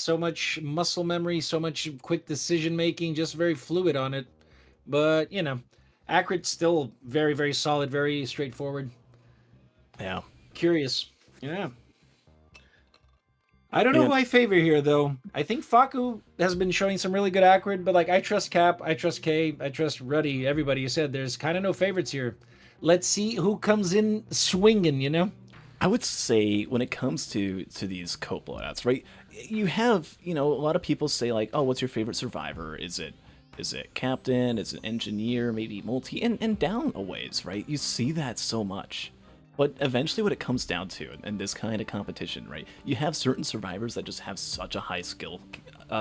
so much muscle memory, so much quick decision making, just very fluid on it. But Acrid's still very, very solid, very straightforward. Yeah. Curious. Yeah. I don't know who And I favor here, though. I think Faku has been showing some really good Acrid, but like I trust Cap, I trust K, I trust Ruddy. Everybody you said there's kind of no favorites here. Let's see who comes in swinging. I would say when it comes to these co blowouts, right? You have, a lot of people say like, "Oh, what's your favorite survivor? Is it captain? Is it engineer? Maybe multi?" And down a ways, right? You see that so much. But eventually, what it comes down to, in this kind of competition, right? You have certain survivors that just have such a high skill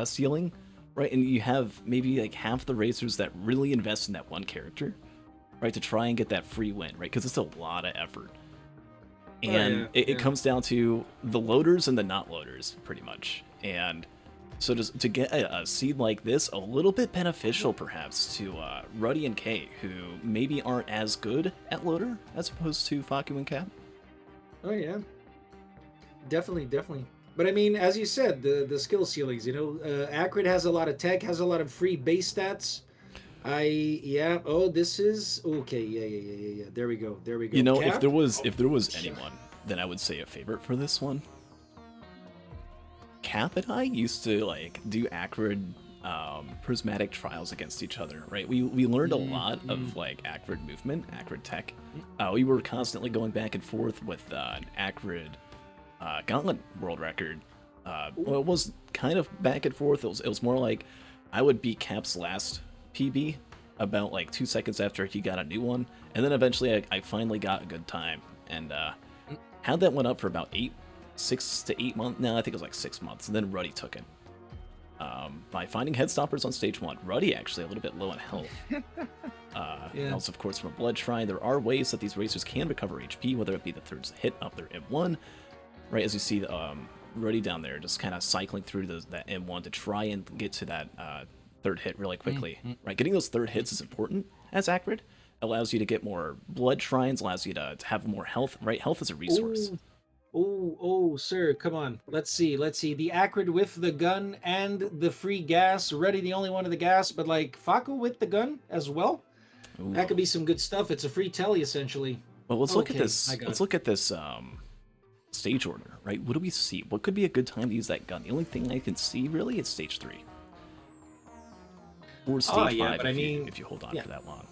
ceiling, right? And you have maybe like half the racers that really invest in that one character, right, to try and get that free win, right? Because it's a lot of effort. Oh And yeah, it yeah. comes down to the loaders and the not loaders, pretty much. And so just to get a seed like this, a little bit beneficial perhaps to Ruddy and Kei, who maybe aren't as good at loader as opposed to Faku and Cap. Oh yeah. Definitely, definitely. But I mean, as you said, the skill ceilings. Acrid has a lot of tech, has a lot of free base stats. Yeah. Oh, this is okay. Yeah, yeah, yeah, yeah, yeah. There we go. There we You go. know, if Cap. there was anyone, then I would say a favorite for this one. Cap and I used to like do acrid prismatic trials against each other, right? We learned a lot Mm-hmm. of like acrid movement, acrid tech. We were constantly going back and forth with an acrid gauntlet world record. Well, it was kind of back and forth. It was more like I would beat Cap's last PB about like 2 seconds after he got a new one, and then eventually I finally got a good time and had that one up for about 6 to 8 months. No, I think it was like 6 months, and then Ruddy took it. By finding head stoppers on stage 1. Ruddy actually a little bit low in health. Yeah. Also, of course, from a blood shrine, there are ways that these racers can recover HP, whether it be the third hit up their M1, right? As you see, Ruddy down there just kind of cycling through that M1 to try and get to that third hit really quickly, right? Getting those third hits is important as Acrid. Allows you to get more blood shrines, allows you to have more health, right? Health is a resource. Oh, oh, sir, come on. Let's see. Let's see. The Acrid with the gun and the free gas. Ready, the only one of the gas, but like Faku with the gun as well. Ooh. That could be some good stuff. It's a free telly essentially. Well, let's look at Okay, this. I got Let's it. look at this stage order, right? What do we see? What could be a good time to use that gun? The only thing I can see really is stage 3 or Oh stage yeah, 5 but I mean, if you hold on yeah, for that long.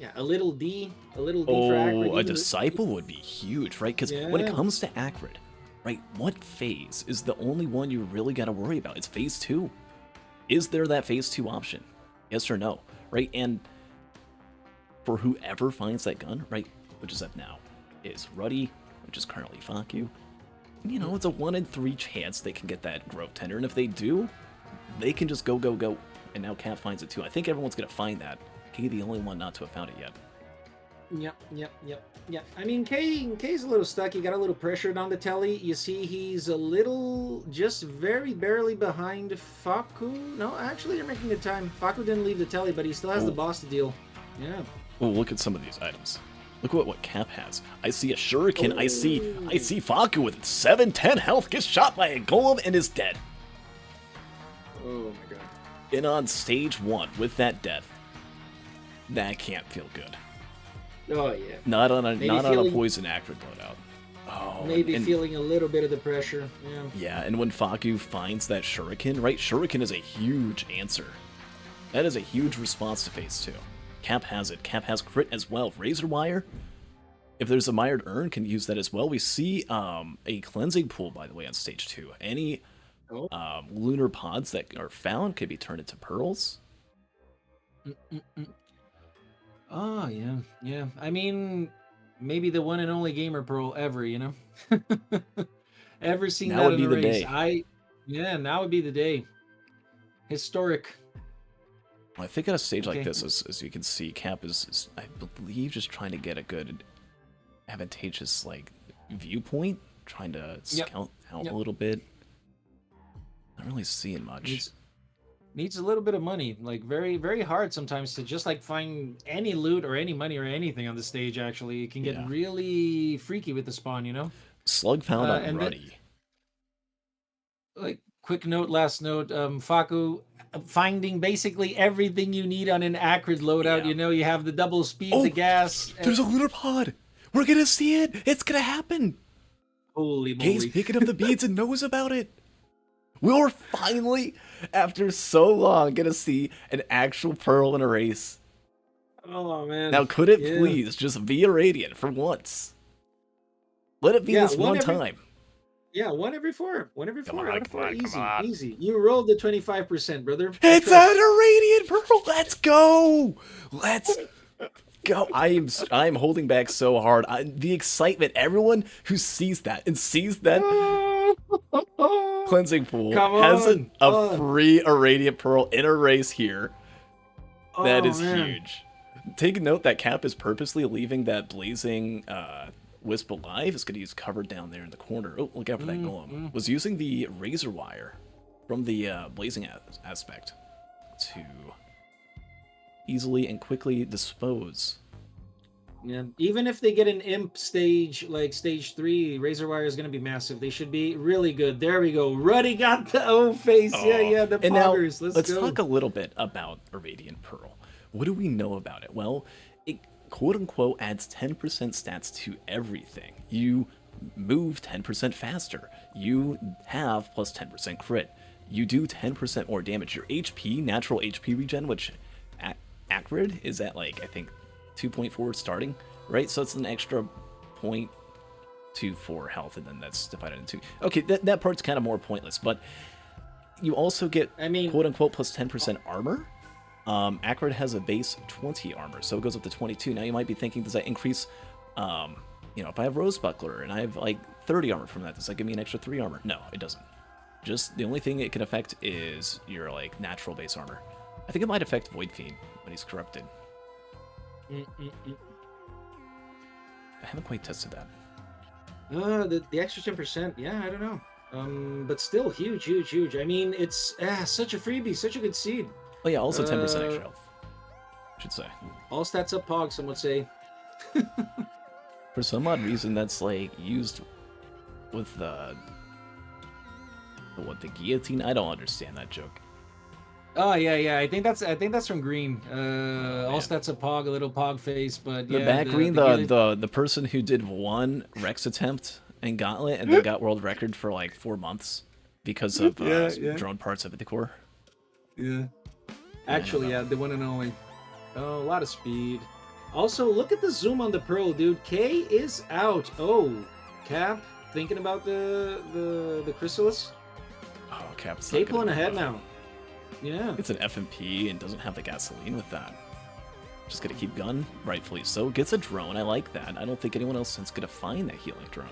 yeah. A little D for Acrid. Oh, a Even disciple would be huge, right? Because when it yeah. comes to Acrid, right, what phase is the only one you really got to worry about? It's phase 2. Is there that phase 2 option? Yes or no, right? And for whoever finds that gun, right, which is up now, is Ruddy, which is currently Faku. It's a 1 in 3 chance they can get that growth tender, and if they do, they can just go, go, go. And now Cap finds it too. I think everyone's gonna find that. Kei the only one not to have found it yet. Yep. I mean, K's a little stuck. He got a little pressured on the telly. You see, he's a little, just very barely behind Faku. No, actually, you're making good time. Faku didn't leave the telly, but he still has the Oh, boss to deal. Yeah. well, look at some of these items. Look at what Cap has. I see a shuriken. I see Faku with 710 health gets shot by a golem and is dead. Oh my god. And on stage 1 with that death, that can't feel good. Oh yeah. Not on a Maybe not on a feeling- poison acrid loadout. Oh, Maybe and feeling a little bit of the pressure. Yeah. yeah, and when Faku finds that shuriken, right? Shuriken is a huge answer. That is a huge response to phase 2. Cap has it. Cap has crit as well. Razor wire. If there's a mired urn, can use that as well. We see a cleansing pool, by the way, on stage 2. Any Oh. lunar pods that are found can be turned into pearls. Oh yeah. Yeah. I mean, maybe the one and only gamer pearl ever. Ever seen Now that would in be a the race? day. Yeah. Now would be the day. Historic. I think at a stage like Okay. this, as you can see, Cap is, I believe, just trying to get a good, advantageous like viewpoint, trying to Yep. scout out Yep. a little bit. Not really seeing much. Needs a little bit of money. Like very, very hard sometimes to just like find any loot or any money or anything on the stage. Actually, it can get Yeah. really freaky with the spawn. Slug found on And then Ruddy. like quick note, last note. Faku, finding basically everything you need on an Acrid loadout. Yeah. You know, you have the double speed, the Oh, gas. there's a lunar pod. We're gonna see it. It's gonna happen. Holy Kei's moly! picking up the beads and knows about it. We're finally, after so long, gonna see an actual pearl in a race. Oh man! Now, could it Yeah. please just be a radiant for once? Let it be Yeah, this one time. Yeah, one every four. One every Come four on, out of come four. on, come Easy, on. easy. You rolled the 25%, brother. I It's trust. a radiant pearl. Let's go. Let's go. I'm holding back so hard. The excitement. Everyone who sees that and sees that cleansing pool Come has on! a free irradiant pearl in a race here. That is man. huge. Take note that Cap is purposely leaving that blazing wisp alive. It's going to use cover down there in the corner. Oh, look out for that golem. Was using the razor wire from the blazing aspect to easily and quickly dispose. Yeah. Even if they get an imp stage like stage 3, razor wire is going to be massive. They should be really good. There we go. Ruddy got the O face. Yeah, the And now, poggers. let's go. talk a little bit about Irradiant Pearl. What do we know about it? Well, it quote-unquote adds 10% stats to everything. You move 10% faster. You have plus 10% crit. You do 10% more damage. Your HP, natural HP regen, which Acrid is at like, I think, 2.4 starting, right? So it's an extra 0.24 health, and then that's divided into... Okay, that part's kind of more pointless, but you also get, quote-unquote, plus 10% armor. Acrid has a base 20 armor, so it goes up to 22. Now you might be thinking, does that increase, if I have Rose Buckler and I have like 30 armor from that, does that give me an extra 3 armor? No, it doesn't. Just the only thing it can affect is your like natural base armor. I think it might affect Void Fiend when he's corrupted. I haven't quite tested that. The extra 10%, yeah, I don't know. But still huge. I mean, it's such a freebie, such a good seed. Oh yeah, also 10% extra health, I should say. All stats up Pog, some would say. For some odd reason, that's like used with the guillotine. I don't understand that joke. Oh yeah. I think that's from Green. All stats up Pog, a little Pog face, but the yeah. back Green, the person who did one Rex attempt in Gauntlet and then got world record for like 4 months because of drone parts of the core. Yeah. Actually, the one and only. Oh, a lot of speed. Also, look at the zoom on the Pearl, dude. Kei is out. Oh, Cap, thinking about the Chrysalis? Oh, Cap's Kei pulling ahead now. Yeah. It's an FMP and doesn't have the gasoline with that. Just gonna keep gun, rightfully so. Gets a drone, I like that. I don't think anyone else is gonna find that healing drone.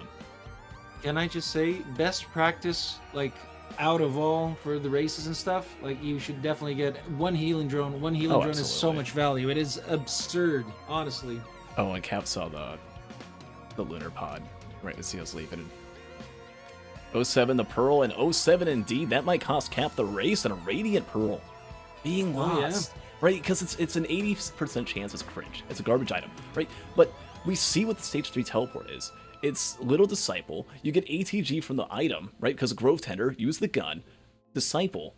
Can I just say, best practice, like, out of all for the races and stuff, like, you should definitely get one healing drone. One healing drone is so much value. It is absurd, honestly. Oh, and Cap saw the lunar pod right as he was leaving. 07 the Pearl, and 07 indeed. That might cost Cap the race and a Radiant Pearl being lost. Right, because it's an 80% chance it's cringe. It's a garbage item, right? But we see what the Stage 3 teleport is. It's Little Disciple. You get ATG from the item, right? Because Grove Tender, use the gun. Disciple,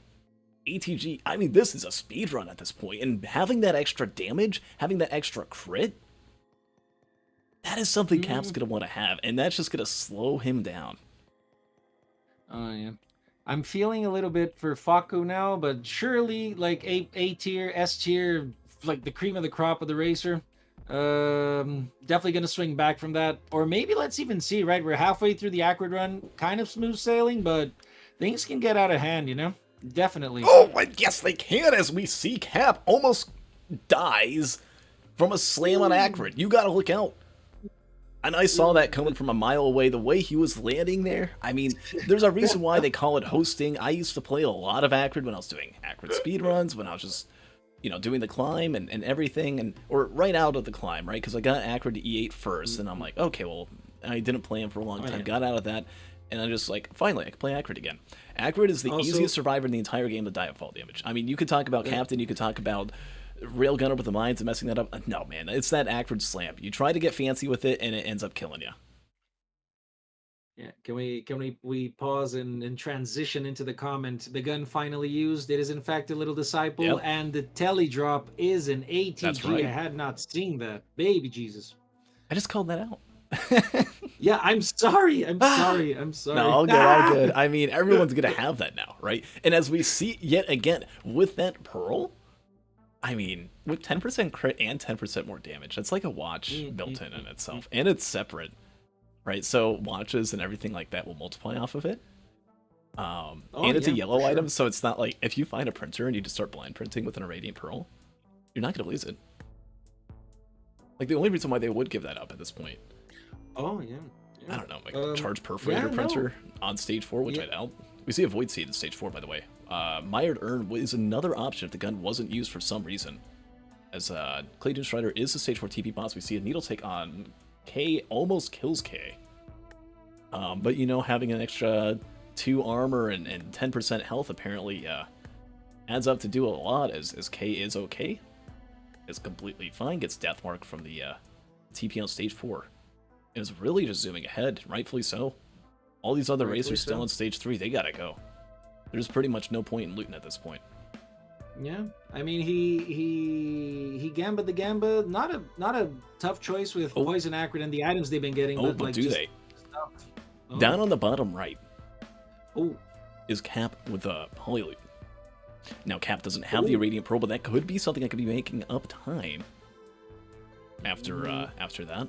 ATG. I mean, this is a speedrun at this point. And having that extra damage, having that extra crit, that is something Cap's going to want to have. And that's just going to slow him down. Oh, yeah. I'm feeling a little bit for Faku now, but surely, like, A tier, S tier, like the cream of the crop of the racer. Definitely gonna swing back from that, or maybe let's even see. Right, we're halfway through the Acrid run, kind of smooth sailing, but things can get out of hand, you know. Definitely. Oh, I guess they can, as we see Cap almost dies from a slam on Acrid. You gotta look out. And I saw that coming from a mile away. The way he was landing there, I mean, there's a reason why they call it hosting. I used to play a lot of Acrid when I was doing Acrid speedruns, when I was just, doing the climb and everything, or right out of the climb, right? Because I got Acrid to E8 first, and I'm like, okay, well, I didn't play him for a long time, got out of that, and I'm just like, finally, I can play Acrid again. Acrid is the easiest survivor in the entire game to die of fall damage. I mean, you could talk about Captain, you could talk about Railgunner with the mines and messing that up. No, man, it's that Acrid slam. You try to get fancy with it, and it ends up killing you. Yeah, can we pause and transition into the comment? The gun finally used. It is in fact a little disciple, Yep, and the tele drop is an that's ATG. I right. had not seen that. Baby Jesus. I just called that out. Yeah, I'm sorry. I'm Ah, sorry. I'm no, sorry. all good, all good. I mean, everyone's gonna have that now, right? And as we see yet again with that pearl, I mean, with 10% crit and 10% more damage, that's like a watch Mm, mm, built in mm, mm. itself, and it's separate, right? So watches and everything like that will multiply off of it. Oh And it's a yeah, for yellow sure. item, so it's not like if you find a printer and you just start blind printing with an irradiant pearl, you're not gonna lose it. Like the only reason why they would give that up at this point, Oh yeah. I Yeah. don't know, like charge Yeah. perforator No. printer on stage 4, which Yeah. I doubt. We see a void seed in stage 4, by the way. Mired Urn is another option if the gun wasn't used for some reason. As Clayton Strider is the stage 4 TP boss, we see a needle take on K almost kills K. But you know, having an extra 2 armor and 10% health apparently adds up to do a lot, as K is okay. Is completely fine, gets death mark from the TP on stage 4. And is really just zooming ahead, rightfully so. All these other Rightfully racers still so. in stage 3, they gotta go. There's pretty much no point in looting at this point. Yeah. I mean, he gambit the gamba. Not a tough choice with Oh, poison acrid and the items they've been getting, oh, but but like do just they? stuff. Oh. Down on the bottom right Oh. is Cap with a Polyloot. Now, Cap doesn't have the Ooh. Irradiant Pearl, but that could be something that could be making up time after after that.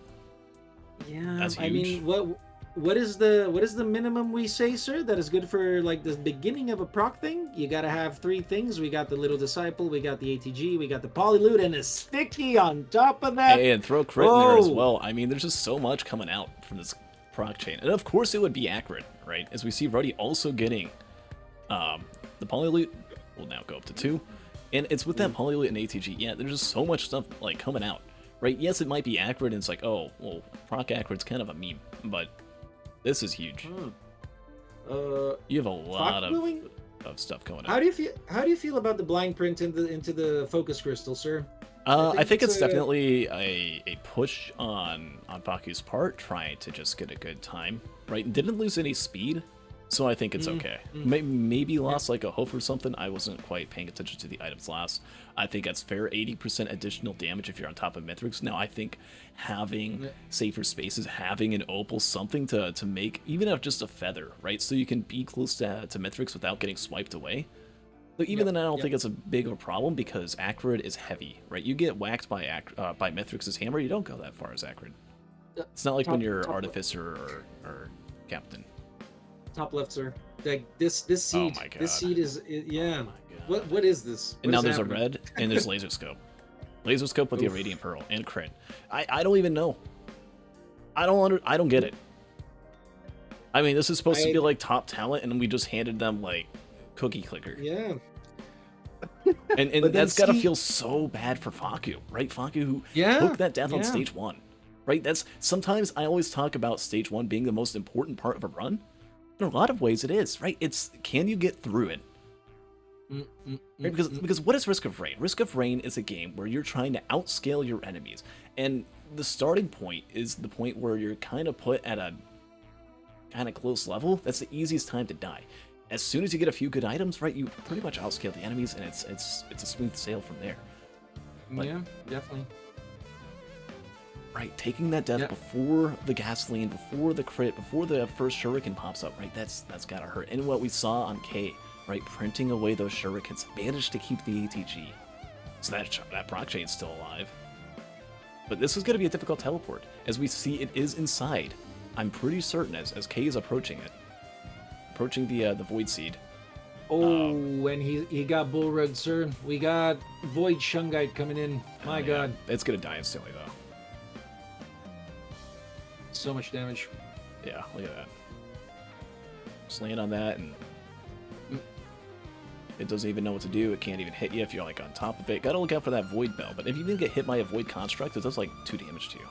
Yeah, That's I huge. mean, what is the minimum we say, sir? That is good for like the beginning of a proc thing. You gotta have 3 things. We got the little disciple, we got the ATG, we got the polyloot, and a sticky on top of that. And throw crit in there as Oh, well. I mean, there's just so much coming out from this proc chain. And of course it would be accurate, right? As we see Ruddy also getting the Polyloot will now go up to 2. And it's with that Polyloot and ATG. Yeah, there's just so much stuff like coming out. Right? Yes, it might be accurate, and it's like, oh, well, proc accurate's kind of a meme, but this is huge. You have a lot Faku011? of stuff going How on. do you feel? How do you feel about the blind print into the focus crystal, sir? I think it's a definitely a push on Faku's part, trying to just get a good time, right? And didn't lose any speed, so I think it's okay. Maybe lost like a hoof or something. I wasn't quite paying attention to the items last. I think that's fair. 80% additional damage if you're on top of Mithrix. Now I think having safer spaces, having an opal, something to make, even if just a feather, right? So you can be close to Mithrix without getting swiped away. But even then, I don't think it's a big of a problem because Acrid is heavy, right? You get whacked by Mithrix's hammer, you don't go that far as Acrid. It's not like when you're Artificer or Captain. Top left, sir. Like this seed. Oh my god. This seed is yeah. Oh my god. What is this? And What now is there's happening? a red, and there's Laser Scope. Laser Scope with the Oof. Irradiant Pearl and crit. I don't even know. I don't get it. I mean, this is supposed to be like top talent, and we just handed them like cookie clicker. Yeah. And But then that's gotta see- feel so bad for Faku, right? Faku who Yeah, took that death on yeah. stage 1, right? That's sometimes I always talk about stage 1 being the most important part of a run. In a lot of ways, it is, right? It's can you get through it? Right? Because what is Risk of Rain? Risk of Rain is a game where you're trying to outscale your enemies, and the starting point is the point where you're kind of put at a kind of close level. That's the easiest time to die. As soon as you get a few good items, right, you pretty much outscale the enemies, and it's a smooth sail from there. But- Yeah, definitely. Right, taking that death Yeah. before the gasoline, before the crit, before the first shuriken pops up, right, that's gotta hurt. And what we saw on K, right, printing away those shurikens, managed to keep the ATG. So that proc chain's still alive. But this is gonna be a difficult teleport. As we see, it is inside. I'm pretty certain as K is approaching it. Approaching the Void Seed. Oh, and he got bull rugged, sir. We got Void Shungite coming in. My Yeah, God, it's gonna die instantly, though. so much damage. Yeah, look at that. Just land on that, and it doesn't even know what to do. It can't even hit you if you're like on top of it. Gotta look out for that Void Bell, but if you even get hit by a Void Construct, it does like 2 damage to you.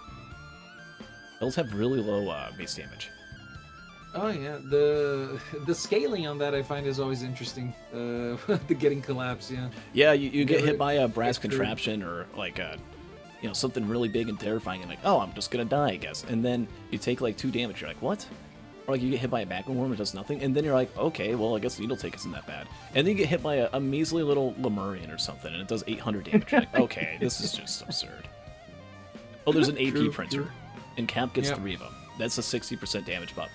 Bells have really low base damage. Oh yeah, the scaling on that I find is always interesting. The getting collapse, yeah. Yeah, you get Never hit by a brass get through. contraption or like a, something really big and terrifying, and like, oh, I'm just gonna die, I guess. And then you take like 2 damage. You're like, what? Or like you get hit by a back worm, it does nothing, and then you're like, okay, well, I guess Needle Take isn't that bad. And then you get hit by a measly little Lemurian or something, and it does 800 damage. You're like, okay, this is just absurd. Oh, there's an AP printer, and Cap gets 3 of them. That's a 60% damage buff.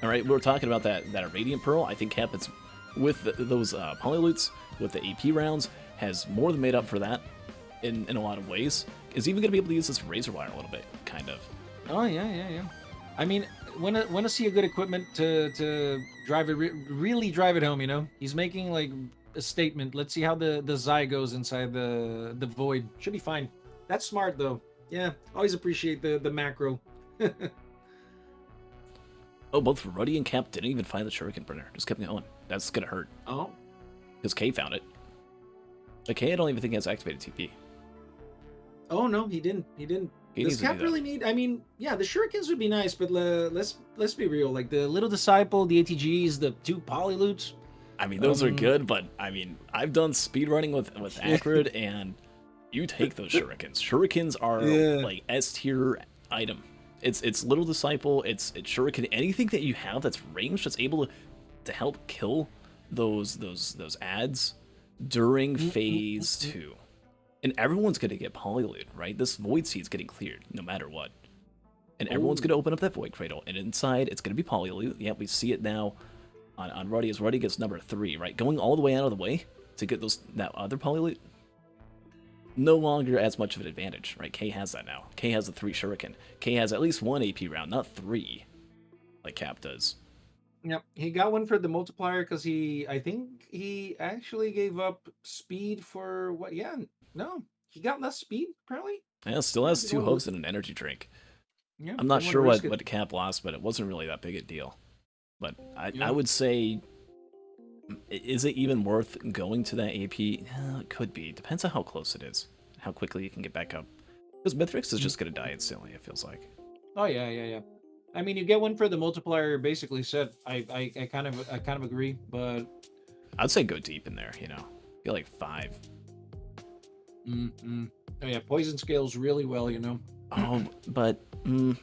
All right, we're talking about that Radiant Pearl. I think Cap, it's with those Polylutes, with the AP rounds, has more than made up for that in a lot of ways. Is even going to be able to use this Razor Wire a little bit, kind of. Oh, yeah. I mean, want to see a good equipment to drive it, really drive it home, you know? He's making, like, a statement. Let's see how the Zai goes inside the Void. Should be fine. That's smart, though. Yeah, always appreciate the macro. Oh, both Ruddy and Cap didn't even find the Shuriken printer. Just kept going. That's gonna hurt. Oh. Because Kei found it. But Kei, I don't even think he has activated TP. Oh, no, he didn't. Does Cap really need... I mean, yeah, the Shurikens would be nice, but let's be real. Like, the Little Disciple, the ATGs, the 2 Polylutes... I mean, those are good, but, I mean, I've done speedrunning with Acrid, and you take those Shurikens. Shurikens are, like, S-tier item. It's Little Disciple, it's Shuriken, anything that you have that's ranged, that's able to help kill those ads during Phase 2. And everyone's going to get Polylute, right? This Void Seed's getting cleared, no matter what. And everyone's going to open up that Void Cradle, and inside, it's going to be Polylute. Yeah, we see it now on Ruddy, as Ruddy gets number 3, right? Going all the way out of the way to get that other Polylute. No longer as much of an advantage, right? Kei has that now. Kei has the 3 Shuriken. Kei has at least 1 AP round, not 3, like Cap does. Yep, he got one for the multiplier because I think he actually gave up speed for what? Yeah, no, he got less speed apparently. Yeah, still has 2 hooks and an energy drink. Yeah, I'm not sure what Cap lost, but it wasn't really that big a deal. But I would say, is it even worth going to that AP? It could be. Depends on how close it is, how quickly you can get back up. Because Mithrix is just going to die instantly, it feels like. Oh, yeah. I mean, you get one for the multiplier basically set. I kind of agree, but... I'd say go deep in there, you know. Get like 5. Oh, yeah, poison scales really well, you know. Oh, but... you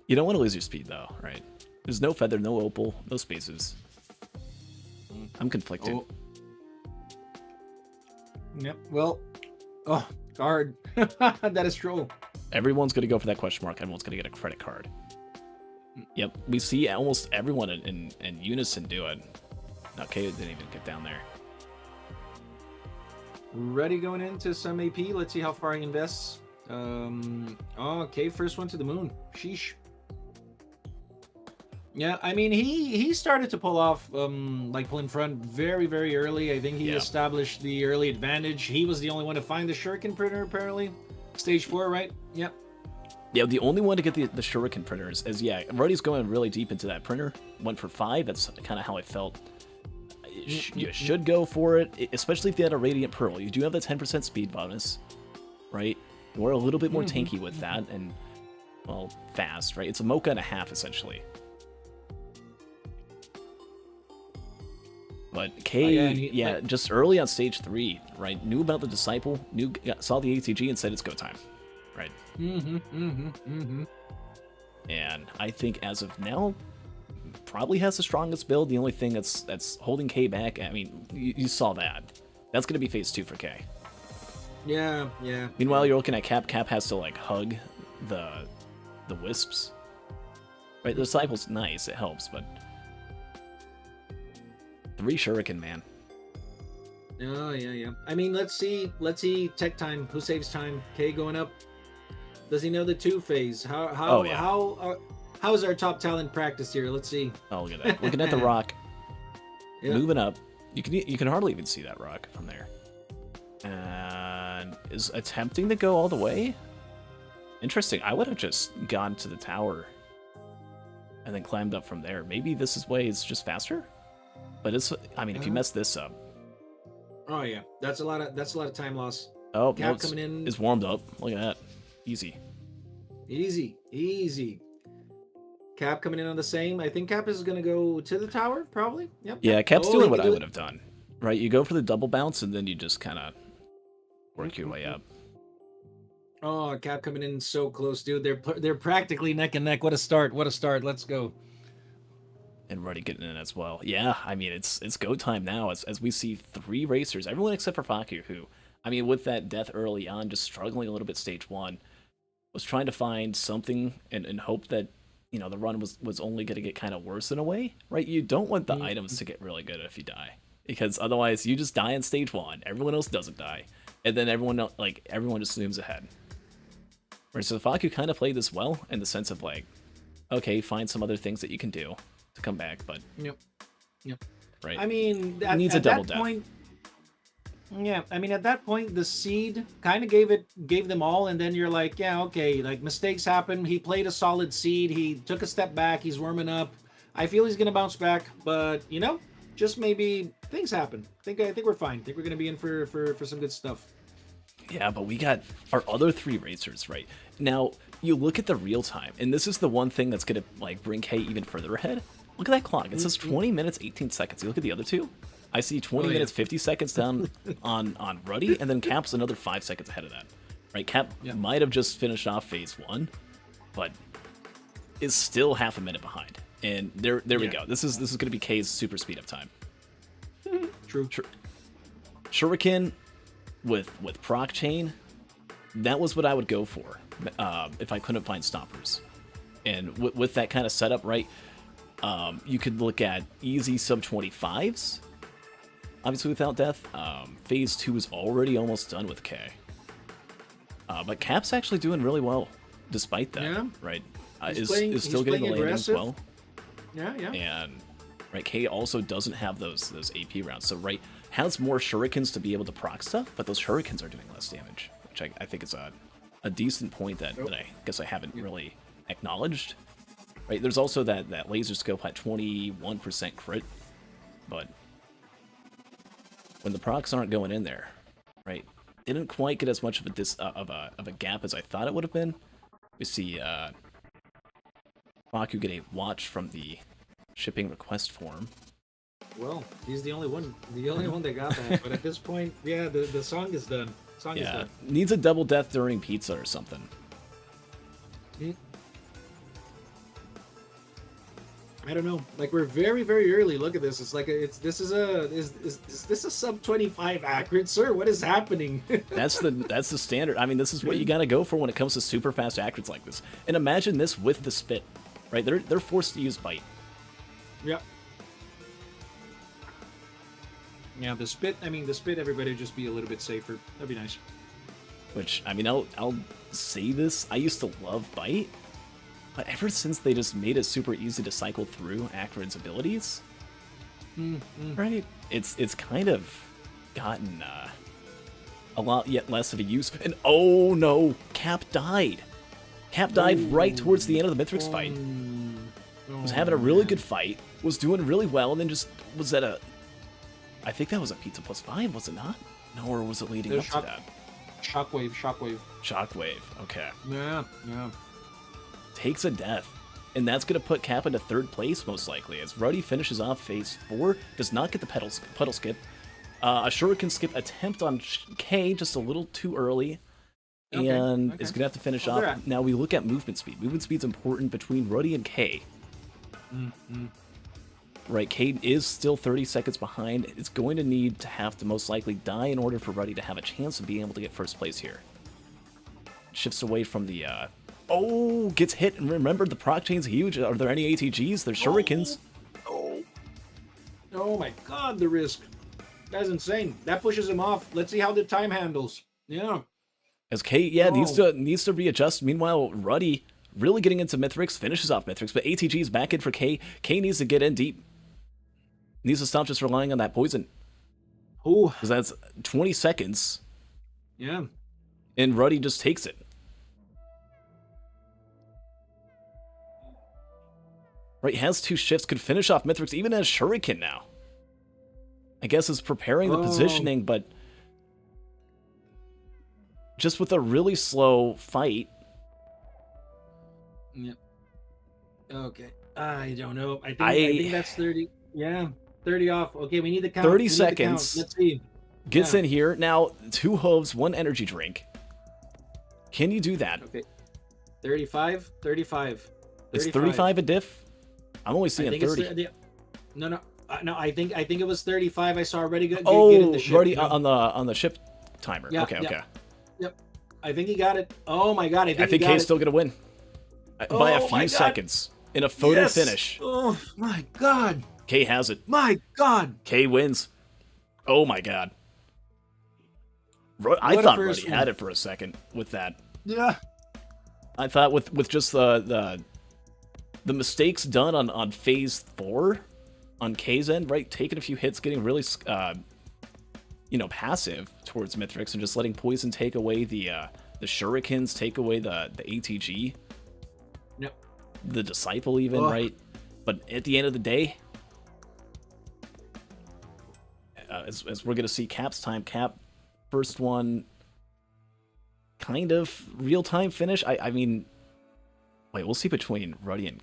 don't want to lose your speed, though, right? There's no feather, no opal, no spaces. I'm conflicted. Oh. Yep. Well, guard. That is troll. Everyone's going to go for that question mark. Everyone's going to get a credit card. Yep. We see almost everyone in unison do it. Okay, didn't even get down there. Ready going into some AP. Let's see how far he invests. Okay, first one to the moon. Sheesh. Yeah, I mean, he started to pull off, like, pull in front very, very early. I think he established the early advantage. He was the only one to find the Shuriken printer, apparently. Stage 4, right? Yep. Yeah, the only one to get the Shuriken printers is, Ruddy's going really deep into that printer. Went for 5. That's kind of how I felt. You should go for it, especially if they had a Radiant Pearl. You do have the 10% speed bonus, right? You're a little bit more tanky with that, and, well, fast, right? It's a Mocha and a half, essentially. But Kei, just early on stage 3, right? Knew about the Disciple, saw the ATG and said it's go time, right? And I think as of now, probably has the strongest build. The only thing that's holding Kei back, I mean, you saw that. That's going to be phase 2 for Kei. Yeah. Meanwhile, you're looking at Cap. Cap has to, like, hug the Wisps. Right, the Disciple's nice, it helps, but... 3 Shuriken, man. Oh, yeah. I mean, let's see tech time. Who saves time? Kei going up. Does he know the 2 phase? How is our top talent practiced here? Let's see. Oh, look at that. Looking at the rock. Moving up. You can hardly even see that rock from there. And is attempting to go all the way? Interesting. I would have just gone to the tower and then climbed up from there. Maybe this way is just faster? But if you mess this up. Oh yeah, that's a lot of time loss. Oh, Cap coming in is warmed up. Look at that, easy. Cap coming in on the same. I think Cap is gonna go to the tower, probably. Yep. Yeah, Cap's doing what I would have done. Right, you go for the double bounce and then you just kind of work your way up. Oh, Cap coming in so close, dude. They're practically neck and neck. What a start! What a start! Let's go. And Ruddy getting in as well. Yeah, I mean it's go time now as we see 3 racers, everyone except for Faku, who, I mean, with that death early on, just struggling a little bit stage 1, was trying to find something and hope that, you know, the run was only going to get kind of worse in a way, right? You don't want the items to get really good if you die, because otherwise you just die in stage 1, everyone else doesn't die, and then everyone just zooms ahead. Right, so Faku kind of played this well in the sense of like, okay, find some other things that you can do to come back, but Yep. right, I mean, needs a double death. Point, yeah, I mean, at that point, the seed kind of gave them all, and then you're like, yeah, okay, like mistakes happen. He played a solid seed. He took a step back. He's warming up. I feel he's gonna bounce back, but you know, just maybe things happen. I think we're fine. I think we're gonna be in for some good stuff. Yeah, but we got our other 3 racers, right? Now, you look at the real time, and this is the one thing that's gonna like bring Kei even further ahead. Look at that clock. It says 20 minutes, 18 seconds. You look at the other 2. I see 20 minutes, 50 seconds down on Ruddy, and then Cap's another 5 seconds ahead of that. Right? Cap might have just finished off phase 1, but is still half a minute behind. And there we go. This is going to be Kei's super speed up time. True. Shuriken with proc chain, that was what I would go for if I couldn't find stoppers. And with that kind of setup, right, you could look at easy sub 25s, obviously without death. Phase 2 is already almost done with Kei. But Cap's actually doing really well despite that, right? Is still getting the landings well. Yeah. And right, Kei also doesn't have those AP rounds, so right, has more shurikens to be able to proc stuff, but those shurikens are doing less damage, which I think is a decent point that I guess I haven't really acknowledged. Right, there's also that laser scope at 21% crit, but when the procs aren't going in there, right, didn't quite get as much of a gap as I thought it would have been. We see Faku get a watch from the shipping request form. Well, he's the only one that got that. But at this point, yeah, the song is done. Song is done. Needs a double death during pizza or something. I don't know. Like, we're very, very early. Look at this. It's like is this a sub 25 accurate, sir? What is happening? That's the standard. I mean, this is what you gotta go for when it comes to super fast accurates like this. And imagine this with the spit, right? They're forced to use bite. Yep. Yeah, the spit. I mean, the spit. Everybody just be a little bit safer. That'd be nice. Which, I mean, I'll say this. I used to love bite, but ever since they just made it super easy to cycle through Akron's abilities, right? It's kind of gotten a lot yet less of a use. And oh no, Cap died. Cap died right towards the end of the Mithrix fight. Was having a really good fight, was doing really well, and then just was at I think that was a pizza +5, was it not? No, or was it leading up to that? Shockwave, okay. Yeah. Takes a death, and that's going to put Cap into 3rd place, most likely, as Ruddy finishes off phase 4, does not get the puddle skip. A shuriken skip attempt on Kei, just a little too early, and is going to have to finish off. Now we look at movement speed. Movement speed's important between Ruddy and Kei. Right, Kei is still 30 seconds behind. It's going to need to have to most likely die in order for Ruddy to have a chance of being able to get 1st place here. Shifts away from the, gets hit, and remember, the proc chain's huge. Are there any ATGs? There's shurikens. Oh my god, the risk. That's insane. That pushes him off. Let's see how the time handles. Yeah. As Kei, needs to readjust. Meanwhile, Ruddy really getting into Mithrix, finishes off Mithrix, but ATG's back in for Kei. Kei needs to get in deep. Needs to stop just relying on that poison. Because that's 20 seconds. Yeah. And Ruddy just takes it. Right, has 2 shifts, could finish off Mithrix, even as Shuriken now. I guess is preparing the positioning, but just with a really slow fight. Yep. Okay. I don't know. I think that's 30. Yeah. 30 off. Okay, we need the count. 30 seconds. Let's see. Gets in here. Now, 2 hooves, 1 energy drink. Can you do that? Okay. 35. It's 35 a diff? I'm only seeing 30. No. No, I think it was 35. I saw Ruddy get in Oh, the ship. Ruddy on the ship timer. Yeah, Okay. Yep. I think he got it. Oh my god, I think Kei's still gonna win by a few seconds in a photo finish. Oh my god. Kei has it. My god. Kei wins. Oh my god. I thought Ruddy had it for a second with that. Yeah. I thought with just the mistakes done on phase 4 on Kei's end, right? Taking a few hits, getting really passive towards Mithrix and just letting Poison take away the shurikens, take away the ATG. Yep. The Disciple even, right? But at the end of the day, as we're going to see Cap's time, Cap, first one, kind of real-time finish. I mean, wait, we'll see between Ruddy and...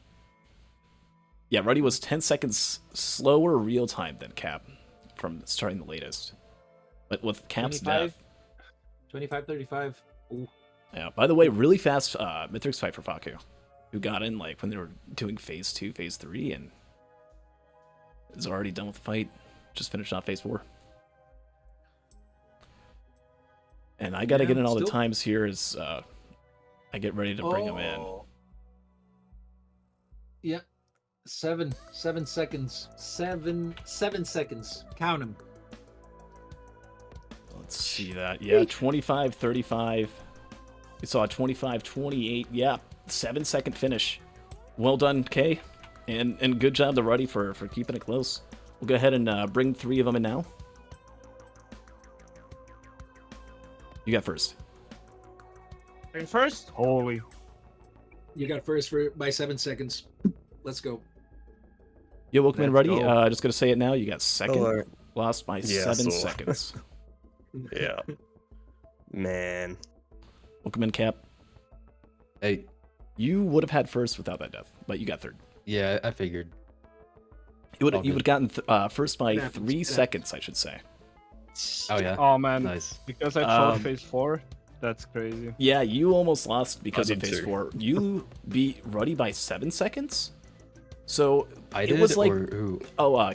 Yeah, Ruddy was 10 seconds slower real-time than Cap from starting the latest. But with Cap's 25, death... 25-35. Ooh. Yeah, by the way, really fast Mithrix fight for Faku, who got in like when they were doing phase 2, phase 3, and is already done with the fight. Just finished off phase 4. And I gotta get in all the times here as I get ready to bring him in. Yep. 7 seconds. 7 seconds. Count them. Let's see that. Yeah, 25, 35. We saw a 25, 28. Yeah, 7-second finish. Well done, Kei. And good job to Ruddy for keeping it close. We'll go ahead and bring 3 of them in now. You got first. First? Holy. You got first by 7 seconds. Let's go. Yo, welcome in, Ruddy. Just gonna say it now. You got second. Hello. Lost by 7 seconds. Yeah. Man. Welcome in, Cap. Hey. You would have had first without that death, but you got third. Yeah, I figured. You would have gotten first by 3 seconds, I should say. Oh yeah. Oh man. Nice. Because I trolled phase 4. That's crazy. Yeah, you almost lost because of phase too. 4. You beat Ruddy by 7 seconds. So I it did, was like or who?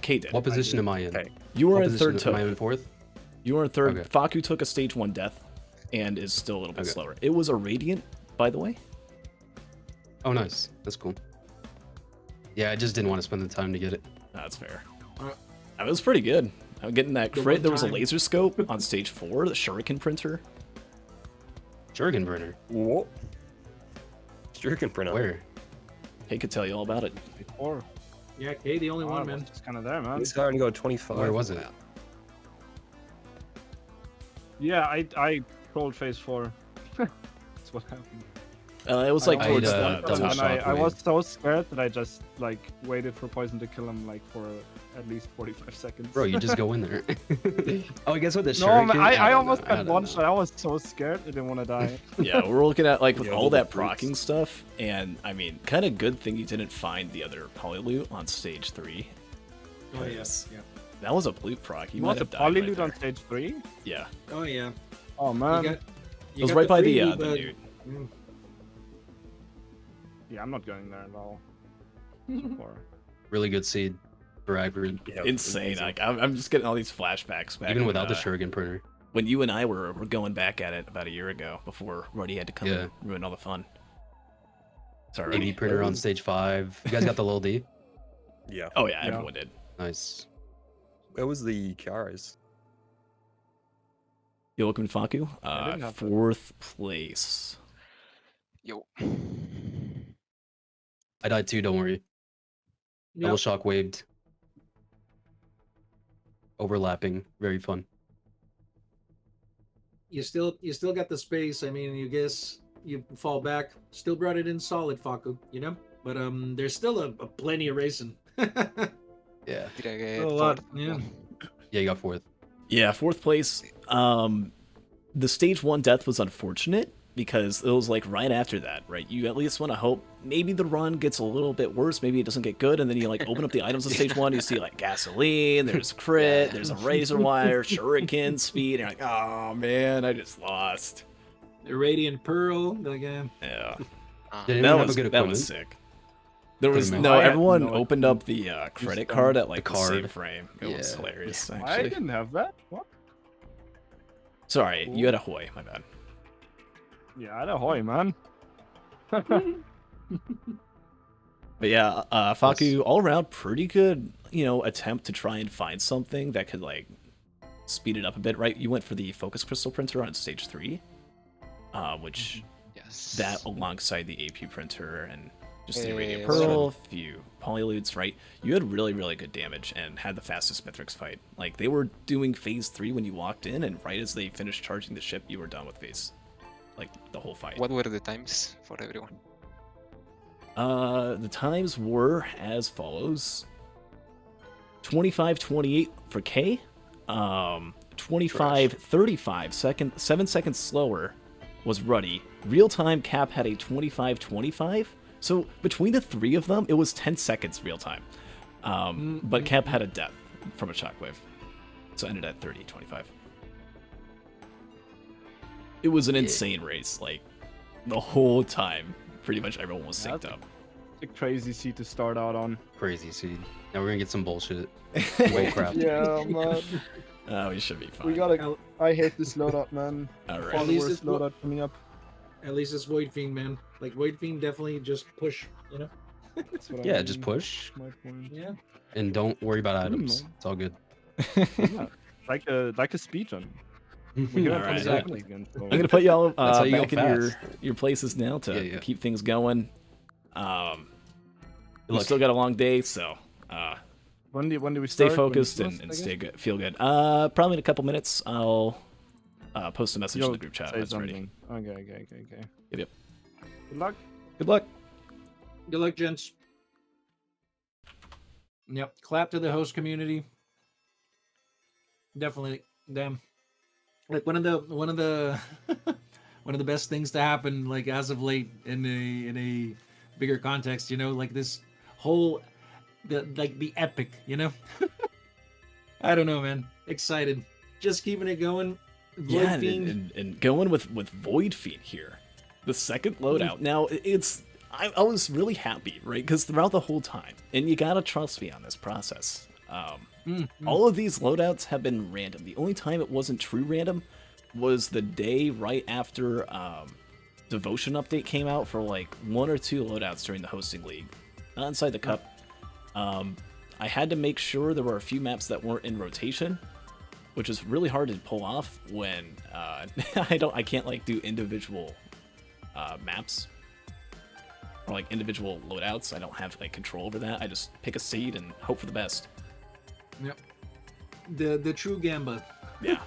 Kei did. What position am I in? Okay. You were What in position third. am I in fourth? You were in third. Okay. Faku took a stage 1 death and is still a little bit Okay. slower. It was a Radiant, by the way. Oh, nice. That's cool. Yeah, I just didn't want to spend the time to get it. That's fair. It was pretty good. I'm getting that crit. There was a laser scope on stage 4, the Shuriken printer. Shuriken burner. What? Shuriken printer. Where? Kei could tell you all about it. Phase 4. Yeah, Kei, the only Oh, one, man. it's kind of there, man. He's starting to go 25. Where was it? Yeah, I trolled phase 4. That's what happened. It was like I towards had, the double And top. I was so scared that I just like waited for Poison to kill him like for at least 45 seconds. Bro, you just go in there. Oh, I guess with the No, Shuriken. man, I don't almost know, got don't one know. shot. I was so scared I didn't want to die. Yeah, we're looking at like with Yeah, all all the that fruits. procking stuff, and I mean, kind of good thing you didn't find the other polyloot on stage 3. Oh yes. Yeah. That was a blue proc. You You might want the have died right polyloot there. on stage 3? Yeah, Oh yeah. Oh You man. got, it you was got right by the freebie, the but- dude. Mm. Yeah, I'm not going there at all. Or- Really good seed for Ivory. Yeah, Insane. amazing. Like I'm just getting all these flashbacks back. Even when, without the Shuriken printer. when you and I were going back at it about a year ago before Ruddy had to come Yeah. and ruin all the fun. Sorry. AD Ruddy. printer on stage 5. You guys got the little D? Yeah. Oh yeah, Yeah. everyone did. Nice. Where was the Kiaras? Yo, welcome to Faku. I didn't have to- 4th place. Yo. I died too, don't worry. Double Yep. shock waved. Overlapping. Very fun. You still got the space. I mean, you guess you fall back. Still brought it in solid, Faku. You know, but there's still a plenty of racing. Yeah. Did I get A lot, fourth? yeah. Yeah, you got 4th. Yeah, 4th place. The stage 1 death was unfortunate because it was like right after that, right? You at least want to hope maybe the run gets a little bit worse, maybe it doesn't get good, and then you like open up the items of stage 1, you see like gasoline, there's crit, there's a razor wire, shuriken speed, and you're like, oh man, I just lost. Radiant Pearl. Like, Yeah, Did that anyone have was a good that equipment? was sick. There was Good no I had everyone no opened up equipment. the credit Just, card at like the the same card. frame. It was Yeah. hilarious. I Actually, didn't have that. What? sorry, Cool. you had a Hoy. My bad. Yeah, I had a Hoy, man. But yeah, Faku all around pretty good. Attempt to try and find something that could like speed it up a bit. Right, you went for the focus crystal printer on stage 3, which Yes. that alongside the AP printer and just the Radiant Yes. Pearl, few polylutes, right? You had really, really good damage and had the fastest Mithrix fight. Like, they were doing phase 3 when you walked in, and right as they finished charging the ship, you were done with phase. Like, the whole fight. What were the times for everyone? The times were as follows. 25-28 for K. 25-35, 7 seconds slower was Ruddy. Real time Cap had a 25-25. So between the 3 of them, it was 10 seconds real time. But Cap had a death from a shockwave. So ended at 30-25. It was an insane race. Like, the whole time, pretty much everyone was synced up. It's a crazy seat to start out on. Crazy seed. Now we're gonna get some bullshit. Waycraft. Yeah, man. Oh, we should be fine. We gotta. I hate this loadout, man. All right. At Probably least worst it's what- loadout coming up. At least it's Void Fiend, man. Like Void Fiend definitely just push, you know? That's what I Yeah, mean. just push My point. Yeah. and don't worry about don't items. know. It's all good. Yeah, like a speed run. We're gonna Alright. come Exactly. again. So. I'm gonna put y'all That's how you go back in your, fast. your places now to Yeah. keep things going. We luck. still got a long day, so When do we stay start? When you focused post, and I stay guess? good, feel good. Probably in a couple minutes, I'll post a message in You'll the group chat say when it's ready. something. Okay. Yep. Good luck. Good luck. Good luck, gents. Yep. Clap to the host community. Definitely them. Like one of the one of the best things to happen, like as of late in a bigger context, you know, like this whole the epic, you know. I don't know, man. Excited. Just keeping it going. Void Yeah, Fiend. and going with Void Fiend here, the second loadout. Now I was really happy, right? Because throughout the whole time, and you gotta trust me on this process. All of these loadouts have been random. The only time it wasn't true random was the day right after Devotion update came out for like 1 or 2 loadouts during the hosting league, not inside the cup. I had to make sure there were a few maps that weren't in rotation, which is really hard to pull off when I can't like do individual maps or like individual loadouts. I don't have like control over that. I just pick a seed and hope for the best. Yep. The true Gamba. Yeah.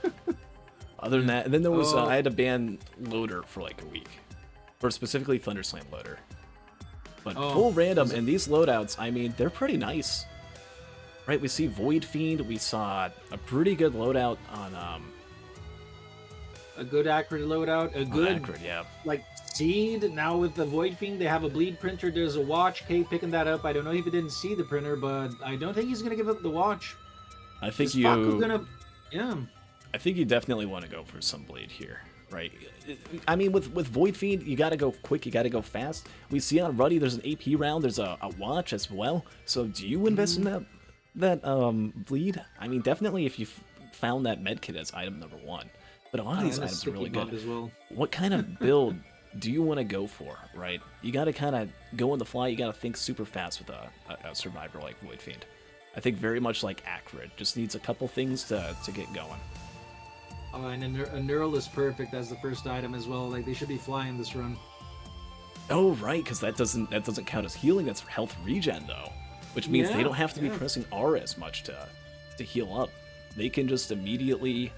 Other than that, and then there was Oh. I had to ban Loader for like a week, or specifically Thunderslam Loader. But Oh, full random, was it- and these loadouts, I mean, they're pretty nice. Right, we see Void Fiend, we saw a pretty good loadout on A good accurate loadout. A good Acrid, yeah. like seed. Now with the Void Fiend, they have a bleed printer. There's a watch. Kay picking that up. I don't know if he didn't see the printer, but I don't think he's gonna give up the watch. I think Is Faku you gonna? Yeah. I think you definitely want to go for some blade here, right? I mean, with Void Fiend, you got to go quick, you got to go fast. We see on Ruddy, there's an AP round, there's a watch as well. So do you invest in that bleed? I mean, definitely if you found that medkit as item number 1. But a lot of these And a items are sticky really bomb good. as well. What kind of build do you want to go for, right? You got to kind of go on the fly. You got to think super fast with a survivor like Void Fiend. I think very much like Acrid, just needs a couple things to get going. Oh, and a neural is perfect as the first item as well. Like they should be flying this run. Oh, right, because that doesn't count as healing. That's health regen though, which means they Yeah, don't have to be yeah. pressing R as much to heal up. They can just immediately.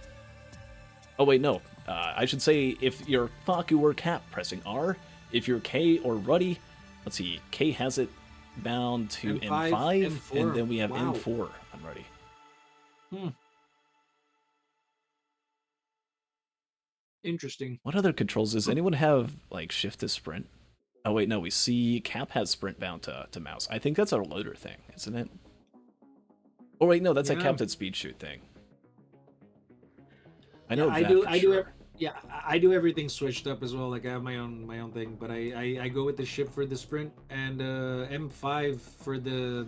Oh wait, no. I should say if you're Faku or Cap pressing R. If you're K or Ruddy, let's see. K has it bound to M5, M5, M4. and then we have Wow. M4 on Ruddy. Interesting. What other controls does anyone have like shift to sprint? Oh wait, no. We see Cap has sprint bound to mouse. I think that's a loader thing, isn't it? Oh wait, no, that's a Yeah. Captain speed shoot thing. I know I that do. for I sure. do. Yeah, I do everything switched up as well. Like I have my own thing, but I go with the ship for the sprint and M5 for the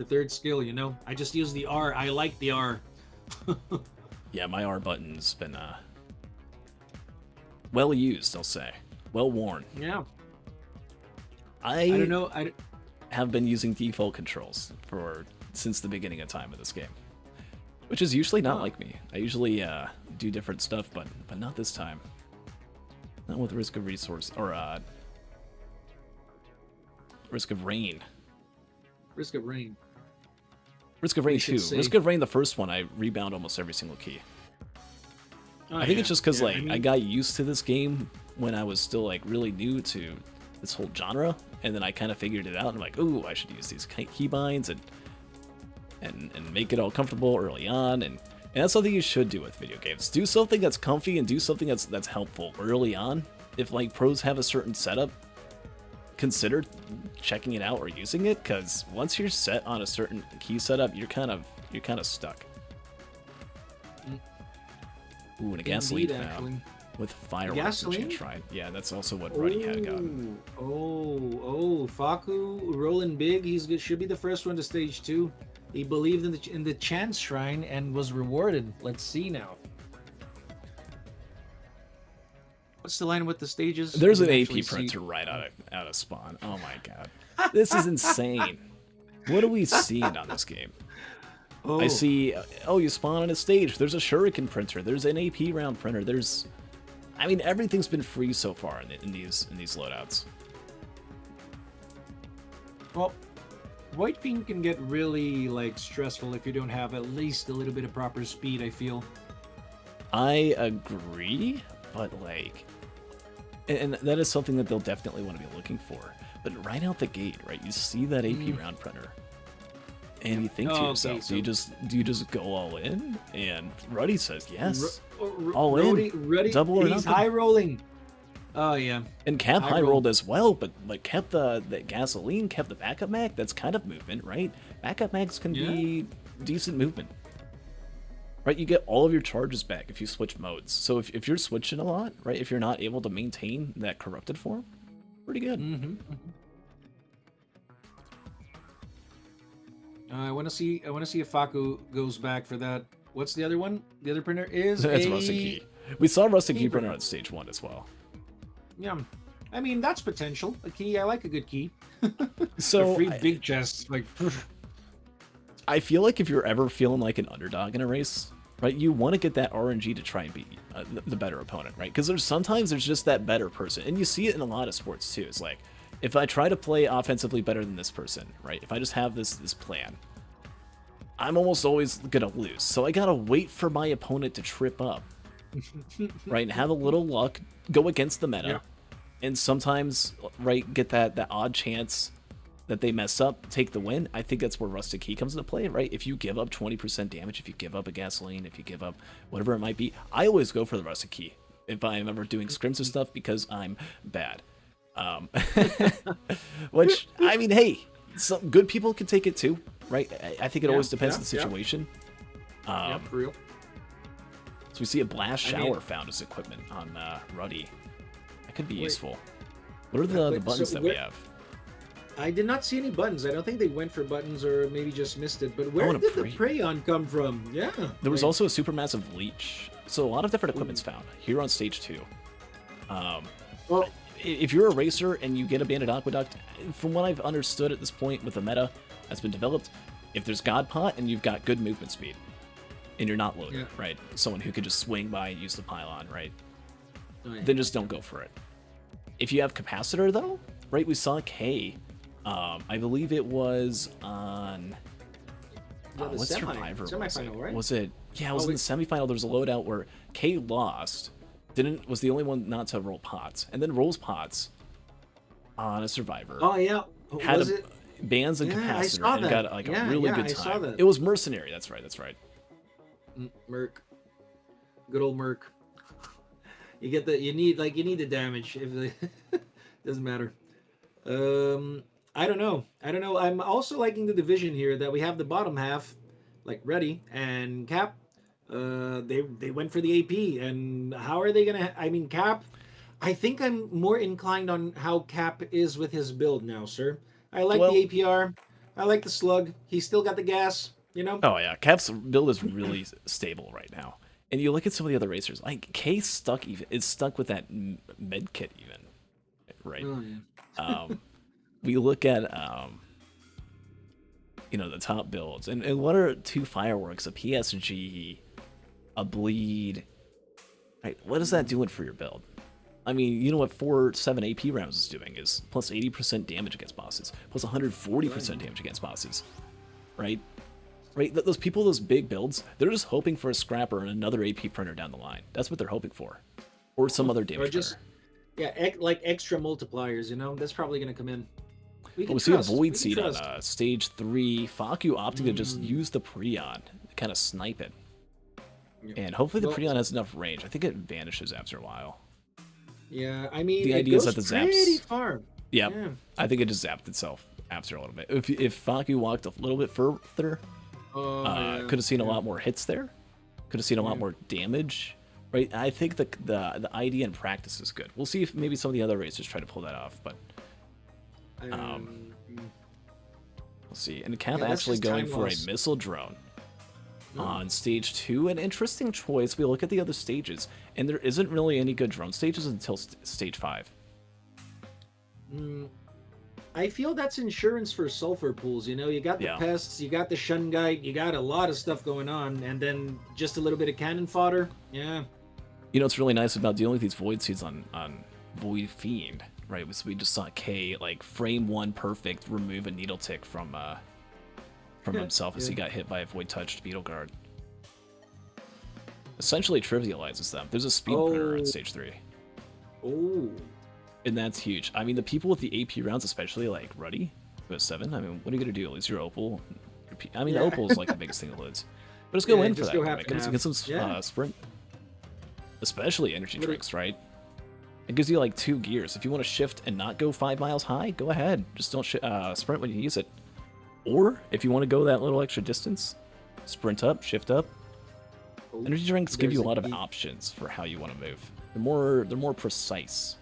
third skill. You know, I just use the R. I like the R. Yeah, my R button's been well used, I'll say, well worn. Yeah. I I don't know. have been using default controls since the beginning of time of this game, which is usually not like me. I usually do different stuff, but not this time. Not with risk of resource or risk of rain. Risk of rain. Risk of rain We should 2. say- Risk of rain, the first one, I rebound almost every single key. Oh, I think yeah. it's just because Yeah, like I mean, got used to this game when I was still like really new to this whole genre, and then I kind of figured it out. And I'm like, ooh, I should use these keybinds and make it all comfortable early on, and that's something you should do with video games. Do something that's comfy and do something that's helpful early on. If like pros have a certain setup, consider checking it out or using it, because once you're set on a certain key setup, you're kind of stuck. Ooh, and a gasoline indeed, found actually. with fireworks and gasoline? tried. Yeah, that's also what Ruddy had gotten. Oh, Faku rolling big. He's good. Should be the first one to stage 2. He believed in the chance shrine and was rewarded. Let's see now. What's the line with the stages? There's We an can AP actually see- printer right out of spawn. Oh my god, this is insane. What are we seeing on this game? Oh, I see. Oh, you spawn on a stage. There's a shuriken printer. There's an AP round printer. I mean, everything's been free so far in these loadouts. Well, White Fiend can get really like stressful if you don't have at least a little bit of proper speed, I feel. I agree, but like, and that is something that they'll definitely want to be looking for. But right out the gate, right, you see that AP round printer, and you think to Oh, yourself, okay, do you just go all in? And Ruddy says yes, All all in, double or He's nothing. high rolling. Oh yeah. And Cap high high roll. rolled as well, but kept the gasoline, kept the backup mag. That's kind of movement, right? Backup mags can be decent movement. Right, you get all of your charges back if you switch modes. So if you're switching a lot, right, if you're not able to maintain that corrupted form, pretty good. I want to see if Faku goes back for that. What's the other one? The other printer is That's a Rustic Key. We saw Rustic Key key printer printer. on stage 1 as well. Yeah. I mean, that's potential. A key. I like a good key. So A free big chest, like. I feel like if you're ever feeling like an underdog in a race, right, you want to get that RNG to try and beat the better opponent, right? Because sometimes there's just that better person, and you see it in a lot of sports too. It's like, if I try to play offensively better than this person, right? If I just have this plan, I'm almost always gonna lose. So I gotta wait for my opponent to trip up, right, and have a little luck, go against the meta, and sometimes, right, get that odd chance that they mess up, take the win. I think that's where Rustic Key comes into play, right? If you give up 20% damage, if you give up a gasoline, if you give up whatever it might be, I always go for the Rustic Key if I'm ever doing scrims or stuff, because I'm bad. Which, I mean, hey, some good people can take it too, right? I think it always depends on the situation. Yeah, for real. So we see a blast I mean- shower found as equipment on Ruddy. That could be Wait. useful. What are the Wait, buttons so that we where- have? I did not see any buttons. I don't think they went for buttons, or maybe just missed it. But where and a did the pre- Prayon come from? Yeah. There was like- also a supermassive leech. So a lot of different equipment's found here on stage 2. Well, If you're a racer and you get a banded aqueduct, from what I've understood at this point with the meta that's been developed, if there's God Pot and you've got good movement speed, and you're not loaded, Yeah. right? Someone who could just swing by and use the pylon, right? oh, yeah. Then just don't go for it. If you have capacitor though, right? We saw K. I believe it was on. Yeah, the what semi- survivor was semifinal, it? right? Was it? Yeah, it was Oh, in the semifinal. There was a loadout where K lost. Was the only one not to roll pots, and then rolls pots on a survivor. Oh yeah. Had Was a, it? bands and Yeah, I capacitor saw and that. got like Yeah, a really yeah, good I saw time. that. It was mercenary. That's right. That's right. Merc. Good old Merc. You get the you need the damage if the doesn't matter. I don't know. I'm also liking the division here that we have the bottom half, like Reddy and Cap, They went for the AP, and how are they gonna? I mean, Cap. I think I'm more inclined on how Cap is with his build now, sir. I like Well, the APR. I like the slug. He's still got the gas. You know. oh yeah, Cap's build is really stable right now. And you look at some of the other racers, like K is stuck with that med kit even, right? Oh, yeah. We look at the top builds, and what are two fireworks, a PSG, a bleed, right? What is that doing for your build? I mean, you know what 4-7 AP rounds is doing is plus 80% damage against bosses, plus 140% damage against bosses, right? Right, those people, those big builds, they're just hoping for a scrapper and another AP printer down the line. That's what they're hoping for, or some other damage printer. Yeah, like extra multipliers. You know, that's probably gonna come in. We see a Void Seed on stage 3. Faku opting to just use the Prion to kind of snipe it. Yep. And hopefully the Prion has enough range. I think it vanishes after a while. Yeah, I mean, the idea is that the zaps pretty far. Yep. Yeah, I think it just zapped itself after a little bit. If Faku walked a little bit further, could have seen a lot more hits there. Could have seen a lot more damage. Right? I think the idea and practice is good. We'll see if maybe some of the other racers try to pull that off, but we'll see. And Cap actually going for a missile drone on stage 2. An interesting choice. We look at the other stages, and there isn't really any good drone stages until stage 5. I feel that's insurance for sulfur pools. You know, you got the pests, you got the shungite, you got a lot of stuff going on, and then just a little bit of cannon fodder. Yeah. You know what's really nice about dealing with these void seeds on Void Fiend, right? We just saw K like frame 1 perfect remove a needle tick from himself as he got hit by a void touched beetle guard. Essentially trivializes them. There's a speed printer on stage 3. Oh. And that's huge. I mean, the people with the AP rounds, especially like Ruddy, who has 7. I mean, what are you gonna do? Lose your opal? I mean, the opal is like the biggest thing to lose. But just go in for that. Right? Get some sprint, especially energy drinks, right? It gives you like 2 gears. If you want to shift and not go 5 miles high, go ahead. Just don't sprint when you use it. Or if you want to go that little extra distance, sprint up, shift up. Energy drinks give you a lot of options for how you want to move. They're more precise.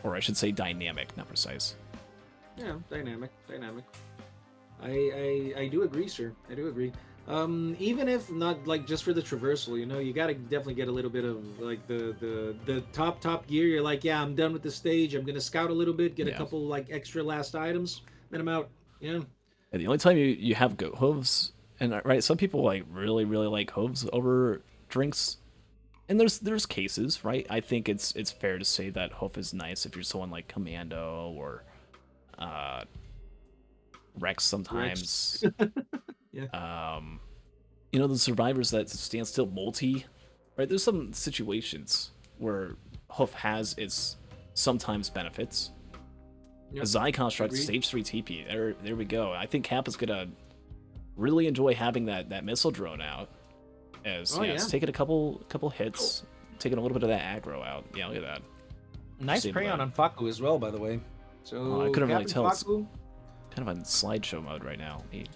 Or I should say dynamic, not precise. Yeah, dynamic. I do agree, sir. I do agree. Even if not like just for the traversal, you know, you gotta definitely get a little bit of like the top gear. You're like, yeah, I'm done with the stage. I'm gonna scout a little bit, get a couple like extra last items, then I'm out. Yeah. And the only time you have goat hooves, and right, some people like really like hooves over drinks. And there's cases, right? I think it's fair to say that hoof is nice if you're someone like Commando or Rex sometimes. Yeah. You know, the survivors that stand still multi, right? There's some situations where hoof has its sometimes benefits. Yep. Zai construct stage 3 TP. There we go. I think Cap is gonna really enjoy having that missile drone out. It's taking a couple hits, taking a little bit of that aggro out. Yeah, look at that. Nice Prion on Faku as well, by the way. So I couldn't really tell. It's kind of on slideshow mode right now. Neat.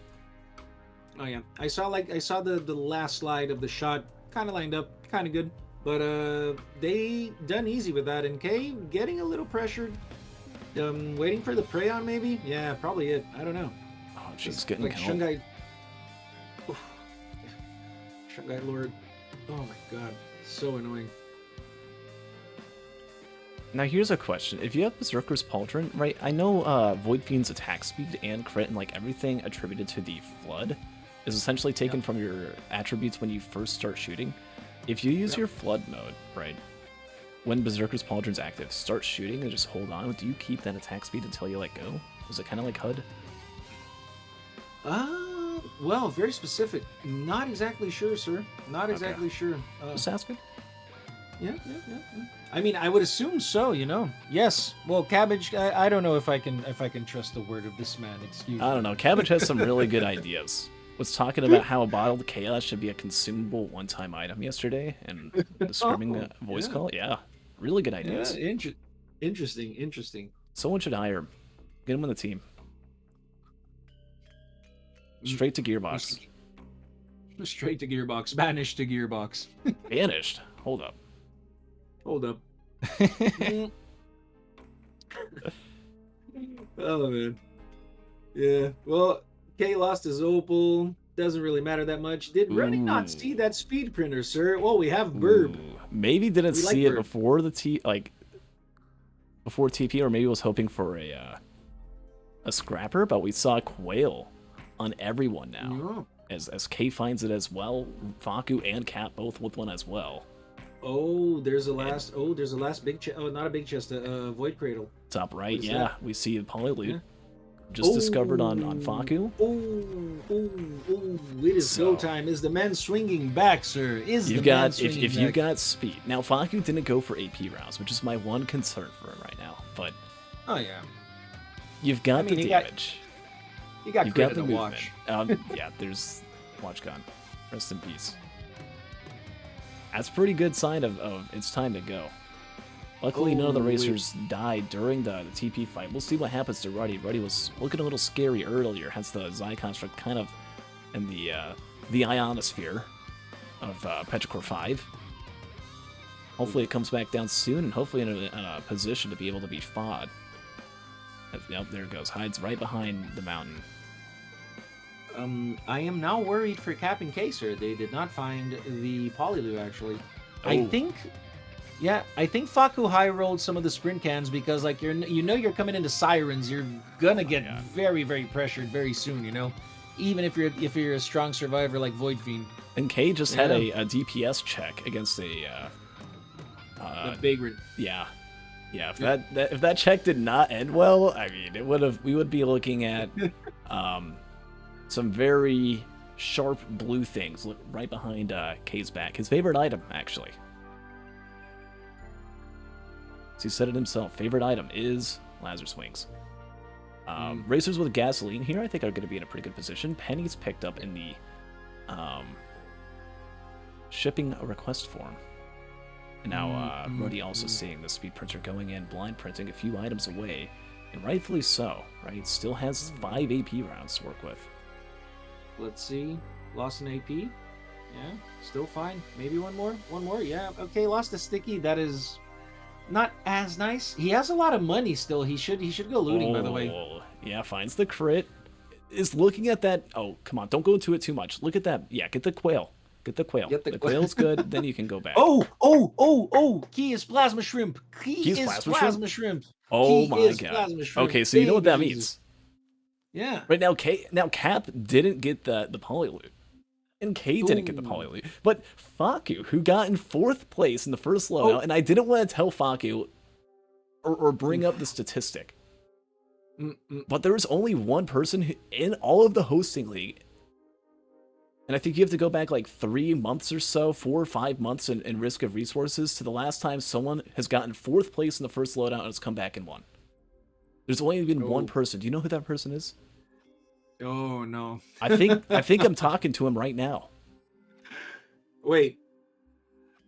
Oh yeah, I saw the last slide of the shot, kind of lined up, kind of good, but they done easy with that. And K getting a little pressured, waiting for the Prion maybe. Yeah, probably it. I don't know. Oh, she's getting like Shungai. Shungai Lord. Oh my god, so annoying. Now here's a question. If you have Berserker's Pauldron, right, I know Void Fiend's attack speed and crit and like everything attributed to the Flood is essentially taken from your attributes when you first start shooting. If you use your Flood mode, right, when Berserker's Pauldron's active, start shooting and just hold on, do you keep that attack speed until you let go? Is it kind of like HUD? Well, very specific. Not exactly sure, sir. Not exactly sure. Just asking. Yeah. I mean, I would assume so, you know. Yes. Well, Cabbage, I don't know if I can trust the word of this man. Excuse me. I don't know. Cabbage has some really good ideas. Was talking about how a bottled chaos should be a consumable one-time item yesterday, and the screaming voice call. Yeah, really good ideas. Yeah, interesting. Someone should hire him. Get him on the team. Straight to Gearbox. Straight to gearbox. Banished to gearbox. Banished. Hold up. Hold up. Oh man. Yeah. Well, Kei lost his opal. Doesn't really matter that much. Did Ruddy not Ooh. see that speed printer, sir? Well, we have Burb. Ooh. Maybe didn't We like see it Burb. before the before TP, or maybe was hoping for a scrapper, but we saw Quail on everyone now. Yeah. As Kei finds it as well, Faku and Cap both with one as well. Oh, there's a last. Oh, there's a last big chest. Oh, not a big chest. A void cradle. Top right, What is yeah, that? we see the polyloot. Yeah. Just discovered on Faku. It is So- go time. Is the man swinging back, sir? Is You've the man got swinging if back? you've got speed. Now Faku didn't go for AP rounds, which is my one concern for him right now. But Oh yeah, you've got I mean, the he got- damage. you got You've crit got the to movement. watch. Yeah, there's watch gone. Rest in peace. That's a pretty good sign of it's time to go. Luckily, none of the Oh, wait. racers died during the TP fight. We'll see what happens to Ruddy. Ruddy was looking a little scary earlier, hence the Xi construct kind of in the ionosphere of Petrichor 5. Hopefully it comes back down soon, and hopefully in a position to be able to be fought. Yep, there it goes. Hides right behind the mountain. I am now worried for Cap and K, sir. They did not find the Polylu actually. I Oh. think, yeah, I think Faku high rolled some of the sprint cans because like you're coming into Sirens, you're gonna get yeah. very very pressured very soon. You know, even if you're a strong survivor like Void Fiend. And K just had Yeah. a DPS check against a The Vagrant. yeah. If that check did not end well, I mean, we would be looking at some very sharp blue things right behind K's back. His favorite item, actually. So he said it himself. Favorite item is Lazarus Wings. Racers with gasoline here, I think, are going to be in a pretty good position. Penny's picked up in the shipping a request form. And now Ruddy also seeing the speed printer going in, blind printing a few items away, and rightfully so, right? Still has 5 AP rounds to work with. Let's see. Lost an AP. Yeah, still fine. Maybe one more. One more. Yeah. Okay. Lost a sticky. That is not as nice. He has a lot of money still. He should go looting. By the way. Oh, yeah, finds the crit. Is looking at that. Oh, come on! Don't go into it too much. Look at that. Yeah, get the quail. Get the quail. Get the The quail. quail's good. Then you can go back. Oh! Key is plasma shrimp. Key He's is plasma plasma shrimp. Oh Key my is god. plasma shrimp. Okay, so you know what that Baby means. Yeah. Right now, Cap didn't get the polyloot, and K didn't get the Ooh. polyloot. But Faku, who got in 4th place in the first loadout, and I didn't want to tell Faku or bring up the statistic, but there was only one person in all of the hosting league, and I think you have to go back like 3 months or so, 4 or 5 months in risk of resources to the last time someone has gotten 4th place in the first loadout and has come back and won. There's only been one person. Do you know who that person is? Oh no. I think I'm talking to him right now. Wait.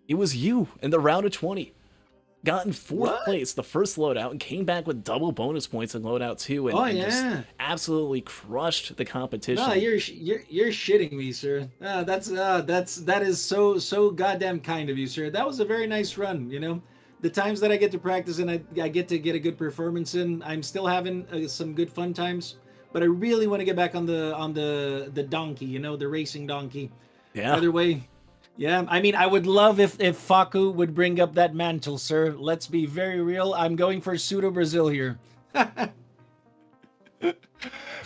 It was you in the round of 20. Got in 4th What? place the first loadout and came back with double bonus points in loadout 2 and, Oh, and just yeah. absolutely crushed the competition. No, you're shitting me, sir. That is so goddamn kind of you, sir. That was a very nice run. You know, the times that I get to practice and I get to get a good performance in, I'm still having some good fun times. But I really want to get back on the donkey. You know, the racing donkey. Yeah. Either way. Yeah, I mean, I would love if Faku would bring up that mantle, sir. Let's be very real. I'm going for pseudo Brazil here.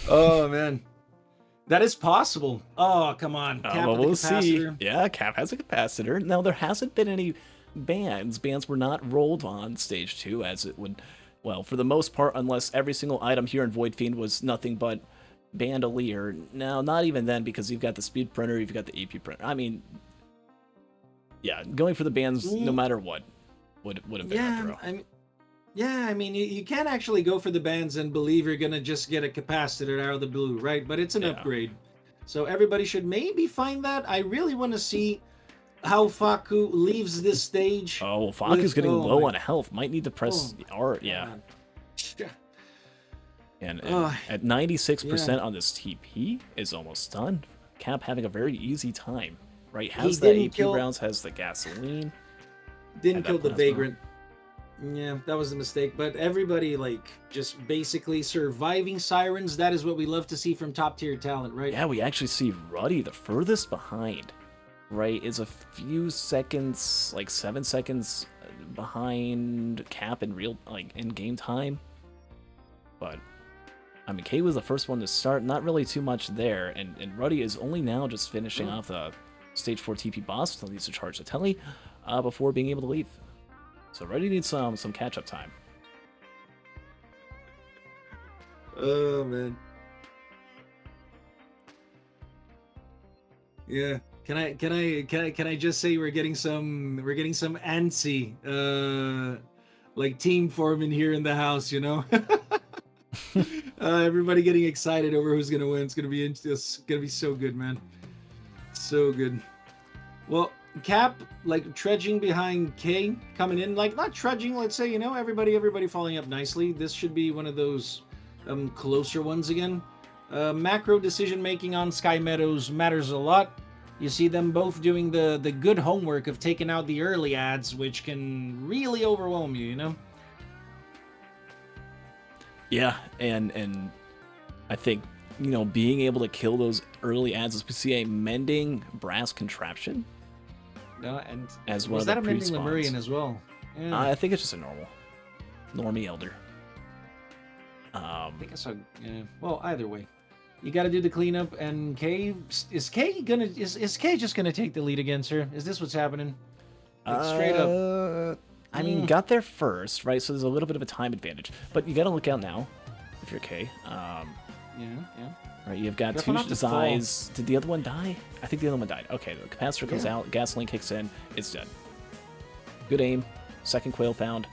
Oh man, that is possible. Oh come on, Cap Well, with the we'll see. capacitor. Yeah, Cap has a capacitor. Now, there hasn't been any bans. Bans were not rolled on stage 2, as it would, well, for the most part, unless every single item here in Void Fiend was nothing but bandolier. Now, not even then, because you've got the speed printer, you've got the AP printer. I mean, yeah, going for the bans no matter what would have been a throw. I mean, you can't actually go for the bans and believe you're gonna just get a capacitor out of the blue, right? But it's an upgrade, so everybody should maybe find that. I really want to see how Faku leaves this stage. Oh, well, Faku's getting low on health. Might need to press R. Yeah. God. And at 96% on this TP is almost done. Cap having a very easy time, right? He Has the didn't AP kill- rounds, has the gasoline. Didn't And that kill the plasma. vagrant. Yeah, that was a mistake. But everybody, like, just basically surviving sirens. That is what we love to see from top tier talent, right? Yeah, we actually see Ruddy the furthest behind, right? Is a few seconds, like 7 seconds behind Cap in real, like, in game time. But I mean, Kei was the first one to start, not really too much there, and Ruddy is only now just finishing off the Stage 4 TP boss, still needs to charge the telly before being able to leave. So Ruddy needs some catch-up time. Oh man. Yeah. Can I just say we're getting some antsy like team forming here in the house, you know? Everybody getting excited over who's gonna win. It's gonna be so good, man. So good. Well, Cap like trudging behind K, coming in like not trudging. Let's say, you know, everybody following up nicely. This should be one of those closer ones again. Macro decision making on Sky Meadows matters a lot. You see them both doing the good homework of taking out the early ads, which can really overwhelm you, you know. Yeah, and I think, you know, being able to kill those early ads, as we see a mending brass contraption. No, and As one was of the that a mending pre-spawns. Lemurian as well? Yeah. I think it's just a normie elder. I think I saw. Yeah. Well, either way, you got to do the cleanup. And K is K just gonna take the lead against her? Is this what's happening? Like, straight up. I mean, got there first, right? So there's a little bit of a time advantage, but you got to look out now if you're K. Yeah. Right, you've got Careful two not to fall. eyes. Did the other one die? I think the other one died. Okay, the capacitor comes Yeah. out, gasoline kicks in, it's dead. Good aim, second quail found.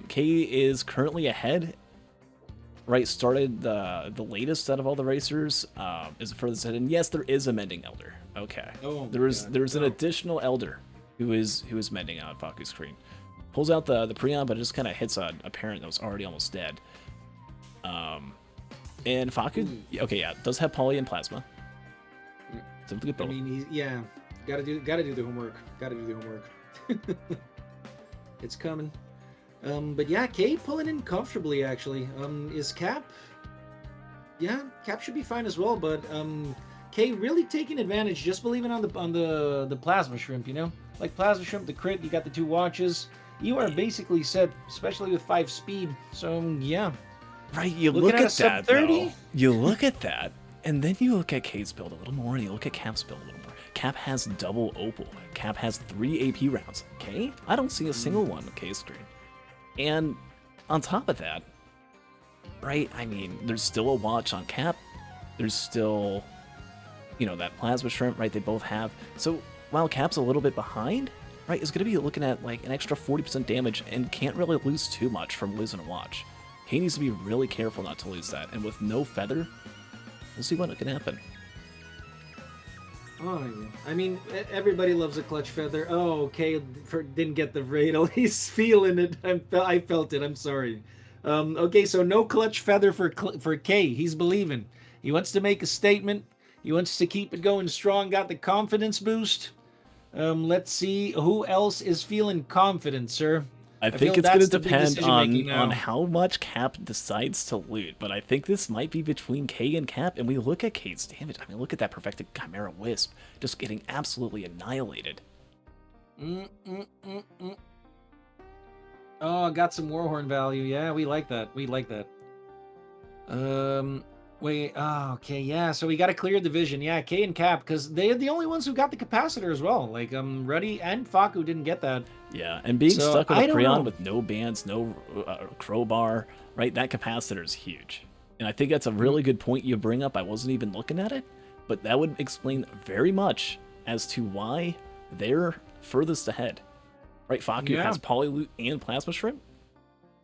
K is currently ahead. Right, started the latest out of all the racers. Is the furthest ahead, and yes, there is a mending elder. Okay, Oh, there's God, an no. additional elder who is mending out Faku's screen. Pulls out the Prion, but it just kind of hits a parent that was already almost dead. And Faku, okay, yeah, does have poly and plasma. It's a good I build. mean, gotta do the homework. Gotta do the homework. It's coming. But yeah, K pulling in comfortably actually. Is Cap? Yeah, Cap should be fine as well. But K really taking advantage, just believing on the plasma shrimp. You know, like plasma shrimp, the crit. You got the 2 watches. You are basically set, especially with 5 speed. So yeah. Right, you Looking look at a at that, sub-30? though. You look at that, and then you look at K's build a little more, and you look at Cap's build a little more. Cap has double opal. Cap has 3 AP rounds. K? I don't see a single one on K's screen. And on top of that, right, I mean, there's still a watch on Cap. There's still, you know, that plasma shrimp, right, they both have. So while Cap's a little bit behind, right, is going to be looking at like an extra 40% damage and can't really lose too much from losing a watch. He needs to be really careful not to lose that, and with no feather, we'll see what can happen. Oh, yeah. I mean, everybody loves a clutch feather. Oh, okay, didn't get the Radle. He's feeling it. I felt it. I'm sorry. Okay, so no clutch feather for K. He's believing. He wants to make a statement. He wants to keep it going strong. Got the confidence boost. Let's see who else is feeling confident, sir. I feel think it's going to that's the big depend decision-making now. on how much Cap decides to loot, but I think this might be between K and Cap, and we look at K's damage. I mean, look at that perfected Chimera Wisp, just getting absolutely annihilated. Oh, got some Warhorn value. Yeah, we like that. We like that. Wait. Oh, okay. Yeah. So we got to clear division. Yeah, K and Cap, because they're the only ones who got the capacitor as well. Like Ruddy and Faku didn't get that. Yeah, and being So, stuck with I a don't know. Prion with no bands, no crowbar, right? That capacitor is huge. And I think that's a really good point you bring up. I wasn't even looking at it, but that would explain very much as to why they're furthest ahead. Right? Faku Yeah. has Polyloot and Plasma Shrimp.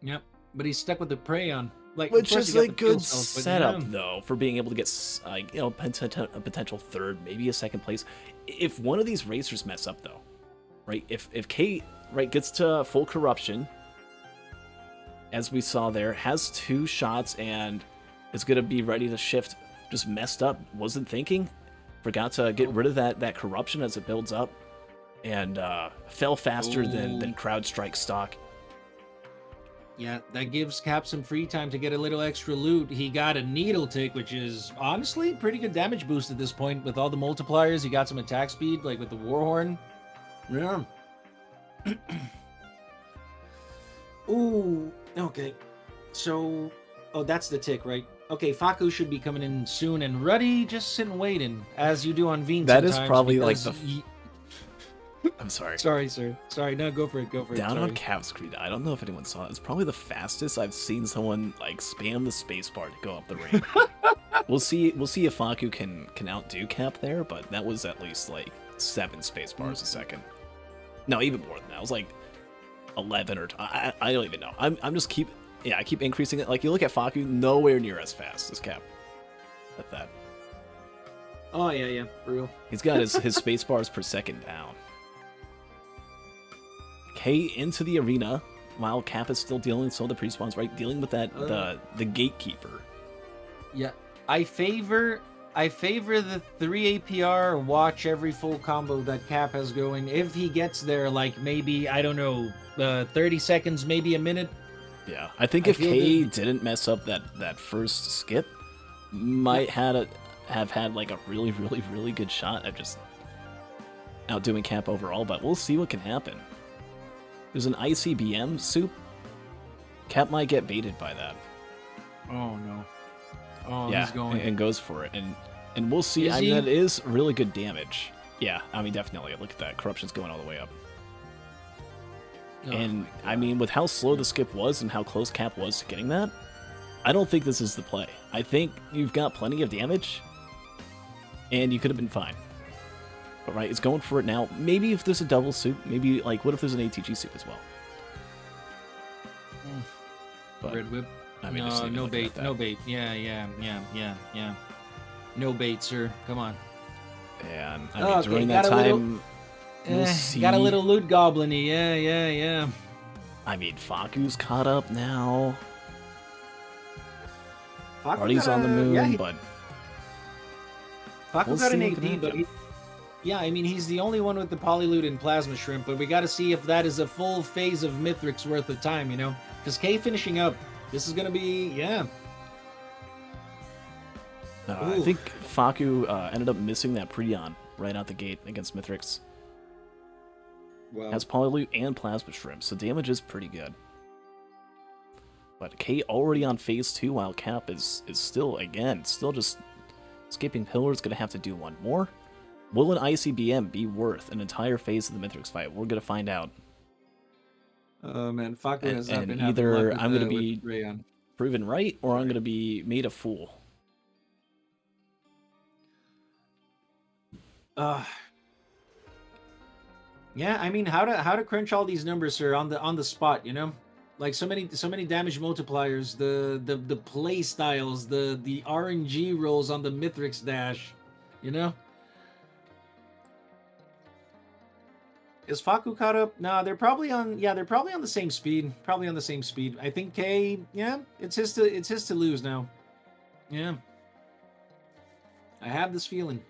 Yep. But he's stuck with the Prayon. Like, Which of course is you got a the fuel good cells, but setup, yeah. though, for being able to get, you know, a potential third, maybe a second place. If one of these racers mess up, though, right? If Kate, right, gets to full corruption, as we saw there, has 2 shots and is going to be ready to shift, just messed up, wasn't thinking, Forgot to get rid of that corruption as it builds up, and fell faster than crowd strike stock. Yeah, that gives Cap some free time to get a little extra loot. He got a needle tick, which is honestly pretty good damage boost at this point with all the multipliers. He got some attack speed, like with the Warhorn. Yeah. Ooh, okay. So, that's the tick, right? Okay, Faku should be coming in soon, and Ruddy just sitting waiting, as you do on Veen. That is sometimes, probably like because the. I'm sorry. Sorry, sir. Sorry, no, go for it. Down Sorry. on Cap's screen, I don't know if anyone saw it. It's probably the fastest I've seen someone like spam the spacebar to go up the ramp. We'll see if Faku can outdo Cap there, but that was at least like 7 spacebars a second. No, even more than that. It was like 11 or I don't even know. I keep increasing it. Like you look at Faku, nowhere near as fast as Cap at that. Oh yeah, for real. He's got his spacebars per second down. K into the arena while Cap is still dealing with some of the pre-spawns, right? Dealing with that the gatekeeper. Yeah, I favor the 3 APR watch every full combo that Cap has going. If he gets there, like maybe I don't know, 30 seconds, maybe a minute. Yeah, I think if K didn't mess up that first skip, might have had like a really good shot at just outdoing Cap overall. But we'll see what can happen. There's an ICBM soup. Cap might get baited by that. Oh no. Oh, yeah, he's going. and goes for it, and we'll see. I mean, that is really good damage. Yeah, I mean, definitely. Look at that, corruption's going all the way up. And I mean, with how slow the skip was and how close Cap was to getting that, I don't think this is the play. I think you've got plenty of damage, and you could have been fine. But right, it's going for it now. Maybe if there's a double soup, maybe like what if there's an ATG soup as well? But, Red whip. I mean, no bait. No bait. Yeah. No bait, sir. Come on. And I mean, during that time, we'll see. Got a little loot goblin-y. Yeah. I mean, Faku's caught up now. Faku Ruddy's on the moon, but Faku we'll got an see what can AD, but happen. yeah, I mean, he's the only one with the polyloot and plasma shrimp, but we got to see if that is a full phase of Mithric's worth of time, you know? Because K finishing up, this is going to be, yeah. I think Faku ended up missing that Prion right out the gate against Mithrix. Wow. Has polyloot and plasma shrimp, so damage is pretty good. But K already on phase 2, while Cap is still just skipping pillars, gonna have to do one more. Will an ICBM be worth an entire phase of the Mithrix fight? We're gonna find out. Oh man, Faku has not been either having luck with, I'm gonna be with Rayon. proven right, or I'm gonna be made a fool. Yeah, I mean, how to crunch all these numbers, sir, on the spot, you know? Like so many damage multipliers, the play styles, the RNG rolls on the Mithrix dash, you know? Is Faku caught up? No, they're probably on the same speed. Probably on the same speed. I think K, yeah, it's his to lose now. Yeah. I have this feeling.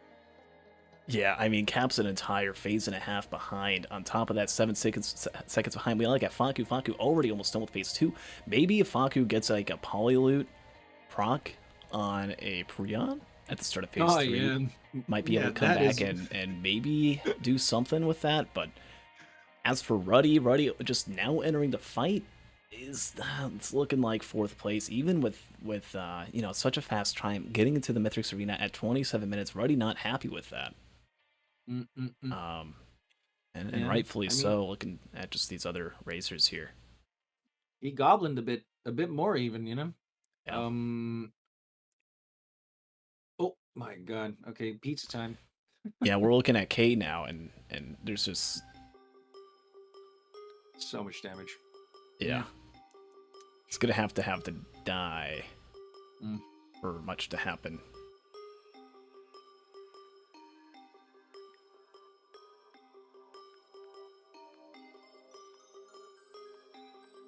Yeah, I mean, Cap's an entire phase and a half behind. On top of that, 7 seconds behind. We only got Faku. Faku already almost done with phase 2. Maybe if Faku gets like a polyloot proc on a Prion at the start of phase 3, might be able to come back and maybe do something with that. But as for Ruddy just now entering the fight is it's looking like 4th place, even with you know, such a fast time getting into the Mithrix arena at 27 minutes. Ruddy not happy with that. And rightfully so, looking at just these other racers here. He goblined a bit more even, you know? Yeah. Oh my god. Okay, pizza time. Yeah, we're looking at K now, and there's just so much damage. Yeah. It's gonna have to die for much to happen.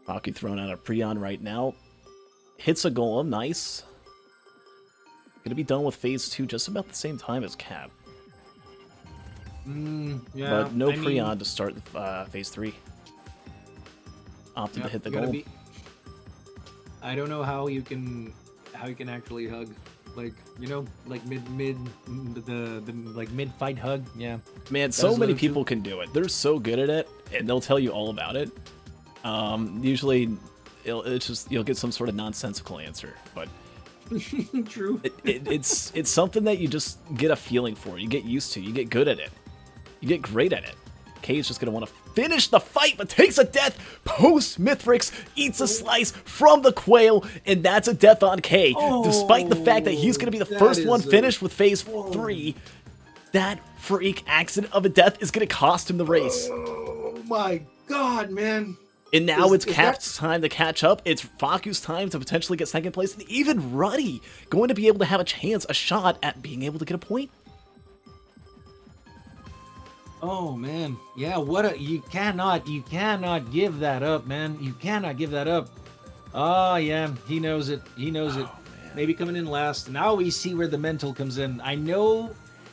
Faku throwing out a Prion right now. Hits a golem, nice. Gonna be done with phase 2 just about the same time as Cap. Yeah, but no I mean, Prion to start phase 3. Opted to hit the goal. I don't know how you can actually hug, like, you know, like the like mid fight hug. Yeah, Man, so many Those people can do it. They're so good at it, and they'll tell you all about it. Usually, it's just you'll get some sort of nonsensical answer, but true. it's something that you just get a feeling for. You get used to. You get good at it. You get great at it. Kei is just gonna want to finish the fight, but takes a death. Post Mithrix eats a slice from the quail, and that's a death on Kei. Despite the fact that he's gonna be the first one finished with phase 3, that freak accident of a death is gonna cost him the race. Oh my god, man. And now it's is Cap's time to catch up. It's Faku's time to potentially get second place, and even Ruddy going to be able to have a shot at being able to get a point. Oh man, yeah. You cannot give that up, man. You cannot give that up. Oh yeah, he knows it. He knows it. Maybe coming in last. Now we see where the mental comes in. I know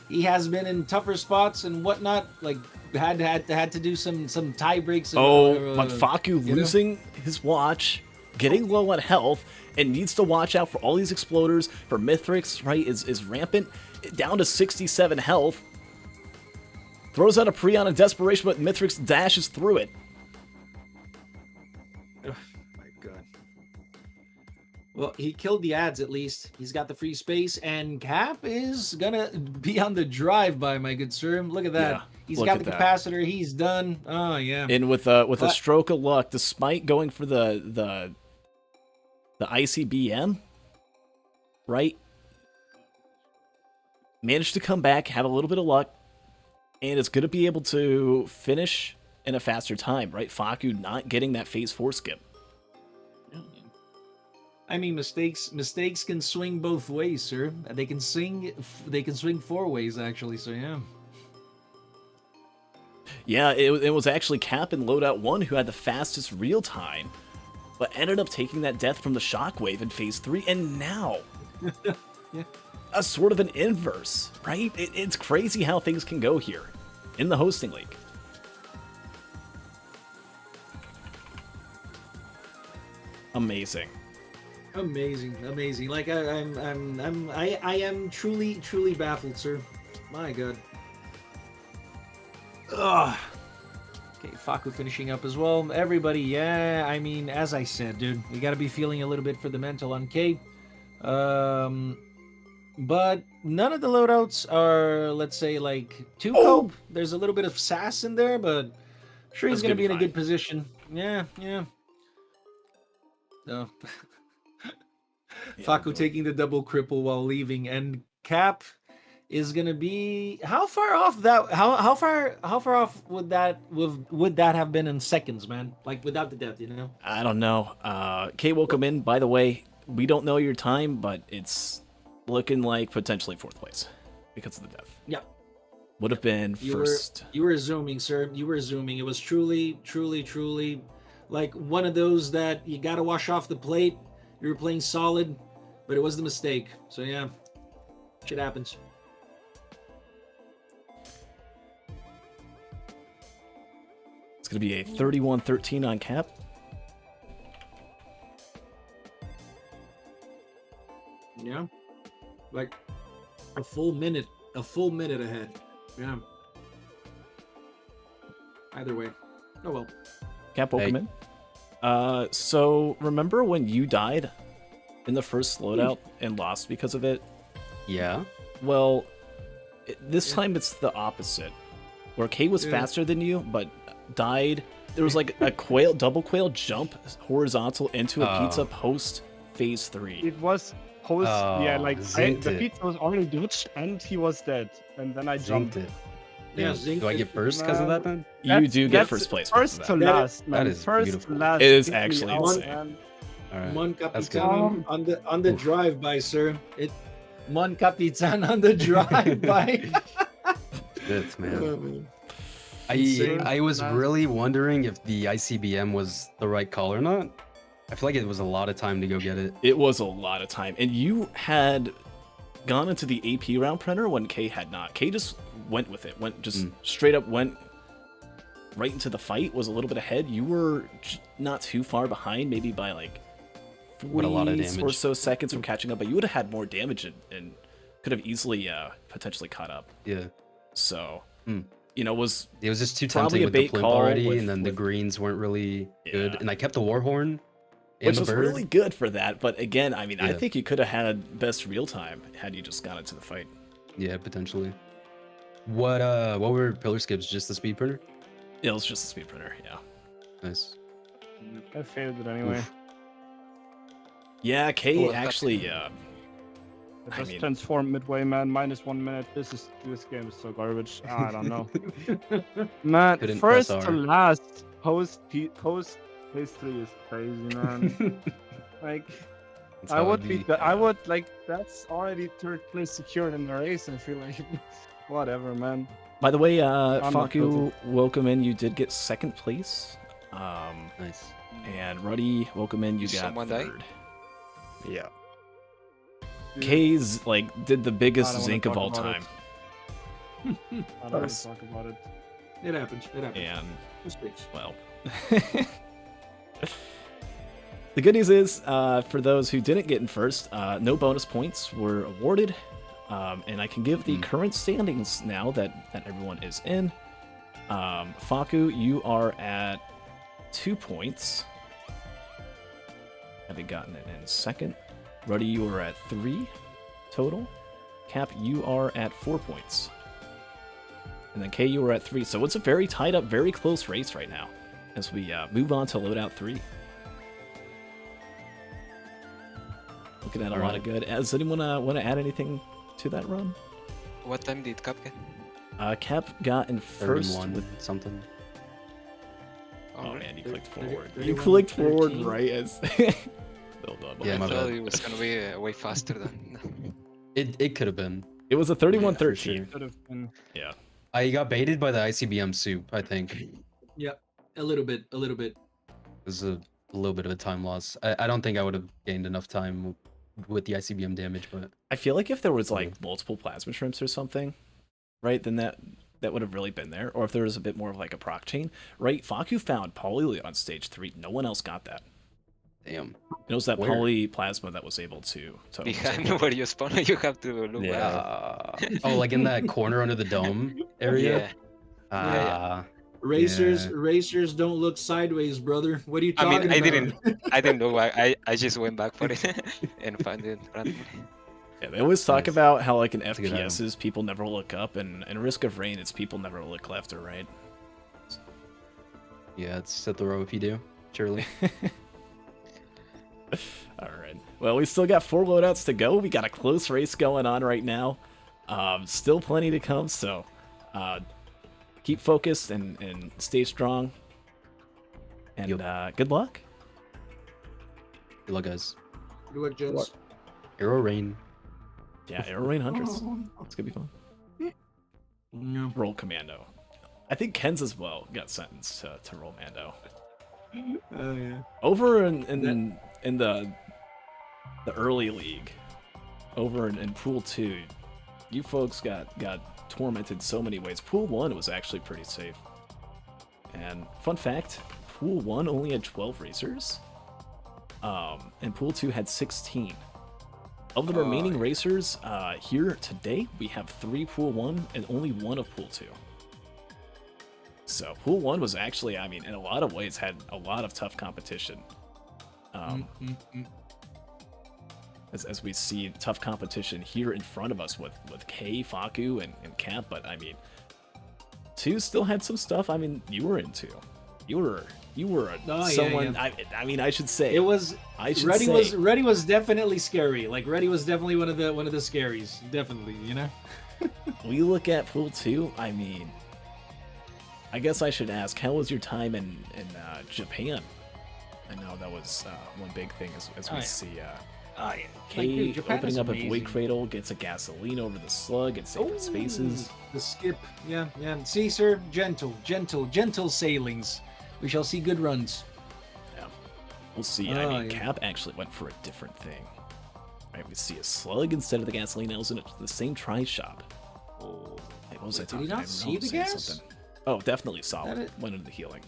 he has been in tougher spots and whatnot. Like had to do some tie breaks. But Faku losing his watch, getting low on health, and needs to watch out for all these exploders. For Mithrix, right, is rampant, down to 67 health. Throws out a Prion in desperation, but Mithrix dashes through it. Oh my god. Well, he killed the ads at least. He's got the free space, and Cap is gonna be on the drive-by, my good sir. Look at that. Yeah, He's look got at the that. capacitor. He's done. Oh yeah. And with a stroke of luck, despite going for the ICBM, right? Managed to come back, have a little bit of luck, and it's going to be able to finish in a faster time, right? Faku not getting that phase 4 skip. I mean, mistakes can swing both ways, sir. They can swing 4 ways actually. So yeah. Yeah, it was actually Cap in Loadout 1 who had the fastest real time, but ended up taking that death from the shockwave in phase 3, and now Yeah. a sort of an inverse, right? It's crazy how things can go here in the hosting league. Amazing. Amazing. Like I am truly baffled, sir. My god. Ugh. Okay, Faku finishing up as well. Everybody, yeah. I mean, as I said, dude, we got to be feeling a little bit for the mental on Kei. But none of the loadouts are, let's say, like too cope. There's a little bit of sass in there, but sure he's That's gonna gonna be in be a good position. Yeah. No. Faku taking the double cripple while leaving, and Cap is gonna be how far off that? How far off would that have been in seconds, man? Like without the death, you know? I don't know. Kei welcome in. By the way, we don't know your time, but it's looking like potentially 4th place because of the death. Yeah. Would have been first. You were zooming, sir. You were zooming. It was truly like one of those that you got to wash off the plate. You were playing solid, but it was the mistake. So yeah, shit happens. It's going to be a 31-13 on Cap. Yeah, like a full minute ahead. Yeah. Either way. Oh well. Cap, welcome in. So remember when you died in the first loadout and lost because of it? Yeah. Well, this time it's the opposite, where Kei was faster than you, but died. There was like a double quail jump horizontal into a pizza post phase 3. It was post, yeah, like the zinked it. pizza was already glitched and he was dead, and then I jumped. Zinked it. Yeah, Do I get first because of that then? You do get That's first place. First because to of that. last, man. That is first beautiful. to last. It is Get me actually out, insane. man. All right. Mon That's Capitan on the drive by, sir. Mon Capitan on the drive by. Good, man. Insane. I was really wondering if the ICBM was the right call or not. I feel like it was a lot of time to go get it. It was a lot of time, and you had gone into the AP round printer when Kei had not. Kei just went with it. Went just straight up went right into the fight. Was a little bit ahead. You were not too far behind, maybe by like 40 a lot of or damage. so seconds from catching up. But you would have had more damage and could have easily potentially caught up. Yeah. So It was just too Probably tempting a with the bait blimp call already, with- and then the with- greens weren't really good. Yeah. And I kept the Warhorn and which the was bird. really good for that. But again, I mean, I Yeah. think you could have had best real time had you just got into the fight. Yeah, potentially. What were pillar skips? Just the speed printer? It was just a speed printer, yeah. Nice. I failed it anyway. Oof. Yeah, Kei Well, actually, It I just mean- transformed midway, man. -1 minute. This game is so garbage. I don't know. Man, Couldn't first press to R. last post phase 3 is crazy, man. Like That's I how would it'd be I would like that's already third place secured in the race. I feel like whatever, man. by the way, not Faku, welcome in. You did get second place. Nice. And Ruddy, welcome in. You Did got someone die? third. Yeah. Kei's like did the biggest I don't wanna zinc of talk all about time, I don't want to talk about it. It happens. It happens. and Mistakes. well. The good news is, for those who didn't get in first, no bonus points were awarded, and I can give the current standings now that everyone is in. Faku, you are at 2 points, having gotten it in second. Ruddy, you are at 3 total. Cap, you are at 4 points. And then Kei, you are at 3. So it's a very tied up, very close race right now as we move on to loadout 3. Looking at a lot of good. Does anyone want to add anything to that run? What time did Cap get? Cap got in first 31 with. something. Oh man, you clicked 30, forward. 31, You clicked forward 13. right as. Hold on, Yeah, I my thought bad. it was gonna be way faster than. It could have been. It was a 31-13. sure. Could have been. Yeah. I got baited by the ICBM soup, I think. It Yep. A little bit. A little bit. was a little bit of a time loss. I don't think I would have gained enough time with the ICBM damage, but I feel like if there was like multiple plasma shrimps or something, right, then that would have really been there. Or if there was a bit more of like a proc chain, right? Faku found Poly on stage 3. No one else got that. damn. It was that Where? Poly plasma that was able to. Behind where you spawn, you have to look back. Oh, like in that corner under the dome area? Yeah. Racers, Yeah. racers don't look sideways, brother. What are you I talking mean, about? I didn't know why. I just went back for it and found it randomly. Yeah, they always talk Nice. about how like in a good item. FPS is people never look up, and Risk of Rain it's people never look left or right. Yeah, it's at the row if you do. Surely. All right. Well, we still got 4 loadouts to go. We got a close race going on right now. Still plenty to come, so keep focused and stay strong. And good luck. Good luck, guys. Good luck, gents. Arrow Rain. Yeah, Arrow Rain Hunters. It's gonna be fun. Yeah. Roll Commando. I think Ken's as well got sentenced to roll Mando. Oh yeah. Over in the early league, over in Pool 2, you folks got tormented so many ways. Pool 1 was actually pretty safe. And fun fact, Pool 1 only had 12 racers, and Pool 2 had 16. Of the remaining racers here today, we have 3 Pool 1 and only 1 of Pool 2. So Pool 1 was actually, I mean, in a lot of ways, had a lot of tough competition. As we see tough competition here in front of us with Kei, Faku, and Cap, but I mean, 2 still had some stuff. I mean, you were in 2. You were someone. yeah. I mean, I should say It was. I should Reddy say was definitely scary. Like Reddy was definitely one of the scaries. Definitely, you know. we look at Pool 2. I mean, I guess I should ask, how was your time in Japan? I know that was one big thing as we Oh, yeah. see. Like, Kei dude, Japan opening is up a void amazing. cradle, gets a gasoline over the slug and saving spaces. The skip, yeah. See, sir, gentle sailings. We shall see good runs. Yeah, we'll see. I Oh, mean, yeah. Cap actually went for a different thing. Right, we see a slug instead of the gasoline. It was in the same tri shop. What was I Did talking he not about? see the gas? Oh, definitely saw That it. it- Went into the healing.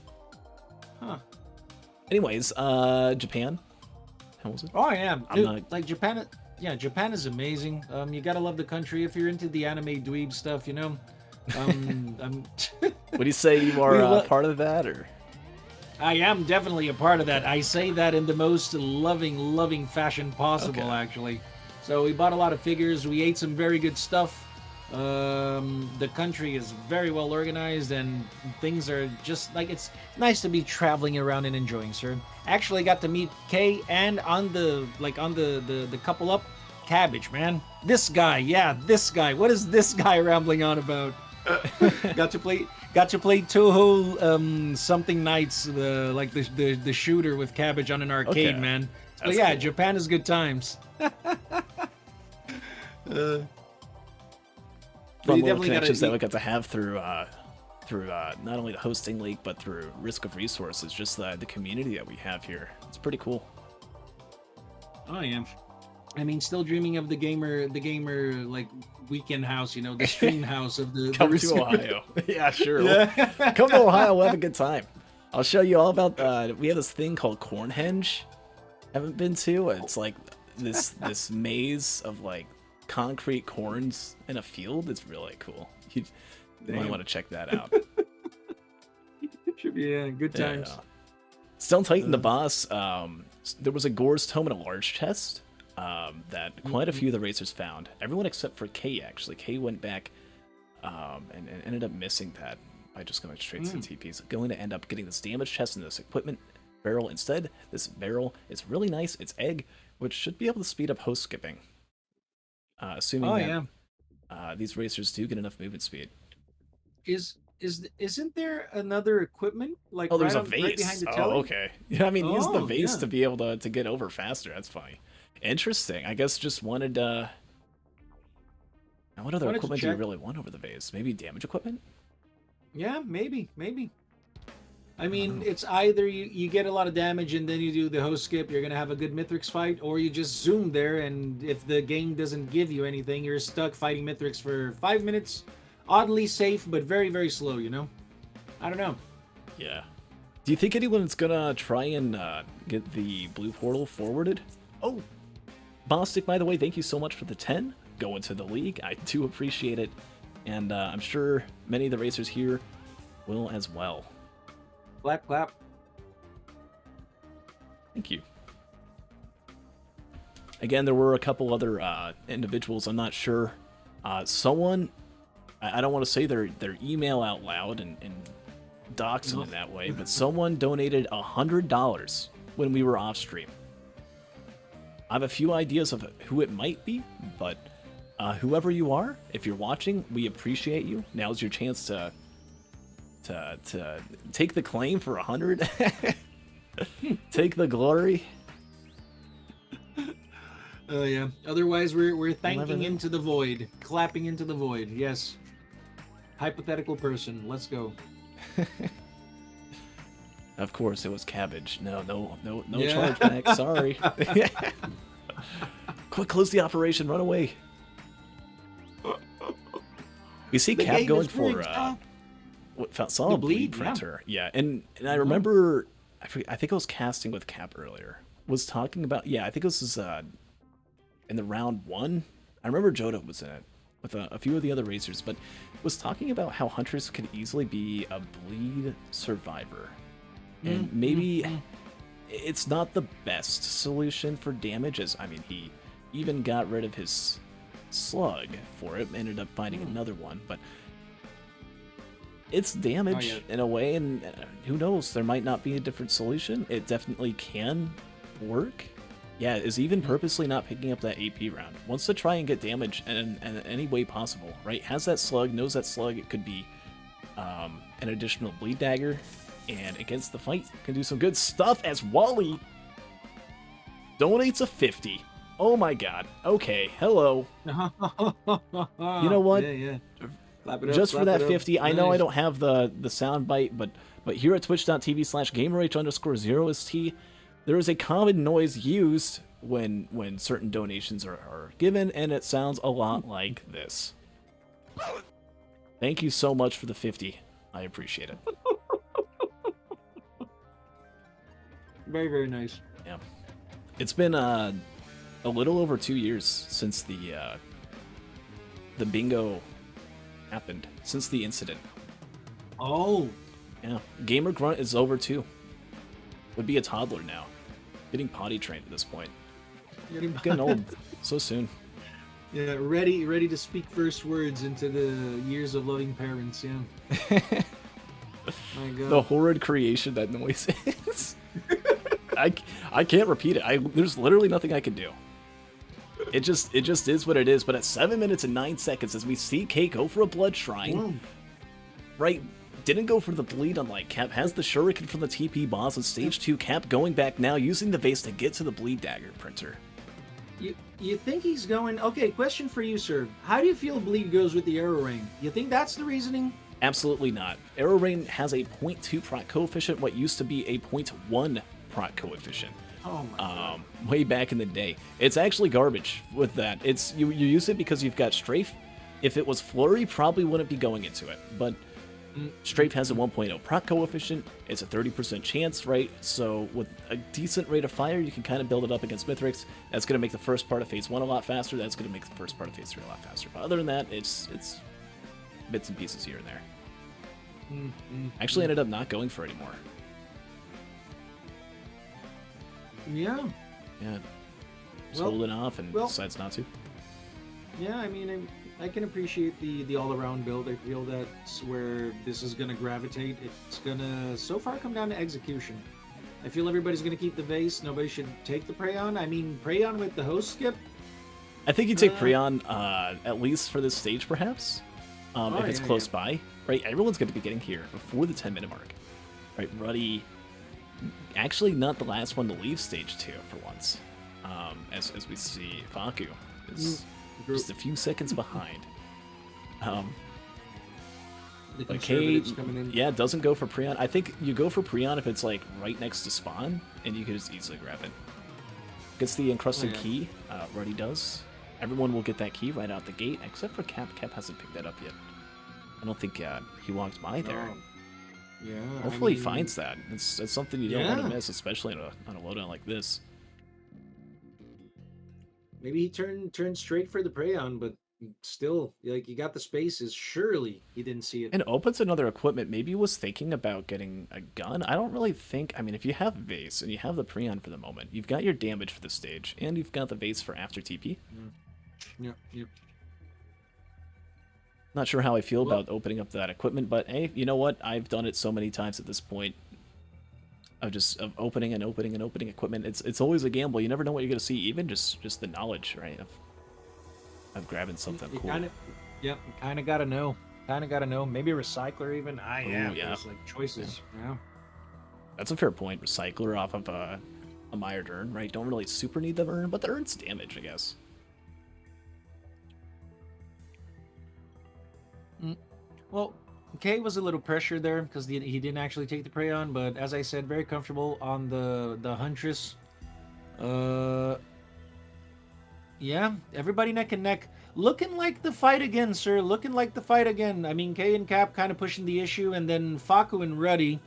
Huh. Anyways, Japan. How was it? Oh yeah, I'm dude, not- like Japan. Yeah, Japan is amazing. You gotta love the country if you're into the anime dweeb stuff. You know. Would you say you We are lo- part of that, or? I am definitely a part of that. I say that in the most loving fashion possible, Okay. actually. So we bought a lot of figures. We ate some very good stuff. The country is very well organized, and things are just like it's nice to be traveling around and enjoying, sir. Actually, got to meet Kay and on the couple up, Cabbage, man. This guy, yeah, this guy. What is this guy rambling on about? got to play Toho something nights, like the shooter with Cabbage on an arcade, Okay. man. So That's yeah, cool. Japan is good times. But Fun you little definitely gotta connections that eat- we got to have through not only the hosting league but through Risk of Resources. Just the community that we have here. It's pretty cool. Oh yeah. I mean, still dreaming of the gamer like weekend house, you know, the stream house of the Come Risk to of- Ohio. Yeah, sure. Yeah. Come to Ohio. We'll have a good time. I'll show you all about. We have this thing called Cornhenge. Haven't been to. It's like this maze of like concrete corns in a field. It's really cool. You might Damn. want to check that out. Should be good Yeah, times. yeah. Stone Titan the boss. There was a Gore's Tome in a large chest that quite a few of the racers found. Everyone except for Kay, actually. Kay went back and ended up missing that by just going straight to the TPs. Going to end up getting this damage chest and this equipment barrel instead. This barrel is really nice. It's egg, which should be able to speed up host skipping. Assuming Oh that yeah. these racers do get enough movement speed. Isn't there another equipment like Oh, there's right, a vase. right behind the Oh, telly? okay. Yeah, I mean, use the Oh, vase yeah. to be able to get over faster. That's funny. Interesting. I guess just wanted. Now, what other Wanted to equipment do you check. really want over the vase? Maybe damage equipment. Yeah, maybe. I mean, it's either you get a lot of damage and then you do the host skip, you're gonna have a good Mithrix fight, or you just zoom there, and if the game doesn't give you anything, you're stuck fighting Mithrix for 5 minutes. Oddly safe, but very, very slow, you know? I don't know. Yeah. Do you think anyone's gonna try and get the blue portal forwarded? Oh, Bostic, by the way, thank you so much for the 10. Go into the league. I do appreciate it, and I'm sure many of the racers here will as well. Clap, clap. Thank you. Again, there were a couple other individuals. I'm not sure. Someone, I don't want to say their email out loud and dox them in that way, but someone donated $100 when we were off stream. I have a few ideas of who it might be, but whoever you are, if you're watching, we appreciate you. Now's your chance to take the claim for 100. Take the glory. Oh yeah. Otherwise, we're thanking know. into the void, clapping into the void. Yes. Hypothetical person. Let's go. Of course, it was cabbage. No Yeah. chargeback. Sorry. Quick, close the operation. Run away. We see The Cap game going is rigged, for huh? saw The a bleed bleed, yeah. printer. Yeah, and I remember I think I was casting with Cap earlier. Was talking about I think this was in the round 1. I remember Joda was in it with a few of the other racers, but was talking about how Hunters could easily be a bleed survivor. And maybe it's not the best solution for damages. I mean, he even got rid of his slug for it, ended up finding another one, but it's damage Oh, yeah. in a way, and who knows, there might not be a different solution. It definitely can work. Yeah, is even purposely not picking up that AP round. Wants to try and get damage in any way possible, right? Has that slug, knows that slug, it could be an additional bleed dagger, and against the fight, can do some good stuff as Wally donates a 50. Oh my god. Okay, hello. You know what? Yeah. Clap it up, Just for clap that it up. 50, I know I Nice. don't have the sound bite, but here at twitch.tv/gamerh_0st, there is a common noise used when certain donations are given, and it sounds a lot like this. Thank you so much for the 50. I appreciate it. Very, very nice. Yeah. It's been a little over 2 years since the bingo happened, since the incident. Oh, Yeah. Gamer Grunt is over 2. Would be a toddler now. Getting potty trained at this point. Getting old so soon. Yeah, ready to speak first words into the years of loving parents. Yeah. My God. The horrid creation that noise is. I can't repeat it. There's literally nothing I can do. It just is what it is. But at 7 minutes and 9 seconds, as we see Kei go for a blood shrine, right? Didn't go for the bleed, unlike Cap. Has the shuriken from the TP boss on stage 2. Cap going back now, using the vase to get to the bleed dagger printer. You think he's going? Okay, question for you, sir. How do you feel bleed goes with the arrow ring? You think that's the reasoning? Absolutely not. Arrow Rain has a 0.2 proc coefficient, what used to be a 0.1 proc coefficient. Oh my God. Way back in the day. It's actually garbage with that. It's you use it because you've got Strafe. If it was Flurry, probably wouldn't be going into it. But Strafe has a 1.0 proc coefficient. It's a 30% chance, right? So with a decent rate of fire, you can kind of build it up against Mithrix. That's going to make the first part of Phase 1 a lot faster. That's going to make the first part of Phase 3 a lot faster. But other than that, it's bits and pieces here and there. Actually ended up not going for it anymore. Yeah. Yeah. Just Well- holding off and well- decides not to. Yeah, I mean, I can appreciate the all-around build. I feel that's where this is going to gravitate. It's going to, so far, come down to execution. I feel everybody's going to keep the vase. Nobody should take the Prayon. I mean, Prayon with the host skip? I think you take Prion, at least for this stage, perhaps. If it's yeah, close by. Right, everyone's going to be getting here before the 10-minute mark. Right, Ruddy, actually not the last one to leave stage 2 for once. As we see Faku is just a few seconds behind. The But Kei, conservatives coming in. yeah, doesn't go for Prion. I think you go for Prion if it's like right next to spawn, and you can just easily grab it. Gets the encrusted key. Ruddy does. Everyone will get that key right out the gate, except for Cap. Cap hasn't picked that up yet. I don't think he walked by there. Oh. Yeah. Hopefully I he mean, finds that. It's something you don't want to Yeah. miss, especially on a loadout like this. Maybe he turned straight for the Prayon, but still, like, you got the spaces. Surely he didn't see it. And opens another equipment. Maybe he was thinking about getting a gun. I don't really think. I mean, if you have Vase and you have the Prion for the moment, you've got your damage for the stage, and you've got the Vase for after TP. Yeah. Not sure how I feel about opening up that equipment, but hey, you know what? I've done it so many times at this point. Of opening and opening and opening equipment. It's always a gamble. You never know what you're gonna see. Even just the knowledge, right? Of grabbing something You cool. kind of gotta know. Maybe a recycler even. yeah. There's like choices. Yeah. That's a fair point. Recycler off of a mired urn, right? Don't really super need the urn, but the urn's damage, I guess. Well, Kei was a little pressured there because he didn't actually take the Prayon, but as I said, very comfortable on the Huntress. Yeah, everybody neck and neck. Looking like the fight again, sir. Looking like the fight again. I mean, Kei and Cap kind of pushing the issue, and then Faku and Ruddy,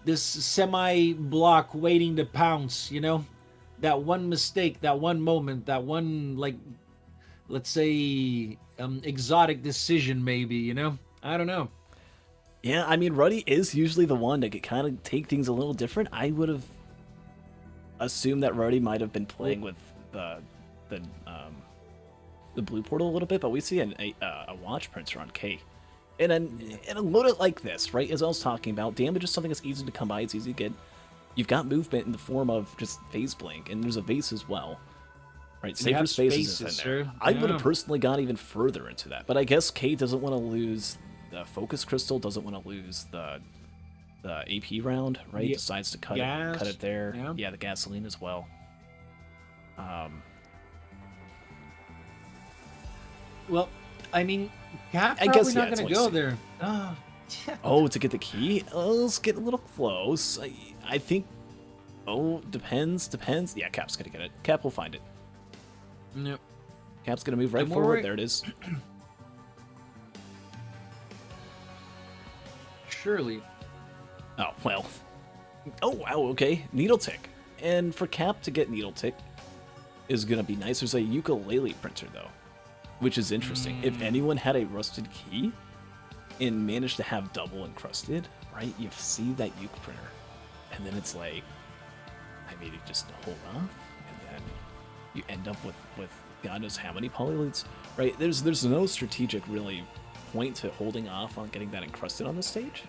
this semi-block waiting to pounce, you know? That one mistake, that one moment, that one, like, let's say, exotic decision maybe, you know? I don't know. Yeah, I mean, Ruddy is usually the one to kind of take things a little different. I would have assumed that Ruddy might have been playing with the blue portal a little bit, but we see a watch printer on Kei. And then in a loadout like this, right, as I was talking about, damage is something that's easy to come by, it's easy to get. You've got movement in the form of just phase blink, and there's a vase as well. Right, safer spaces in there. sir. I would Yeah. have personally gone even further into that, but I guess Kei doesn't want to lose the focus crystal, doesn't want to lose the AP round, right? Yeah. Decides to cut Gas. it there. Yeah. The gasoline as well. Well, I mean, Cap's I probably guess, not it's going to only go there. Oh, yeah. Oh, to get the key? Oh, let's get a little close. I think. Oh, depends. Yeah, Cap's gonna get it. Cap will find it. Yep. Cap's gonna move right I'm forward. worried- There it is. surely. Oh, well. Oh, wow, okay. Needle Tick. And for Cap to get Needle Tick is going to be nice. There's a ukulele printer, though, which is interesting. If anyone had a rusted key and managed to have double encrusted, right, you see that uke printer. And then it's like, I mean, you just hold off, and then you end up with God knows how many polylutes, right? There's no strategic, really, point to holding off on getting that encrusted on the stage,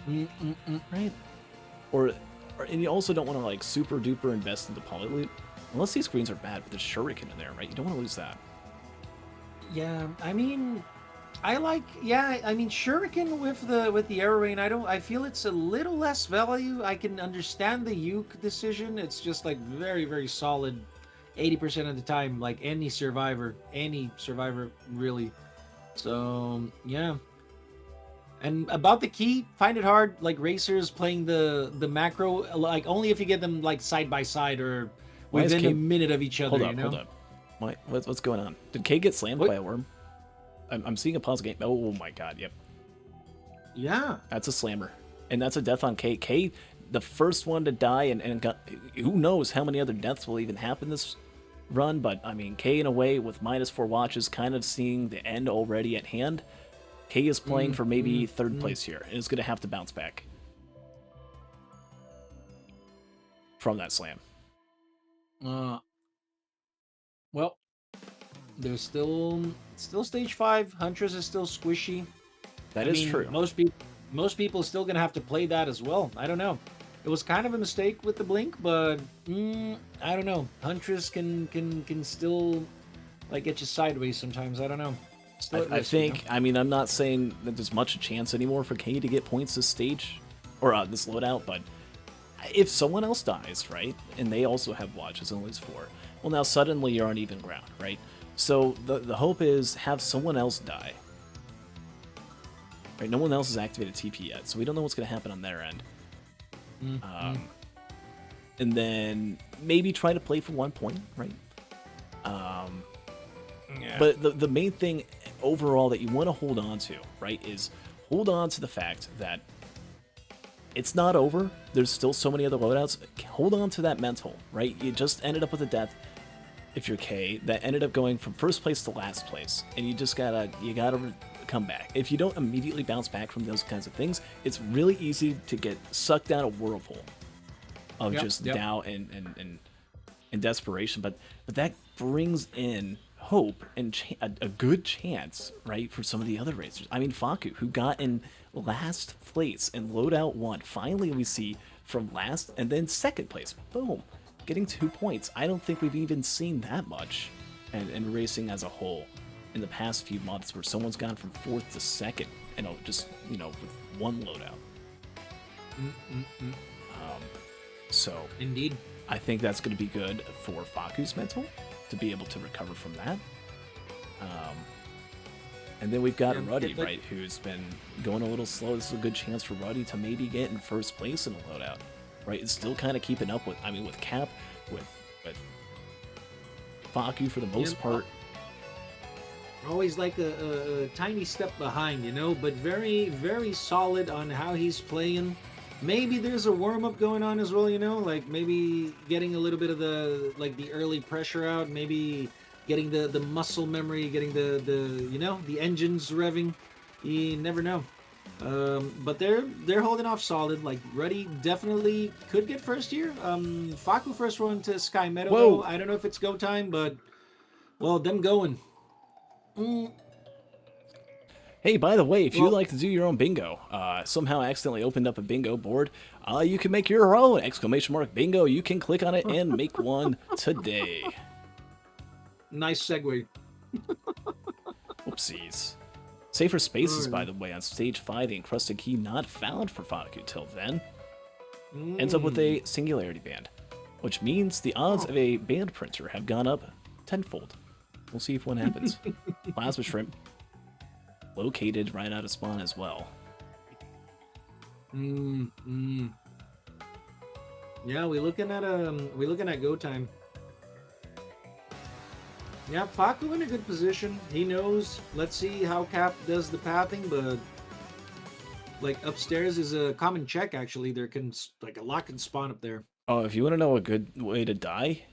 right? And you also don't want to like super duper invest in the polyloot unless these screens are bad, but there's shuriken in there, right? You don't want to lose that. Yeah, I mean, I mean shuriken with the arrow rain. I feel it's a little less value. I can understand the uke decision. It's just like very, very solid 80% of the time, like any survivor really. So yeah. And about the key, find it hard. Like racers playing the macro, like only if you get them like side by side or Why is within a K- minute of each other. Hold up. What's going on? Did K get slammed by a worm? I'm seeing a pause game. Oh my god, yep. Yeah. That's a slammer. And that's a death on K. K, the first one to die, and got, who knows how many other deaths will even happen this run, but I mean, K in a way with -4 watches, kind of seeing the end already at hand. K is playing for maybe third place here, and is going to have to bounce back from that slam. Well, there's still stage 5. Huntress is still squishy. That is true. Most people still gonna have to play that as well. I don't know. It was kind of a mistake with the blink, but I don't know. Huntress can still like get you sideways sometimes. I don't know. I think. I mean, I'm not saying that there's much chance anymore for K to get points this stage or this loadout, but if someone else dies, right, and they also have watches and lose 4, well, now suddenly you're on even ground, right? So the hope is have someone else die. Right, no one else has activated TP yet, so we don't know what's going to happen on their end. And then maybe try to play for 1 point, right? But the main thing overall that you want to hold on to, right, is hold on to the fact that it's not over. There's still so many other loadouts. Hold on to that mental, right? You just ended up with a death, if you're K, that ended up going from first place to last place, and you gotta come back. If you don't immediately bounce back from those kinds of things, it's really easy to get sucked down a whirlpool of doubt and desperation. But that brings in hope and a good chance, right, for some of the other racers. I mean, Faku, who got in last place in loadout 1, finally we see from last and then second place, boom, getting 2 points. I don't think we've even seen that much and racing as a whole in the past few months, where someone's gone from 4th to 2nd, just with one loadout. So indeed, I think that's going to be good for Faku's mental to be able to recover from that. And then we've got Ruddy, right, who's been going a little slow. This is a good chance for Ruddy to maybe get in first place in a loadout, right? It's still kind of keeping up with Cap, with Faku for the most part. Always like a tiny step behind, but very, very solid on how he's playing. Maybe there's a warm-up going on as well, like maybe getting a little bit of the early pressure out, maybe getting the muscle memory, getting the engines revving. You never know. But they're holding off solid. Like Ruddy definitely could get first here. Faku first run to Sky Meadow. Though. I don't know if it's go time, but well, them going. Hey, by the way, if you'd like to do your own bingo, somehow accidentally opened up a bingo board, you can make your own ! Bingo. You can click on it and make one today. Nice segue. Whoopsies. Safer spaces, by the way, on stage 5, the encrusted key not found for Faku till then. Ends up with a singularity band, which means the odds of a band printer have gone up tenfold. We'll see if one happens. Plasma shrimp. Located right out of spawn as well. Yeah, we're looking at go time. Yeah, Faku in a good position. He knows. Let's see how Cap does the pathing, but Like upstairs is a common check actually. There can like a lot can spawn up there. Oh, if you want to know a good way to die,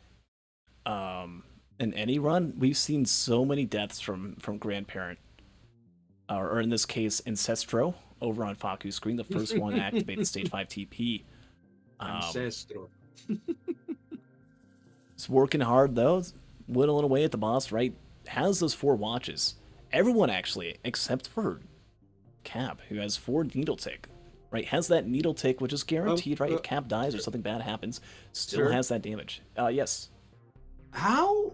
in any run, we've seen so many deaths from Grandparent, or in this case, Ancestro, over on Faku's screen. The first one to activate the stage 5 TP. Ancestro. It's working hard though, whittling away at the boss. Right, has those 4 watches. Everyone actually, except for Cap, who has 4 needle tick. Right, has that needle tick, which is guaranteed. Right, if Cap dies or something bad happens, still has that damage. Yes. How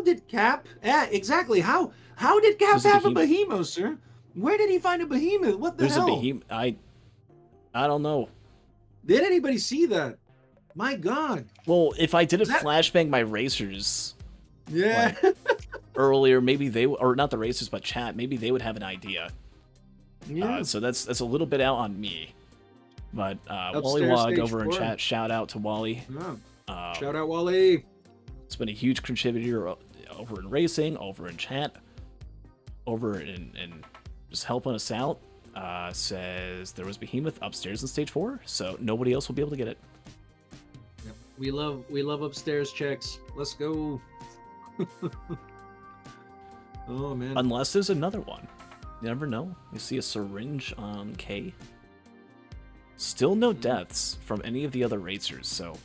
did Cap? Yeah, exactly. How did Cap There's a have a behemoth. behemoth, sir? Where did he find a behemoth? What the There's hell? a behemoth. I don't know. Did anybody see that? My God. Well, if I didn't that- flashbang my racers Yeah. earlier, maybe they, or not the racers, but chat, maybe they would have an idea. Yeah. So that's a little bit out on me. But Wally Upstairs, Wog stage over in 4. chat, shout out to Wally. Yeah. Shout out Wally. It's been a huge contributor over in racing, over in chat, over in just helping us out. Says there was Behemoth upstairs in stage 4, so nobody else will be able to get it. Yep. We love upstairs checks. Let's go. Oh man. Unless there's another one. You never know. You see a syringe on K. Still no deaths from any of the other racers, so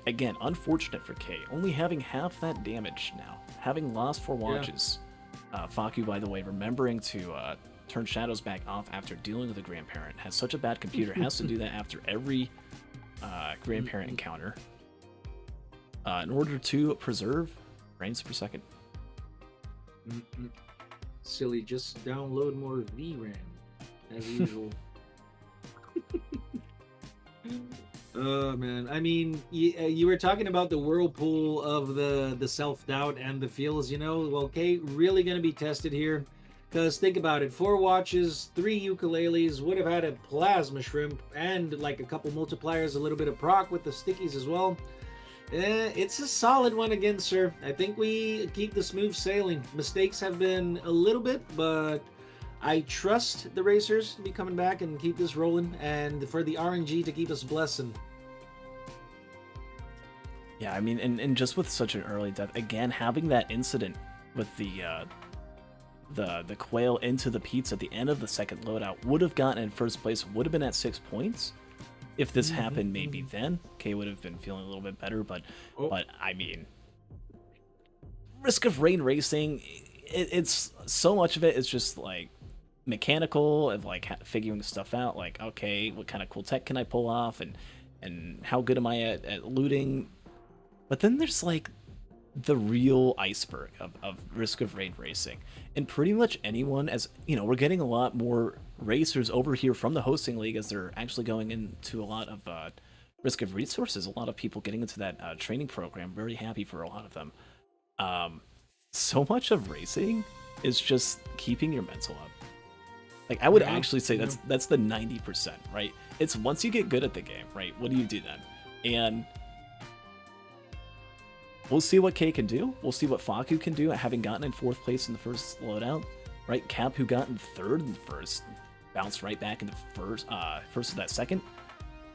again, unfortunate for K. Only having half that damage now. Having lost 4 watches. Faku, by the way, remembering to turn shadows back off after dealing with a grandparent. Has such a bad computer, has to do that after every grandparent encounter. In order to preserve frames per second. Silly, just download more VRAM as usual. Oh man, I mean, you were talking about the whirlpool of the self-doubt and the feels, you know. Well, Kate really gonna be tested here, because think about it: 4 watches, 3 ukuleles, would have had a plasma shrimp and like a couple multipliers, a little bit of proc with the stickies as well. It's a solid one again, sir. I think we keep the smooth sailing. Mistakes have been a little bit, but I trust the racers to be coming back and keep this rolling, and for the RNG to keep us blessing. Yeah, I mean, and just with such an early death, again, having that incident with the quail into the pizza at the end of the second loadout would have gotten in first place, would have been at 6 points. If this happened, maybe then Kay would have been feeling a little bit better. But I mean, Risk of Rain racing, it's so much of it is just like mechanical of like figuring stuff out. Like, okay, what kind of cool tech can I pull off, and how good am I at looting? But then there's like the real iceberg of Risk of Rain racing, and pretty much anyone, as you know, we're getting a lot more racers over here from the hosting league as they're actually going into a lot of Risk of Resources, a lot of people getting into that training program. Very happy for a lot of them. So much of racing is just keeping your mental up. Like, I would actually say that's the 90%, right? It's once you get good at the game, right? What do you do then? And we'll see what Kay can do. We'll see what Faku can do, having gotten in 4th place in the first loadout, right? Cap, who got in 3rd in the first, bounced right back in the first of that second.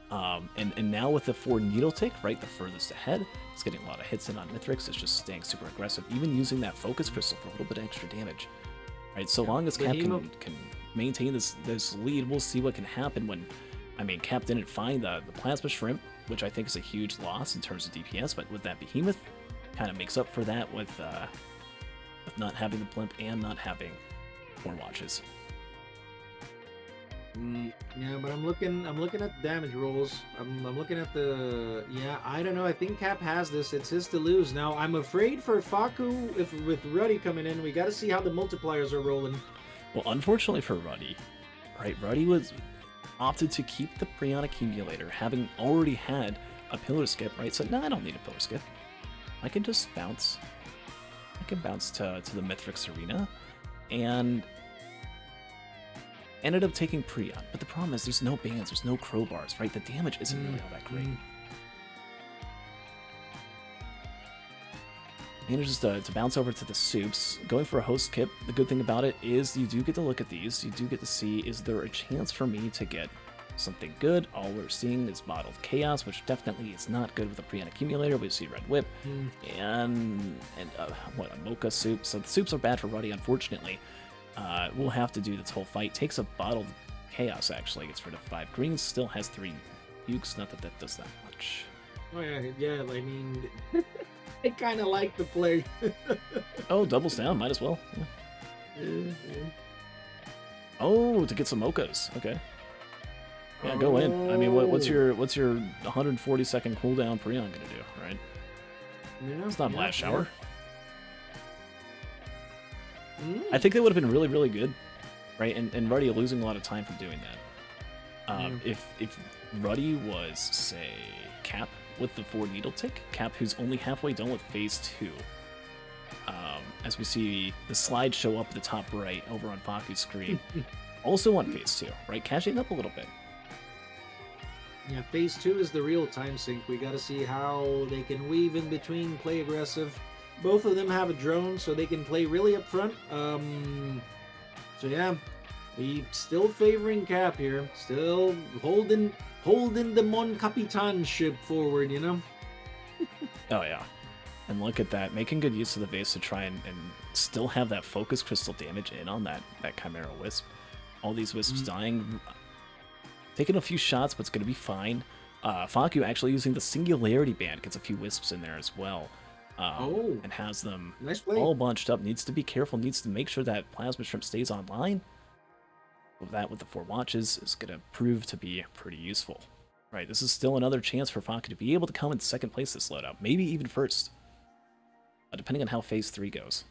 And now with the 4 needle tick, right, the furthest ahead, it's getting a lot of hits in on Mithrix. It's just staying super aggressive, even using that focus crystal for a little bit of extra damage, right? So long as Cap can maintain this lead, we'll see what can happen when, I mean, Cap didn't find the plasma shrimp, which I think is a huge loss in terms of DPS, but with that behemoth, kind of makes up for that with not having the blimp and not having 4 watches. Yeah, but I'm looking at the damage rolls. I'm looking at the I don't know. I think Cap has this. It's his to lose. Now I'm afraid for Faku, if with Ruddy coming in, we got to see how the multipliers are rolling. Well, unfortunately for Ruddy, right? Ruddy was opted to keep the Prion accumulator, having already had a pillar skip, right? So I don't need a pillar skip. I can just bounce. I can bounce to the Mithrix arena, and ended up taking Prion. But the problem is there's no bands, there's no crowbars, right? The damage isn't really all that great. manages to bounce over to the soups, going for a host kip. The good thing about it is you do get to look at these. You do get to see, is there a chance for me to get something good? All we're seeing is bottled chaos, which definitely is not good with a pre-on accumulator. We see red whip and what, a mocha soup. So the soups are bad for Ruddy, unfortunately. We'll have to do this whole fight. Takes a bottled chaos, actually. Gets rid of 5 greens. Still has 3 ukes. Not that that does that much. Oh yeah. I mean, I kind of like the play. Oh, doubles down. Might as well. Yeah. Oh, to get some mochas. Okay. Yeah, go in. I mean, what's your 140-second cooldown pre-on gonna do, right? Yeah, It's not blast shower. Yeah. I think that would have been really, really good, right? And Ruddy losing a lot of time from doing that. If Ruddy was, say, Cap with the 4 needle tick, Cap who's only halfway done with phase 2. As we see the slide show up at the top right over on Faku's screen. Also on phase 2, right? Cashing up a little bit. Yeah, phase 2 is the real time sink. We got to see how they can weave in between, play aggressive. Both of them have a drone, so they can play really up front. So yeah, we still favoring Cap here. Still holding the Mon Capitan ship forward, you know? Oh yeah. And look at that, making good use of the base to try and still have that focus crystal damage in on that Chimera Wisp. All these Wisps dying. Taking a few shots, but it's going to be fine. Faku actually using the Singularity Band, gets a few Wisps in there as well. And has them Nice play. all bunched up. Needs to be careful, needs to make sure that Plasma Shrimp stays online. With that, with the 4 watches, is going to prove to be pretty useful. Right, this is still another chance for Faku to be able to come in second place this loadout, maybe even first. Depending on how phase 3 goes.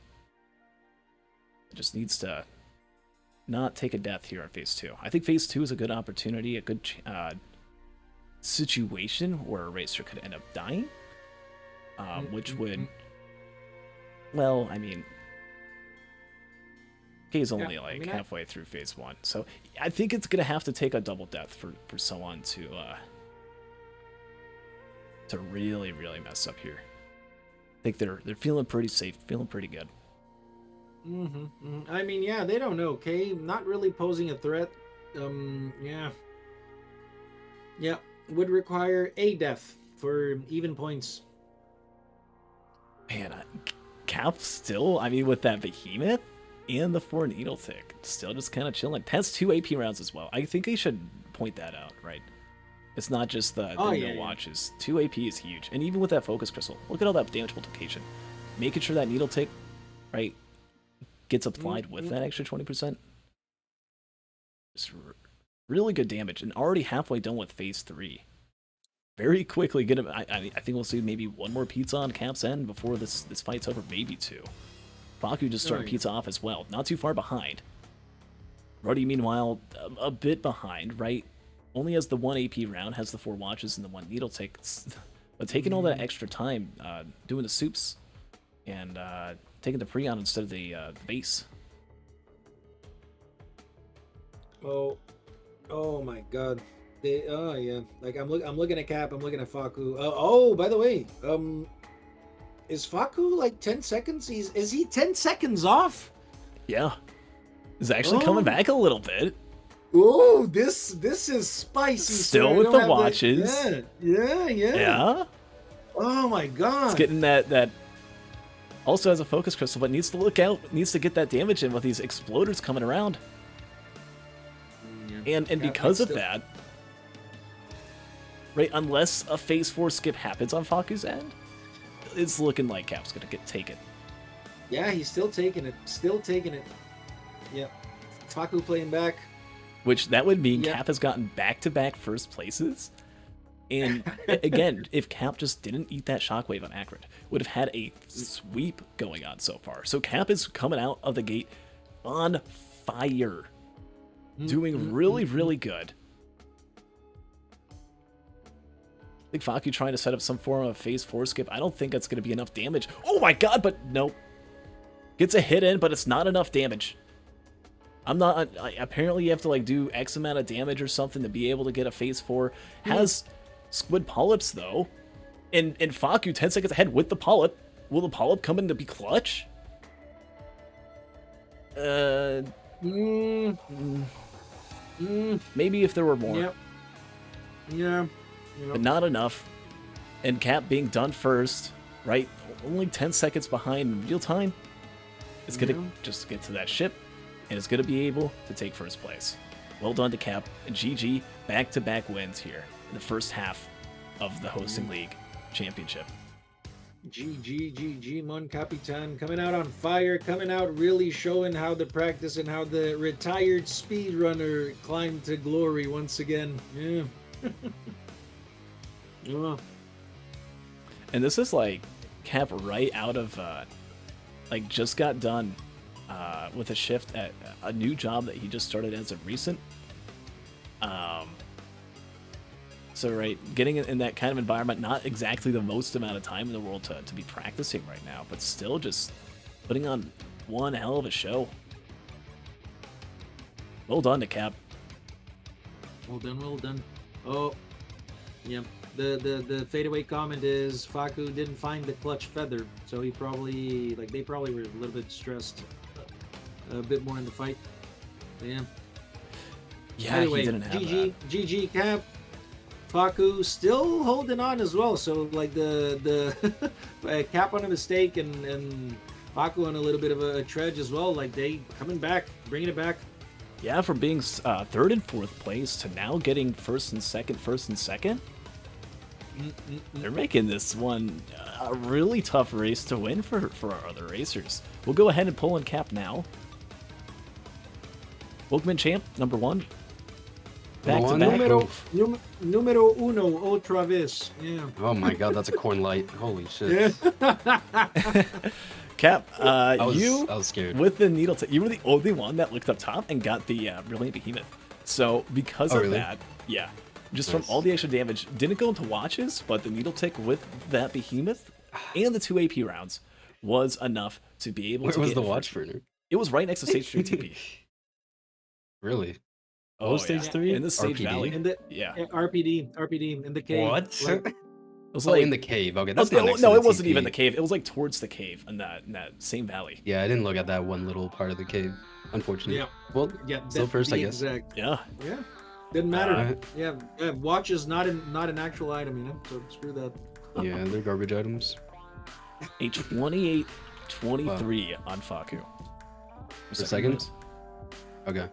It just needs to not take a death here in phase 2. I think phase 2 is a good opportunity, a good situation where a racer could end up dying. Which would, well, I mean, Kei's only halfway through phase 1, so I think it's gonna have to take a double death for someone to really mess up here. I think they're feeling pretty safe, feeling pretty good. I mean, yeah, they don't know. Kei not really posing a threat. Yeah, would require a death for even points. Man, Cap still, I mean, with that Behemoth and the 4 needle tick, still just kind of chilling. Has 2 AP rounds as well. I think they should point that out, right? It's not just the no watches. 2 AP is huge. And even with that focus crystal, look at all that damage multiplication. Making sure that needle tick, right, gets applied with that extra 20%. Just really good damage. And already halfway done with phase 3. Very quickly get him. I think we'll see maybe 1 more pizza on Cap's end before this fight's over, maybe 2. Faku just starting pizza off as well, not too far behind. Ruddy, meanwhile, a bit behind, right? Only has the 1 AP round, has the 4 watches and the 1 needle tick. But taking all that extra time, doing the soups and taking the pre-on instead of the base. Oh my God. Yeah. Like I'm looking at Cap. I'm looking at Faku. By the way, is Faku like 10 seconds? Is he 10 seconds off? Yeah, he's actually coming back a little bit. Oh, this is spicy. Still with the watches. Yeah. Oh my God. It's getting that. Also has a focus crystal, but needs to look out. Needs to get that damage in with these exploders coming around. And because of that, right, unless a phase 4 skip happens on Faku's end, it's looking like Cap's gonna get taken. Yeah, he's still taking it. Yep. Faku playing back. Which that would mean Cap has gotten back-to-back first places. And again, if Cap just didn't eat that shockwave on Acrid, would have had a sweep going on so far. So Cap is coming out of the gate on fire. Doing really good. I think Faku trying to set up some form of phase 4 skip. I don't think that's going to be enough damage. Oh my God, but nope. Gets a hit in, but it's not enough damage. Apparently you have to like do X amount of damage or something to be able to get a phase 4. Has squid polyps though. And Faku 10 seconds ahead with the polyp. Will the polyp come in to be clutch? Mm, Maybe if there were more, yep. Yeah. but not enough. And Cap being done first, right? Only 10 seconds behind in real time. It's gonna Yeah. just get to that ship, and it's gonna be able to take first place. Well done to Cap and GG. Back-to-back wins here in the first half of the Hosting League Championship. GG, Mon Capitan coming out on fire, coming out really showing how the practice and how the retired speedrunner climbed to glory once again. Yeah. Oh, And this is like Cap right out of, like just got done with a shift at a new job that he just started as of recent. So right, getting in that kind of environment, not exactly the most amount of time in the world to be practicing right now, but still just putting on one hell of a show. Well done to Cap. well done. Oh, yeah. The fadeaway comment is Faku didn't find the clutch feather, so he probably they probably were a little bit stressed, a bit more in the fight. Yeah. Yeah, Anyway, he didn't have that. GG Cap. Faku still holding on as well. So like the Cap on a mistake and Faku on a little bit of a trudge as well. Like they coming back, bringing it back. Yeah, from being third and fourth place to now getting first and second. They're making this one a really tough race to win for our other racers. We'll go ahead and pull in Cap now. Welcome in, champ, number one. Back to Number back. one. Numero uno otra vez. Yeah. Oh my god, that's a corn light. Holy shit. Cap, I was you scared. with the needle tip, you were the only one that looked up top and got the Brilliant Behemoth. So because Oh, of really? that, yeah, just Nice. from all the extra damage, didn't go into watches, but the needle tick with that Behemoth and the 2 AP rounds was enough to be able Where to was get the in watch first. burner? It was right next to Stage 3 TP. Really? Oh, Stage yeah. 3? In the Stage RPD? Valley. In the Yeah. RPD in the cave. What? Like, It was Oh, like in the cave. Okay, oh, that's not next to no, the it wasn't TP. even the cave. It was like towards the cave in that same valley. Yeah, I didn't look at that one little part of the cave. Unfortunately. yeah, Well, yeah. still first, the I guess. Exact. Yeah. Yeah. Didn't matter. Uh, yeah. Watch is not an actual item, you know. So screw that. yeah, they're garbage items. A 28-23 on Faku. For second? place. Okay,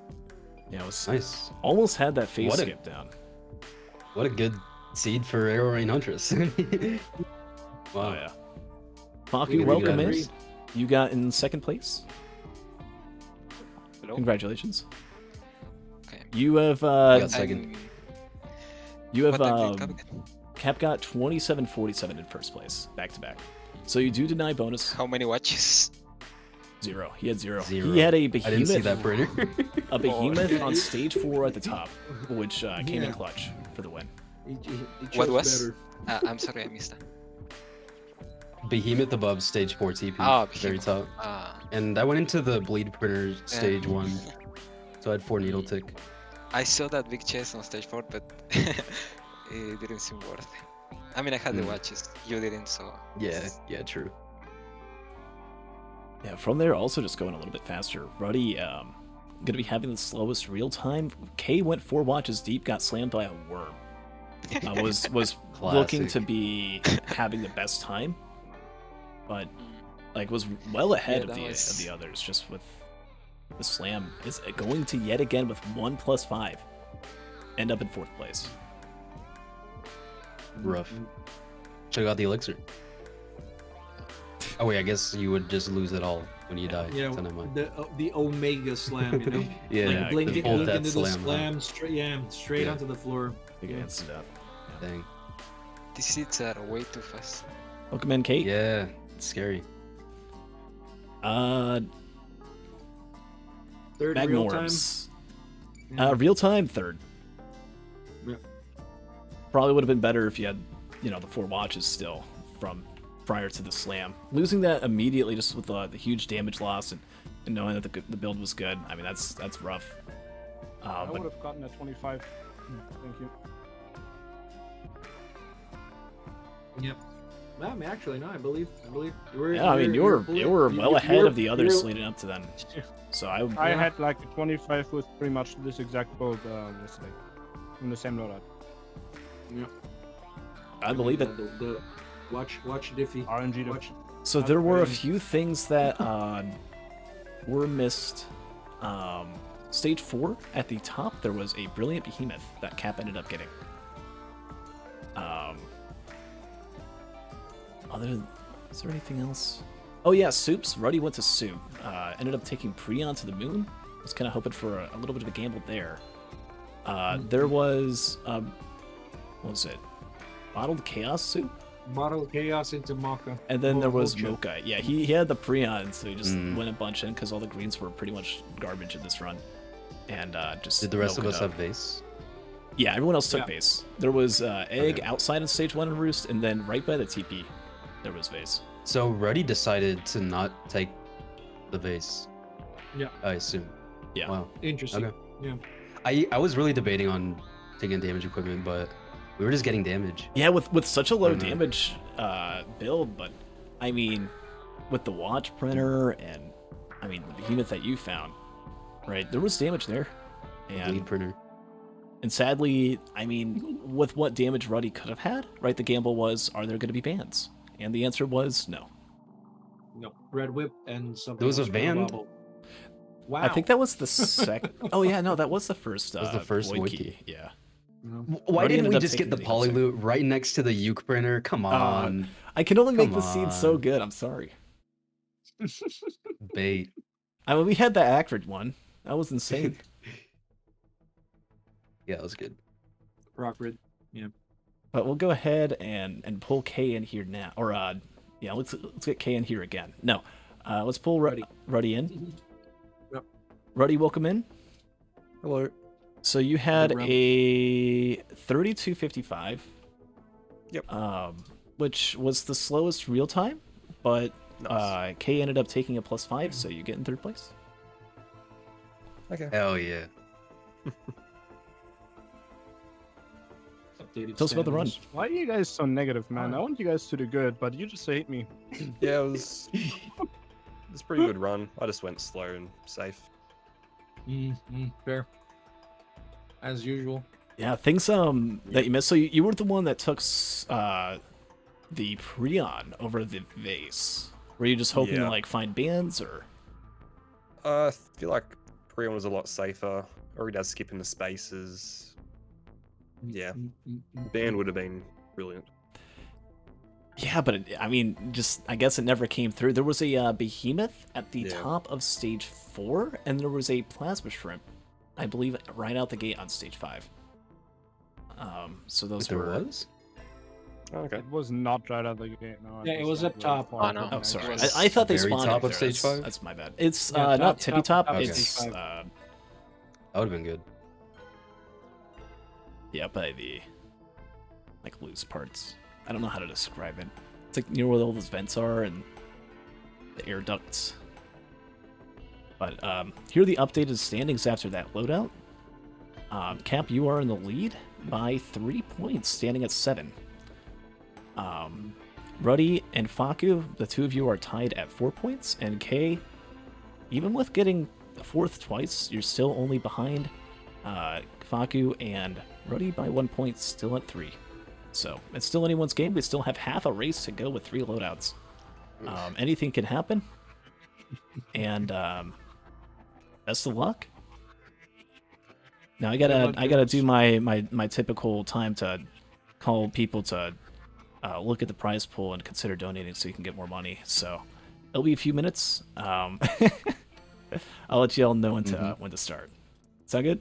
Yeah, it was nice. almost had that phase What a- skip down. What a good seed for Arrow Rain Huntress. Oh Wow. yeah. Faku, We welcome in. agree. You got in second place. Hello? Congratulations. Okay. You have I got second. I'm- you have what time did it come again? Cap got 27-47 in first place, back to back. So you do deny bonus How many watches? 0. He had 0. Zero. He had a I didn't see that behemoth, burner. a behemoth Yeah, on he- stage 4 at the top, which came in Yeah. clutch for the win. He What chose was? better. I'm sorry, I missed that. Behemoth above stage 4 TP. Ah, very Behemoth. top. Ah, And I went into the bleed printer stage 1. So I had 4 needle tick. I saw that big chest on stage 4, but it didn't seem worth it. I mean, I had the Hmm. watches. You didn't, so. Yeah, true. Yeah, from there, also just going a little bit faster. Ruddy, gonna be having the slowest real time. K went 4 watches deep, got slammed by a worm. Was looking to Classic. be having the best time, but like was well ahead Yeah, of that the was- others. Just with the slam, is going to yet again with 1+5 end up in 4th place. Rough. Should've got the elixir. Oh wait, I guess you would just lose it all when you die. Yeah, So never mind. the Omega slam, you know. Yeah, Like yeah, blink the it, full blink death into the slam, huh? slam, straight Yeah. onto the floor. Big against death. Dang. These seats are way too fast. Welcome in, Kate. Yeah, it's scary. Third real time. Magnorms. Yeah. Real time 3rd. Yeah. Probably would have been better if you had, the 4 watches still from prior to the slam. Losing that immediately just with the huge damage loss and knowing that the build was good. I mean, that's rough. I But would have gotten a 25. Thank you. Yep. I mean, actually, no, I believe. You're, Yeah, I mean, you were well ahead of the others leading up to then. So I had like a 25 with pretty much this exact build yesterday, in the same loadout. Yeah. I believe it. Watch Diffie. RNG. Watch. So there were a few things that were missed. Stage 4 at the top, there was a brilliant behemoth that Cap ended up getting. Is there anything else? Oh yeah, Soups. Ruddy went to Soup. Ended up taking Prion to the moon. Was kind of hoping for a little bit of a gamble there. There was what was it? Bottled Chaos Soup. Bottled Chaos into Maka. And then there was Mocha. Yeah, he had the Prion, so he just went a bunch in because all the greens were pretty much garbage in this run. And just Did the rest of milk us it up. have base? Yeah, everyone else took Yeah. base. There was Egg Okay. outside of stage 1 and Roost, and then right by the TP, there was vase. So Ruddy decided to not take the vase. Yeah. I assume. Yeah. Wow. Interesting. Okay. Yeah. I was really debating on taking damage equipment, but we were just getting damage. Yeah, with such a low Mhm. damage build, but I mean, with the watch printer and I mean the behemoth that you found, right? There was damage there, Bleed and printer. sadly, I mean, with what damage Ruddy could have had, right? The gamble was, are there going to be bans? And the answer was no. No. Red Whip and something. There was a else, van? Bobble. Wow. I think that was the second. Oh yeah, no, that was the first. was the first void void key. key. Yeah. Why Ruddy didn't ended we up just get taking the the poly other loot right next to the uke printer? Come on. I can only make Come the seed so on. good. I'm sorry. Bait. I mean, we had the Acrid one. That was insane. Yeah, that was good. Rock Red. But we'll go ahead and pull K in here now. Or yeah, let's get K in here again. No, let's pull Ruddy in. Yep. Ruddy, welcome in. Hello. So you had round. a 32.55. Yep. Which was the slowest real time, but Nice. K ended up taking a +5, so you get in 3rd place. Okay. Hell yeah. Updated Tell us about the run. standings. Why are you guys so negative, man? I want you guys to do good, but you just hate me. Yeah, it was a pretty good run. I just went slow and safe. Fair. As usual. Yeah, things that you missed. So you were the one that took the Prion over the vase. Were you just hoping to Yeah. like find bands or? I feel like Prion was a lot safer. Already does skip in the spaces. Yeah. Band would have been brilliant. Yeah, but I mean, just I guess it never came through. There was a behemoth at the Yeah. top of stage 4, and there was a plasma shrimp, I believe, right out the gate on stage 5. So those There were. was? Oh, okay. It was not right out the gate. No, Yeah, it was up top. Oh, no. Oh, sorry. was I thought they very spawned top up of there. stage That's- 5? That's my bad. It's Yeah, not tippy top. top of It's stage That would have been good. yeah, by the like loose parts. I don't know how to describe it. It's like near where all those vents are and the air ducts. But here are the updated standings after that loadout. Cap, you are in the lead by 3 points, standing at 7. Ruddy and Faku, the two of you are tied at 4 points, and K, even with getting 4th twice, you're still only behind Faku and Ruddy by 1 point, still at 3. So it's still anyone's game. We still have half a race to go with 3 loadouts. Anything can happen, and best of luck. Now I gotta do my typical time to call people to look at the prize pool and consider donating so you can get more money. So it'll be a few minutes. I'll let you all know when to start. Sound good?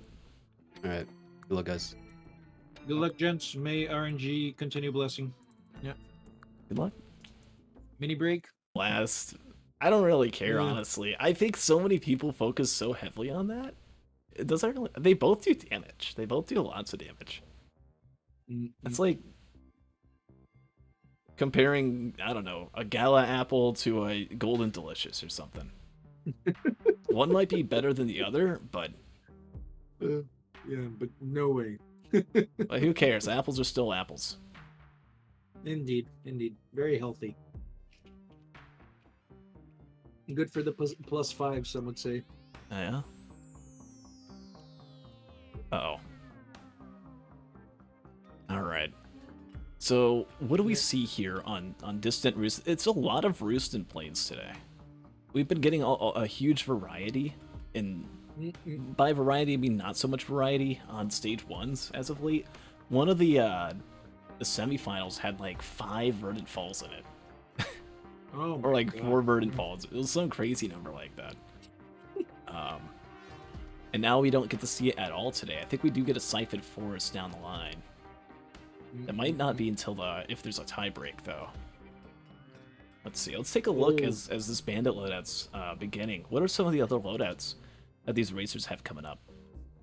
All right. Good luck, guys. Good luck, gents. May RNG continue blessing. Good luck. Mini break. Last. I don't really care, Yeah. honestly. I think so many people focus so heavily on that. It doesn't really. They both do damage. They both do lots of damage. It's like comparing, I don't know, a Gala apple to a Golden Delicious or something. One might be better than the other, but Yeah, but no way. who cares? Apples are still apples. Indeed, indeed. Very healthy. Good for the +5, some would say. Yeah. Uh-oh. All right. So what do we see here on Distant Roost? It's a lot of Roostin planes today. We've been getting a huge variety, and by variety I mean not so much variety on stage 1s as of late. One of the semifinals had like 5 Verdant Falls in it. Oh, Or like God. 4 Verdant Falls. It was some crazy number like that. And now we don't get to see it at all today. I think we do get a Siphon Forest down the line. It might not be until if there's a tie break though. Let's see. Let's take a look as this bandit loadout's beginning. What are some of the other loadouts that these racers have coming up?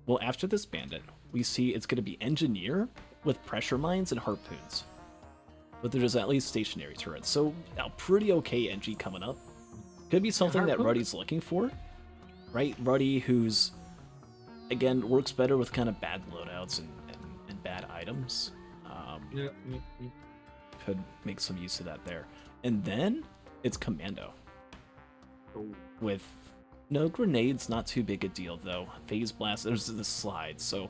Well, after this bandit, we see it's going to be engineer with pressure mines and harpoons. But there's at least stationary turrets, so a pretty okay NG coming up. Could be something that Ruddy's looking for, right? Ruddy, who's again works better with kind of bad loadouts and bad items. Could make some use of that there. And then it's Commando. With no grenades, not too big a deal though. Phase Blast, there's the slide, so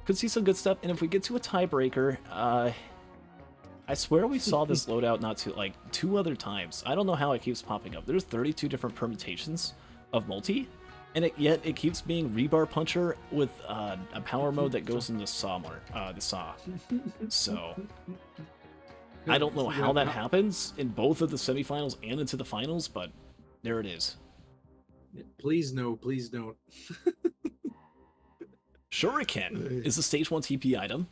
could see some good stuff. And if we get to a tiebreaker, I swear we saw this loadout not too, like 2 other times. I don't know how it keeps popping up. There's 32 different permutations of multi, and yet it keeps being Rebar Puncher with a power mode that goes into saw the saw. So I don't know how that happens in both of the semifinals and into the finals, but there it is. Please no, please don't. Shuriken is a stage 1 TP item.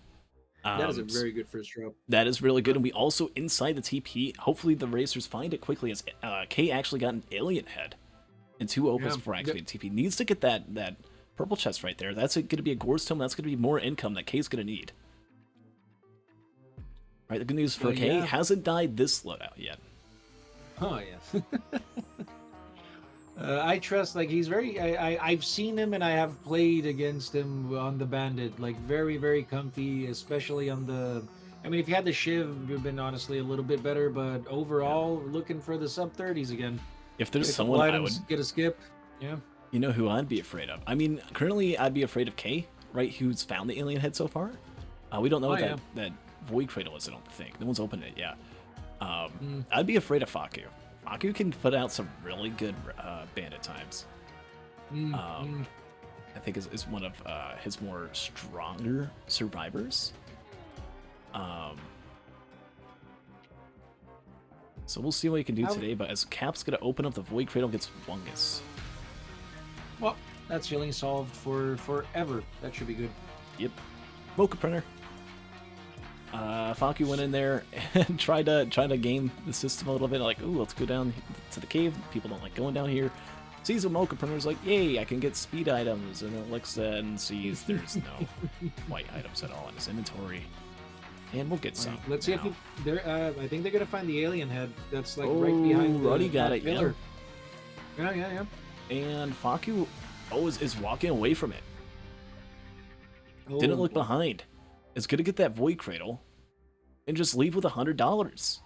That is a very good first drop. That is really good, and we also, inside the TP, hopefully the racers find it quickly, as Kei actually got an alien head and 2 opals before activating TP. Needs to get that purple chest right there. That's going to be a Gore's Tome. That's going to be more income that Kei's going to need. Right, the good news for Kei, hasn't died this loadout yet. Oh, yeah. I trust, like, he's very... I've seen him and I have played against him on the Bandit. Like, very, very comfy, especially on the... I mean, if you had the Shiv, it would have been honestly a little bit better, but overall, looking for the sub-30s again. If there's someone I would... Get a skip, yeah. You know who I'd be afraid of? I mean, currently I'd be afraid of Kei, right, who's found the alien head so far. We don't know what that Void Cradle is, I don't think. No one's opened it yet. I'd be afraid of Faku. Faku can put out some really good bandit times. I think is one of his more stronger survivors. So we'll see what he can do today, but as Cap's going to open up the Void Cradle against Wungus. Well, that's healing solved for forever. That should be good. Yep. Mocha Printer. Faku went in there and tried to game the system a little bit, like, ooh, let's go down to the cave. People don't like going down here. Sees a Mocha Printer's like, yay, I can get speed items, and it looks and sees there's no white items at all in his inventory. And we'll get some. Let's see if I think they're gonna find the alien head. That's like right behind. Ruddy got it. Yeah. Yeah. And Faku is walking away from it. Didn't look behind. Is gonna get that Void Cradle and just leave with $100.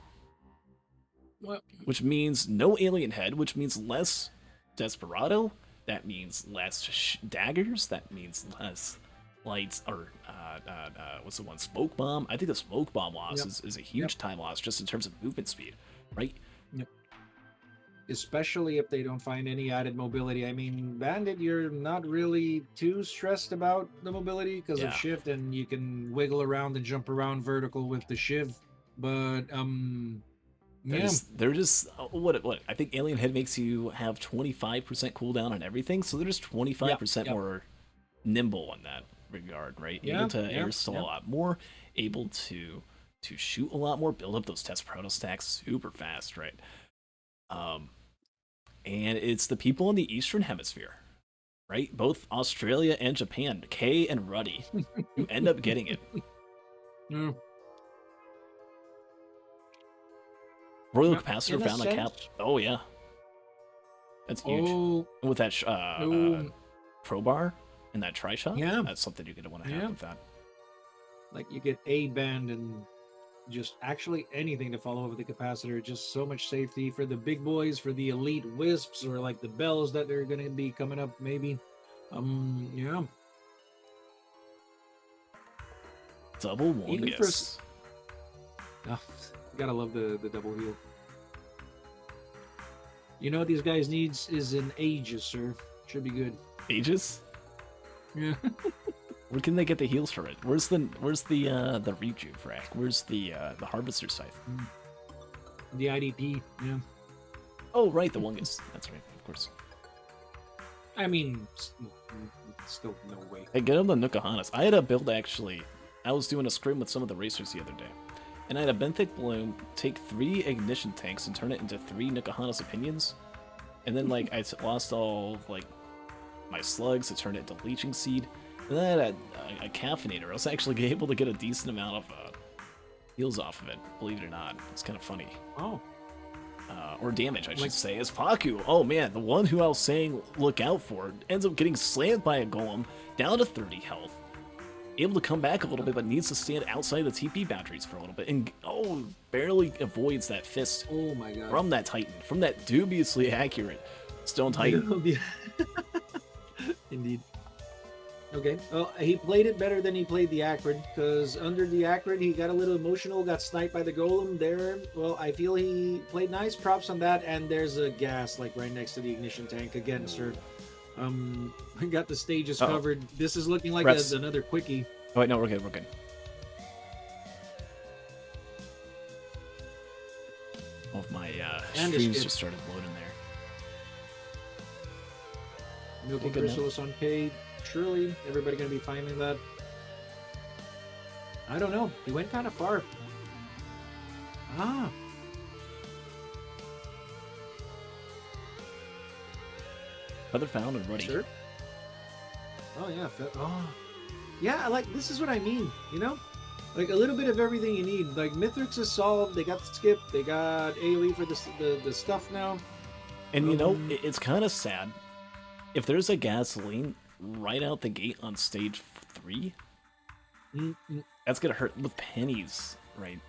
Which means no alien head, which means less Desperado. That means less daggers. That means less lights, or what's the one? Smoke Bomb. I think the Smoke Bomb loss is a huge time loss just in terms of movement speed, right? Yep. Especially if they don't find any added mobility. I mean, Bandit, you're not really too stressed about the mobility because of Shift, and you can wiggle around and jump around vertical with the Shiv. But they're just what I think alien head makes you have 25% cooldown on everything, so they're just 25% more nimble in that regard, right? Able to airstall a lot more, able to shoot a lot more, build up those test proto stacks super fast, right? And it's the people in the Eastern Hemisphere, right? Both Australia and Japan, Kei and Ruddy, who end up getting it. Royal Capacitor found on Cap. Oh, yeah. That's huge. And with that crowbar and that tri-shot, that's something you're going to want to have with that. Like, you get A band and just actually anything to follow over the capacitor. Just so much safety for the big boys, for the elite wisps, or like the bells that they're gonna be coming up maybe. Yeah. Double one Even for guess. Oh, gotta love the double heal. You know what these guys needs is an Aegis, sir. Should be good. Aegis? Yeah. Where can they get the heals for it? Where's the rejuve rack? Where's the harvester scythe? The IDP, yeah. Oh right, the one guess. That's right, of course. I mean, still no way. Hey, get on the Nookahanas. I had a build actually. I was doing a scrim with some of the racers the other day. And I had a Benthic Bloom take 3 ignition tanks and turn it into 3 Nookahanas opinions. And then like I lost all like my slugs to turn it into leeching seed. And then I had a caffeinator. I was actually able to get a decent amount of heals off of it, believe it or not. It's kind of funny. Oh. Or damage, I should say, is Faku. Oh man, the one who I was saying look out for ends up getting slammed by a golem, down to 30 health, able to come back a little bit, but needs to stand outside the TP boundaries for a little bit, and barely avoids that fist Oh my god. from that Titan, from that dubiously accurate Stone Titan. Indeed. Okay. Well, he played it better than he played the Acrid, because under the Acrid, he got a little emotional, got sniped by the Golem there. Well, I feel he played nice. Props on that. And there's a gas, like, right next to the ignition tank. Again, sir. We got the stages covered. This is looking like another quickie. Oh, wait, no, we're good, we're good. Oh, my streams just started loading there. Milky Chrysalis on K. Surely everybody gonna be finding that. I don't know. He went kind of far. Ah. Feather found and Ruddy. Sure. Oh yeah. Oh. Yeah. Like this is what I mean. You know, like a little bit of everything you need. Like Mithrix is solved. They got the skip. They got AoE for the stuff now. And you know, it's kind of sad. If there's a gasoline right out the gate on stage 3, that's gonna hurt. With pennies, right?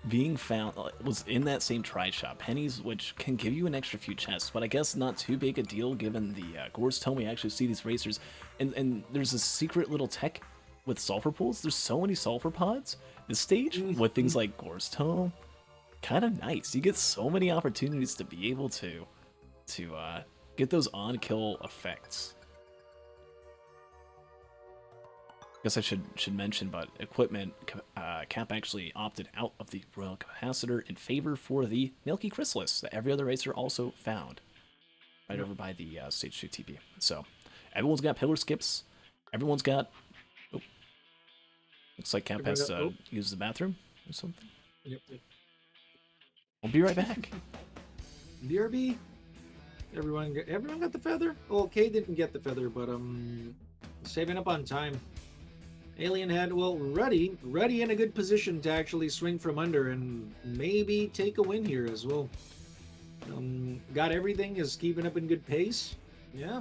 Being found was in that same tri shop. Pennies, which can give you an extra few chests, but I guess not too big a deal given the Gore's Tome. We actually see these racers, and there's a secret little tech with sulfur pools. There's so many sulfur pods this stage with things like Gore's Tome. Kind of nice. You get so many opportunities to be able to get those on-kill effects. Guess I should mention, but equipment Cap actually opted out of the Royal Capacitor in favor for the Milky Chrysalis that every other racer also found right over by the stage 2 TP. So everyone's got pillar skips. Everyone's got. Oh, looks like Cap has to use the bathroom or something. Yep. We'll be right back. BRB. Everyone got the feather. Well, K didn't get the feather, but saving up on time. Alien head, well, Ruddy in a good position to actually swing from under and maybe take a win here as well. Got everything, is keeping up in good pace. Yeah.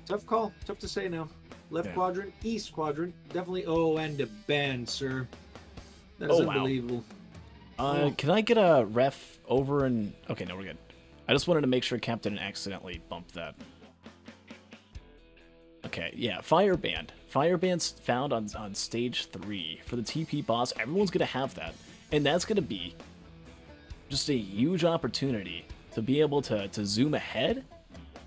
Tough call. Tough to say now. Left quadrant, east quadrant. Definitely. Oh, and a ban, sir. That is unbelievable. Wow. Can I get a ref over and... Okay, no, we're good. I just wanted to make sure Cap didn't accidentally bump that. Okay, yeah, Fireband. Fireband's found on stage 3. For the TP boss, everyone's going to have that. And that's going to be just a huge opportunity to be able to zoom ahead.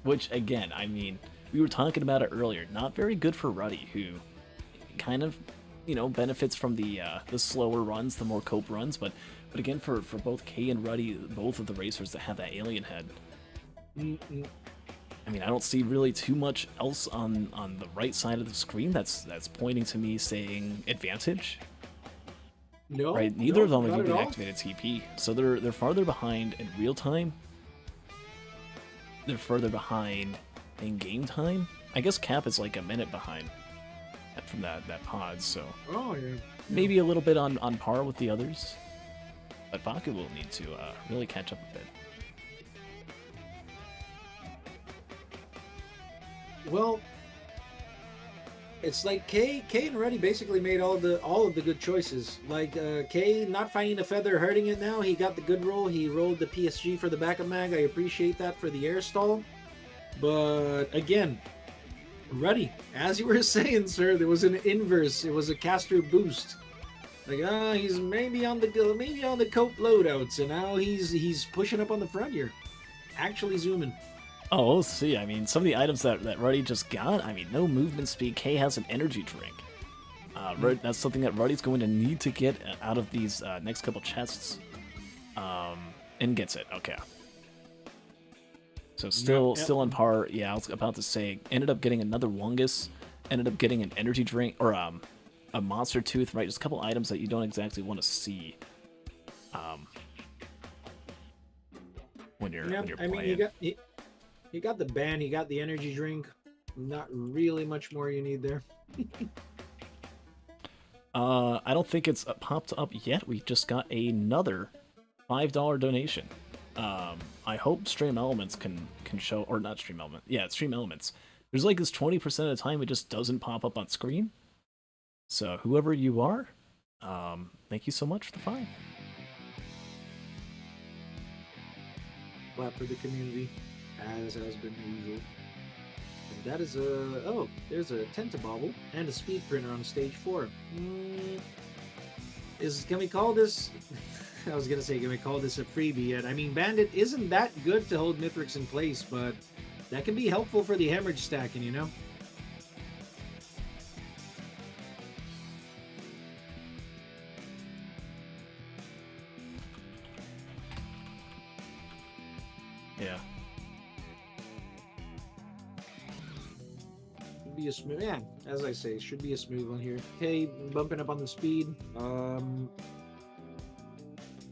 Which, again, I mean, we were talking about it earlier. Not very good for Ruddy, who kind of, you know, benefits from the slower runs, the more cope runs. But again, for both K and Ruddy, both of the racers that have that alien head, I mean, I don't see really too much else on the right side of the screen that's pointing to me saying advantage. No, right? Neither of them have even activated TP, so they're farther behind in real time. They're further behind in game time. I guess Cap is like a minute behind from that pod, so maybe a little bit on par with the others. But Faku will need to really catch up a bit. Well, It's like Kei and Ruddy basically made all of the good choices. Like Kei not finding the feather, hurting it now. He got the good roll. He rolled the PSG for the backup mag. I appreciate that for the air stall. But again, Ruddy, as you were saying, sir, there was an inverse. It was a caster boost. Like he's maybe on the cope loadouts, and now he's pushing up on the front here, actually zooming. Oh, we'll see. I mean, some of the items that Ruddy just got, I mean, no movement speed. Kei has an energy drink. That's something that Ruddy's going to need to get out of these next couple chests. And gets it. Okay. So still on par. Yeah, I was about to say, ended up getting another Wungus, ended up getting an energy drink, or a monster tooth, right? Just a couple items that you don't exactly want to see when you're playing. I mean, you got the band, you got the energy drink. Not really much more you need there. I don't think it's popped up yet. We just got another $5 donation. I hope Stream Elements can show, or not Stream Element. Yeah, it's Stream Elements. There's like this 20% of the time it just doesn't pop up on screen. So whoever you are, thank you so much for the $5. Clap for the community, as has been usual. And that is there's a Tentabobble and a speed printer on stage 4. Can we call this? I was gonna say, can we call this a freebie yet? I mean, Bandit isn't that good to hold Mithrix in place, but that can be helpful for the hemorrhage stacking, you know. Yeah. Should be a smooth, yeah. As I say, should be a smooth one here. Okay, bumping up on the speed.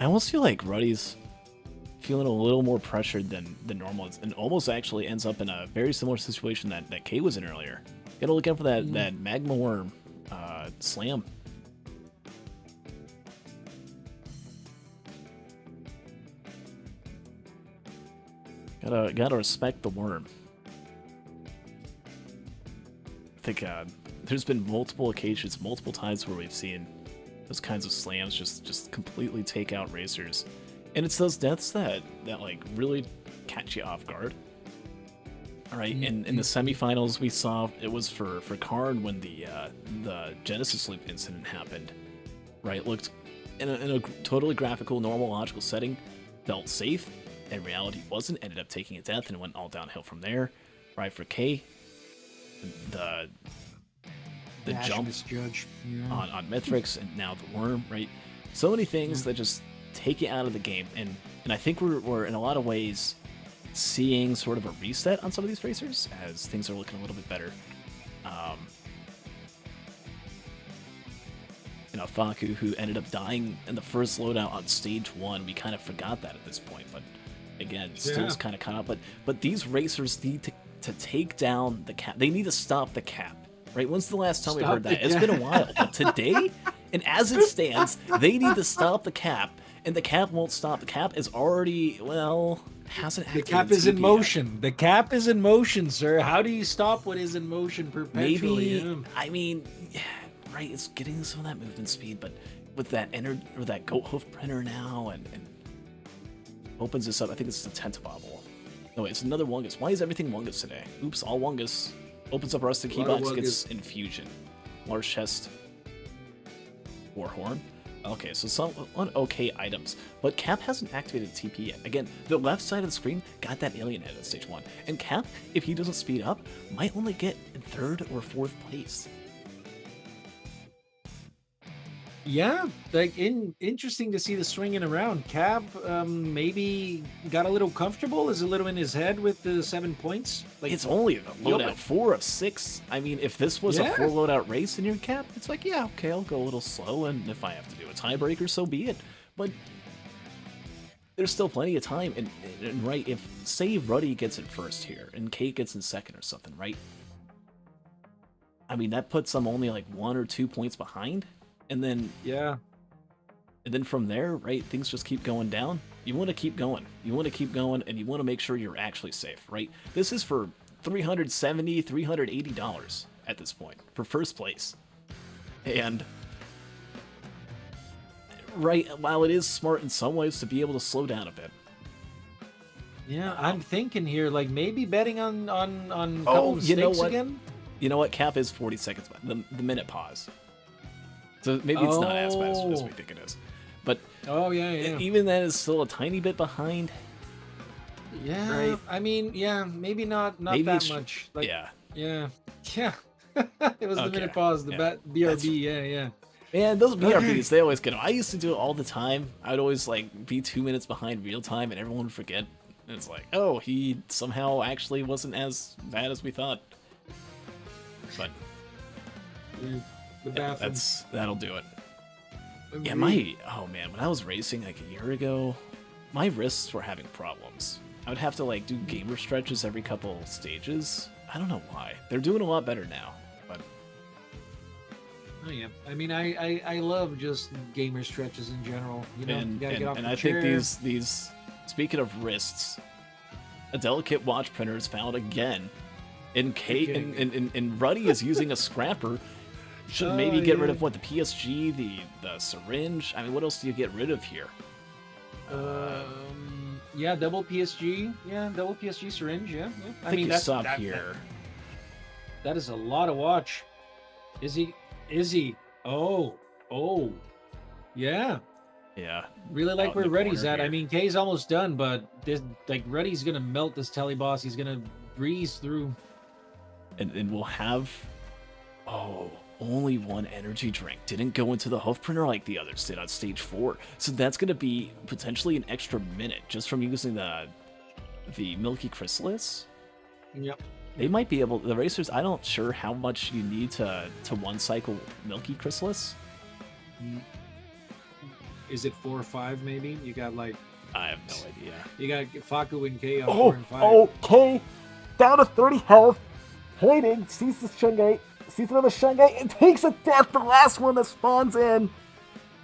I almost feel like Ruddy's feeling a little more pressured than normal, and almost actually ends up in a very similar situation that Kei was in earlier. Gotta look out for that magma worm slam. Gotta respect the worm. I think there's been multiple occasions, multiple times where we've seen those kinds of slams just completely take out racers, and it's those deaths that like really catch you off guard. All right, in the semifinals we saw it was for Karn when the Genesis Loop incident happened. Right, looked in a totally graphical, normal, logical setting, felt safe. In reality, wasn't. Ended up taking a death and it went all downhill from there. Right, for Kei, the jump on Mithrix, and now the worm, right? So many things that just take you out of the game, and I think we're in a lot of ways seeing sort of a reset on some of these racers as things are looking a little bit better. Faku, who ended up dying in the first loadout on stage 1, we kind of forgot that at this point, but again, still is kind of caught up. But these racers need to take down the cap. They need to stop the cap. Right? When's the last time we heard that? It's been a while. But today, and as it stands, they need to stop the cap, and the cap won't stop. The cap is already, hasn't activated. The cap is in motion. The cap is in motion, sir. How do you stop what is in motion perpetually? Maybe, I mean, right, it's getting some of that movement speed, but with that that goat hoof printer now, and opens this up. I think it's the Tentabobble. No, it's another Wungus. Why is everything Wungus today? Oops, all Wungus. Opens up Rusted Keybox, gets Infusion. Large chest. Warhorn. Okay, so some okay items. But Cap hasn't activated TP yet. Again, the left side of the screen got that alien head at stage 1. And Cap, if he doesn't speed up, might only get in 3rd or 4th place. Yeah, like interesting to see the swinging around. Cap maybe got a little comfortable, is a little in his head with the 7 points. Like, it's only a loadout 4 of 6. I mean, if this was a 4 loadout race in your Cap, it's like, yeah, okay, I'll go a little slow, and if I have to do a tiebreaker, so be it. But there's still plenty of time, and right, if say Ruddy gets it first here, and Kate gets in 2nd or something, right? I mean, that puts them only like 1 or 2 points behind. And then from there, right, things just keep going down. You want to keep going. You want to keep going, and you want to make sure you're actually safe, right? This is for $370, $380. at this point for first place. And right, while it is smart in some ways to be able to slow down a bit. Yeah, I'm thinking here, like maybe betting on Oh, Cullum's you know stakes what? again. You know what? Cap is 40 seconds, the minute pause. So maybe it's not as bad as we think it is. But Oh yeah. even then, it's still a tiny bit behind. Yeah, Right. I mean, yeah, maybe not Maybe that it's- much. Like, Yeah. yeah. It was the Okay, minute pause, the yeah. BRB. Yeah. Man, those BRBs, Okay. they always get them. I used to do it all the time. I'd always like be 2 minutes behind real time and everyone would forget. And it's like, oh, he somehow actually wasn't as bad as we thought. But The yeah, bathroom. that'll do it. Yeah, Agreed. oh man, when I was racing like a year ago, my wrists were having problems. I would have to like do gamer stretches every couple stages. I don't know why. They're doing a lot better now, but Oh yeah. I mean, I love just gamer stretches in general. You know, you gotta get off and the I chair. think these speaking of wrists, a delicate watch printer is found again. And and Ruddy is using a scrapper. Should maybe get rid of what, the PSG, the syringe. I mean, what else do you get rid of here? Yeah, double PSG. Yeah, double PSG syringe. Yeah. I think mean, you that's stop that- here. That is a lot of watch. Is he? Oh. Yeah. Yeah. Really like Out in where the Ruddy's corner at. I here. mean, Kay's almost done, but this, like, Ruddy's gonna melt this teleboss. He's gonna breeze through. And we'll have only one energy drink. Didn't go into the hoof printer like the others did on stage 4. So that's gonna be potentially an extra minute just from using the Milky Chrysalis. Yep. They might be able, the racers, I'm not sure how much you need to one cycle Milky Chrysalis. Is it 4 or 5? Maybe you got like I have no idea. you got Faku and K on 4 and 5. okay. Down to 30 health. Hating, sees the Shungite, sees another Shungite, and takes a death. The last one that spawns in.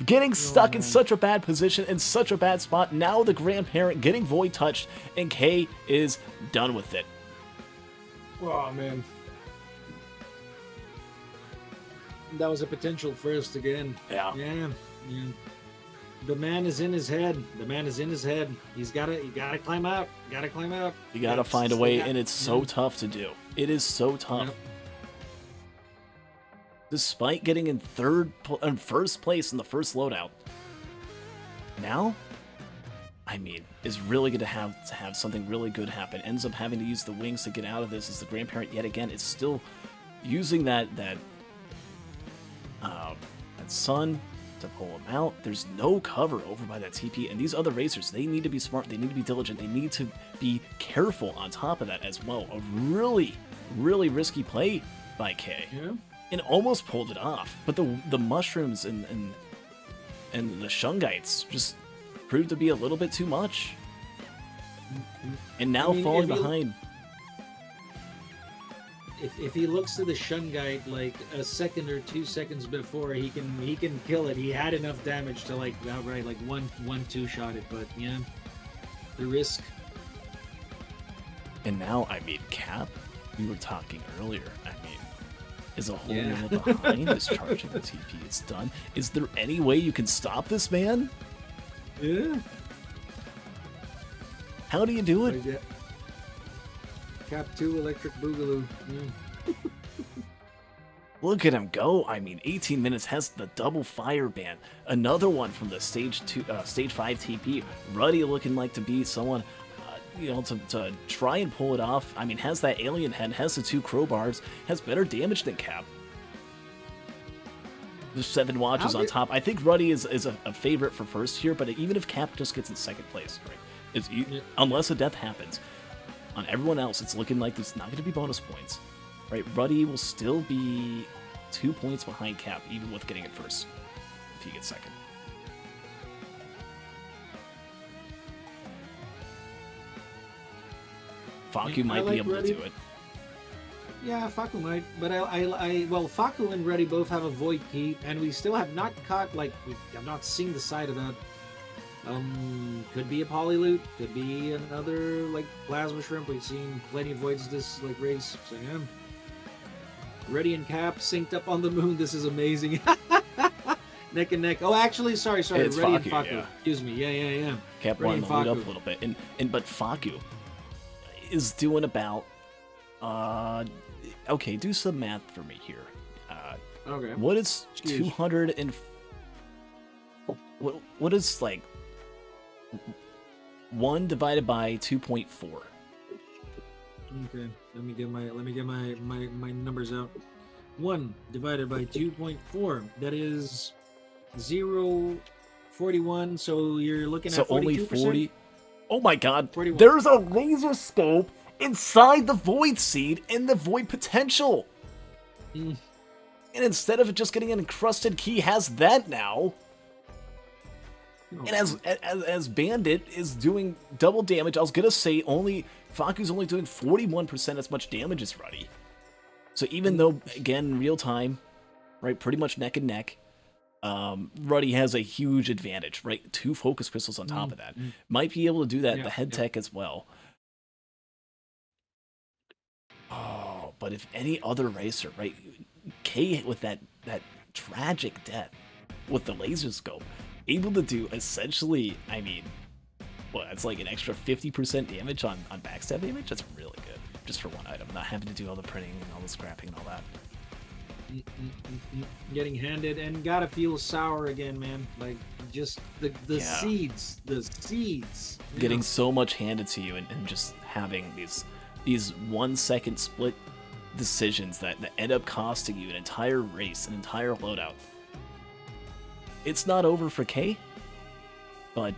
Getting stuck in man. such a bad position, in such a bad spot. Now the grandparent getting void touched, and K is done with it. Oh man. That was a potential first again. Yeah. Yeah. The man is in his head. You gotta climb out. You gotta find a way, and it's so tough to do. It is so tough. Yep. Despite getting in first place in the first loadout, now, I mean, is really going to have something really good happen. Ends up having to use the wings to get out of this as the grandparent yet again is still using that sun to pull him out. There's no cover over by that TP, and these other racers, they need to be smart, they need to be diligent, they need to be careful on top of that as well. A really, really risky play by K. Yeah. And almost pulled it off, but the mushrooms and the Shungites just proved to be a little bit too much. And now I mean, falling if you- behind. If he looks to the Shungite like a second or 2 seconds before, he can kill it. He had enough damage to like outright like one two shot it, but yeah, the risk. And now, I mean, Cap, we were talking earlier, I mean, is a whole Yeah. minute behind. Is charging the TP. It's done. Is there any way you can stop this man? Yeah. How do you do it? Cap 2 Electric Boogaloo. Yeah. Look at him go. I mean, 18 minutes has the double fire ban. Another one from the stage 5 TP. Ruddy looking like to be someone, to try and pull it off. I mean, has that alien head, has the 2 crowbars, has better damage than Cap. There's 7 watches on top. I think Ruddy is a favorite for first here, but even if Cap just gets in second place, right? Unless a death happens, on everyone else, it's looking like there's not going to be bonus points. Right, Ruddy will still be 2 points behind Cap, even with getting it first, if he gets second. Faku might be like able Ruddy. to do it. Yeah, Faku might, but well, Faku and Ruddy both have a void key, and we still have not caught, like, we have not seen the side of that. Could be a polyloot, could be another, like, plasma shrimp. We've seen plenty of voids this, like, race, so yeah. Ruddy and Cap synced up on the moon. This is amazing. Neck and neck. Oh, actually, sorry. It's Ruddy and Faku, Faku. yeah. Excuse me. Yeah. Kept Ruddy wanting and to load up Faku. a little bit, but Faku is doing about okay. Do some math for me here. Okay. What is Excuse. 200 and what is like 1 divided by 2.4? Okay. Let me get my numbers out. 1 divided by 2.4. That is 0.41. So you're looking So at 42%? only 40. Oh my God! 41. There's a laser scope inside the void seed in the void potential. Mm. And instead of it just getting an encrusted key, has that now. Oh, And as Bandit is doing double damage, I was gonna say Faku's only doing 41% as much damage as Ruddy. So even though, again, real time, right, pretty much neck and neck, Ruddy has a huge advantage, right? 2 focus crystals on top of that. Might be able to do that Yeah, the head yeah. tech as well. Oh, but if any other racer, right? Kei with that tragic death with the laser scope, able to do essentially, I mean, what, it's like an extra 50% damage on backstab damage? That's really good. Just for one item, not having to do all the printing and all the scrapping and all that. Getting handed and gotta feel sour again, man. Like just the Yeah. seeds, you Getting know? so much handed to you and just having these 1 second split decisions that end up costing you an entire race, an entire loadout. It's not over for Kei, but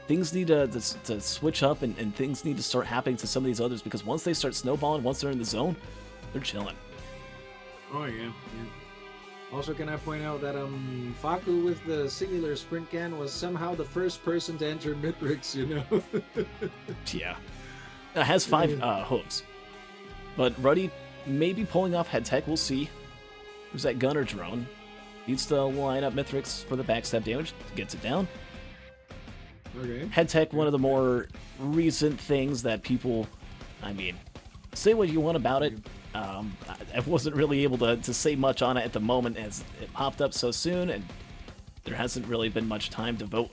things need to switch up and things need to start happening to some of these others, because once they start snowballing, once they're in the zone, they're chilling. Oh yeah. Also, can I point out that Faku with the singular sprint can was somehow the first person to enter Mithrix, you know? Yeah. It has 5 hooves. But Ruddy may be pulling off head tech, we'll see. Who's that gunner drone? Needs to line up Mithrix for the backstab damage, gets it down. Okay. Head tech, one of the more recent things that people, I mean, say what you want about it. I wasn't really able to say much on it at the moment as it popped up so soon, and there hasn't really been much time to vote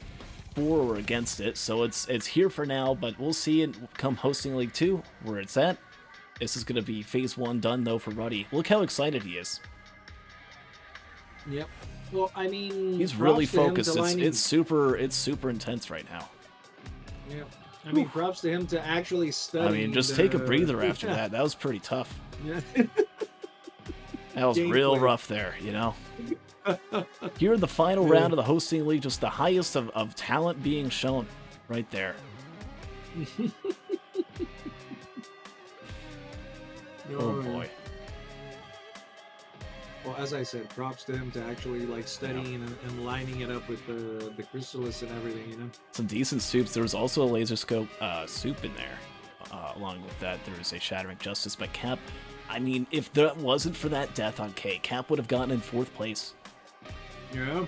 for or against it, so it's here for now, but we'll see it come hosting League 2 where it's at. This is going to be phase 1 done though for Ruddy. Look how excited he is. Yep. Well, I mean, He's really props to him focused. to lining- It's super intense right now. Yeah. I mean, props to him to actually study. I mean, just take a breather after that. That was pretty tough. Yeah. That was Gameplay. real rough there, you know? Here in the final round of the hosting league, just the highest of talent being shown right there. Oh boy. Well, as I said, props to him to actually like studying and lining it up with the chrysalis and everything, you know. Some decent soups. There was also a laser scope soup in there. Along with that, there was a Shattering Justice by Cap. I mean, if that wasn't for that death on Kei, Cap would have gotten in 4th place. Yeah.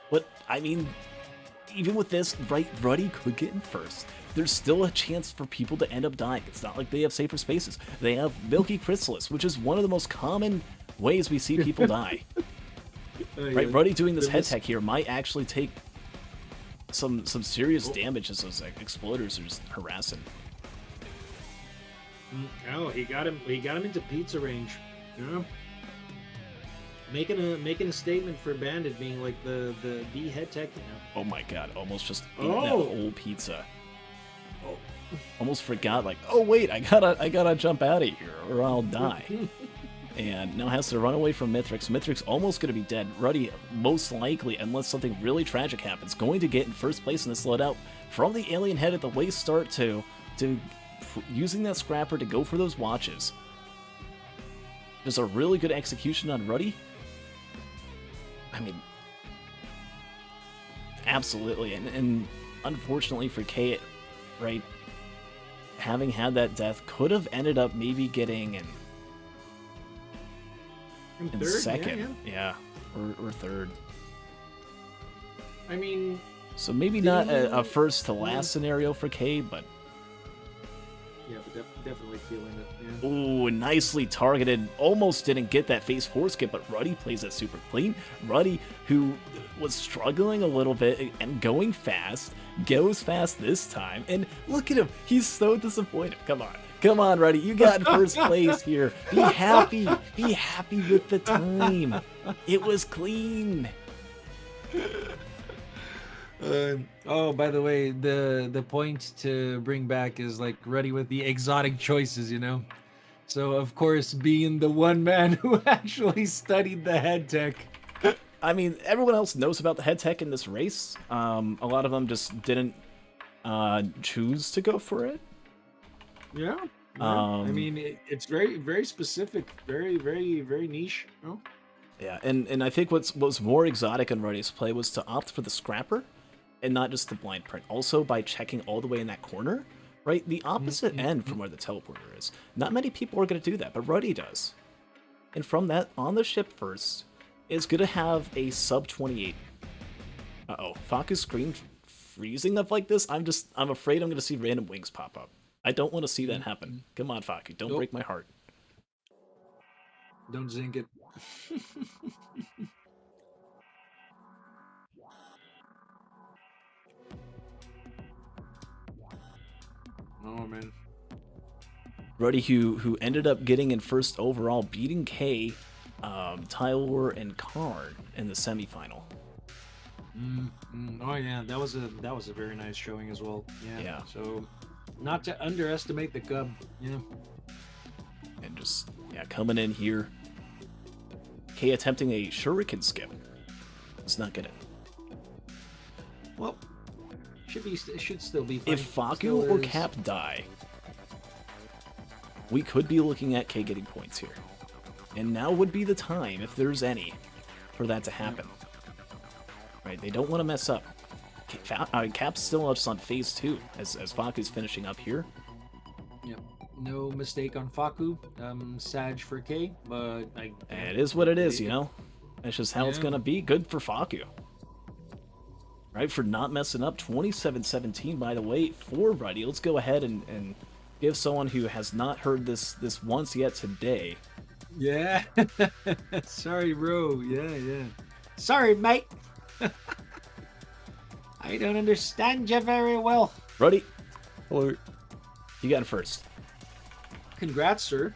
But, I mean, even with this, right, Ruddy could get in 1st. There's still a chance for people to end up dying. It's not like they have safer spaces. They have Milky Chrysalis, which is one of the most common ways we see people die. Right, Ruddy doing this head tech here might actually take some serious damage as those exploders are just harassing. Oh, he got him into pizza range. Yeah. Making a statement for Bandit being like the head tech, you know. Oh my god, almost just ate that whole pizza. Oh. Almost forgot, like, oh wait, I gotta jump out of here or I'll die. And now has to run away from Mithrix. Mithrix almost gonna be dead. Ruddy, most likely, unless something really tragic happens, going to get in 1st place in this loadout from the alien head at the waist start to using that scrapper to go for those watches. There's a really good execution on Ruddy. I mean, absolutely, and unfortunately for Kei, right, having had that death, could have ended up maybe getting in third, 2nd, yeah, or 3rd. I mean, So maybe not a first to last scenario for Kei, but Yeah, but definitely feeling it. Yeah. Ooh, nicely targeted. Almost didn't get that phase 4 skip, but Ruddy plays it super clean. Ruddy, who was struggling a little bit and going fast, goes fast this time. And look at him. He's so disappointed. Come on. Come on, Ruddy. You got first place here. Be happy. Be happy with the time. It was clean. Oh, by the way, the point to bring back is like Ruddy with the exotic choices, you know. So of course, being the one man who actually studied the head tech. I mean, everyone else knows about the head tech in this race. A lot of them just didn't choose to go for it. Yeah. I mean, it's very specific, very niche. No? Yeah, and I think what was more exotic in Ruddy's play was to opt for the scrapper and not just the blind print. Also, by checking all the way in that corner, right? The opposite end from where the teleporter is. Not many people are going to do that, but Ruddy does. And from that, on the ship first, is going to have a sub 28. Uh-oh, Faku's screen freezing up like this? I'm afraid I'm going to see random wings pop up. I don't want to see that happen. Come on, Faku, don't break my heart. Don't zink it. Oh man. Ruddy, who ended up getting in first overall, beating K, Tyler, and Karn in the semifinal. Oh yeah, that was a very nice showing as well. Yeah. So, not to underestimate the Cub. Yeah. And just coming in here. K attempting a shuriken skip. Let's not get it. Well, should still be fine. If Faku or Cap die, we could be looking at K getting points here. And now would be the time, if there's any, for that to happen. Right, they don't want to mess up. Cap's still up on phase 2, as Faku's finishing up here. Yep. No mistake on Faku. Sag for K, but it is what it is, you know? That's just how it's going to be. Good for Faku. Right, for not messing up. 27-17, by the way, for Ruddy. Let's go ahead and give someone who has not heard this once yet today. Yeah. Sorry, bro. Yeah. Sorry, mate. I don't understand you very well. Ruddy, Hello. you got it first. Congrats, sir.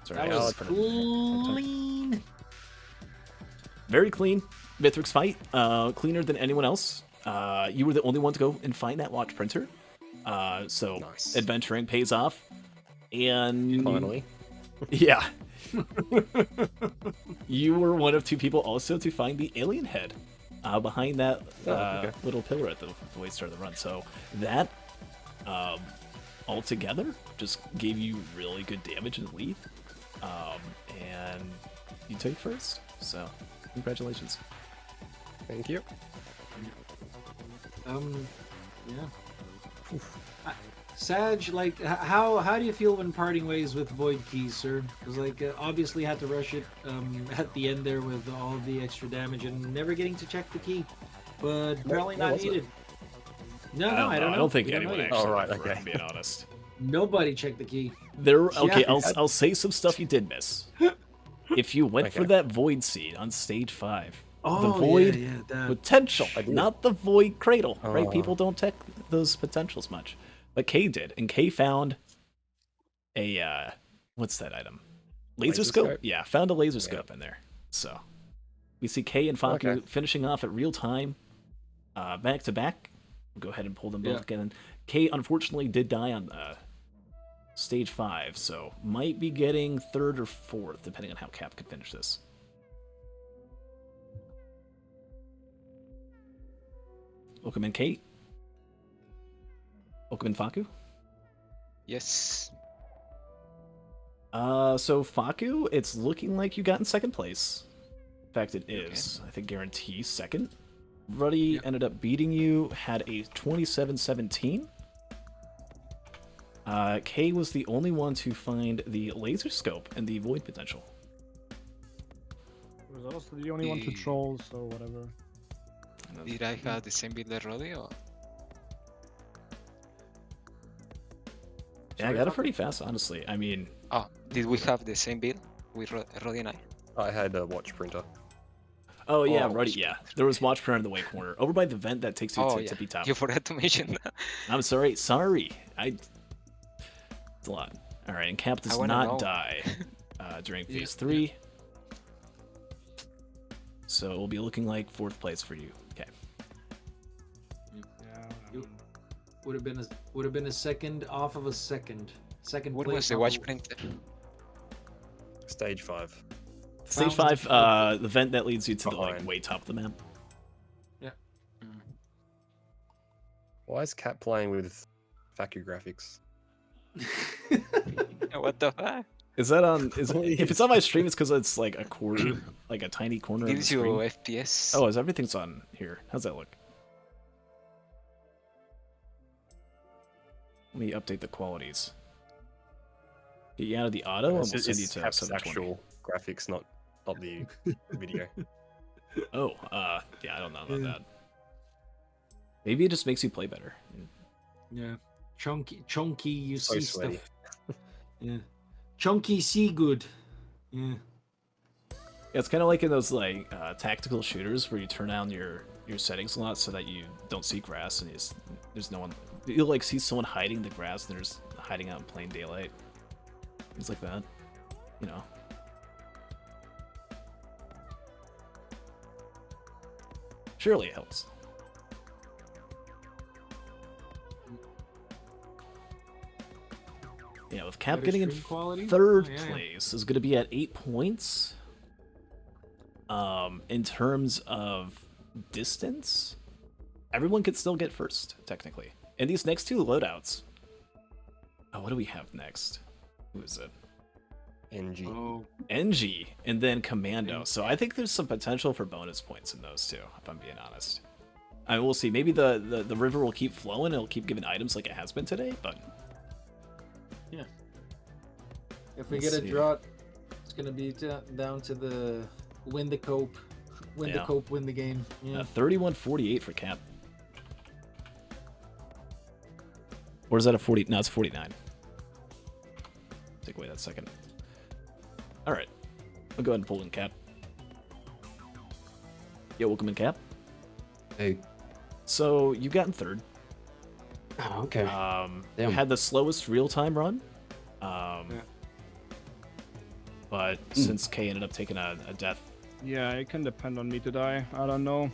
Sorry, That was clean. Very clean. Mithrix fight, cleaner than anyone else. You were the only one to go and find that watch printer. So Nice. adventuring pays off. And Finally. yeah. You were one of 2 people also to find the alien head behind that okay. little pillar at the way start of the run. So that all together just gave you really good damage in the lead. And you took first. So congratulations. Thank you. Yeah. Sag, like, how do you feel when parting ways with Void Keys, sir? Because, like, obviously had to rush it at the end there with all the extra damage and never getting to check the key, but apparently what not was it? needed. No, I don't know. I don't think We anyone know yet. actually. Oh, right, went for it, okay. I'm being honest. Nobody checked the key. Okay, Yeah. I'll say some stuff you did miss. If you went for Okay. that void seed on stage 5, Oh, the void yeah, that. potential, I did. not the void cradle, right? Oh. People don't check those potentials much, but Kay did, and Kay found a what's that item? Laser scope? scope? Yeah, found a laser scope in there. So we see Kay and Faku Okay. finishing off at real time, back to back. We'll go ahead and pull them both Yeah. again. Kay unfortunately did die on stage 5, so might be getting 3rd or 4th, depending on how Cap could finish this. Welcome in, Kate. Welcome in, Faku. Yes. So Faku, it's looking like you got in 2nd place. In fact, it is. I think guarantee 2nd. Ruddy ended up beating you, had a 27-17. Kay was the only one to find the laser scope and the void potential. I was also the only one to troll, so whatever. Did I have the same build as Roddy or? Yeah, I got it pretty fast, honestly. I mean, Oh, did we have the same build with Roddy and I? I had a watch printer. oh yeah, Oh, Ruddy, watch yeah. printer. There was watch printer in the way corner, over by the vent that takes you Oh to yeah, tippy top. you forgot to mention that. I'm sorry, It's a lot. All right, and Cap does wanna not know. die during Yeah, phase 3. So it will be looking like 4th place for you. Okay. Yeah. I You- mean, Would have been a second off of a second. Second What place was the off watch of- printer? Stage 5. Stage Found 5, the vent that leads you to the like Behind. way top of the map. Mm. Why is Cat playing with Faku graphics? What the fuck? Is that on? If it's on my stream, it's because it's like a quarter, like a tiny corner of the Gives you screen. FPS. Oh, everything's on here. How's that look? Let me update the qualities. Get you out of the auto, and we'll It's send you to Cap's 720. actual graphics, not the video. Oh, yeah, I don't know about that. Maybe it just makes you play better. Yeah. Chunky, you So see sweaty. stuff. Yeah. Chunky, see good. Yeah. Yeah, it's kind of like in those like tactical shooters where you turn down your settings a lot so that you don't see grass and there's no one. You'll like see someone hiding in the grass and there's hiding out in plain daylight. Things like that, you know. Surely it helps. Yeah, with Cap Better getting in stream quality? 3rd Oh, yeah. place is going to be at 8 points. In terms of distance, everyone could still get first, technically. And these next 2 loadouts. Oh, what do we have next? Who is it? NG. Oh. NG, and then Commando. So I think there's some potential for bonus points in those 2, if I'm being honest. I mean, we'll see. Maybe the river will keep flowing. It'll keep giving items like it has been today, but... If we Let's get a see. drought, it's gonna be down to the win the cope, win the Yeah. cope, win the game. Yeah. 31-48 for Cap. Or is that a 40? No, it's 49. Take away that second. All right. I'll go ahead and pull in Cap. Yo, welcome in, Cap. Hey. So you got in 3rd. Oh, okay. Damn. Had the slowest real-time run. But since K ended up taking a death. yeah, it can depend on me to die. I don't know.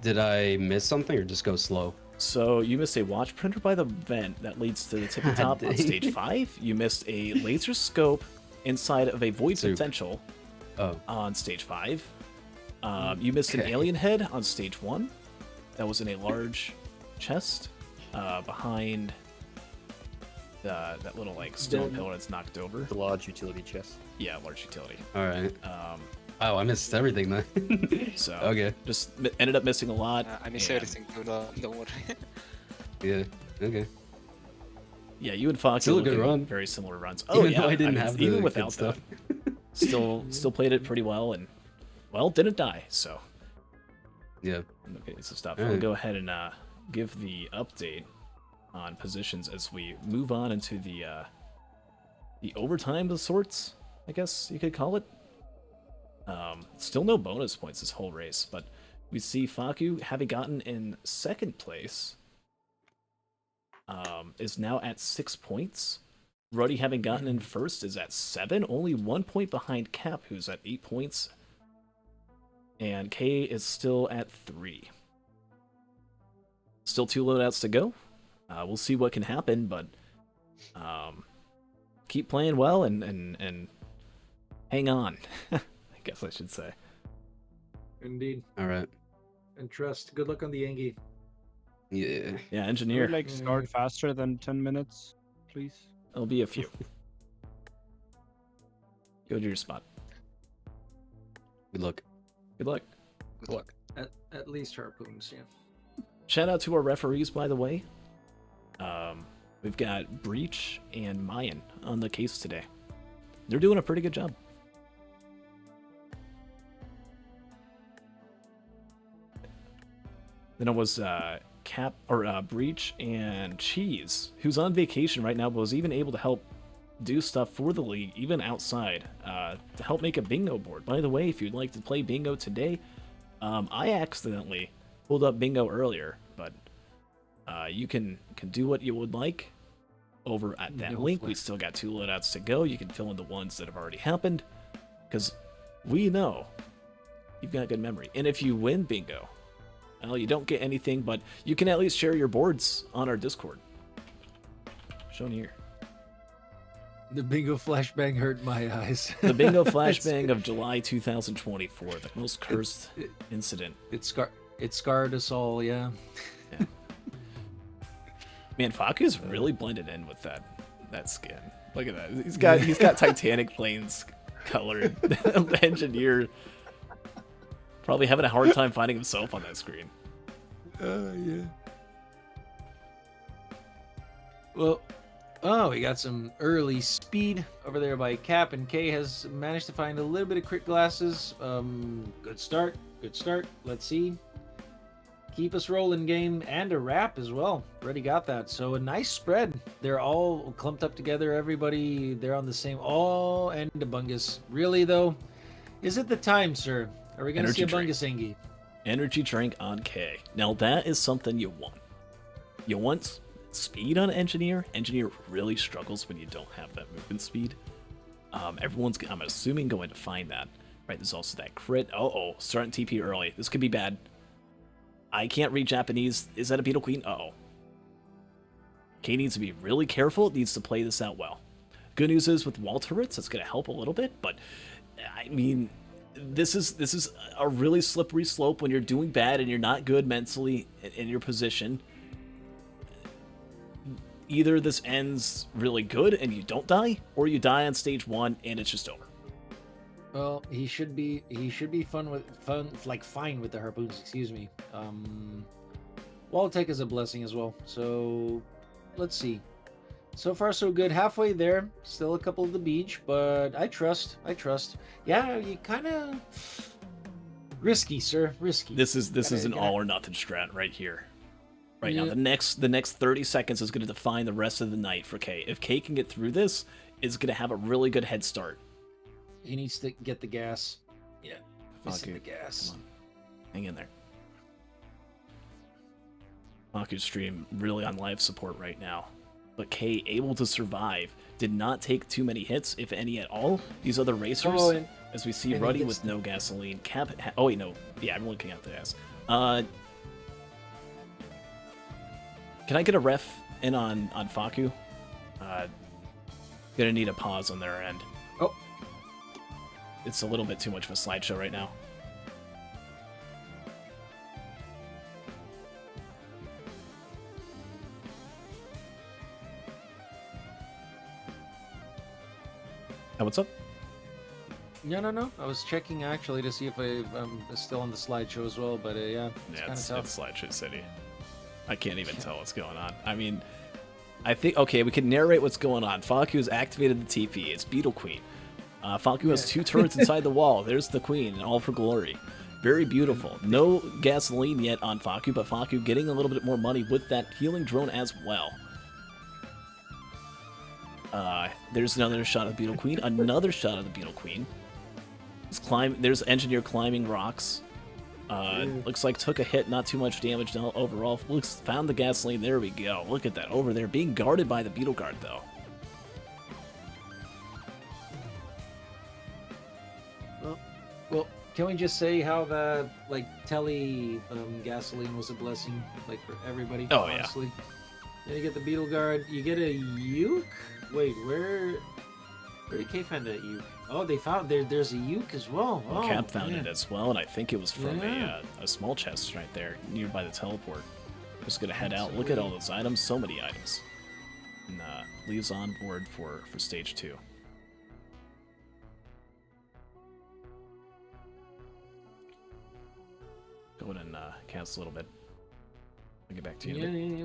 Did I miss something or just go slow? So you missed a watch printer by the vent that leads to the tippy top on Dang. stage 5. You missed a laser scope inside of a void Soup. potential Oh, on stage 5. You missed an Okay. alien head on stage 1. That was in a large chest behind that little like stone Then- pillar that's knocked over. The large utility chest. Yeah, large utility. all right. Um, Oh, I missed everything then. so Okay. just ended up missing a lot. I miss and- everything too. Don't worry. Yeah. Okay. Yeah, you and Fox Still are a good looking run. very similar runs. Oh Even yeah, though I didn't mean, have even the without good stuff. that, still played it pretty well and didn't die. So Yeah. okay, so stop. Alright. We'll go ahead and give the update on positions as we move on into the overtime of sorts, I guess you could call it. Still no bonus points this whole race, but we see Faku having gotten in 2nd place. Is now at 6 points. Ruddy having gotten in 1st is at 7, only 1 point behind Cap, who's at 8 points. And K is still at 3. Still 2 loadouts to go. We'll see what can happen, but keep playing well and hang on. I guess I should say. Indeed. All right. And trust. Good luck on the Engie. Yeah. Yeah, Can engineer. we, like start faster than 10 minutes, please? There'll be a few. Go to your spot. Good luck. Good luck. Good luck. At least harpoons, yeah. Shout out to our referees, by the way. We've got Breach and Mayan on the case today. They're doing a pretty good job. Then it was Cap or Breach and Cheese, who's on vacation right now, but was even able to help do stuff for the league, even outside, to help make a bingo board. By the way, if you'd like to play bingo today, I accidentally pulled up bingo earlier, but you can do what you would like over at that link. We still got 2 loadouts to go. You can fill in the ones that have already happened, because we know you've got good memory. And if you win bingo, well, you don't get anything, but you can at least share your boards on our Discord. Shown here. The bingo flashbang hurt my eyes. The bingo flashbang of July 2024, the most cursed incident. It scarred us all, yeah. Yeah. Man, Faku's really blended in with that skin. Look at that. He's got Titanic planes colored. Engineer probably having a hard time finding himself on that screen. Yeah. Well, oh, we got some early speed over there by Cap, and K has managed to find a little bit of crit glasses. Good start. Good start. Let's see. Keep us rolling, game, and a wrap as well. Already got that. So a nice spread. They're all clumped up together. Everybody, they're on the same. Oh, and a bungus. Really, though? Is it the time, sir? Are we going to see a bungus Engie? Energy drink on K. Now, that is something you want. You want speed on Engineer. Engineer really struggles when you don't have that movement speed. Everyone's, I'm assuming, going to find that. Right, there's also that crit. Uh-oh, starting TP early. This could be bad. I can't read Japanese. Is that a Beetle Queen? Uh-oh. K needs to be really careful. Needs to play this out well. Good news is with wall turrets, that's going to help a little bit, but I mean, this is a really slippery slope when you're doing bad and you're not good mentally in your position. Either this ends really good and you don't die, or you die on stage 1 and it's just over. Well, he should be fine with the harpoons, excuse me. Wall tech is a blessing as well. So let's see. So far so good. Halfway there. Still a couple of the beach, but I trust. Yeah, you kind of risky, sir. Risky. This is an all or nothing strat right here. Right now, the next 30 seconds is going to define the rest of the night for K. If K can get through this, it's going to have a really good head start. He needs to get the gas. Yeah, missing the gas. Come on. Hang in there. Faku's stream really on live support right now. But K able to survive. Did not take too many hits, if any at all. These other racers, as we see Ruddy with no gasoline. Cap. Oh wait, no. Yeah, I'm looking at the gas. Can I get a ref in on Faku? Gonna need a pause on their end. Oh. It's a little bit too much of a slideshow right now. What's up? No. I was checking actually to see if I'm still on the slideshow as well, but yeah, it's slideshow city. I can't even tell what's going on. I mean, I think, okay, we can narrate what's going on. Faku has activated the TP. It's Beetle Queen. Faku has 2 turrets inside the wall. There's the Queen, and all for glory. Very beautiful. No gasoline yet on Faku, but Faku getting a little bit more money with that healing drone as well. There's another shot of Beetle Queen. Another shot of the Beetle Queen. There's Engineer climbing rocks. Looks like took a hit, not too much damage overall. Found the gasoline. There we go. Look at that over there, being guarded by the Beetle Guard though. Well, can we just say how the tele gasoline was a blessing, for everybody? Oh honestly. Yeah. Then you get the Beetle Guard. You get a uke. Wait, where did K find that uke? Oh, they found there's a uke as well. Oh, Cap found it as well, and I think it was from a small chest right there nearby the teleport. Just gonna head out. Look at all those items. So many items. And leaves on board for stage 2. Go ahead and cancel a little bit. I'll get back to you. Yeah.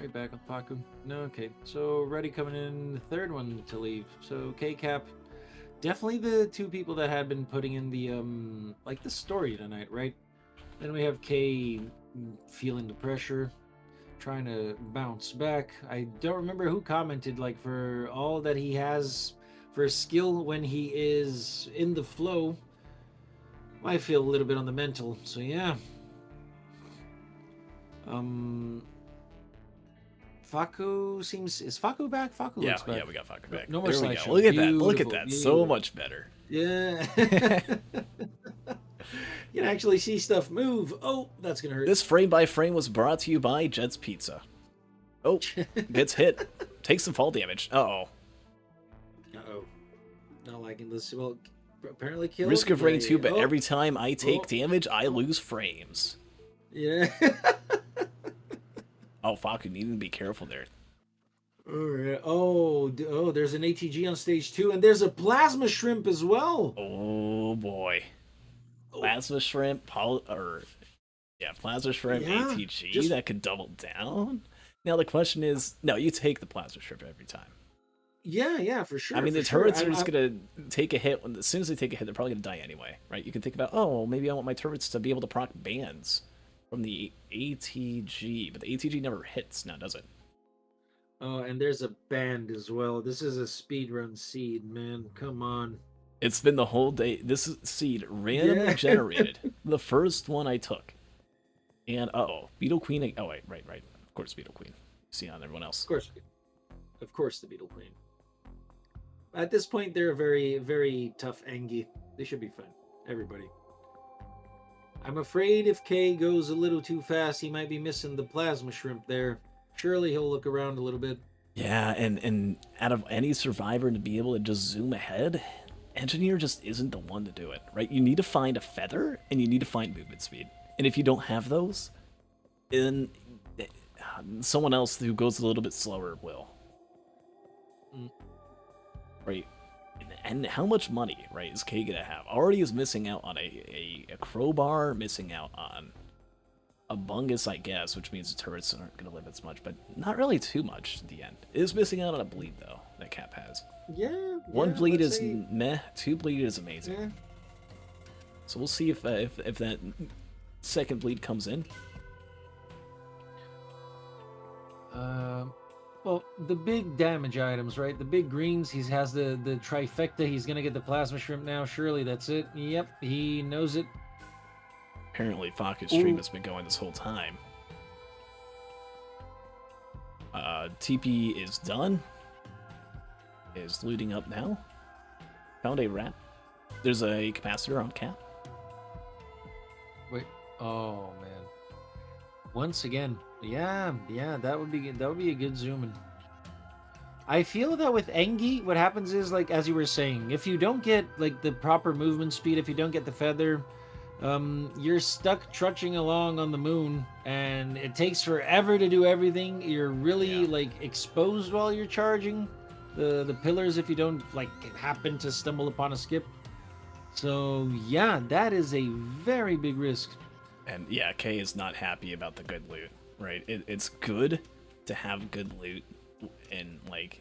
Right back on Faku. No, okay. So Ruddy coming in, the third one to leave. So K-Cap definitely the two people that had been putting in the like the story tonight, right? Then we have Kei feeling the pressure, trying to bounce back. I don't remember who commented, like, for all that he has for skill when he is in the flow, I feel a little bit on the mental. So yeah. Faku seems, is Faku back? Faku Yeah, looks back. yeah, we got Faku back. No more there we slideshow. go. Look at that. Look at Beautiful, that. So beautiful. much better. Yeah. You can actually see stuff move. Oh, that's gonna hurt. This frame by frame was brought to you by Jet's Pizza. Oh, gets hit. Takes some fall damage. Uh-oh. Uh-oh. Not liking this. Well, apparently killed. Risk of rain too, but Oh, every time I take damage, I lose frames. yeah. Oh, Faku, needing to be careful there. Alright. Oh, there's an ATG on stage 2, and there's a plasma shrimp as well. Oh, boy. Plasma shrimp, plasma shrimp, Yeah, ATG, that could double down. Now the question is, no, you take the plasma shrimp every time. Yeah, for sure. I mean, for the sure. turrets are just gonna take a hit. As soon as they take a hit, they're probably gonna die anyway, right? You can think about, oh, maybe I want my turrets to be able to proc bans from the ATG, but the ATG never hits now, does it? Oh, and there's a band as well. This is a speedrun seed, man. Come on. It's been the whole day. This seed randomly generated. The first one I took. And, Beetle Queen. Oh, wait, right. Of course, Beetle Queen. See on everyone else. Of course, the Beetle Queen. At this point, they're a very, very tough Angie. They should be fine. Everybody. I'm afraid if Kei goes a little too fast, he might be missing the plasma shrimp there. Surely he'll look around a little bit. Yeah, and out of any survivor to be able to just zoom ahead, Engineer just isn't the one to do it, right? You need to find a feather, and you need to find movement speed. And if you don't have those, then someone else who goes a little bit slower will. Right? And how much money, right, is Kei gonna have? Already is missing out on a crowbar, missing out on a bungus, I guess, which means the turrets aren't gonna live as much, but not really too much at the end. It is missing out on a bleed, though, that Cap has. Yeah. One bleed let's is say- meh, two bleed is amazing. Yeah. So we'll see if that second bleed comes in. Well, the big damage items, right? The big greens, he has the trifecta. He's going to get the plasma shrimp now. Surely that's it. Yep, he knows it. Apparently, Faku's stream has been going this whole time. TP is done. Is looting up now. Found a rat. There's a capacitor on Cap. Wait. Oh, man. Once again. Yeah, that would be a good zoom in. I feel that with Engie, what happens is, like, as you were saying, if you don't get, like, the proper movement speed, if you don't get the feather, you're stuck trudging along on the moon, and it takes forever to do everything. You're really, like, exposed while you're charging the pillars if you don't, like, happen to stumble upon a skip. So, yeah, that is a very big risk. And yeah, Kei is not happy about the good loot, right? It's good to have good loot, and like,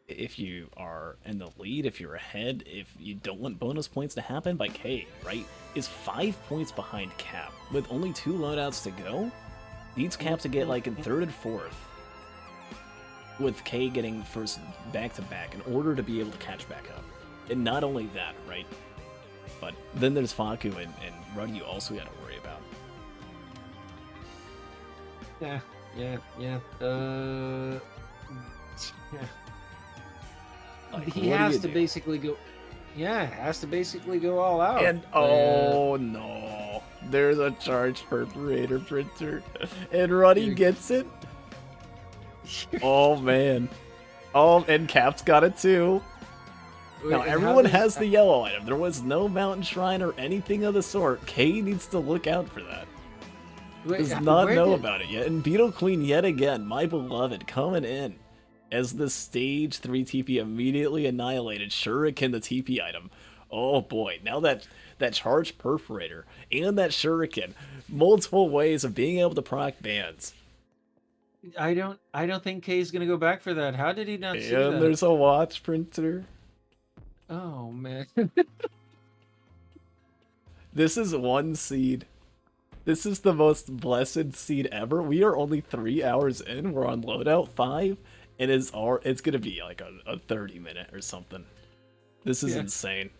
if you are in the lead, if you're ahead, if you don't want bonus points to happen, by Kei, right, is 5 points behind Cap. With only 2 loadouts to go, needs Cap to get like in 3rd and 4th, with Kei getting first back-to-back in order to be able to catch back up. And not only that, right, but then there's Faku and Ruddy you also got to worry about. Yeah. Like, He what do has you to do? basically go. Yeah, has to basically go all out. And oh no, there's a charge perforator printer, and Ruddy gets it. Oh man, and Cap's got it too. Now everyone has the yellow item. There was no mountain shrine or anything of the sort. Kei needs to look out for that. Does not know about it yet. And Beetle Queen yet again, my beloved, coming in as the stage 3 TP immediately annihilated Shuriken, the TP item. Oh boy, now that charge perforator and that Shuriken, multiple ways of being able to proc bans. I don't think Kei's gonna go back for that. How did he not see And that? there's a watch printer. Oh man. This is 1 seed. This is the most blessed seed ever. We are only 3 hours in. We're on loadout 5. It's gonna be like a 30-minute or something. This is insane.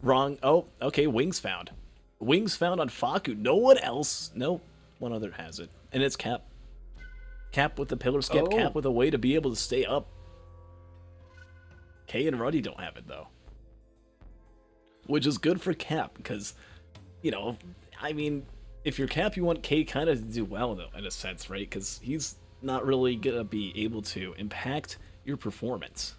Wrong. Oh, okay. Wings found. Wings found on Faku. No one else. No one other has it. And it's Cap. Cap with the pillar skip. Oh. Cap with a way to be able to stay up. Kei and Ruddy don't have it though. Which is good for Cap because, you know, I mean, if you're Cap, you want Kei kind of to do well though, in a sense, right? Because he's not really gonna be able to impact your performance.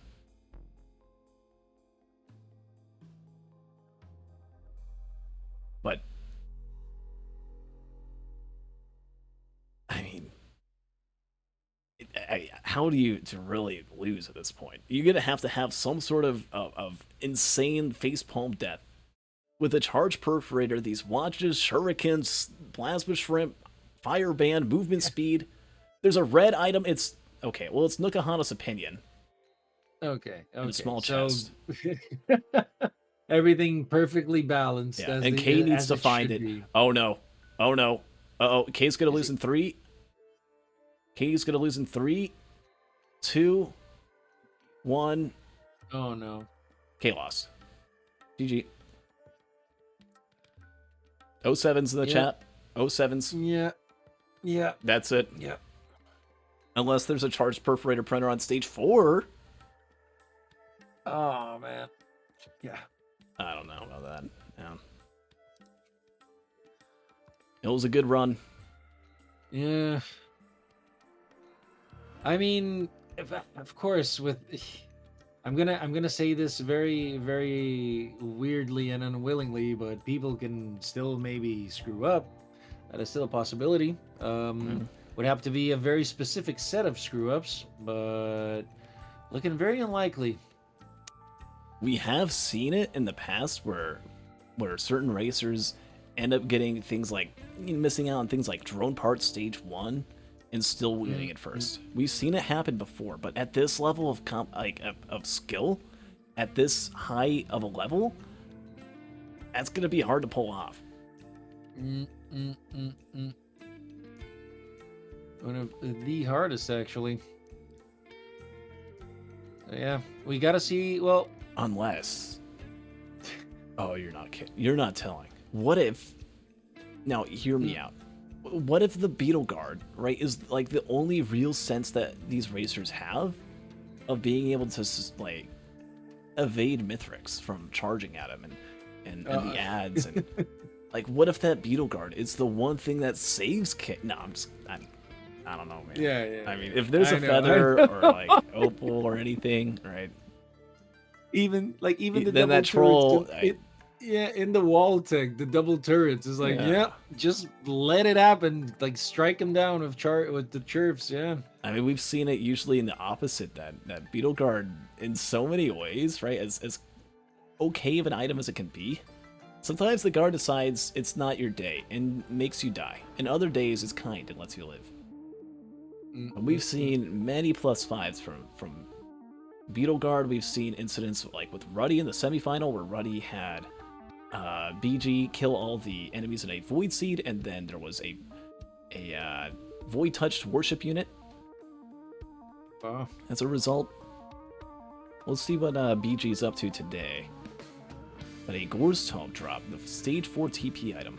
But I mean, how do you to really lose at this point? You're gonna have to have some sort of insane facepalm death with a charge perforator, these watches, shurikens, plasma shrimp, fire band, movement speed. There's a red item. It's okay. Well, it's Nukahana's opinion. Okay. And a small so, chest. everything perfectly balanced. Yeah, as and the- Kei needs as to find should it. be. Oh no. Oh no. Uh-oh. Kei's gonna lose in 3. Kei's gonna lose in 3, 2, 1. Oh no. Kei lost. GG. 07's in the Yeah. chat. 07's. Yeah. Yeah. That's it. Yeah. Unless there's a charged perforator printer on stage 4. Oh man. Yeah. I don't know about that. Yeah. It was a good run. Yeah. I mean, of course, with I'm gonna say this very, very weirdly and unwillingly, but people can still maybe screw up. That is still a possibility. Would have to be a very specific set of screw ups, but looking very unlikely. We have seen it in the past where certain racers end up getting things like missing out on things like drone parts stage 1 and still winning it first. We've seen it happen before, but at this level of of skill, at this high of a level, that's gonna be hard to pull off. One of the hardest, actually. So, yeah, we gotta see. Well, Unless, oh, you're not kidding. You're not telling. What if? Now, hear me out. What if the Beetle Guard, right, is like the only real sense that these racers have of being able to like evade Mithrix from charging at him and the ads and like what if that Beetle Guard is the one thing that saves Kit? No, I don't know, man. yeah. I mean, if there's I a know, feather I know. or like opal or anything, right? Even the Then double that troll. turrets, in the wall tech, the double turrets is like, Yeah. just let it happen. Like strike him down with the chirps. Yeah. I mean, we've seen it usually in the opposite. That Beetle Guard, in so many ways, right, as okay of an item as it can be. Sometimes the guard decides it's not your day and makes you die. And other days it's kind and lets you live. And we've seen many +5s from Beetle Guard. We've seen incidents like with Ruddy in the semifinal where Ruddy had BG kill all the enemies in a Void Seed, and then there was a Void Touched Worship unit. Wow. As a result, we'll see what BG's up to today. But a Gore's Tome drop, the stage 4 TP item.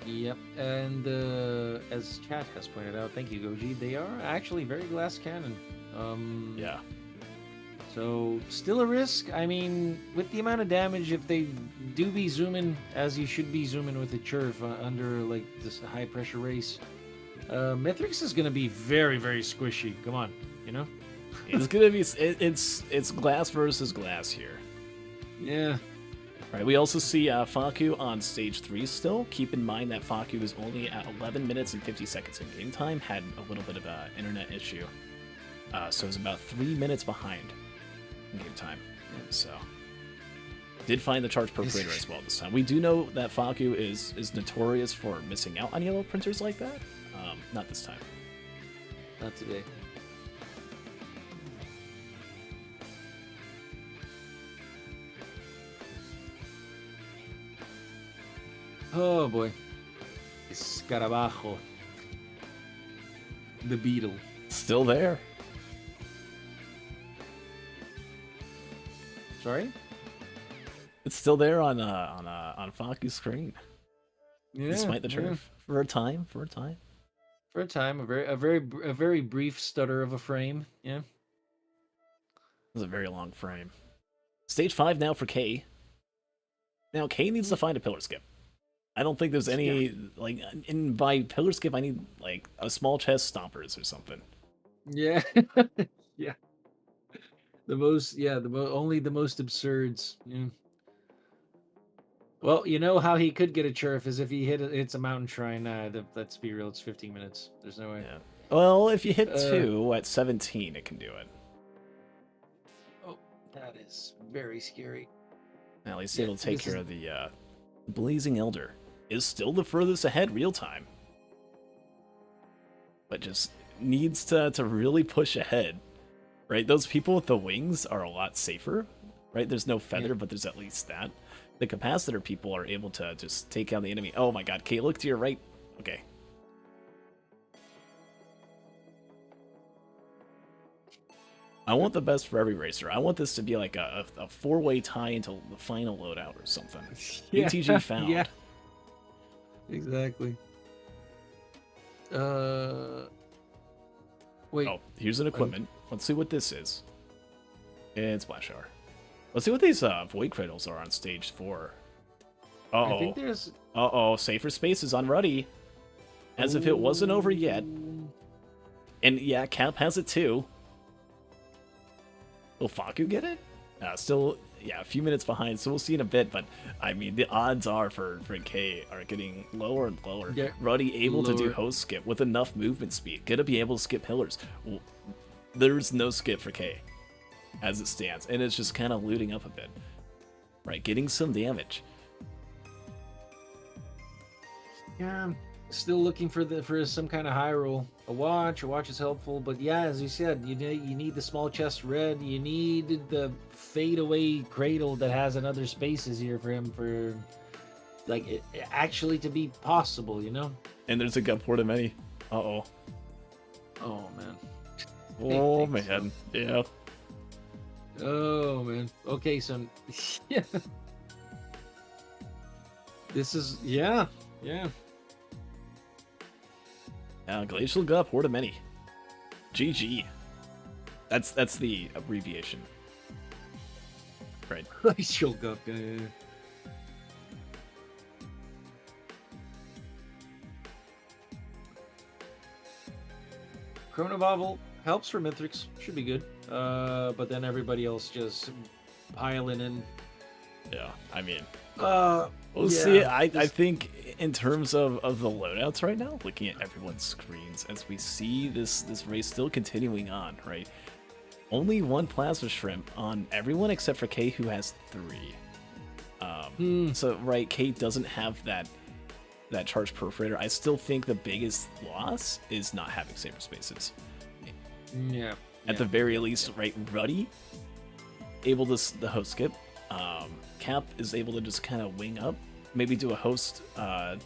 Yep. And as chat has pointed out, thank you, Goji. They are actually very glass cannon. Yeah. So still a risk. I mean, with the amount of damage, if they do be zooming as you should be zooming with a churf under like this high pressure race, Mithrix is gonna be very, very squishy. Come on, you know. It's gonna be it's glass versus glass here. Yeah. Right. We also see Faku on stage 3 still. Keep in mind that Faku is only at 11 minutes and 50 seconds in game time. Had a little bit of an internet issue, so it's about 3 minutes behind in game time. So did find the charge perforator as well this time. We do know that Faku is notorious for missing out on yellow printers like that. Not this time. Not today. Oh boy. Escarabajo. The beetle. Still there. Sorry? It's still there on Faku's screen, Yeah. despite the turf. For a time. For a time, a very brief stutter of a frame. Yeah. It was a very long frame. Stage 5 now for Kei. Now Kei needs to find a pillar skip. I don't think there's any like by pillar skip I need like a small chest stompers or something. Yeah. Yeah. Only the most absurds. Yeah. Well, you know how he could get a churf is if he hits a mountain shrine. Let's be real, it's 15 minutes. There's no way. Yeah. Well, if you hit 2 at 17, it can do it. Oh, that is very scary. At least it'll take care of the Blazing Elder. Is still the furthest ahead real time. But just needs to really push ahead. Right? Those people with the wings are a lot safer. Right? There's no feather, but there's at least that. The capacitor people are able to just take out the enemy. Oh my god, Kei, look to your right. Okay. I want the best for every racer. I want this to be like a 4-way tie until the final loadout or something. Yeah. ATG found. Yeah. Exactly. Wait. Oh, here's an equipment. Let's see what this is. It's Splash Hour. Let's see what these Void Cradles are on stage 4. I think there's... Uh-oh, safer spaces on Ruddy. As if it wasn't over yet. And yeah, Cap has it too. Will Faku get it? Still, yeah, a few minutes behind, so we'll see in a bit, but I mean, the odds are for Kei are getting lower and lower. Yeah, Ruddy able to do host skip with enough movement speed. Gonna be able to skip pillars. Well, there's no skip for Kei as it stands, and it's just kind of looting up a bit. Right, getting some damage. Yeah, still looking for some kind of high roll. A watch is helpful, but yeah, as you said, you need the small chest red. You need the fade away cradle that has another spaces here for him for like it actually to be possible, you know. And there's a gun port of many. Oh man. Oh man. Yeah. Oh man. Okay, so yeah. This is yeah. Glacial got port of many. GG. That's the abbreviation. Right. Glacial Cup. Chronobobble helps for Mithrix, should be good. But then everybody else just piling in. Yeah, I mean, we'll see. I think in terms of the loadouts right now, looking at everyone's screens as we see this race still continuing on, right? Only one plasma shrimp on everyone except for Kei, who has 3. So right, Kei doesn't have that charged perforator. I still think the biggest loss is not having saber spaces. Yeah. At the very least, right? Ruddy able to the host skip. Cap is able to just kind of wing up, maybe do a host. What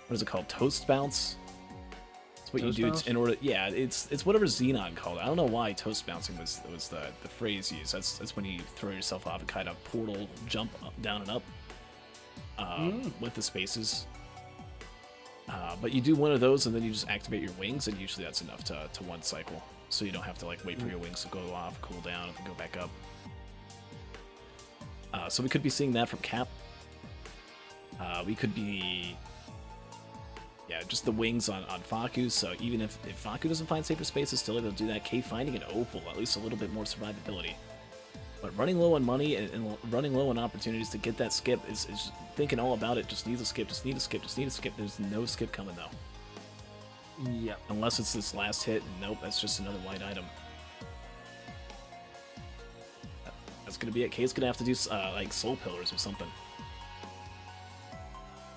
is it called? Toast bounce. That's what Toast you do bounce? in order. Yeah, it's whatever Xenon called it. I don't know why toast bouncing was the phrase used. That's when you throw yourself off a kind of portal jump up, down and up with the spaces. But you do one of those and then you just activate your wings, and usually that's enough to one cycle, so you don't have to like wait for your wings to go off, cool down, and go back up. So we could be seeing that from Cap. We could be, just the wings on Faku. So even if Faku doesn't find safer spaces, still able to do that. Kei finding an opal, at least a little bit more survivability. But running low on money and running low on opportunities to get that skip is thinking all about it. Just needs a skip, just need a skip, just need a skip. There's no skip coming though. Yeah. Unless it's this last hit. Nope, that's just another white item. That's gonna be it. Kei's gonna have to do like soul pillars or something.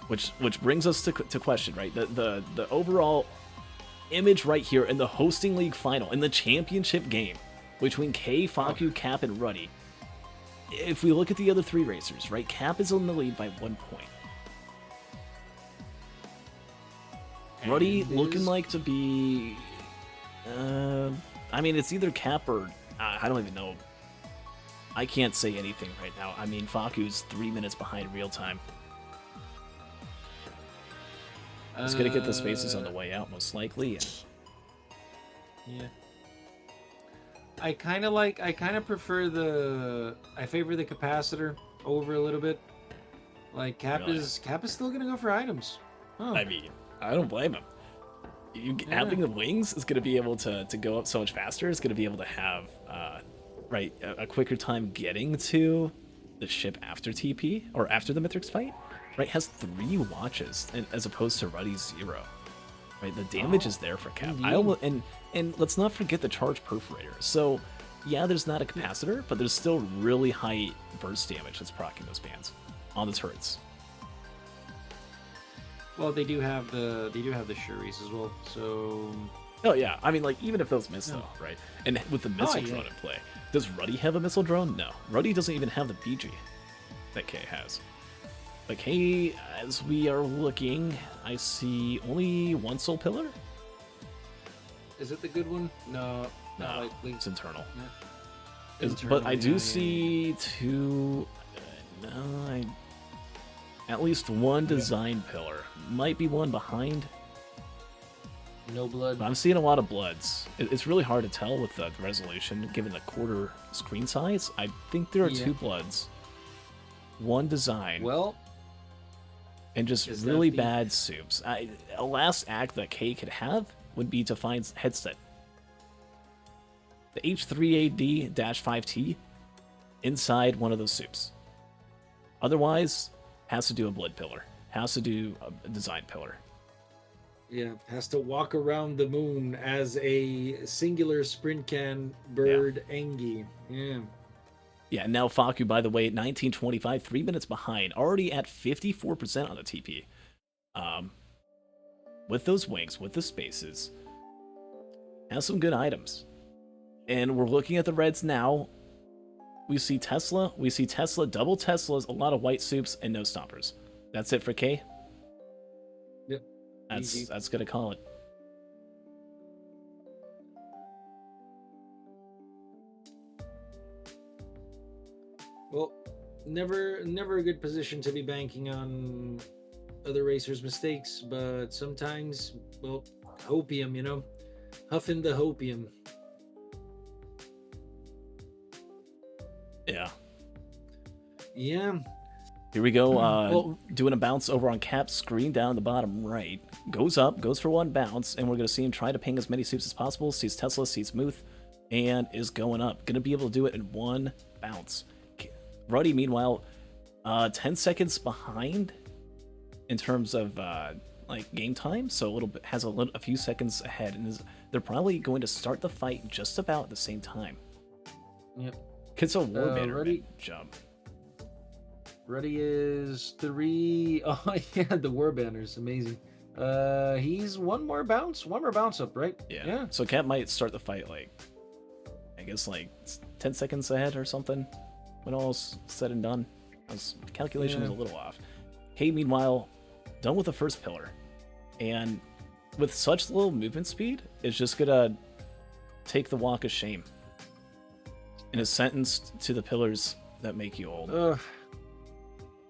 Which brings us to question, right? The overall image right here in the hosting league final, in the championship game between Kei, Faku, Cap, and Ruddy. If we look at the other 3 racers, right? Cap is in the lead by 1 point. Ruddy And looking is- like to be. I mean, it's either Cap or I don't even know. I can't say anything right now. I mean, Faku's 3 minutes behind real time. He's gonna get the spaces on the way out, most likely. And Yeah. I kind of prefer I favor the capacitor over a little bit. Like Cap Really? is still gonna go for items. Huh. I mean, I don't blame him. Having the wings is gonna be able to go up so much faster. It's gonna be able to have a quicker time getting to the ship after TP or after the Mithrix fight. Right, has 3 watches as opposed to Ruddy's 0. Right, the damage is there for Cap. And let's not forget the charge perforator. So yeah, there's not a capacitor, but there's still really high burst damage that's proccing those bands on the turrets. Well, they do have the Shuris as well. So Oh yeah, I mean, like, even if those miss though, right? And with the missile drone in play, does Ruddy have a missile drone? No, Ruddy doesn't even have the BG that Kei has. But Kei, as we are looking, I see only 1 soul pillar. is it the good one? No, not No, likely. it's internal. Yeah. But I do Yeah. see 2. At least 1 design pillar. Might be 1 behind. No blood. But I'm seeing a lot of bloods. It's really hard to tell with the resolution, given the quarter screen size. I think there are 2 bloods, 1 design, Well, and just is that really the- bad soups. A last act that Kei could have would be to find H0sting. The H3AD-5T inside one of those soups. Otherwise, has to do a blood pillar. Has to do a design pillar. yeah, has to walk around the moon as a singular sprint can bird Engi. Yeah. Yeah, now Faku, by the way, at 19:25, 3 minutes behind, already at 54% on the TP. With those wings, with the spaces, has some good items. And we're looking at the reds now. We see Tesla, double Teslas, a lot of white soups, and no stompers. That's it for Kei. Yep. Easy. That's gonna call it. Well, never a good position to be banking on other racers' mistakes, but sometimes, well, hopium, huffing the hopium. Yeah. Yeah. Here we go, Well- doing a bounce over on Cap's screen down the bottom right. Goes up, goes for 1 bounce, and we're going to see him try to ping as many soups as possible. Sees Tesla, sees Muth, and is going up. Going to be able to do it in 1 bounce. Ruddy, meanwhile, 10 seconds behind in terms of game time, so has a few seconds ahead, and they're probably going to start the fight just about at the same time. Yep. It's a war banner Ruddy- jump. Ruddy is 3. Oh yeah, the war banner's amazing. He's one more bounce up, right? Yeah. So Cap might start the fight I guess 10 seconds ahead or something when all's said and done. The calculation was a little off. Kei, meanwhile, done with the first pillar. And with such little movement speed, is just gonna take the walk of shame. And is sentenced to the pillars that make you old. Ugh.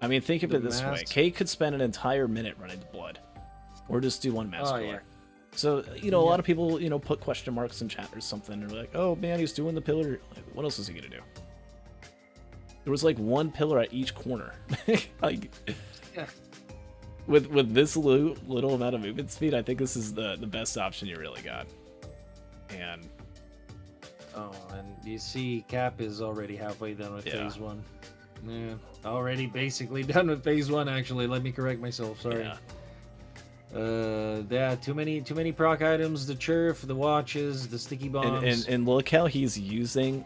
I mean, think of The it this way. mask. Kei could spend an entire minute running to blood. Or just do 1 mask Oh, pillar. yeah. So, a lot of people, put question marks in chat or something. They're like, oh man, he's doing the pillar. Like, what else is he gonna do? There was 1 pillar at each corner. Yeah. With this little amount of movement speed, I think this is the best option you really got. And Oh, and you see Cap is already halfway done with Yeah. phase 1. Yeah, already basically done with phase 1, actually. Let me correct myself, sorry. yeah. Too many proc items, the churf, the watches, the sticky bombs. And look how he's using,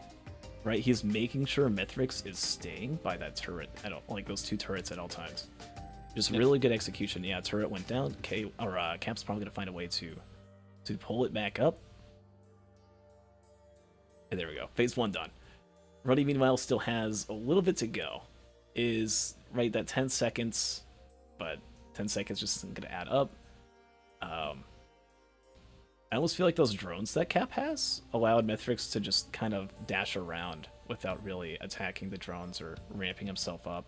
right? He's making sure Mithrix is staying by that turret at all, those 2 turrets at all times. Just really good execution. Yeah, turret went down. Cap's probably gonna find a way to pull it back up. And there we go. Phase 1 done. Ruddy, meanwhile, still has a little bit to go. Is right that 10 seconds, but 10 seconds just isn't gonna add up. I almost feel like those drones that Cap has allowed Mithrix to just kind of dash around without really attacking the drones or ramping himself up.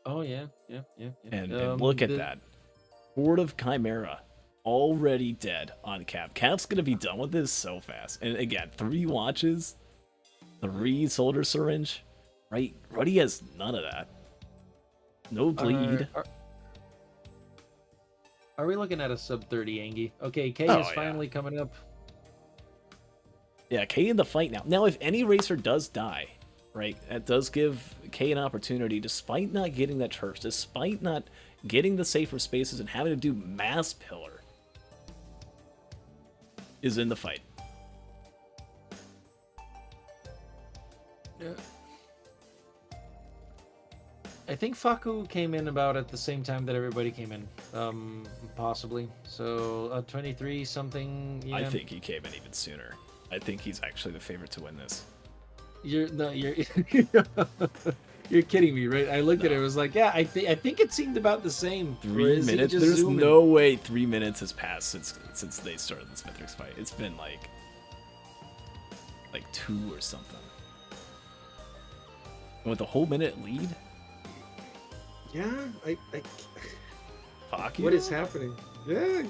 Oh yeah. And look at that. Horde of Chimera already dead on Cap. Cap's gonna be done with this so fast. And again, 3 watches, 3 soldier syringe, right? Ruddy has none of that. No bleed. Are we looking at a sub 30 Angie? Okay, K Oh, is yeah. finally coming up. Yeah, K in the fight now. Now, if any racer does die, right, that does give K an opportunity, despite not getting that church, despite not getting the safer spaces and having to do mass pillar, is in the fight. I think Faku came in about at the same time that everybody came in, possibly. So 23 something. Yeah. I think he came in even sooner. I think he's actually the favorite to win this. You're you're kidding me, right? I looked at it. It was like, yeah, I think it seemed about the same. 3 minutes. There's no way 3 minutes has passed since they started this Mithrix fight. It's been like 2 or something. And with a whole minute lead. Yeah, I Faku? what is happening? Yeah.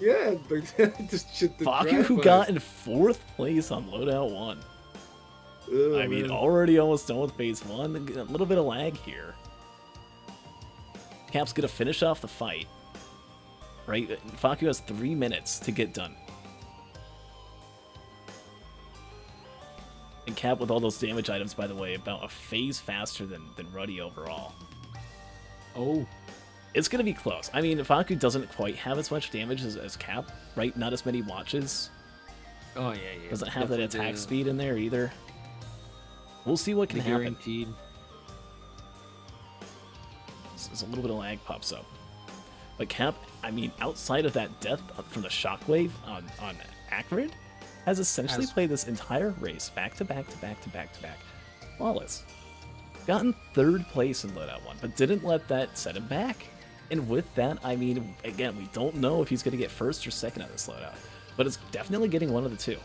Just shit the Faku, drive who by. got in 4th place on loadout 1. Oh, I mean, man. already almost done with phase 1. A little bit of lag here. Cap's gonna finish off the fight. Right? Faku has 3 minutes to get done. And Cap with all those damage items, by the way, about a phase faster than Ruddy overall. Oh, It's going to be close. I mean, Faku doesn't quite have as much damage as Cap, right? Not as many watches. oh yeah. Doesn't have that Definitely attack the- speed in there either. We'll see what can the happen. guaranteed. As a little bit of lag pops up. But Cap, I mean, outside of that death from the shockwave on Acrid, has essentially played this entire race back to back. Flawless. Gotten 3rd place in loadout 1, but didn't let that set him back. And with that, I mean, again, we don't know if he's going to get 1st or 2nd on this loadout, but it's definitely getting one of the 2.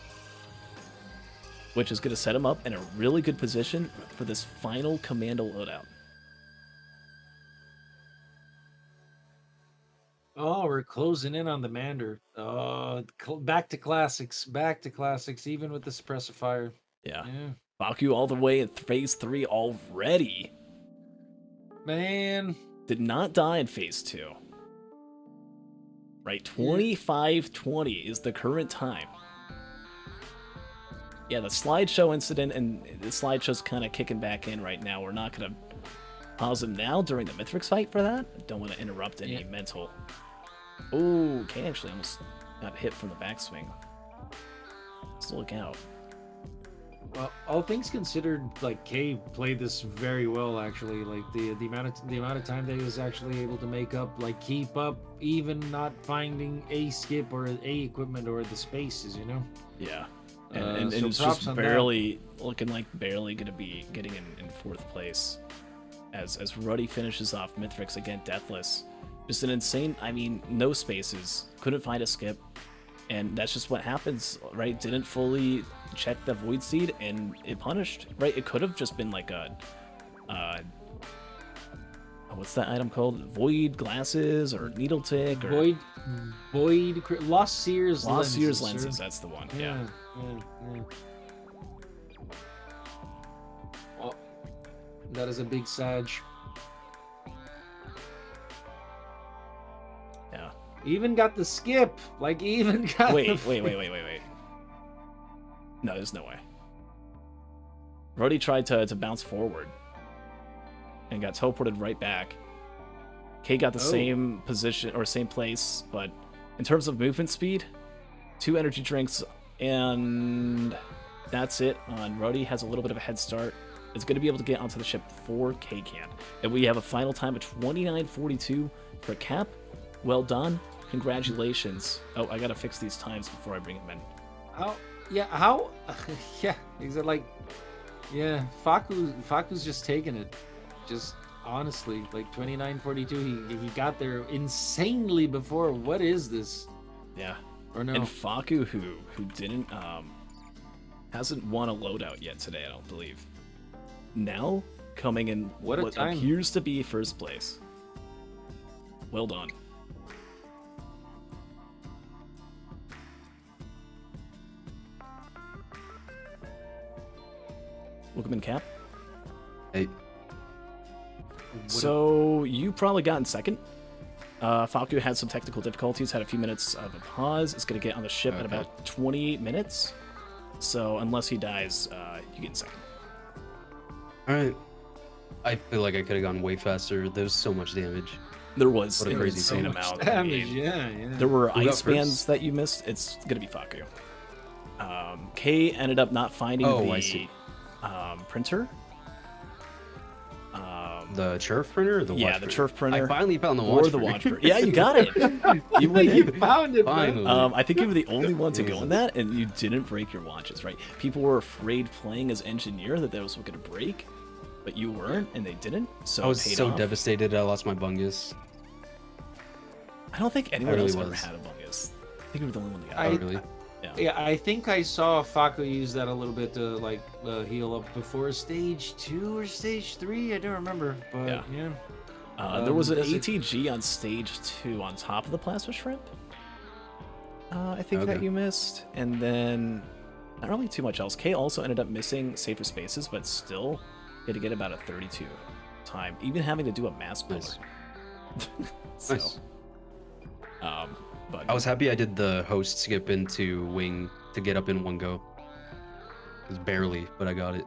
Which is going to set him up in a really good position for this final Commando loadout. Oh, we're closing in on the Mander. Back to classics, even with the suppressor fire. Yeah. Yeah, Faku all the way in phase 3 already. man. Did not die in phase 2. Right, 25:20 is the current time. Yeah, the slideshow incident, and the slideshow's kind of kicking back in right now. We're not going to pause him now during the Mithrix fight for that. Don't want to interrupt any mental. Oh, K actually almost got hit from the backswing. Let's look out. Well, all things considered, like K played this very well. Actually, like the amount of time that he was actually able to make up, like keep up, even not finding a skip or a equipment or the spaces, you know. Yeah. And So it's props just on that. barely looking like barely going to be getting in 4th place. As Ruddy finishes off Mithrix again, deathless. Just an insane, I mean, no spaces, couldn't find a skip, and that's just what happens, right? Didn't fully check the Void Seed, and it punished, right? It could have just been like a, what's that item called? Void Glasses, or Needle Tick, or Lost Sears Lost Sears sir. Lenses, that's the one, yeah. Yeah. Oh, that is a big Sag. Yeah. Even got the skip. Like, even got Wait. the... No, there's no way. Ruddy tried to bounce forward and got teleported right back. K got the same position or same place, but in terms of movement speed, 2 energy drinks, and that's it. On Ruddy has a little bit of a head start. It's going to be able to get onto the ship before K can. And we have a final time of 29:42 for Cap. Well done. Congratulations. Oh, I got to fix these times before I bring him in. How? Yeah, is it like... Yeah, Faku's just taking it. Just honestly, like 29:42, he got there insanely before. What is this? Yeah. Or no? And Faku, who didn't hasn't won a loadout yet today, I don't believe. Now coming in What a time. appears to be first place. Well done. Welcome in, Cap. Hey, So you probably got in second. Faku had some technical difficulties, had a few minutes of a pause. It's going to get on the ship in Okay. about 28 minutes. So unless he dies, you get in second. all right. I feel like I could have gone way faster. There's so much damage. There was What a an crazy insane thing. amount. I Damage, mean, yeah, yeah. there were Who got ice bands first? that you missed. It's going to be Faku. Kei ended up not finding Oh, the I see. Printer. The churf printer or the watch Yeah, the printer? turf printer. I finally found the watch or the printer. watch printer. Yeah, you got it. You, You found it, man. Finally. I think you were the only one to go in Jesus. that, and you didn't break your watches, right? People were afraid playing as engineer that was going to break, but you weren't, and they didn't. So I was it paid so off. devastated I lost my bungus. I don't think anyone really else ever was. had a bungus. I think you were the only one that got I- Oh, it. really? Yeah, I think I saw Faku use that a little bit to like heal up before stage 2 or stage 3. I don't remember, but Yeah. yeah. There was an does it- ATG on stage 2 on top of the plasma shrimp. I think that Okay. you missed, and then not really too much else. Kei also ended up missing safer spaces, but still had to get about a 32 time, even having to do a mass builder. Nice. So, Nice. but I was happy I did the host skip into wing to get up in one go. It was barely, but I got it.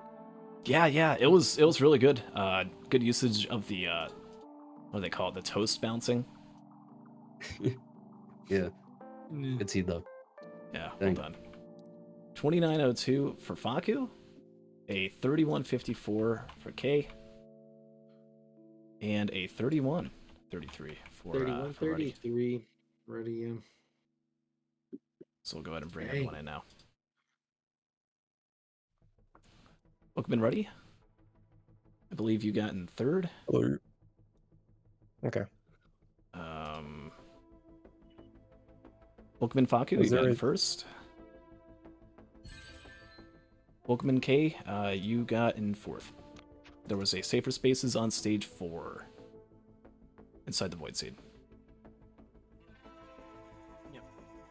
yeah, it was really good. Good usage of the what do they call it? The toast bouncing. Yeah, good seed though. Yeah, well Dang. done. 2902 for Faku, a 3154 for Kei, and a 3133 for 31, for Ruddy. 33. Ready, yeah. So we'll go ahead and bring Hey. everyone in now. Welcome in, Ruddy. I believe you got in third. Hello. Okay. Welcome in, Faku. Is You got there in a- first. Welcome in, Kei. You got in fourth. There was a safer spaces on stage 4 inside the void seed.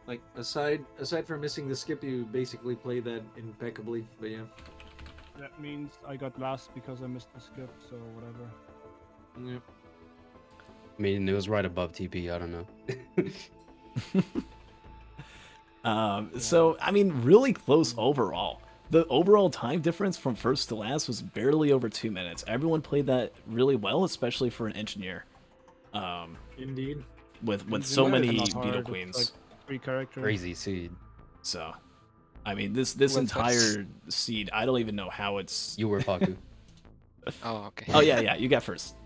Like aside from missing the skip, you basically played that impeccably. But yeah. That means I got last because I missed the skip, so whatever. Yeah. I mean, it was right above TP. I don't know. So, I mean, really close overall. The overall time difference from first to last was barely over 2 minutes. Everyone played that really well, especially for an engineer. Indeed. With so It's many not hard, beetle it's queens. like 3 characters. Crazy seed. So, I mean, this Went entire first. seed, I don't even know how it's. You were Faku. Oh, okay. Oh yeah, you got first.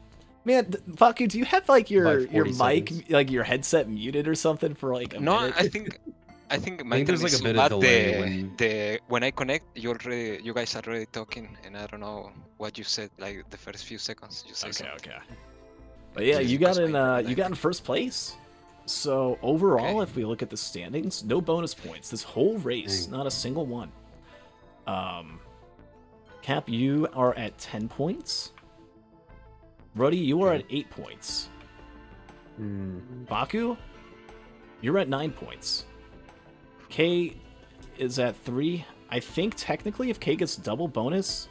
Man, Faku, do you have like By your 40 mic, seconds. like your headset muted or something for like a No, minute? I think my there's, turn like, a is bit so of bad. delay When I connect, you guys are already talking, and I don't know what you said. Like the first few seconds, you say Okay, something. okay. But yeah, Just you got because in. my- You got in first place. So overall, Okay. if we look at the standings, no bonus points. This whole race, Dang. not a single one. Cap, you are at 10 points. Ruddy, you are at 8 points. Baku, you're at 9 points. Kei is at 3. I think technically, if Kei gets double bonus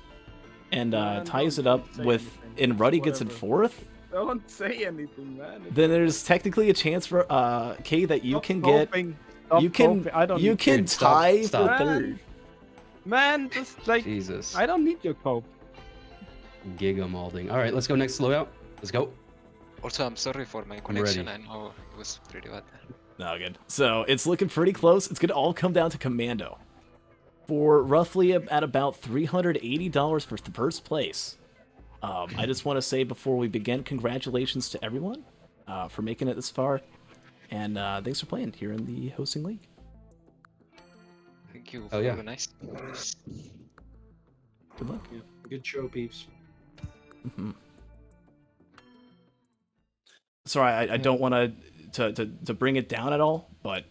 and Man, ties it don't up say with, anything. and Ruddy gets in Whatever. 4th, Don't say anything, man. then there's technically a chance for Kei that you Stop can get. coping. Stop You can. coping. I don't You need can Dude, stop, tie stop. for 3rd. Man, just like Jesus. I don't need your cope. Giga malding. All right, let's go next loadout. Let's go. Also, I'm sorry for my ready. connection. I know it was pretty bad. No, good. So it's looking pretty close. It's gonna all come down to Commando for roughly at about $380 for the first place. I just want to say before we begin, congratulations to everyone for making it this far, and thanks for playing here in the hosting league. Thank you Oh, for yeah. organizing. Good luck. Yeah. Good show, peeps. Sorry, I don't want to bring it down at all, but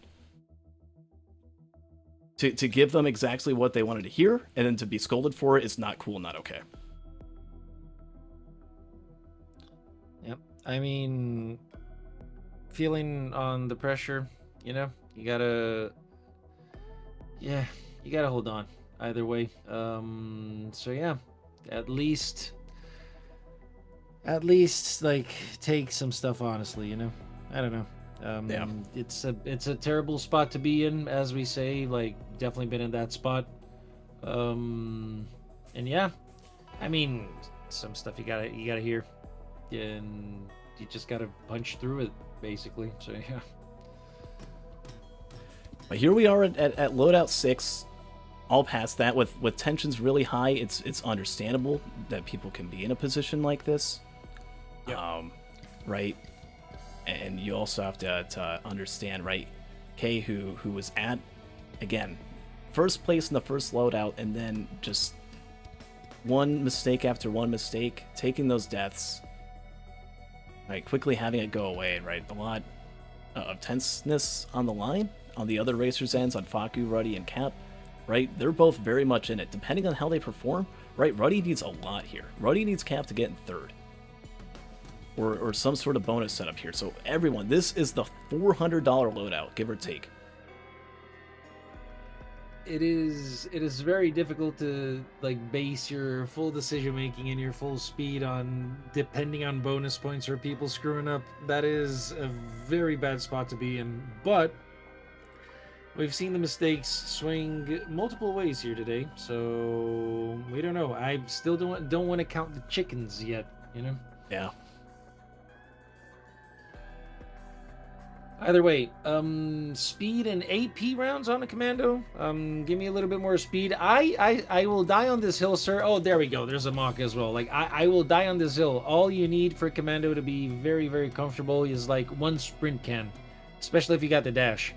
To give them exactly what they wanted to hear, and then to be scolded for it is not cool, not okay. Yep. I mean, feeling on the pressure, you gotta hold on either way. So yeah, at least like take some stuff honestly, I don't know. Yeah. It's a terrible spot to be in, as we say, like definitely been in that spot. And yeah, I mean, some stuff you gotta hear, and you just gotta punch through it basically. So yeah. But here we are at loadout 6, all past that with tensions really high. It's understandable that people can be in a position like this. Yep. Right? And you also have to understand, right? Kei, who was at, again, first place in the first loadout, and then just one mistake after one mistake, taking those deaths, right? Quickly having it go away, right? A lot of tenseness on the line. On the other racers' ends, on Faku, Ruddy, and Cap, right? They're both very much in it. Depending on how they perform, right? Ruddy needs a lot here. Ruddy needs Cap to get in third. Or some sort of bonus setup here. So everyone, this is the $400 loadout, give or take. It is very difficult to like base your full decision making and your full speed on depending on bonus points or people screwing up. That is a very bad spot to be in. But we've seen the mistakes swing multiple ways here today, so we don't know. I still don't want to count the chickens yet, Yeah. Either way, speed and AP rounds on a commando. Give me a little bit more speed. I will die on this hill, sir. Oh, there we go. There's a mock as well. Like I will die on this hill. All you need for commando to be very, very comfortable is like one sprint can, especially if you got the dash.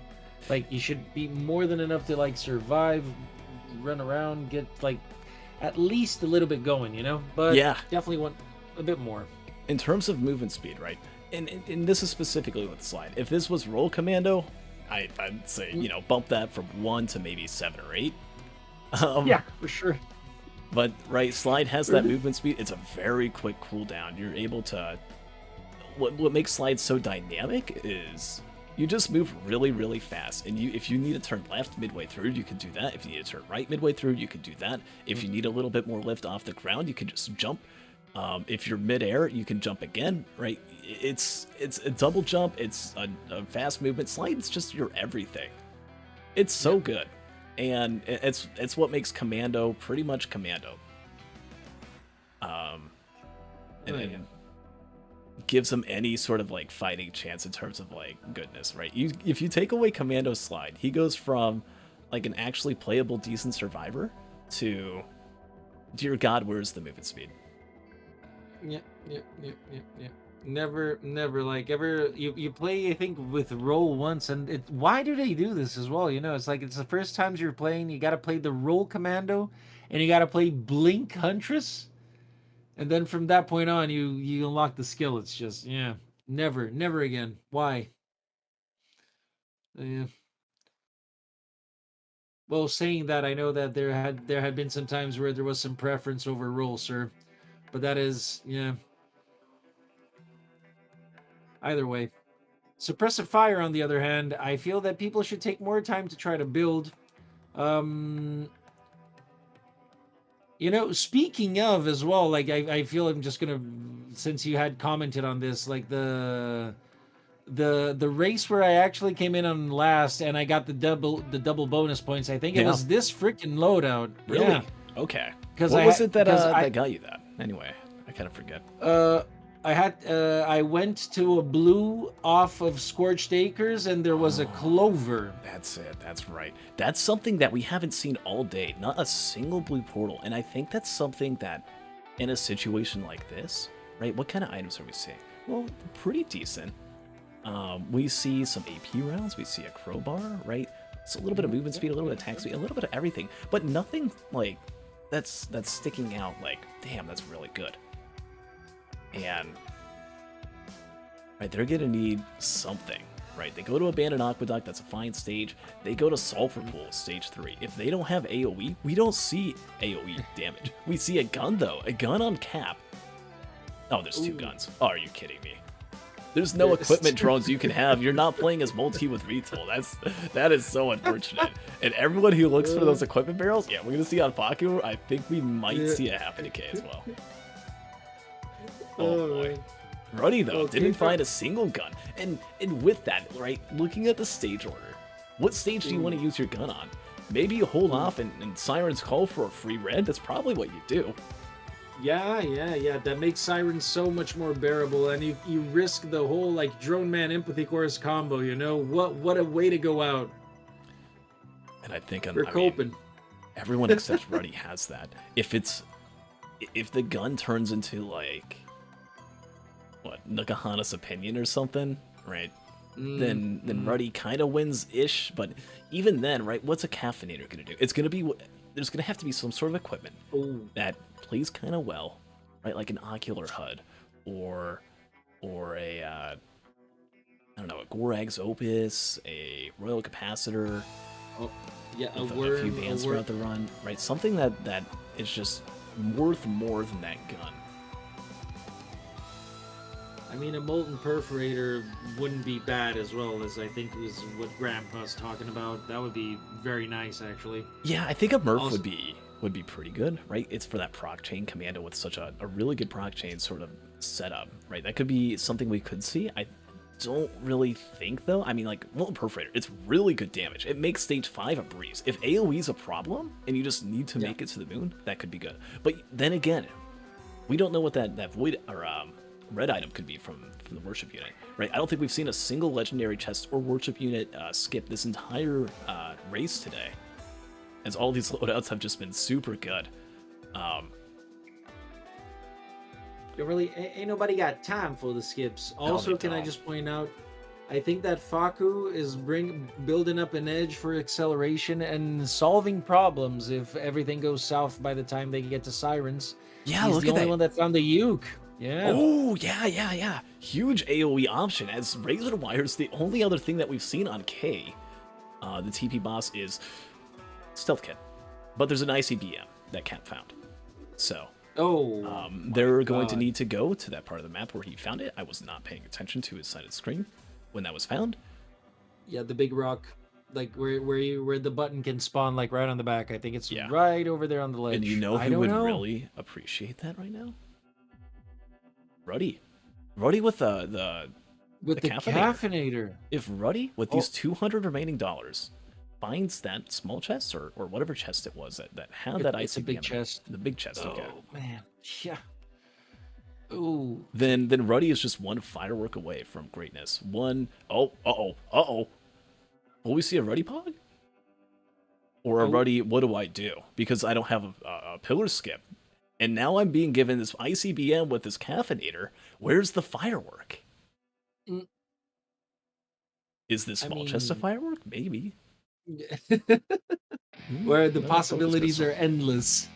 Like you should be more than enough to like survive, run around, get like at least a little bit going, But yeah, definitely want a bit more. In terms of movement speed, right? And this is specifically with slide. If this was roll commando, I'd say, bump that from 1 to maybe 7 or 8. Yeah, for sure. But, right, slide has that movement speed. It's a very quick cooldown. You're able to... What makes slide so dynamic is you just move really, really fast. And if you need to turn left midway through, you can do that. If you need to turn right midway through, you can do that. If you need a little bit more lift off the ground, you can just jump. If you're midair, you can jump again, right? It's a double jump. It's a fast movement slide. It's just your everything. It's so good, and it's what makes commando pretty much commando. And it gives him any sort of like fighting chance in terms of like goodness, right? If you take away commando slide, he goes from like an actually playable decent survivor to, dear God, where's the movement speed? Yeah. Never like ever. You play, I think, with roll once, and why do they do this as well? It's like it's the first times you're playing. You got to play the roll commando, and you got to play blink huntress, and then from that point on, you unlock the skill. It's just never again. Why? Yeah. Well, saying that, I know that there had been some times where there was some preference over roll, sir. But that is, either way. Suppressive fire, on the other hand, I feel that people should take more time to try to build. Speaking of as well, like I feel I'm just gonna, since you had commented on this, like the race where I actually came in on last and I got the double bonus points. I think it was this freaking loadout. Really? Yeah. Okay. What was it that got you that? Anyway, I kind of forget. I went to a blue off of Scorched Acres, and there was a clover. That's it. That's right. That's something that we haven't seen all day. Not a single blue portal. And I think that's something that, in a situation like this, right? What kind of items are we seeing? Well, pretty decent. We see some AP rounds. We see a crowbar, right? It's a little bit of movement speed, a little bit of attack speed, a little bit of everything, but nothing like that's sticking out like, damn, that's really good. And right, they're gonna need something right? They go to Abandoned Aqueduct, that's a fine stage. They go to Sulfur Pool, stage 3. If they don't have AoE, we don't see AoE damage. We see a gun, though. A gun on Cap. Oh, there's 2 guns. Oh, are you kidding me? There's no equipment drones you can have. You're not playing as multi with Retool. That is so unfortunate. And everyone who looks for those equipment barrels, yeah, we're gonna see on Faku. I think we might see it happen to K as well. Oh boy. Ruddy though didn't find a single gun. And with that, right, looking at the stage order, what stage do you want to use your gun on? Maybe you hold off and Sirens call for a free red. That's probably what you do. Yeah. That makes Sirens so much more bearable, and you risk the whole like Drone Man Empathy Chorus combo. You know what a way to go out. And I think we're coping. Everyone except Ruddy has that. If the gun turns into like what Nakahana's opinion or something, right? Then Ruddy kind of wins ish. But even then, right? What's a caffeinator gonna do? It's gonna be there's gonna have to be some sort of equipment that plays kind of well, right? Like an ocular HUD or a I don't know, a Gorag's Opus, a Royal Capacitor. Oh, yeah, a few bands throughout the run, right? Something that is just worth more than that gun. I mean, a Molten Perforator wouldn't be bad as well, as I think is what Grandpa's talking about. That would be very nice, actually. Yeah, I think a Murph would be pretty good, right? It's for that proc chain commando with such a really good proc chain sort of setup, right? That could be something we could see. I don't really think, though. I mean, like, Molten Perforator, it's really good damage. It makes stage 5 a breeze. If AoE is a problem, and you just need to make it to the moon, that could be good. But then again, we don't know what that Void, or red item could be from the Worship Unit, right? I don't think we've seen a single Legendary chest or Worship Unit skip this entire race today, as all these loadouts have just been super good. Really, ain't nobody got time for the skips. Also, can I just point out, I think that Faku is building up an edge for acceleration and solving problems if everything goes south by the time they get to Sirens. Yeah, He's look the at only that. one that found the Uke. Yeah. Oh, yeah. Huge AoE option, as Razor Wire's the only other thing that we've seen on K. The TP boss is Stealth Kit, but there's an ICBM that Cap found. So, they're going to need to go to that part of the map where he found it. I was not paying attention to his side of the screen when that was found. Yeah, the big rock, like where the button can spawn, like right on the back. I think it's right over there on the ledge. And you know who would really appreciate that right now? Ruddy with the caffeinator. If Ruddy with these 200 remaining dollars finds that small chest or whatever chest it was that had that ICBM, a big chest. The big chest. Okay. Oh man, yeah. Ooh. Then Ruddy is just one firework away from greatness. Will we see a Ruddy Pog? Or a Ruddy, what do I do? Because I don't have a pillar skip. And now I'm being given this ICBM with this caffeinator. Where's the firework? Is this small chest a firework? Maybe. Where the possibilities are endless.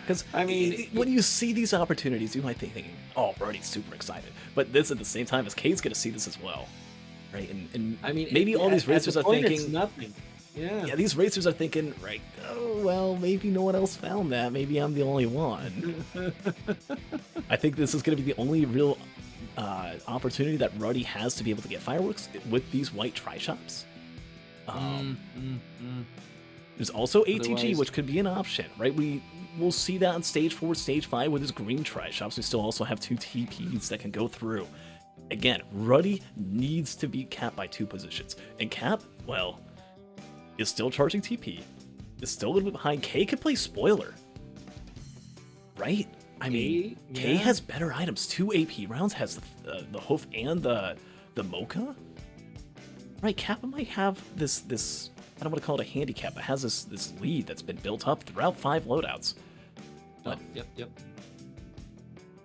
Because, I mean, when you see these opportunities, you might be thinking, oh, Ruddy's super excited. But this at the same time as Kate's going to see this as well. Right? And I mean, maybe all these racers are thinking... It's nothing. Yeah, these racers are thinking, right, oh, well, maybe no one else found that. Maybe I'm the only one. I think this is going to be the only real opportunity that Ruddy has to be able to get fireworks with these white tri-shops. There's also ATG, which could be an option, right? We'll see that on stage 4, stage 5 with his green tri-shops. We still also have 2 TPs that can go through. Again, Ruddy needs to beat Cap by 2 positions. And Cap, well... is still charging TP, is still a little bit behind. K can play spoiler, right? I mean, K has better items. 2 AP rounds, has the hoof and the Mocha. Right, Kappa might have this I don't want to call it a handicap, but has this lead that's been built up throughout 5 loadouts. But yep.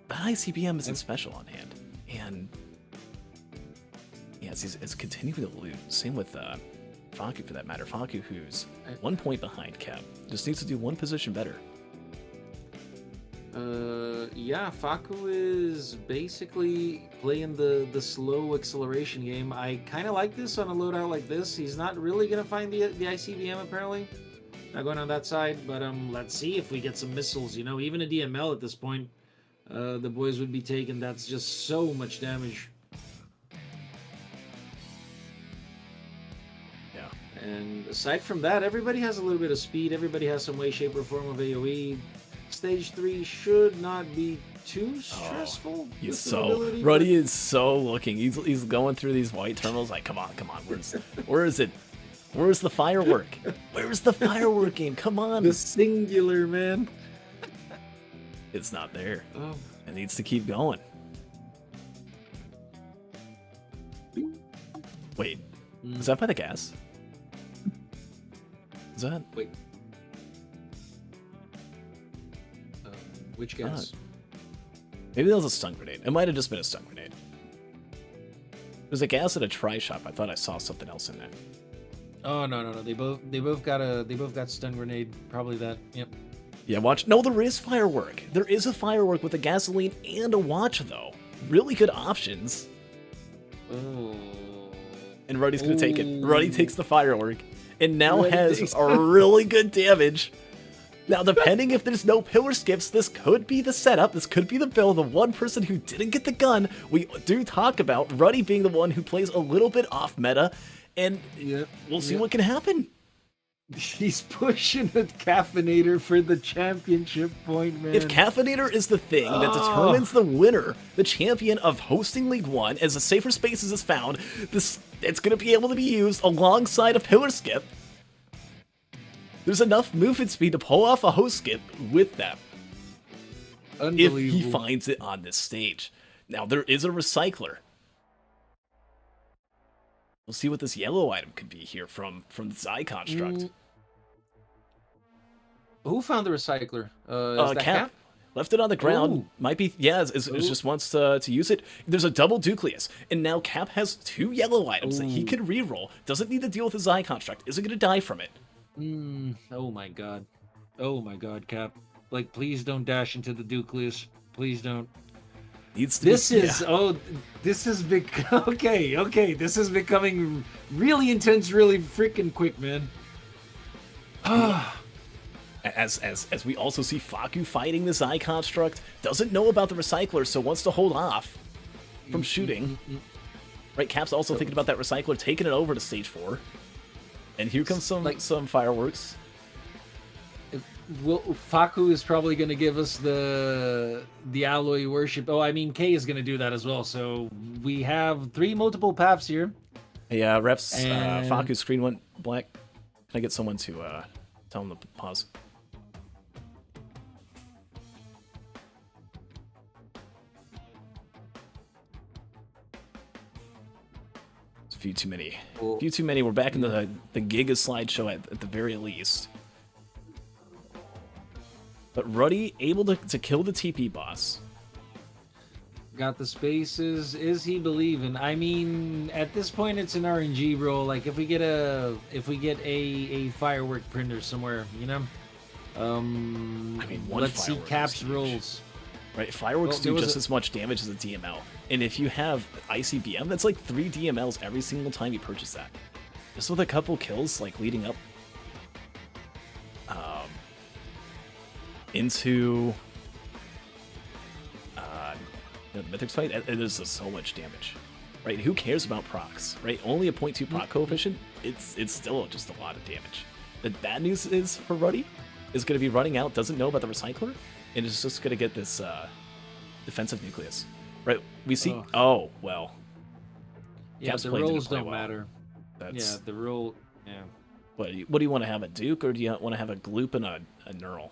that ICBM isn't special on hand, and yeah, it's continuing to loot. Same with Faku, for that matter. Faku, who's 1 point behind Cap, just needs to do 1 position better. Yeah, Faku is basically playing the slow acceleration game. I kind of like this on a loadout like this. He's not really gonna find the ICBM apparently. Not going on that side, but let's see if we get some missiles. You know, even a DML at this point, the boys would be taking. That's just so much damage. Yeah. And aside from that, everybody has a little bit of speed. Everybody has some way, shape, or form of AOE. Stage 3 should not be too stressful. He's so Ruddy is so looking. He's going through these white terminals like, come on. Where is it? Where's the firework? Where's the firework game? Come on. The singular, man. It's not there. Oh. It needs to keep going. Wait, is that by the gas? Is that? Wait. Which gas? Maybe that was a stun grenade. It might have just been a stun grenade. There's a gas at a tri-shop. I thought I saw something else in there. Oh no. They both got stun grenade. Probably that. Yep. Yeah, watch. No, there is firework. There is a firework with a gasoline and a watch though. Really good options. Oh. And Ruddy's gonna take it. Ooh. Ruddy takes the firework and now Ruddy has takes- a really good damage. Now, depending if there's no pillar skips, this could be the setup. This could be the build. The one person who didn't get the gun, we do talk about Ruddy being the one who plays a little bit off meta, and we'll see what can happen. He's pushing a caffeinator for the championship point, man. If Caffeinator is the thing that determines the winner, the champion of hosting League 1, as the safer spaces is found, it's going to be able to be used alongside a pillar skip. There's enough movement speed to pull off a host skip with that. If he finds it on this stage. Now, there is a recycler. We'll see what this yellow item could be here from the Xi construct. Who found the recycler? Is that Cap? Left it on the ground. Ooh. Might be, yeah, it just wants to use it. There's a double nucleus. And now Cap has 2 yellow items that he can reroll. Doesn't need to deal with his Xi construct. Isn't going to die from it. Oh my god. Oh my god, Cap. Like, please don't dash into the nucleus. Please don't. This is okay. This is becoming really intense, really freaking quick, man. As we also see Faku fighting this Xi construct, doesn't know about the recycler, so wants to hold off from shooting. Right, Cap's also thinking about that recycler, taking it over to stage 4. And here comes some fireworks. Faku is probably going to give us the alloy worship. Oh, I mean, K is going to do that as well. So we have 3 multiple paths here. Yeah, refs. Faku's screen went black. Can I get someone to tell him to pause? It's a few too many. A few too many. We're back in the Giga slideshow at the very least. But Ruddy able to kill the TP boss. Got the spaces. Is he believing? I mean, at this point, it's an RNG roll. Like if we get a firework printer somewhere, you know. I mean, let's see Cap's rolls. Right, fireworks do just as much damage as a DML, and if you have ICBM, that's like 3 DMLs every single time you purchase that. Just with a couple kills, like leading up into the Mythics fight, it is just so much damage. Right, who cares about procs? Right, only a 0.2 proc coefficient. It's still just a lot of damage. The bad news is for Ruddy is going to be running out, doesn't know about the recycler, and is just going to get this defensive nucleus. Right, we see. Oh well. Yeah, Cap's the playing rolls didn't don't play well. matter. That's, Yeah, the roll. Yeah. What do you want to have, a Duke, or do you want to have a Gloop and a Neural?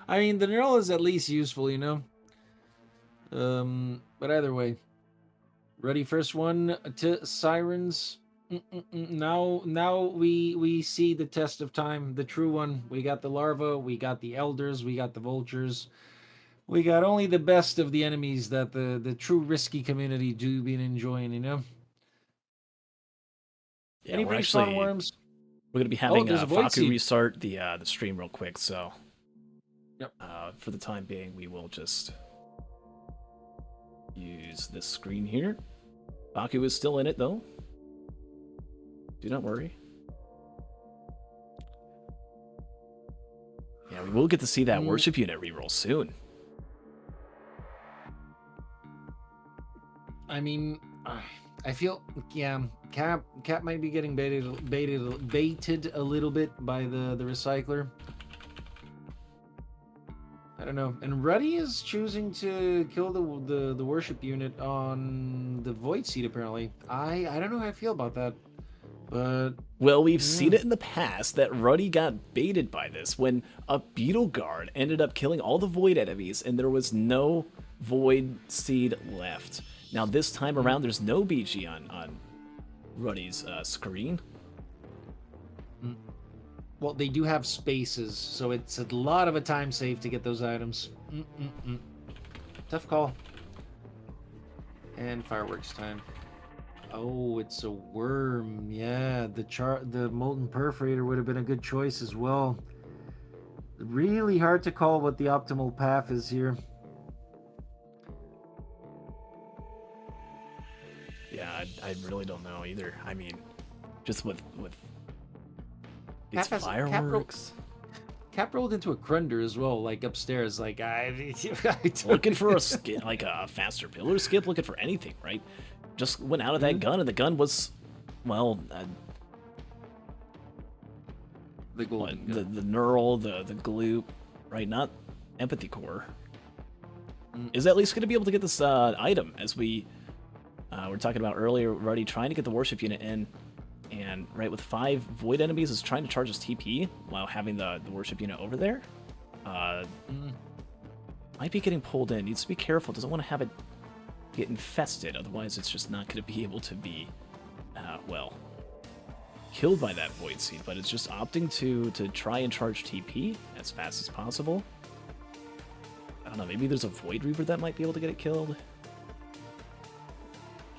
I mean, the neural is at least useful, you know. But either way, ready. First one to Sirens. Now we see the test of time, the true one. We got the larva, we got the elders, we got the vultures. We got only the best of the enemies that the true risky community do be enjoying, you know. Yeah, Anybody spawn worms? We're gonna be having there's a void Faku seed. restart the stream real quick, so Yep. For the time being, we will just use this screen here. Faku is still in it, though. Do not worry. Yeah, we will get to see that worship unit reroll soon. I mean, I feel, yeah, Cap might be getting baited a little bit by the recycler. I don't know. And Ruddy is choosing to kill the worship unit on the void seed. Apparently, I don't know how I feel about that. But well, we've seen it in the past that Ruddy got baited by this when a beetle guard ended up killing all the void enemies and there was no void seed left. Now this time around, there's no BG on Ruddy's screen. Well, they do have spaces, so it's a lot of a time save to get those items. Tough call. And fireworks time. Oh, it's a worm. Yeah, the molten perforator would have been a good choice as well. Really hard to call what the optimal path is here. Yeah, I really don't know either. I mean, just with its fireworks. Cap rolled into a Crunder as well, like upstairs. Like I looking for a skip, like a faster pillar skip, looking for anything, right? Just went out of that gun, and the gun was, well, the golden gun. the neural, the gloop, right? Not empathy core. Is at least going to be able to get this item, as we were talking about earlier. We're already trying to get the worship unit in, and right with 5 void enemies is trying to charge his TP while having the worship unit over there. Might be getting pulled in. Needs to be careful. Doesn't want to have it get infested, otherwise it's just not going to be able to be, well, killed by that void seed. But it's just opting to try and charge TP as fast as possible. I don't know, maybe there's a void reaver that might be able to get it killed.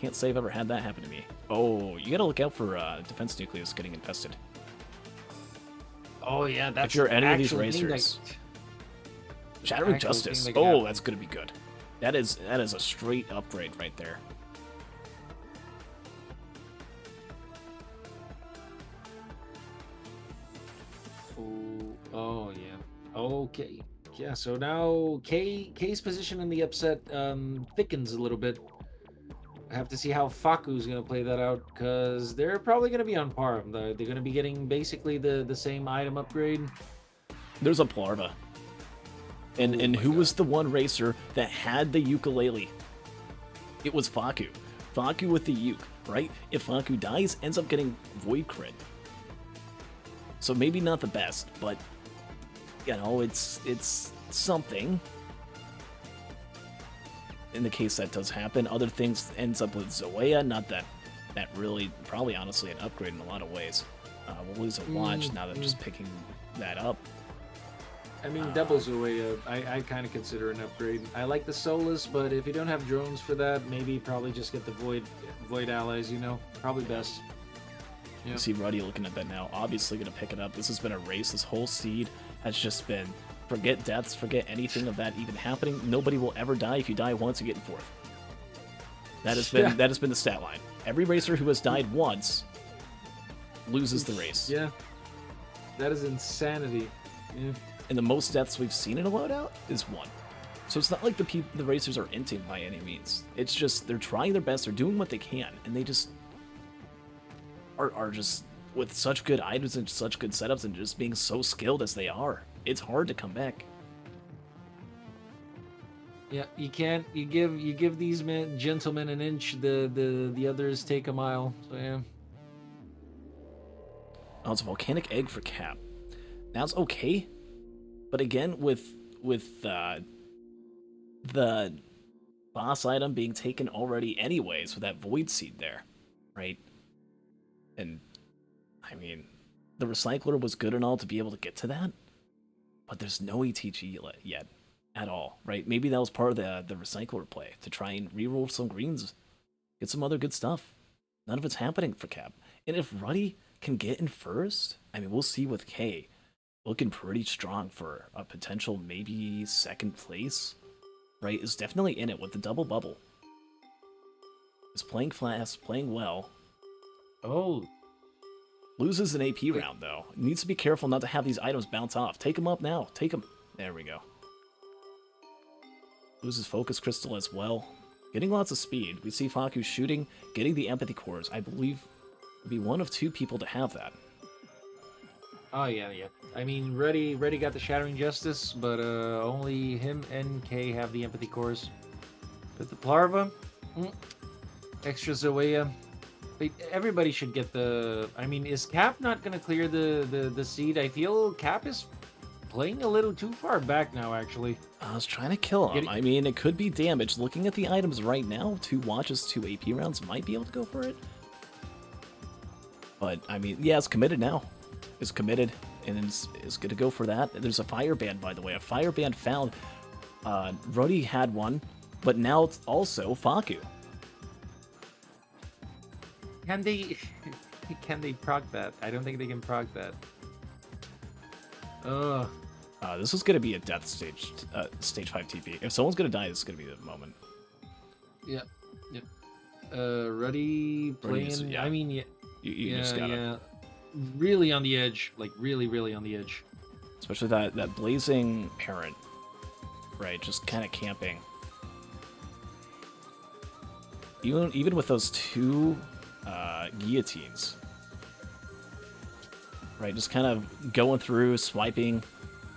Can't say I've ever had that happen to me. Oh, you gotta look out for defense nucleus getting infested. Oh yeah, that's if you're any of these actual thing racers. Shattering Justice. Oh, that's gonna be good. That is a straight upgrade right there. Oh yeah. Okay. Yeah. So now K's position in the upset thickens a little bit. I have to see how Faku's going to play that out, because they're probably going to be on par. They're going to be getting basically the same item upgrade. There's a Plarva. And who was the one racer that had the ukulele? It was Faku. Faku with the uke, right? If Faku dies, ends up getting void crit. So maybe not the best, but you know, it's something. In the case that does happen, other things ends up with Zoea. Not that really, probably honestly an upgrade in a lot of ways. We'll lose a watch now that I'm just picking that up. I mean, double Zoea, I kind of consider an upgrade. I like the Solus, but if you don't have drones for that, maybe probably just get the Void allies, you know? Probably best. Yeah. You see Ruddy looking at that now, obviously going to pick it up. This has been a race. This whole seed has just been, forget deaths, forget anything of that even happening. Nobody will ever die. If you die once, you get in 4th. That has been the stat line. Every racer who has died once loses the race. Yeah. That is insanity. Yeah. And the most deaths we've seen in a loadout is 1. So it's not like the racers are inting by any means. It's just they're trying their best, they're doing what they can, and they just are just with such good items and such good setups and just being so skilled as they are. It's hard to come back. Yeah, you can't. You give these gentlemen an inch, the others take a mile. So yeah. Oh, it's a volcanic egg for Cap. That's okay, but again, with the boss item being taken already anyways, with that void seed there, right? And I mean, the recycler was good and all to be able to get to that, but there's no ETG yet at all, right? Maybe that was part of the recycler play to try and reroll some greens, get some other good stuff. None of it's happening for Cap. And if Ruddy can get in first, I mean, we'll see with K. looking pretty strong for a potential maybe second place, right? Is definitely in it with the double bubble. Is playing fast, playing well. Oh, Loses an AP round, though. Needs to be careful not to have these items bounce off. Take them up now. Take them. There we go. Loses Focus Crystal as well. Getting lots of speed. We see Faku shooting, getting the Empathy Cores. I believe would be one of 2 people to have that. oh yeah. I mean, Ruddy got the Shattering Justice, but only him and Kei have the Empathy Cores. But the Plarva, extra Zoea. Everybody should get the... I mean, is Cap not going to clear the seed? I feel Cap is playing a little too far back now, actually. I was trying to kill him. I mean, it could be damage. Looking at the items right now, 2 watches, 2 AP rounds might be able to go for it. But, I mean, yeah, it's committed now. It's committed, and it's going to go for that. There's a Fire Band, by the way. A Fire Band found. Ruddy had one, but now it's also Faku. Can they proc that? I don't think they can proc that. This is going to be a death stage, stage 5 TP. If someone's going to die, this is going to be the moment. Yep. Ruddy playing. Yeah. I mean, yeah. You just gotta... Really on the edge. Like, really on the edge. Especially that blazing parent. Right, just kind of camping. Even with those 2 guillotines. Right, just kind of going through, swiping,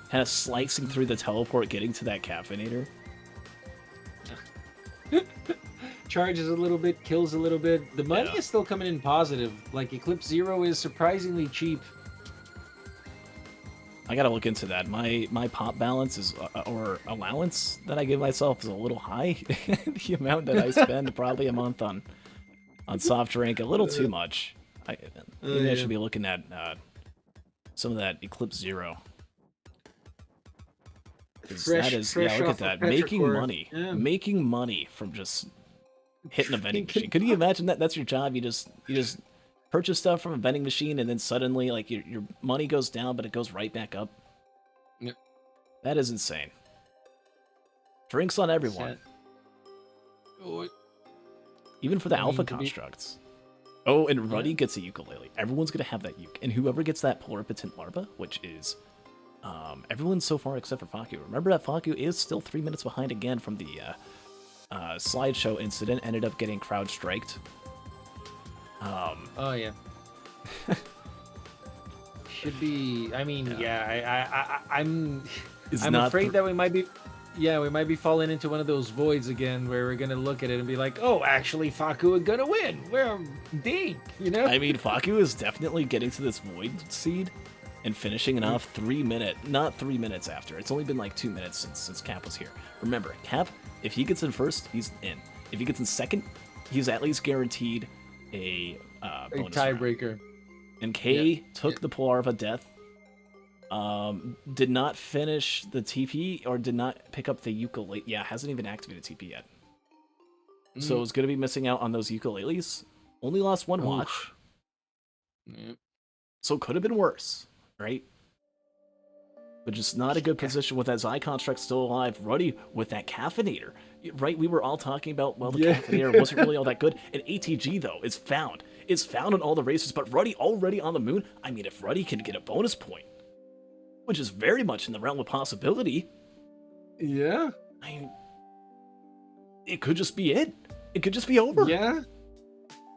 kind of slicing through the teleport, getting to that caffeinator. Charges a little bit, kills a little bit. The money Yeah. is still coming in positive. Like, Eclipse Zero is surprisingly cheap. I gotta look into that. My pop balance is, or allowance that I give myself is a little high. The amount that I spend probably a month on soft drink, a little too much. Maybe I should be looking at some of that Eclipse Zero. 'Cause that is, yeah, look at that. Making money. Yeah. Making money from just hitting a vending machine. Could you imagine that? That's your job. You just purchase stuff from a vending machine, and then suddenly, like, your money goes down, but it goes right back up. Yep. That is insane. Drinks on everyone. Even for the alpha constructs. Oh, and Ruddy gets a ukulele. Everyone's gonna have that uke, and whoever gets that pluripotent larva, which is everyone so far except for Faku. Remember that Faku is still 3 minutes behind again from the slideshow incident. Ended up getting crowd striked. Oh yeah. Should be. I mean, I'm afraid that we might be falling into one of those voids again, where we're gonna look at it and be like, oh, actually, Faku are gonna win. We're deep, you know. I mean, Faku is definitely getting to this void seed and finishing it off not 3 minutes after. It's only been like 2 minutes since Cap was here. Remember, Cap, if he gets in first, he's in. If he gets in second, he's at least guaranteed a bonus tiebreaker. round. And Kei took the Polarva death. Did not finish the TP or did not pick up the ukulele. Yeah, hasn't even activated TP yet. So it's going to be missing out on those ukuleles. Only lost 1 watch. Yep. So could have been worse, right? But just not a good position with that Xi construct still alive. Ruddy with that caffeinator. Right, we were all talking about, well, the caffeinator wasn't really all that good. And ATG, though, is found. It's found on all the racers, but Ruddy already on the moon. I mean, if Ruddy can get a bonus point, which is very much in the realm of possibility. Yeah. I mean, it could just be it. It could just be over. Yeah.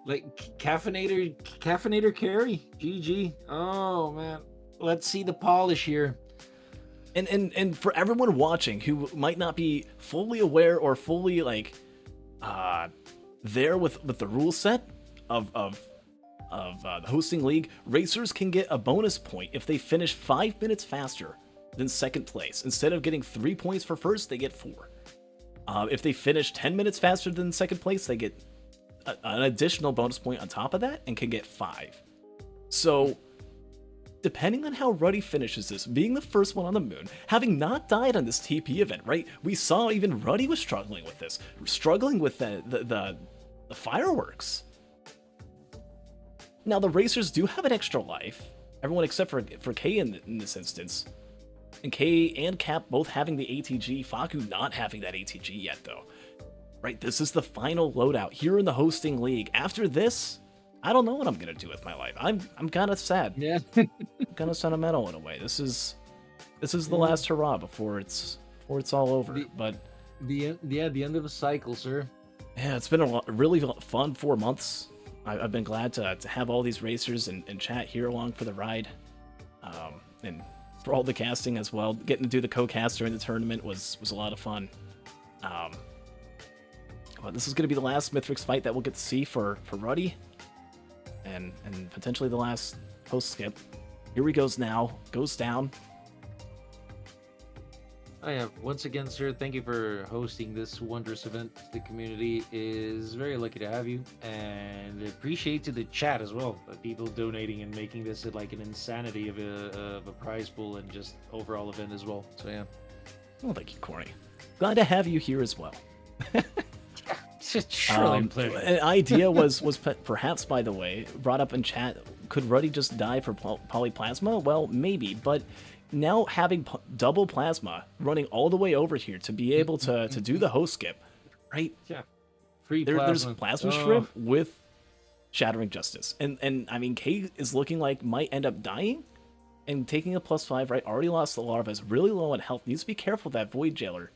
Like, caffeinator carry. GG. Oh, man. Let's see the polish here. And for everyone watching who might not be fully aware or fully, like, there with the rule set of the hosting league, racers can get a bonus point if they finish 5 minutes faster than second place. Instead of getting 3 points for first, they get 4. If they finish 10 minutes faster than second place, they get an additional bonus point on top of that and can get 5. So, depending on how Ruddy finishes this, being the first one on the moon, having not died on this TP event, right? We saw even Ruddy was struggling with this, struggling with the fireworks. Now, the racers do have an extra life. Everyone except for Kei in this instance. And Kei and Cap both having the ATG, Faku not having that ATG yet, though. Right, this is the final loadout here in the hosting league. After this, I don't know what I'm gonna do with my life. I'm kind of sad. Yeah. I'm kind of sentimental in a way. This is the last hurrah before it's all over. But the end of a cycle, sir. yeah, it's been a really fun 4 months. I've been glad to have all these racers and chat here along for the ride, and for all the casting as well. Getting to do the co-cast during the tournament was a lot of fun. But this is going to be the last Mithrix fight that we'll get to see for Ruddy, and potentially the last post skip. Here he goes now, goes down. Oh yeah, once again, sir, thank you for hosting this wondrous event. The community is very lucky to have you, and appreciate to the chat as well. People donating and making this like an insanity of a prize pool and just overall event as well. So yeah. Well, thank you, Corey. Glad to have you here as well. Surely a pleasure. An idea was perhaps, by the way, brought up in chat. Could Ruddy just die for polyplasma? Well, maybe, but now having double plasma running all the way over here to be able to do the host skip, right? Yeah. Free There's plasma. plasma shrimp with Shattering Justice, and I mean, Kei is looking like might end up dying and taking a +5. Right, already lost the larva, is really low on health. Needs to be careful of that Void Jailer.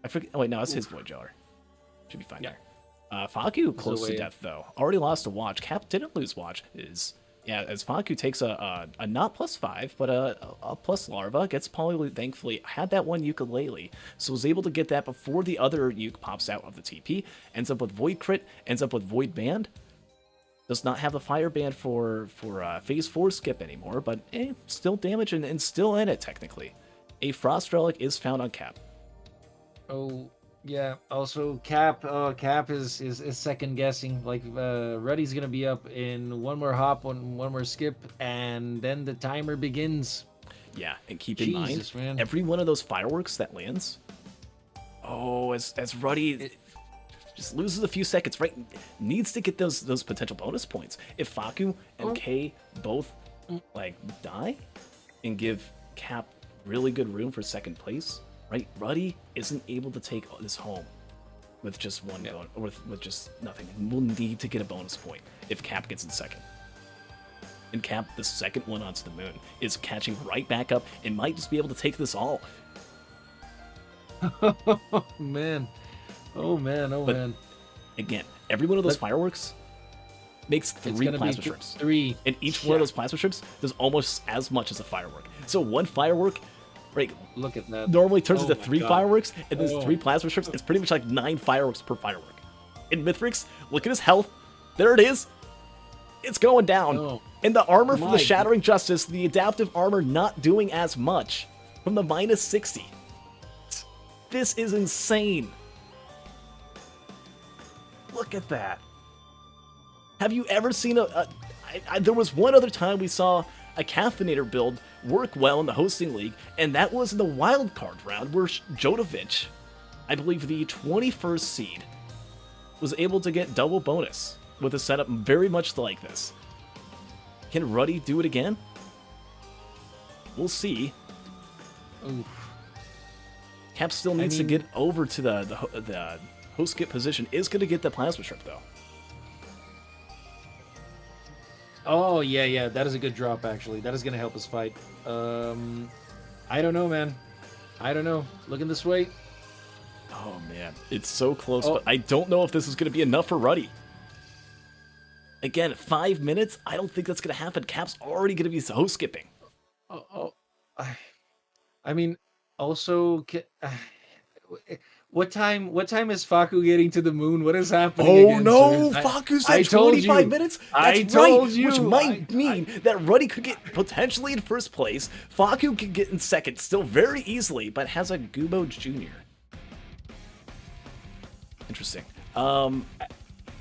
I forget. Oh wait, no, it's his Void Jailer. Should be fine there. Faku close to death though. Already lost a watch. Cap didn't lose watch. As Faku takes a not +5, but a plus larva, gets poly, thankfully had that one ukulele, so was able to get that before the other uke pops out of the TP, ends up with Void Crit, ends up with Void Band, does not have the Fire Band for Phase 4 skip anymore, but still damage and still in it technically. A Frost Relic is found on Cap. Oh yeah. Also, Cap is second guessing. Like Ruddy's gonna be up in one more hop, one more skip, and then the timer begins. Yeah, and keep in mind, man. every one of those fireworks that lands, as Ruddy just loses a few seconds, right? Needs to get those potential bonus points. If Faku and Kei both like die and give Cap really good room for second place, right? Ruddy isn't able to take this home with just one bonus, or with just nothing. We'll need to get a bonus point if Cap gets in second. And Cap, the second one onto the moon, is catching right back up and might just be able to take this all. Oh man. Oh man. Again, every one of those fireworks makes 3 plasma shrimps. 3. And each one of those plasma shrimps does almost as much as a firework. So one firework, right, look at that, normally turns into 3 God. fireworks, and there's 3 plasma shrimps. It's pretty much like 9 fireworks per firework. In Mithrix, look at his health. There it is. It's going down. And the armor from the Shattering Justice, the adaptive armor not doing as much from the -60. This is insane. Look at that. Have you ever seen there was one other time we saw a Caffeinator build work well in the hosting league, and that was in the wild card round where Jodovic, I believe the 21st seed, was able to get double bonus with a setup very much like this. Can Ruddy do it again? We'll see. Oof. Cap still needs to get over to the host skip position. Is going to get the plasma shrimp though. Oh yeah, that is a good drop actually. That is gonna help us fight. I don't know, man. I don't know. Looking this way. Oh man, it's so close, but I don't know if this is gonna be enough for Ruddy. Again, 5 minutes. I don't think that's gonna happen. Cap's already gonna be host skipping. I mean, also, what time is Faku getting to the moon? What is happening? Oh again, no, sir? Faku said 25 minutes. That's I told right, you. Which might mean that Ruddy could get potentially in first place. Faku could get in second, still very easily, but has a Gubo Jr. Interesting.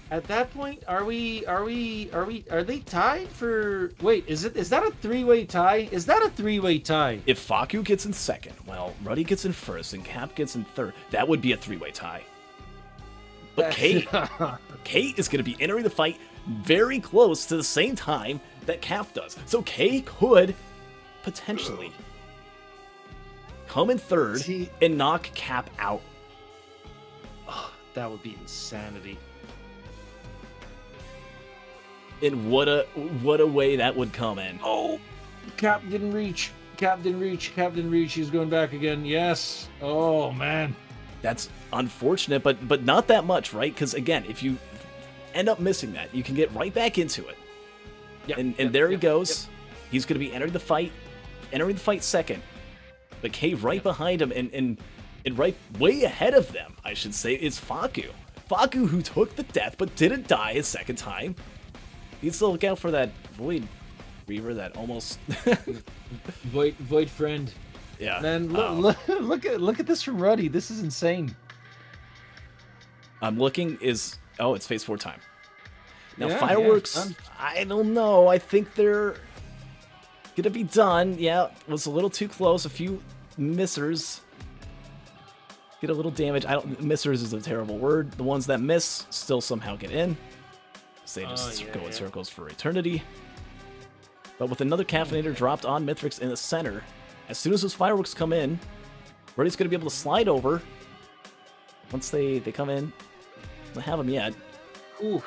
At that point, are they tied for? Wait, is that a 3-way tie? Is that a 3-way tie? If Faku gets in second, well, Ruddy gets in first, and Cap gets in third, that would be a 3-way tie. But Kei is going to be entering the fight very close to the same time that Cap does. So Kei could potentially come in third and knock Cap out. Oh, that would be insanity. And what a way that would come in. Oh, Cap didn't reach. Cap didn't reach. Cap didn't reach. He's going back again. Yes. Oh man. That's unfortunate, but not that much, right? Because again, if you end up missing that, you can get right back into it. Yep, And there he goes. He's going to be entering the fight second. But Kei right behind him and right way ahead of them, I should say, is Faku. Faku, who took the death but didn't die a second time. Needs to look out for that Void Reaver that almost... Void friend. Yeah. Man, look at this from Ruddy. This is insane. I'm looking is... Oh, it's phase 4 time. Now, Yeah, fireworks, yeah, I don't know. I think they're gonna be done. Yeah, was a little too close. A few missers. Get a little damage. Missers is a terrible word. The ones that miss still somehow get in. So they just go in circles for eternity. But with another Caffeinator dropped on Mithrix in the center, as soon as those fireworks come in, Ruddy's gonna be able to slide over. Once they come in, don't have them yet. Ooh.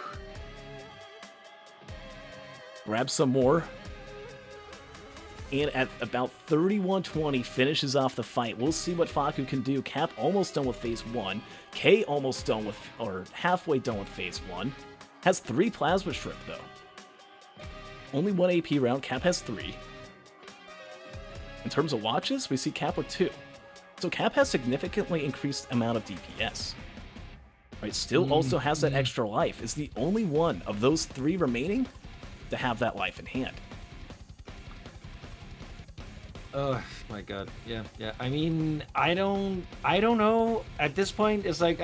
Grab some more. And at about 31:20, finishes off the fight. We'll see what Faku can do. Cap almost done with phase 1. Kei almost done with, or halfway done with phase 1. Has 3 Plasma Strip, though. Only 1 AP round. Cap has 3. In terms of watches, we see Cap with 2. So Cap has significantly increased amount of DPS. Right, still also has that extra life. Is the only one of those 3 remaining to have that life in hand. Oh my god. Yeah. I mean, I don't know. At this point, it's like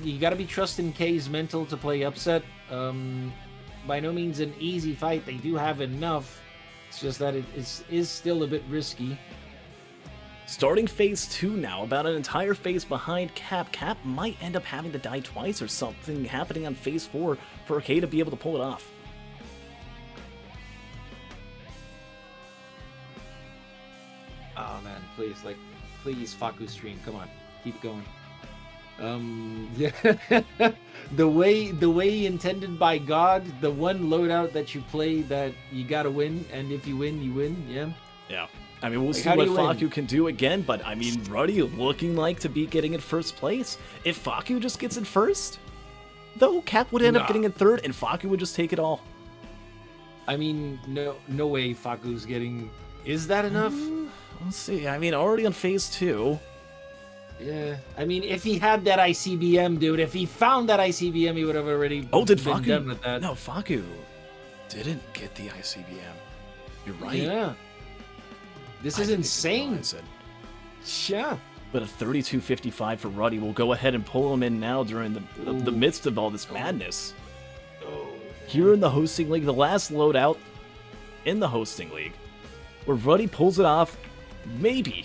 you got to be trusting Kei's mental to play upset. By no means an easy fight. They do have enough. It's just that it is still a bit risky. Starting phase 2 now, about an entire phase behind Cap. Cap might end up having to die twice or something happening on phase 4 for Kei to be able to pull it off. Oh man, please Faku stream. Come on, keep going. Yeah, the way intended by God, the one loadout that you play that you gotta win, and if you win, you win. Yeah. Yeah. I mean, we'll see how do what you win? Faku can do again, but I mean, Ruddy looking like to be getting in first place. If Faku just gets in first, though, Cap would end up getting in third, and Faku would just take it all. I mean, no way Faku's getting... Is that enough? Let's see. I mean, already on phase 2. Yeah. I mean, if he had that ICBM, dude, if he found that ICBM, he would have already Oh, did been Faku? done with that. No, Faku didn't get the ICBM. You're right. Yeah. This I is didn't insane. realize it. Yeah. But a 32.55 for Ruddy will go ahead and pull him in now during the midst of all this madness. Oh. Here in the hosting league, the last loadout in the hosting league, where Ruddy pulls it off, maybe,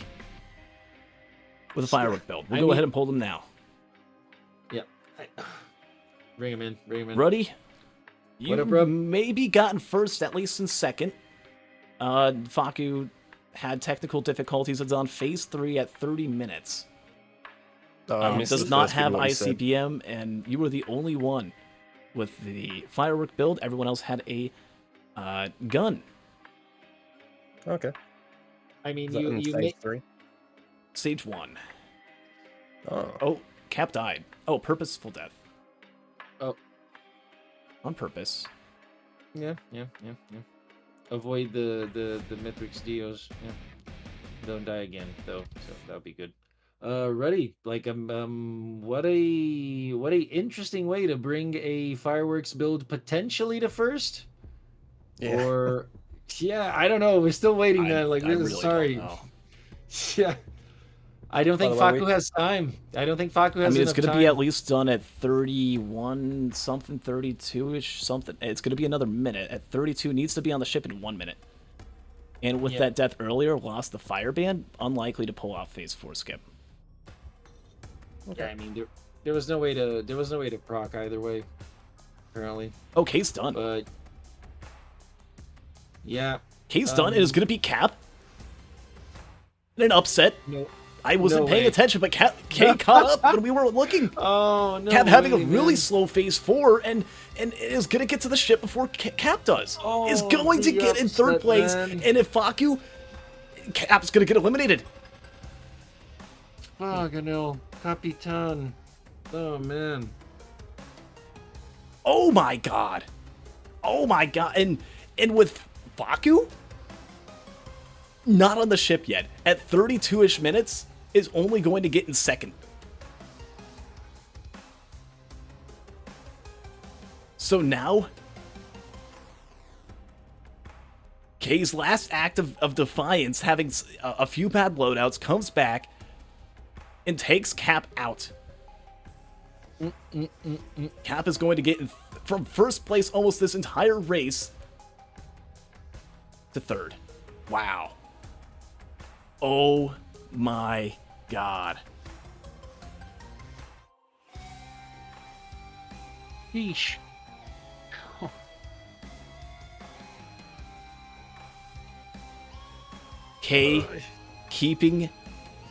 with a firework build. We'll go ahead and pull them now. Yeah. Bring him in. Bring him in. Ruddy, you What up, bro? maybe gotten first, at least in second. Faku had technical difficulties. It's on phase 3 at 30 minutes. Does not have ICBM, and you were the only one with the firework build. Everyone else had a gun. Okay. I mean, Is that in you phase make... 3? Stage 1. Oh. Oh, Cap died. Oh, purposeful death. Oh. On purpose. Yeah. Avoid the Mithrix Dios. Yeah. Don't die again though, so that'll be good. Ready? Like what a interesting way to bring a fireworks build potentially to first. Yeah. Or yeah, I don't know. We're still waiting, man. Like, I really really sorry. don't know. Yeah. I don't think By the way, Faku has time. I don't think Faku has I mean, it's enough going to time. be at least done at 31 something, 32-ish something. It's going to be another minute. At 32, needs to be on the ship in 1 minute. And with that death earlier, lost the fire ban, unlikely to pull off phase 4 skip. Yeah, I mean, there was no way to proc either way, apparently. Oh, Kei's done. But Yeah. K's done. It is going to be Cap. In an upset. No. I wasn't No paying way. attention, but K caught up when we weren't looking. Oh no. Cap having a way, really man. slow phase 4 and is going to get to the ship before Cap does. Is Oh, going to the get in third upset, place. man. And if Faku, Cap's going to get eliminated. Fucking hell. Capitan. Oh man. Oh my god. Oh my god. And with Faku not on the ship yet, at 32-ish minutes, is only going to get in second. So now, K's last act of defiance, having a few bad loadouts, comes back and takes Cap out. Cap is going to get from first place almost this entire race to third. Wow. Oh my god. Yeesh. K keeping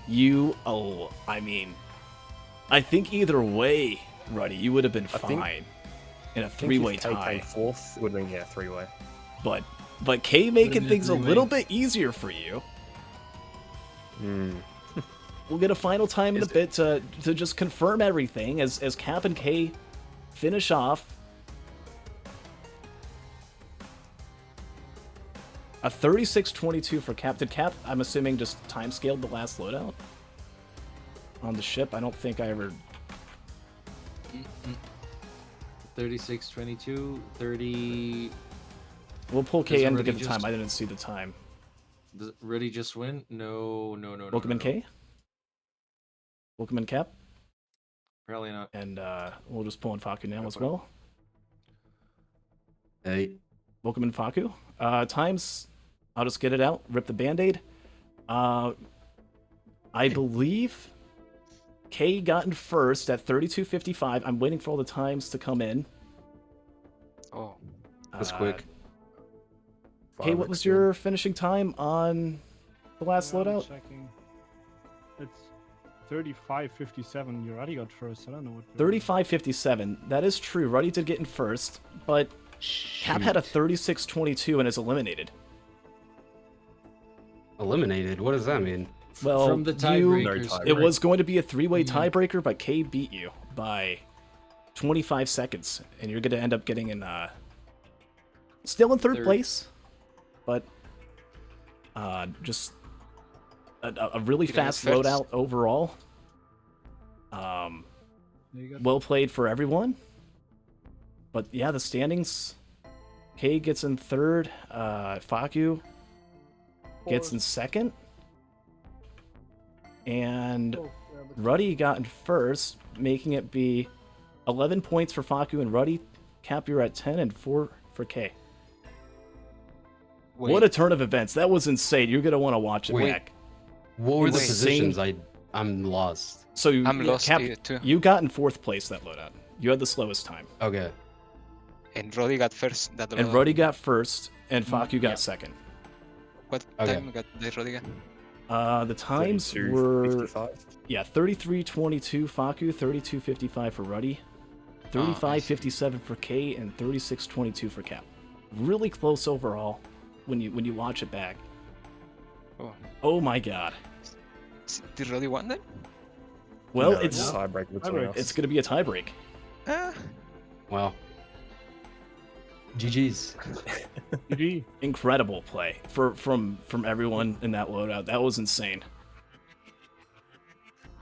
you I mean, I think either way, Ruddy, you would have been think- fine in a I think three-way if K tie. came fourth, it would have been, yeah, three-way. But K making been a things a three-way. little bit easier for you. We'll get a final time in a bit to just confirm everything as Cap and K finish off. A 36-22 for Cap. Did Cap, I'm assuming, just time scaled the last loadout on the ship? I don't think I ever... 36, 22, 30. We'll pull Does K in to already get the time. just- I didn't see the time. Does it really just win? No. Welcome in no. K. Welcome in Cap. Probably not. And we'll just pull in Faku now as well. Hey. Welcome in Faku. Times, I'll just get it out. Rip the band-aid. I believe K got in first at 32:55. I'm waiting for all the times to come in. Oh, That's quick. K, what was your finishing time on the last I'm loadout? checking. It's 35:57. You already got first. I don't know what. 35:57. That is true. Ruddy did get in first, but Cap had a 36:22 and is eliminated. Eliminated? What does that mean? Well, From the you- tiebreakers. No tie- It was going to be a three-way Mhm. tiebreaker, but K beat you by 25 seconds, and you're going to end up getting in, still in third Third. place, but just a really Getting in fast first. loadout overall. You got Well played for everyone. But yeah, the standings, K gets in third, Faku gets in second, and Ruddy got in first, making it be 11 points for Faku and Ruddy. Cap, you're at 10 and 4 for K. wait. What a turn of events. That was insane. You're going to want to watch it Wait. back. What were the Wait. positions? I'm lost. So you, I'm lost Cap, here too. you got in fourth place that loadout. You had the slowest time. Okay. And Roddy got first. That And loadout. Ruddy got first, and Faku got yeah. second. What Okay. time got the Roddy got? The times were 55. yeah, 33:22 Faku, 32:55 for Ruddy, 35:57 for K, and 36:22 for Cap. Really close overall when you watch it back. Oh, Oh my god. did Roddy won then? Well, No, it's a tiebreak between us. it's gonna be a tiebreak. Ah, Wow. GG's. GG. Incredible play from everyone in that loadout. That was insane.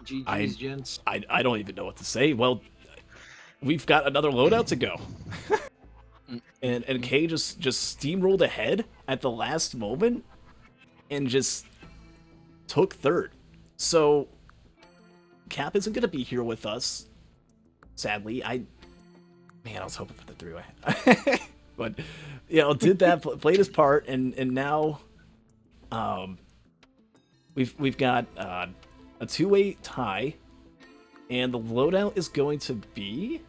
GG's, gents. I don't even know what to say. Well, we've got another loadout to go. and K just steamrolled ahead at the last moment and just took third. So Cap isn't gonna be here with us, sadly. I was hoping for the three-way. But did that, played his part, and now we've got a two-way tie, and the loadout is going to be,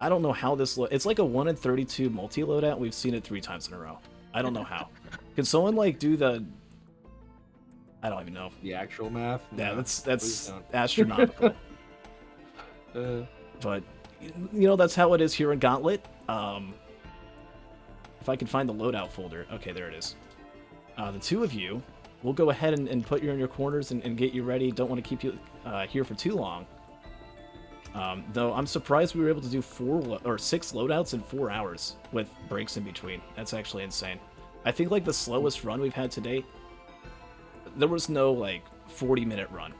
I don't know how this it's like a 1 in 32 multi loadout. We've seen it 3 times in a row. I don't know how. Can someone like do the? I don't even know. The actual math. Yeah, No, that's please don't. astronomical. But you know that's how it is here in Gauntlet. If I can find the loadout folder. Okay, there it is. The two of you will go ahead and put you in your corners and get you ready. Don't want to keep you here for too long. Though I'm surprised we were able to do 6 loadouts in 4 hours with breaks in between. That's actually insane. I think like the slowest run we've had today, there was no like 40-minute run.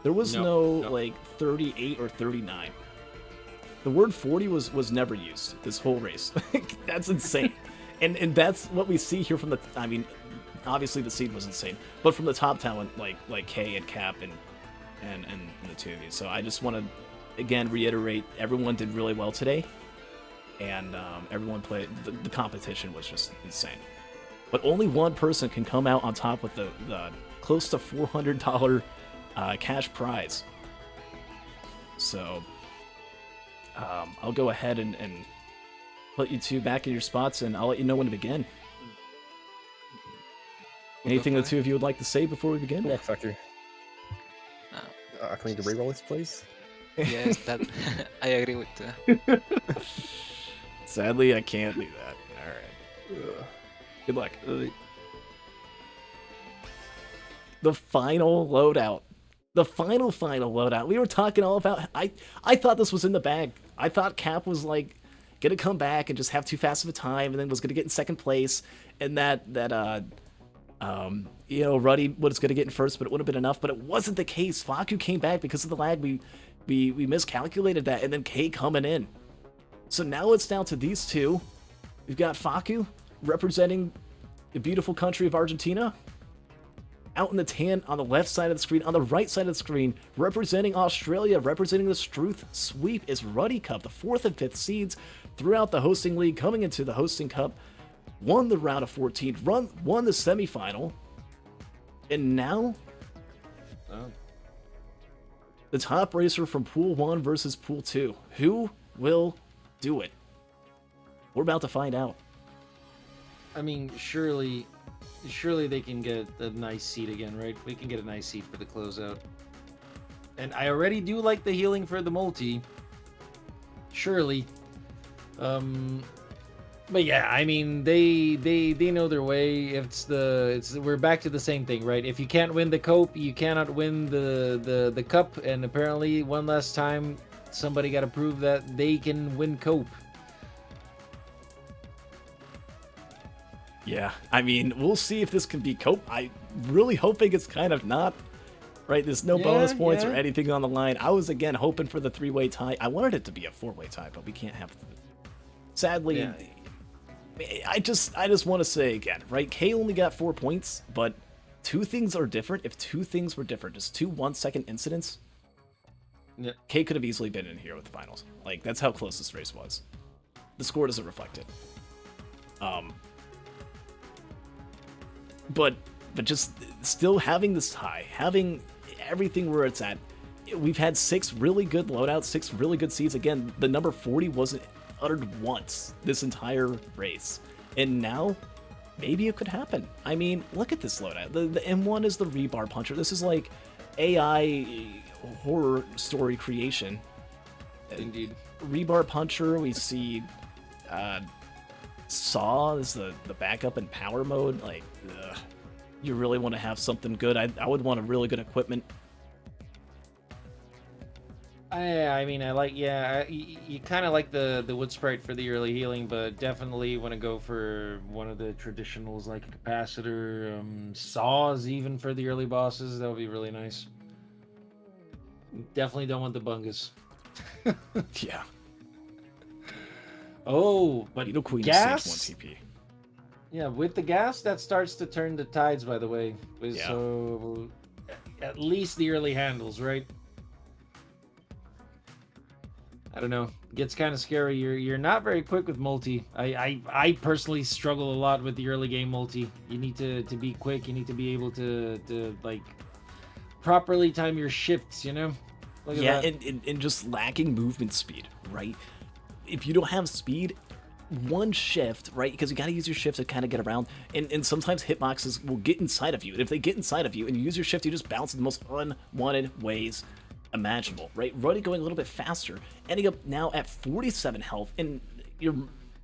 There was no like 38 or 39. The word 40 was never used this whole race. That's insane. And that's what we see here from the, I mean, obviously the seed was insane, but from the top talent like Kei and Cap and the two of you. So I just want to again reiterate, everyone did really well today, and everyone played. The competition was just insane. But only one person can come out on top with the close to $400 cash prize. So I'll go ahead and put you two back in your spots, and I'll let you know when to begin. Anything the two of you would like to say before we begin? Yeah, fuck you. Can we reroll this, please? Yes, that I agree with that. Sadly, I can't do that. All right. Good luck. The final loadout. The final loadout. We were talking all about. I thought this was in the bag. I thought Cap was like gonna come back and just have too fast of a time, and then was gonna get in second place, and that you know, Ruddy was gonna get in first, but it would have been enough. But it wasn't the case. Faku came back because of the lag. We miscalculated that, and then Kei coming in. So now it's down to these two. We've got Faku representing the beautiful country of Argentina. Out in the tan on the left side of the screen, on the right side of the screen, representing Australia, representing the Struth sweep is RuddyCub, the 4th and 5th seeds throughout the hosting league, coming into the H0sting Cup, won the round of 14, won the semifinal, and now the top racer from Pool 1 versus Pool 2. Who will do it? We're about to find out. I mean, surely they can get a nice seed again, right? We can get a nice seed for the closeout. And I already do like the healing for the multi. Surely. But yeah, I mean, they know their way. We're back to the same thing, right? If you can't win the cope, you cannot win the cup. And apparently, one last time, somebody got to prove that they can win cope. Yeah, I mean, we'll see if this can be cope. I'm really hoping it's kind of not, right? There's no bonus points or anything on the line. I was, again, hoping for the 3-way tie. I wanted it to be a 4-way tie, but we can't have it. Sadly, I just want to say again, right? Kei only got 4 points, but 2 things are different. If 2 things were different, just 2 1-second incidents, Kei could have easily been in here with the finals. Like, that's how close this race was. The score doesn't reflect it. But just still having this tie, having everything where it's at, we've had 6 really good loadouts, 6 really good seeds. Again, the number 40 wasn't uttered once this entire race. And now, maybe it could happen. I mean, look at this loadout. The M1 is the rebar puncher. This is like AI horror story creation. Indeed. Rebar puncher, we see Saw is the backup in power mode. Like, you really want to have something good. I would want a really good equipment. I mean, I like, you kind of like the wood sprite for the early healing, but definitely want to go for one of the traditionals like a capacitor, saws even for the early bosses. That would be really nice. Definitely don't want the bungus. Yeah. Oh, but Beetle Queen gas? stage 1 TP. Yeah, with the gas, that starts to turn the tides, by the way. Yeah. So, at least the early handles, right? I don't know. Gets kind of scary. You're not very quick with multi. I personally struggle a lot with the early game multi. You need to be quick. You need to be able to like properly time your shifts, you know? Look at that. And just lacking movement speed, right? If you don't have speed, one shift, right? Because you got to use your shift to kind of get around, and sometimes hitboxes will get inside of you. And if they get inside of you and you use your shift, you just bounce in the most unwanted ways imaginable, right? Ruddy going a little bit faster, ending up now at 47 health, and your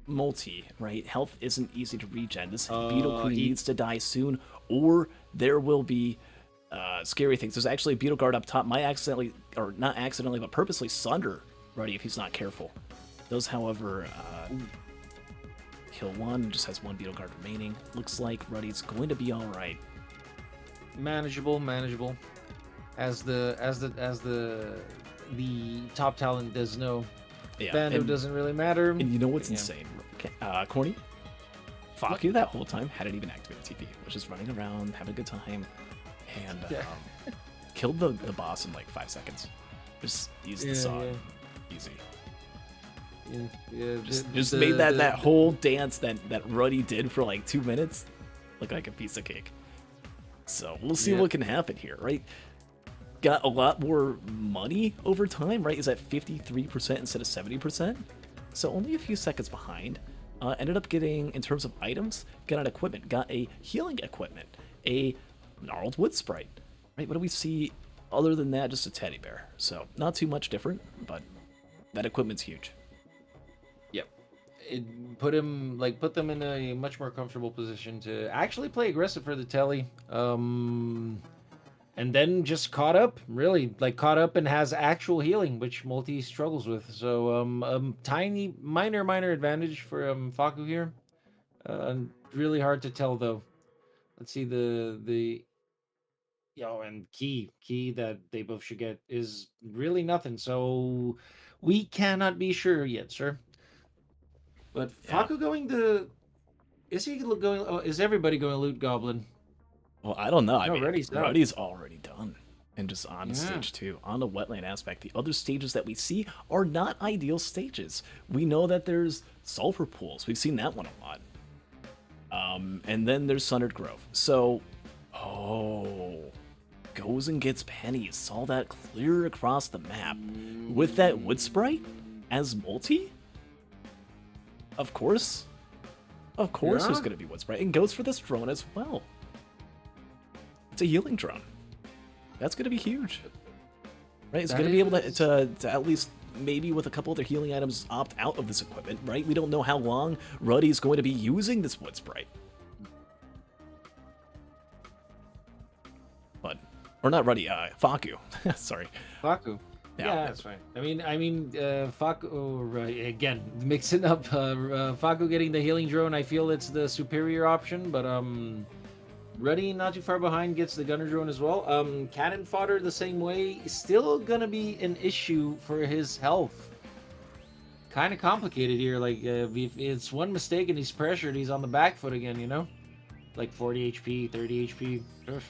multi, right? Health isn't easy to regen. This Beetle Queen needs to die soon, or there will be scary things. There's actually a Beetle Guard up top. Might accidentally, or not accidentally, but purposely sunder Ruddy if he's not careful. Those, however, kill one, just has one Beetle Guard remaining. Looks like Ruddy's going to be all right. Manageable. As the top talent does know. Yeah, Bando doesn't really matter. And you know what's insane? Corny? Faku that whole time hadn't even activated TP. Was just running around, having a good time, and killed the boss in like 5 seconds. Just used the saw. Easy. Just made that whole dance that Ruddy did for like 2 minutes look like a piece of cake. So we'll see what can happen here, right? Got a lot more money over time, right? Is at 53% instead of 70%. So only a few seconds behind. Ended up getting, in terms of items, got an equipment, got a healing equipment, a gnarled wood sprite, right? What do we see other than that? Just a teddy bear. So not too much different, but that equipment's huge. Yep. It put them in a much more comfortable position to actually play aggressive for the telly. And then just caught up, really, like caught up and has actual healing, which multi struggles with. So tiny, minor advantage for Faku here. Really hard to tell though. Let's see and key that they both should get is really nothing. So we cannot be sure yet, sir. But Faku going to, is he going? Oh, is everybody going to loot Goblin? Well, I don't know. I mean, Ruddy's already done. And just on to stage 2. On the wetland aspect, the other stages that we see are not ideal stages. We know that there's sulfur pools. We've seen that one a lot. And then there's Sundered Grove. So, goes and gets pennies. Saw that clear across the map. With that wood sprite as multi? Of course. Of course there's going to be wood sprite. And goes for this drone as well. It's a healing drone. That's going to be huge. Right? It's going to be able to at least, maybe with a couple other healing items, opt out of this equipment, right? We don't know how long Ruddy's going to be using this wood sprite. But, or not Ruddy, Faku. Sorry. Faku. Yeah, that's fine. I mean, Faku, right, again, mixing up, Faku getting the healing drone, I feel it's the superior option, but, Ruddy, not too far behind, gets the gunner drone as well. Cannon fodder the same way. Still gonna be an issue for his health. Kind of complicated here. Like, if it's one mistake and he's pressured, he's on the back foot again, you know? Like 40 HP, 30 HP. Ugh.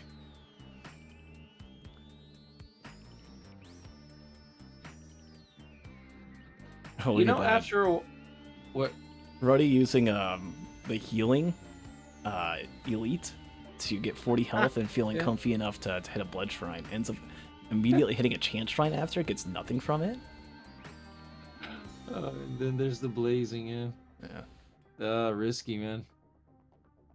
Oh, you know, after... What? Ruddy using the healing elite to get 40 health and feeling comfy enough to hit a blood shrine. Ends up immediately hitting a chant shrine after, gets nothing from it. And then there's the blazing, risky, man.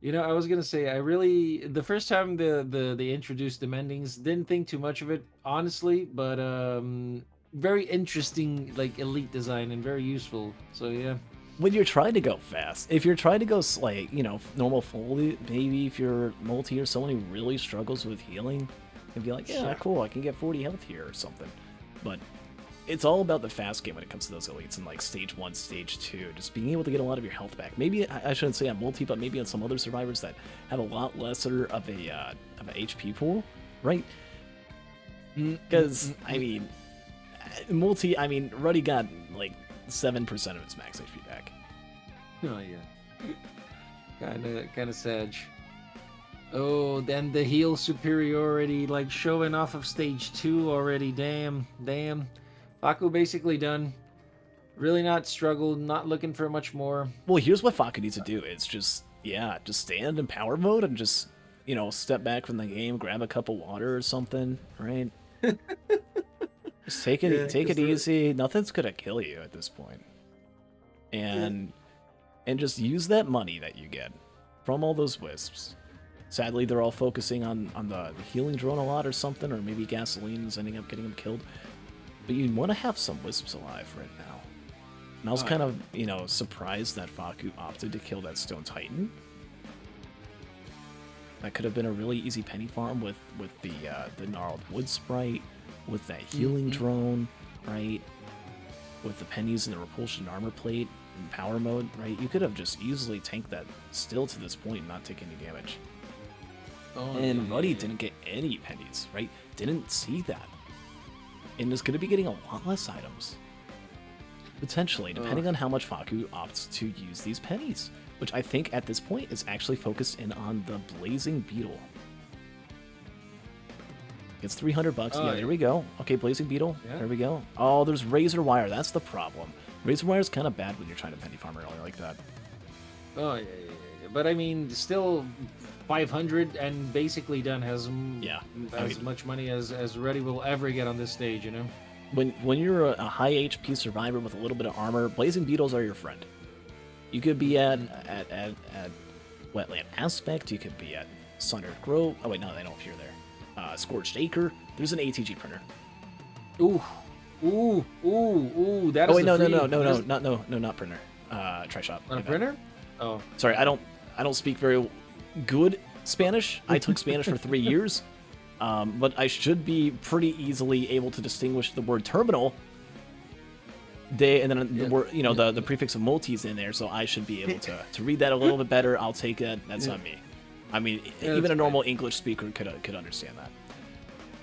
You know, I was gonna say, the first time they introduced the mendings, didn't think too much of it, honestly, but very interesting, like, elite design and very useful. So yeah. When you're trying to go fast, if you're trying to go like, normal full, maybe if you're multi or someone who really struggles with healing, and be like, yeah, cool, I can get 40 health here or something. But it's all about the fast game when it comes to those elites in like stage 1, stage 2, just being able to get a lot of your health back. Maybe I shouldn't say on multi, but maybe on some other survivors that have a lot lesser of a HP pool, right? Because I mean, multi, Ruddy got like 7% of his max HP back. Oh yeah. Kinda sad. Oh, then the heal superiority, like showing off of stage 2 already. Damn. Faku basically done. Really not struggled, not looking for much more. Well, here's what Faku needs to do. It's just stand in power mode and just, step back from the game, grab a cup of water or something, right? Just take it easy. Nothing's gonna kill you at this point. And and just use that money that you get from all those wisps. Sadly, they're all focusing on the healing drone a lot or something, or maybe gasoline is ending up getting them killed. But you want to have some wisps alive right now. And I was kind of, you know, surprised that Faku opted to kill that Stone Titan. That could have been a really easy penny farm with the gnarled wood sprite, with that healing drone, right? With the pennies and the repulsion armor plate in power mode, right? You could have just easily tanked that still to this point and not take any damage. And Ruddy didn't get any pennies, right? Didn't see that. And is going to be getting a lot less items. Potentially, depending on how much Faku opts to use these pennies. Which I think at this point is actually focused in on the Blazing Beetle. It's $300. Yeah, there we go. Okay, Blazing Beetle. Yeah. There we go. Oh, there's Razor Wire. That's the problem. Razor Wire is kind of bad when you're trying to penny farm early like that. Oh, yeah. But I mean, still 500 and basically done has much money as Ruddy will ever get on this stage, you know? When you're a high HP survivor with a little bit of armor, Blazing Beetles are your friend. You could be at Wetland Aspect, you could be at Sundered Grove. Oh wait, no, they don't appear there. Scorched Acre. There's an ATG printer. Ooh. That is not printer. Tri-shop. Not a printer? Oh. Sorry, I don't speak very good Spanish. I took Spanish for 3 years, but I should be pretty easily able to distinguish the word terminal. And then the prefix of multi is in there, so I should be able to read that a little bit better. I'll take it. That's on me. I mean, even a normal English speaker could understand that.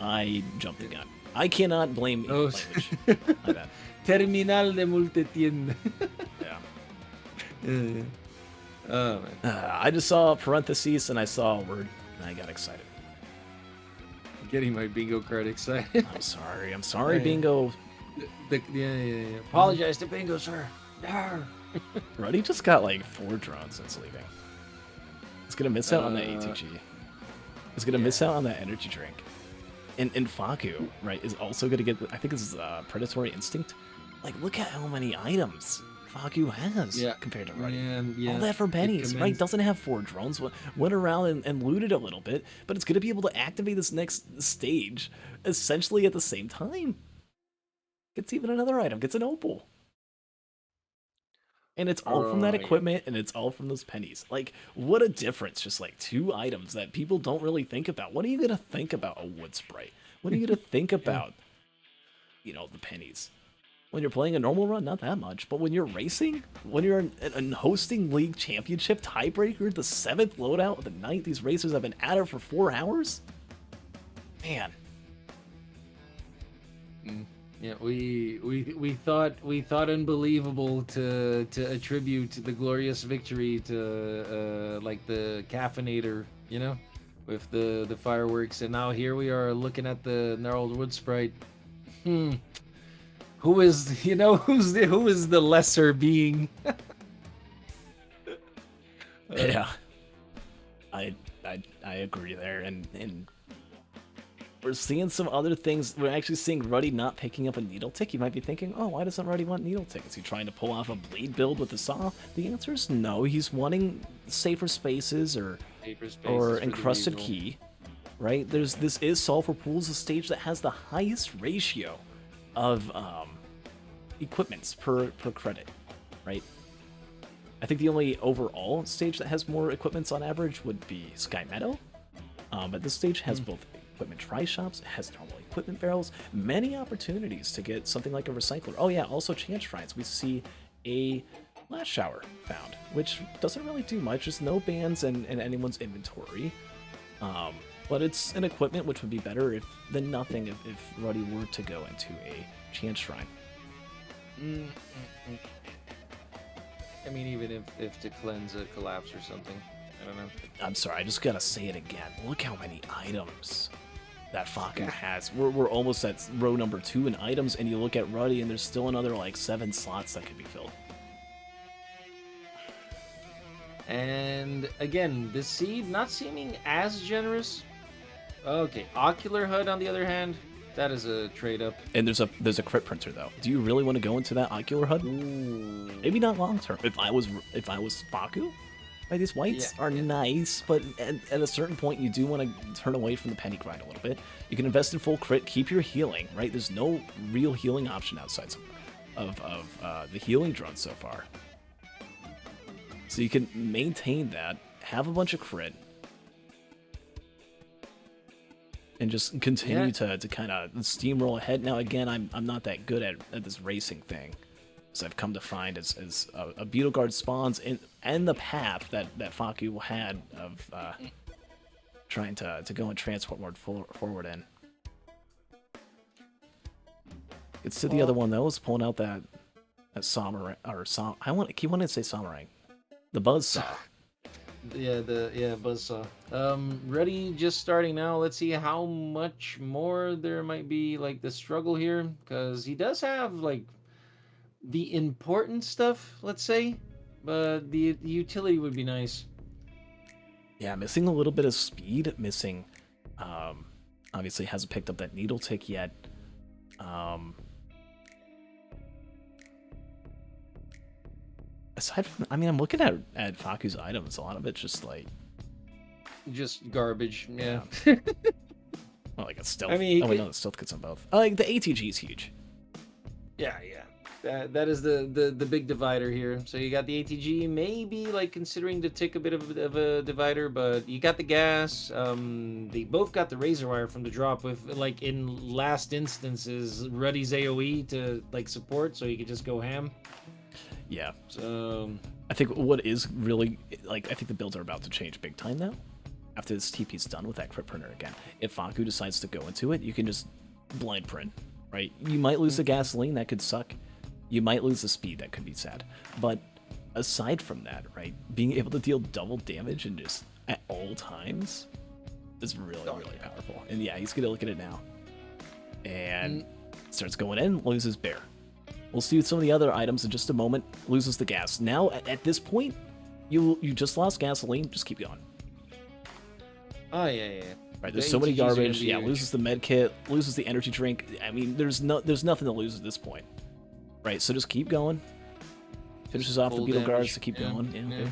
I jumped the gun. I cannot blame English language. My bad. Terminal de multitienda. Yeah. Oh, man. I just saw parentheses and I saw a word and I got excited. Getting my bingo card excited. I'm sorry, bingo. Yeah. Apologize to bingo, sir. Ruddy just got like 4 drones since leaving. He's gonna miss out on that ATG. He's gonna miss out on that energy drink. And Faku, right, is also gonna get, I think it's Predatory Instinct. Like, look at how many items Faku has compared to Ruddy. All that for pennies, right? Doesn't have 4 drones. Went around and looted a little bit, but it's gonna be able to activate this next stage essentially at the same time. Gets even another item, gets an opal. And it's all from that equipment, and it's all from those pennies. Like, what a difference. Just like 2 items that people don't really think about. What are you going to think about a wood sprite? What are you going to think about, the pennies? When you're playing a normal run, not that much. But when you're racing, when you're in hosting league championship tiebreaker, the 7th loadout of the night, these racers have been at it for 4 hours? Man. Yeah, we thought unbelievable to attribute the glorious victory to like the caffeinator, with the fireworks, and now here we are looking at the gnarled wood sprite. Who is the lesser being? Yeah, I agree there, and we're seeing some other things. We're actually seeing Ruddy not picking up a needle tick. You might be thinking, oh, why doesn't Ruddy want needle tick? Is he trying to pull off a bleed build with the saw? The answer is no. He's wanting safer spaces or encrusted key, right? This is Sulfur Pools, a stage that has the highest ratio of equipments per credit, right? I think the only overall stage that has more equipments on average would be Sky Meadow, but this stage has both equipment tri-shops, it has normal equipment barrels, many opportunities to get something like a recycler. Oh yeah, also chance shrines. We see a last shower found, which doesn't really do much, just no bans in anyone's inventory. But it's an equipment which would be better than nothing if Ruddy were to go into a chance shrine. I mean, even if to cleanse a collapse or something. I don't know. I'm sorry, I just gotta say it again. Look how many items that Faku has. We're almost at row number 2 in items, and you look at Ruddy, and there's still another like 7 slots that could be filled. And again, the seed not seeming as generous. Okay, Ocular HUD on the other hand, That is a trade up. And there's a crit printer though. Do you really want to go into that ocular HUD? Ooh. Maybe not long term. If I was Faku, right? These whites are nice, but at a certain point you do want to turn away from the penny grind a little bit. You can invest in full crit, keep your healing, right? There's no real healing option outside of the healing drone so far. So you can maintain that, have a bunch of crit, and just continue to kind of steamroll ahead. Now again, I'm not that good at this racing thing, as I've come to find as a Beetle Guard spawns and the path that Faku had of trying to go in transport mode forward in. It's to the other one though, is pulling out that samurai or I keep wanting to say samurai, the buzzsaw. Yeah, buzzsaw. Ruddy just starting now. Let's see how much more there might be like the struggle here, because he does have like the important stuff, let's say, but the utility would be nice. Yeah, missing a little bit of speed. Missing, obviously hasn't picked up that needle tick yet. Aside from, I mean, I'm looking at Faku's items. A lot of it's just like, just garbage. Yeah. well, like a stealth. I mean, oh wait, no, the stealth gets on both. Like the ATG is huge. Yeah. That is the big divider here. So you got the ATG, maybe like considering the tick a bit of a divider, but you got the gas. They both got the razor wire from the drop with like in last instances Ruddy's AoE to like support, so you could just go ham. Yeah. So I think what is really like, I think the builds are about to change big time now. After this TP's done with that crit printer again, if Faku decides to go into it, you can just blind print, right? You might lose the gasoline, that could suck. You might lose the speed, that could be sad. But aside from that, right, being able to deal double damage and just at all times is really powerful. And yeah, he's gonna look at it now. And starts going in, loses bear. We'll see with some of the other items in just a moment. Loses the gas. Now, at this point, you just lost gasoline. Just keep going. oh yeah. Right, there's The so many ATGs are gonna garbage. be Yeah, huge. loses the med kit, loses the energy drink. I mean, there's nothing to lose at this point. Right, so just keep going. Finishes off the Full beetle guards damage. to keep Yeah, going. Yeah, okay.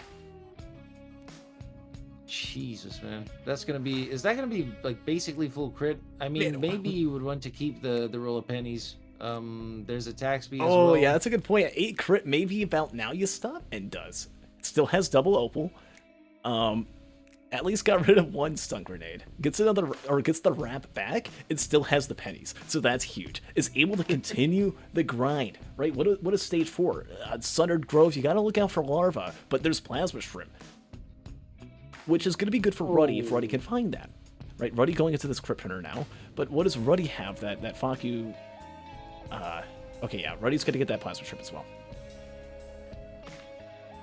Jesus, man. Is that gonna be like basically full crit? I mean, Man, maybe you would want to keep the roll of pennies. There's attack speed as Oh well. yeah, that's a good point. 8 crit, maybe about now you stop, and does. Still has double opal. At least got rid of one stun grenade. Gets another, or gets the wrap back. It still has the pennies, so that's huge. Is able to continue the grind, right? What is stage 4? Sundered Grove. You gotta look out for larva, but there's plasma shrimp, which is gonna be good for Ruddy if Ruddy can find that. Right, Ruddy going into this crit printer now. But what does Ruddy have that Faku? Okay, yeah, Ruddy's gonna get that plasma shrimp as well.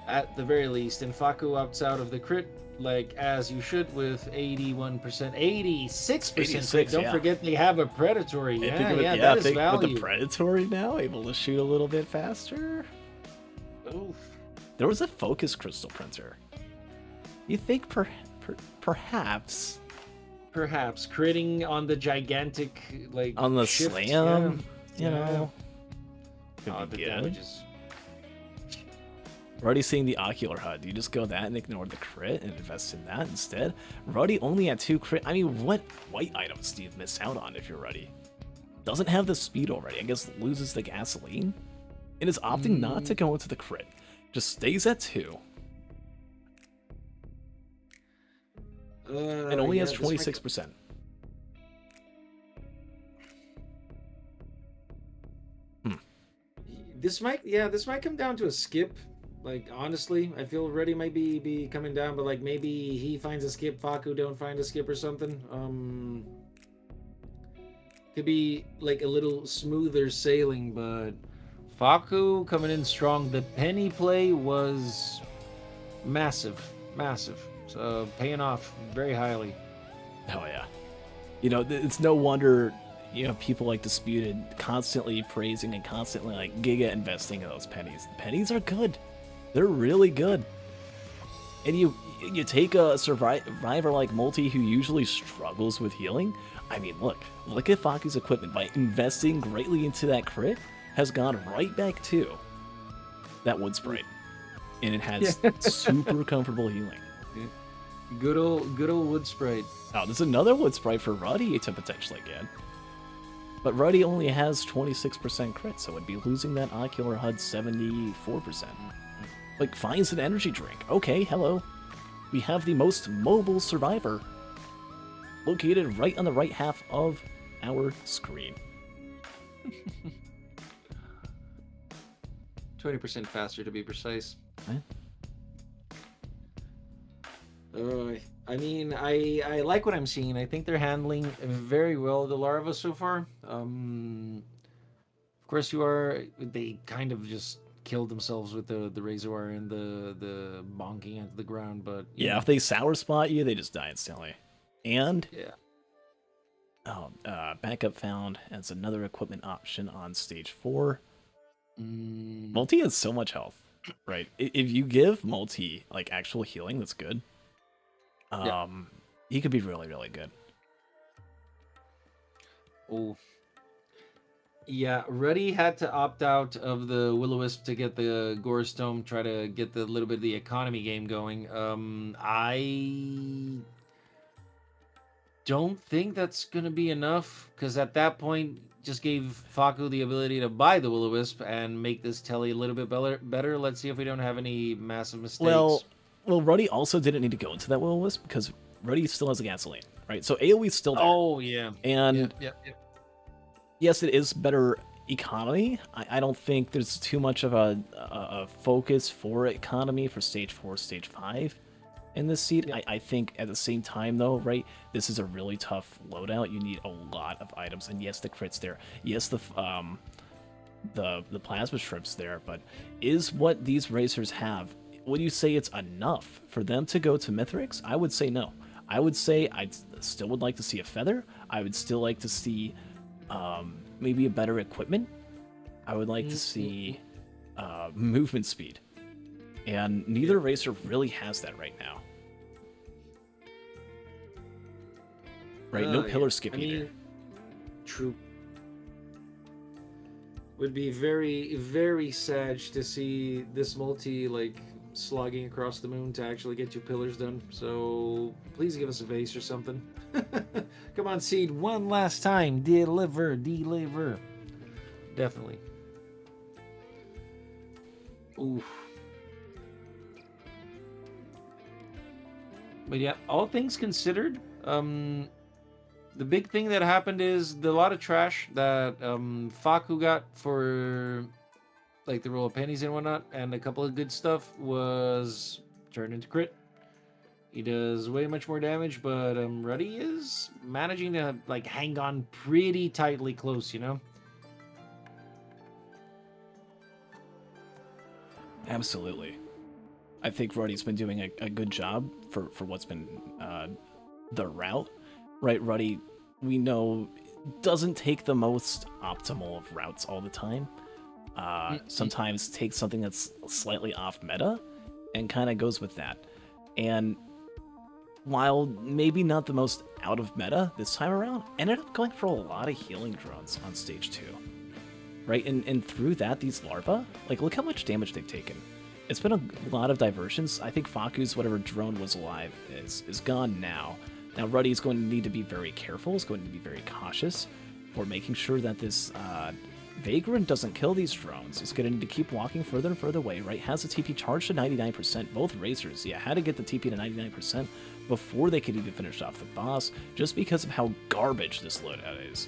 At the very least, and Faku opts out of the crit, like as you should, with 81%, 86%. 86, Don't yeah. forget they have a predatory. I Yeah, think with, yeah, I that is think with value. the predatory now, able to shoot a little bit faster. Oof. There was a focus crystal printer. You think perhaps Perhaps critting on the gigantic like on the shift, slam, yeah. you know, could Oh, be the good. damage is We're already seeing the ocular HUD. You just go that and ignore the crit and invest in that instead. Ruddy only had 2 crit. I mean, what white items do you miss out on if you're Ruddy? Doesn't have the speed already. I guess loses the gasoline. And is opting not to go into the crit. Just stays at 2. And only has 26%. This might come down to a skip. Like honestly, I feel Ruddy might be coming down, but like maybe he finds a skip, Faku don't find a skip or something. Could be like a little smoother sailing, but Faku coming in strong. The penny play was massive. So paying off very highly. Oh yeah. You know, it's no wonder, you know, people like Disputed constantly praising and constantly like giga investing in those pennies. The pennies are good. They're really good. and you take a survivor like Multi who usually struggles with healing. I mean, look at Faku's equipment. By investing greatly into that crit, has gone right back to that wood sprite, and it has super comfortable healing. Good old wood sprite. Oh, there's another wood sprite for Ruddy to potentially get. But Ruddy only has 26% crit, so it'd be losing that ocular HUD 74%. Like, finds an energy drink. Okay, hello. We have the most mobile survivor located right on the right half of our screen. 20% faster to be precise. I mean, I like what I'm seeing. I think they're handling very well the larva so far. Of course, they kind of just killed themselves with the razor wire and the bonking into the ground, but Yeah, if they sour spot you, they just die instantly. And backup found as another equipment option on stage 4. Multi has so much health, right? If you give Multi like actual healing, that's good. He could be really, really good. Oh. Yeah, Ruddy had to opt out of the Will-O-Wisp to get the Gorestone, try to get the little bit of the economy game going. I don't think that's gonna be enough, because at that point just gave Faku the ability to buy the Will-O-Wisp and make this telly a little bit better. Let's see if we don't have any massive mistakes. Well, Ruddy also didn't need to go into that Will-O-Wisp because Ruddy still has a gasoline, right? So AoE's still there. Oh yeah, and yep. Yes, it is better economy. I don't think there's too much of a focus for economy for stage 4, stage 5 in this seed. Yeah. I think at the same time though, right? This is a really tough loadout. You need a lot of items, and yes, the crit's there. Yes, the plasma strip's there, but is what these racers have, would you say it's enough for them to go to Mithrix? I would say no. I would say I still would like to see a feather. I would still like to see maybe a better equipment. I would like to see movement speed, and neither racer really has that right now. Right, no pillar skip either. True. Would be very, very sad to see this multi like slogging across the moon to actually get 2 pillars done. So please give us a vase or something. Come on, Seed, one last time. Deliver. Definitely. Oof. But yeah, all things considered, the big thing that happened is a lot of trash that Faku got for like the roll of pennies and whatnot, and a couple of good stuff was turned into crit. He does way much more damage, but Ruddy is managing to like hang on pretty tightly close, you know? Absolutely. I think Ruddy's been doing a good job for what's been the route. Right, Ruddy, we know, doesn't take the most optimal of routes all the time. Sometimes takes something that's slightly off meta and kind of goes with that. And while maybe not the most out of meta this time around, ended up going for a lot of healing drones on stage 2. Right, and through that, these larvae, like, look how much damage they've taken. It's been a lot of diversions. I think Faku's whatever drone was alive is gone now. Now Ruddy's going to need to be very careful, is going to be very cautious for making sure that this Vagrant doesn't kill these drones. He's going to need to keep walking further and further away, right? Has the TP charged to 99%. Both racers, yeah, had to get the TP to 99% before they could even finish off the boss, just because of how garbage this loadout is.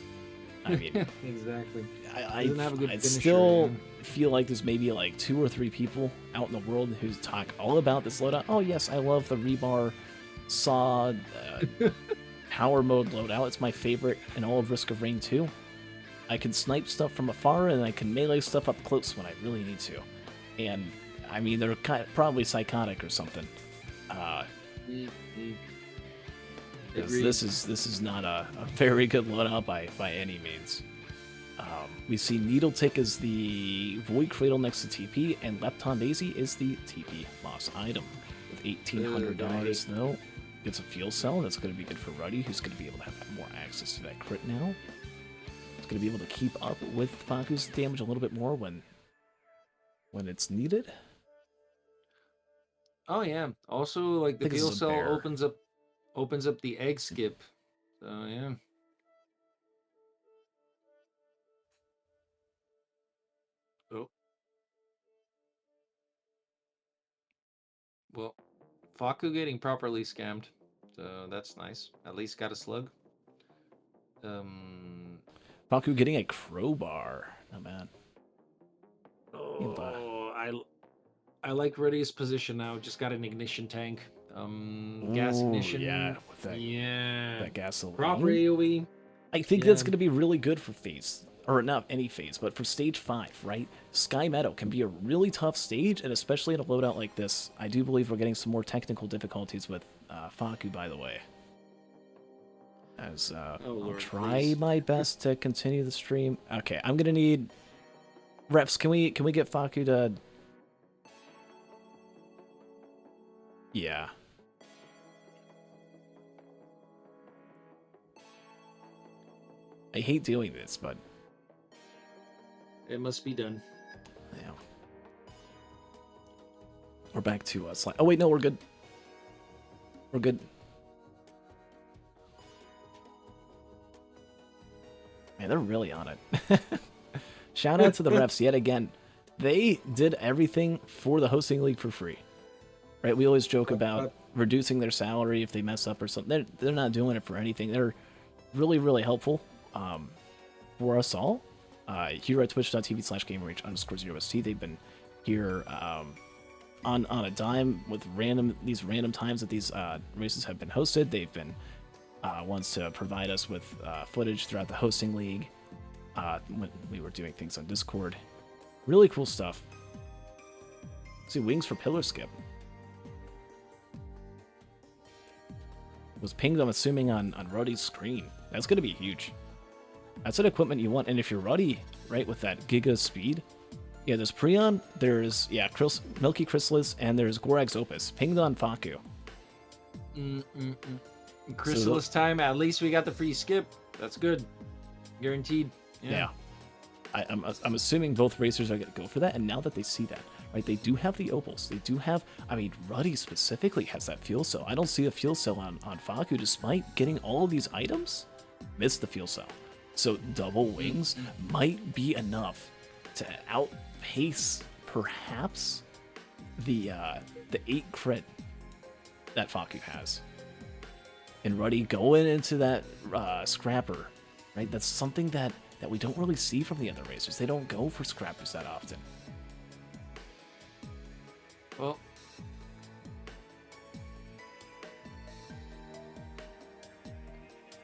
I mean, exactly. I still feel like there's maybe like 2 or 3 people out in the world who talk all about this loadout. Oh yes, I love the rebar saw power mode loadout. It's my favorite in all of Risk of Rain 2. I can snipe stuff from afar and I can melee stuff up close when I really need to. And I mean, they're probably psychotic or something. This is not a very good loadout by any means. We see Needle Tick is the Void Cradle next to TP, and Lepton Daisy is the TP boss item. With $1,800 though. Gets a fuel cell. That's going to be good for Ruddy, who's going to be able to have more access to that crit now. He's going to be able to keep up with Faku's damage a little bit more when it's needed. Oh yeah. Also, like the think this fuel is a cell bear. opens up the egg skip. So yeah. Oh. Well, Faku getting properly scammed. So that's nice. At least got a slug. Faku getting a crowbar. Not bad. Oh, I like Ruddy's position now. Just got an ignition tank. Gas Ooh, ignition. yeah, with that gasoline. Proper AoE. I think Yeah. that's going to be really good for phase, or not any phase, but for stage 5, right? Sky Meadow can be a really tough stage, and especially in a loadout like this. I do believe we're getting some more technical difficulties with Faku, by the way. As I'll Lord, try please. my best to continue the stream. Okay, I'm gonna need refs. Can we get Faku to? Yeah. I hate doing this, but It must be done. yeah. We're back to slide. Oh wait, no, we're good. We're good. Man, they're really on it. Shout out to the refs yet again. They did everything for the hosting league for free. Right? We always joke about reducing their salary if they mess up or something. They're not doing it for anything. They're really, really helpful for us all. Here at twitch.tv/gamerage_0st, they've been here on a dime with these random times that these races have been hosted. They've been ones to provide us with footage throughout the hosting league when we were doing things on Discord. Really cool stuff. See, wings for pillar skip. Was pinged, I'm assuming, on Ruddy's screen. That's going to be huge. That's an equipment you want. And if you're Ruddy, right, with that giga speed, yeah, there's Prion, there's, Milky Chrysalis, and there's Gorag's Opus. Pinged on Faku. Chrysalis time. At least we got the free skip. That's good. Guaranteed. Yeah. I'm assuming both racers are going to go for that. And now that they see that, right, they do have the opals. They do have, I mean, Ruddy specifically has that fuel cell. I don't see a fuel cell on Faku despite getting all of these items. Missed the fuel cell. So double wings might be enough to outpace perhaps the 8 crit that Faku has. And Ruddy going into that scrapper, right? That's something that we don't really see from the other racers. They don't go for scrappers that often. Well,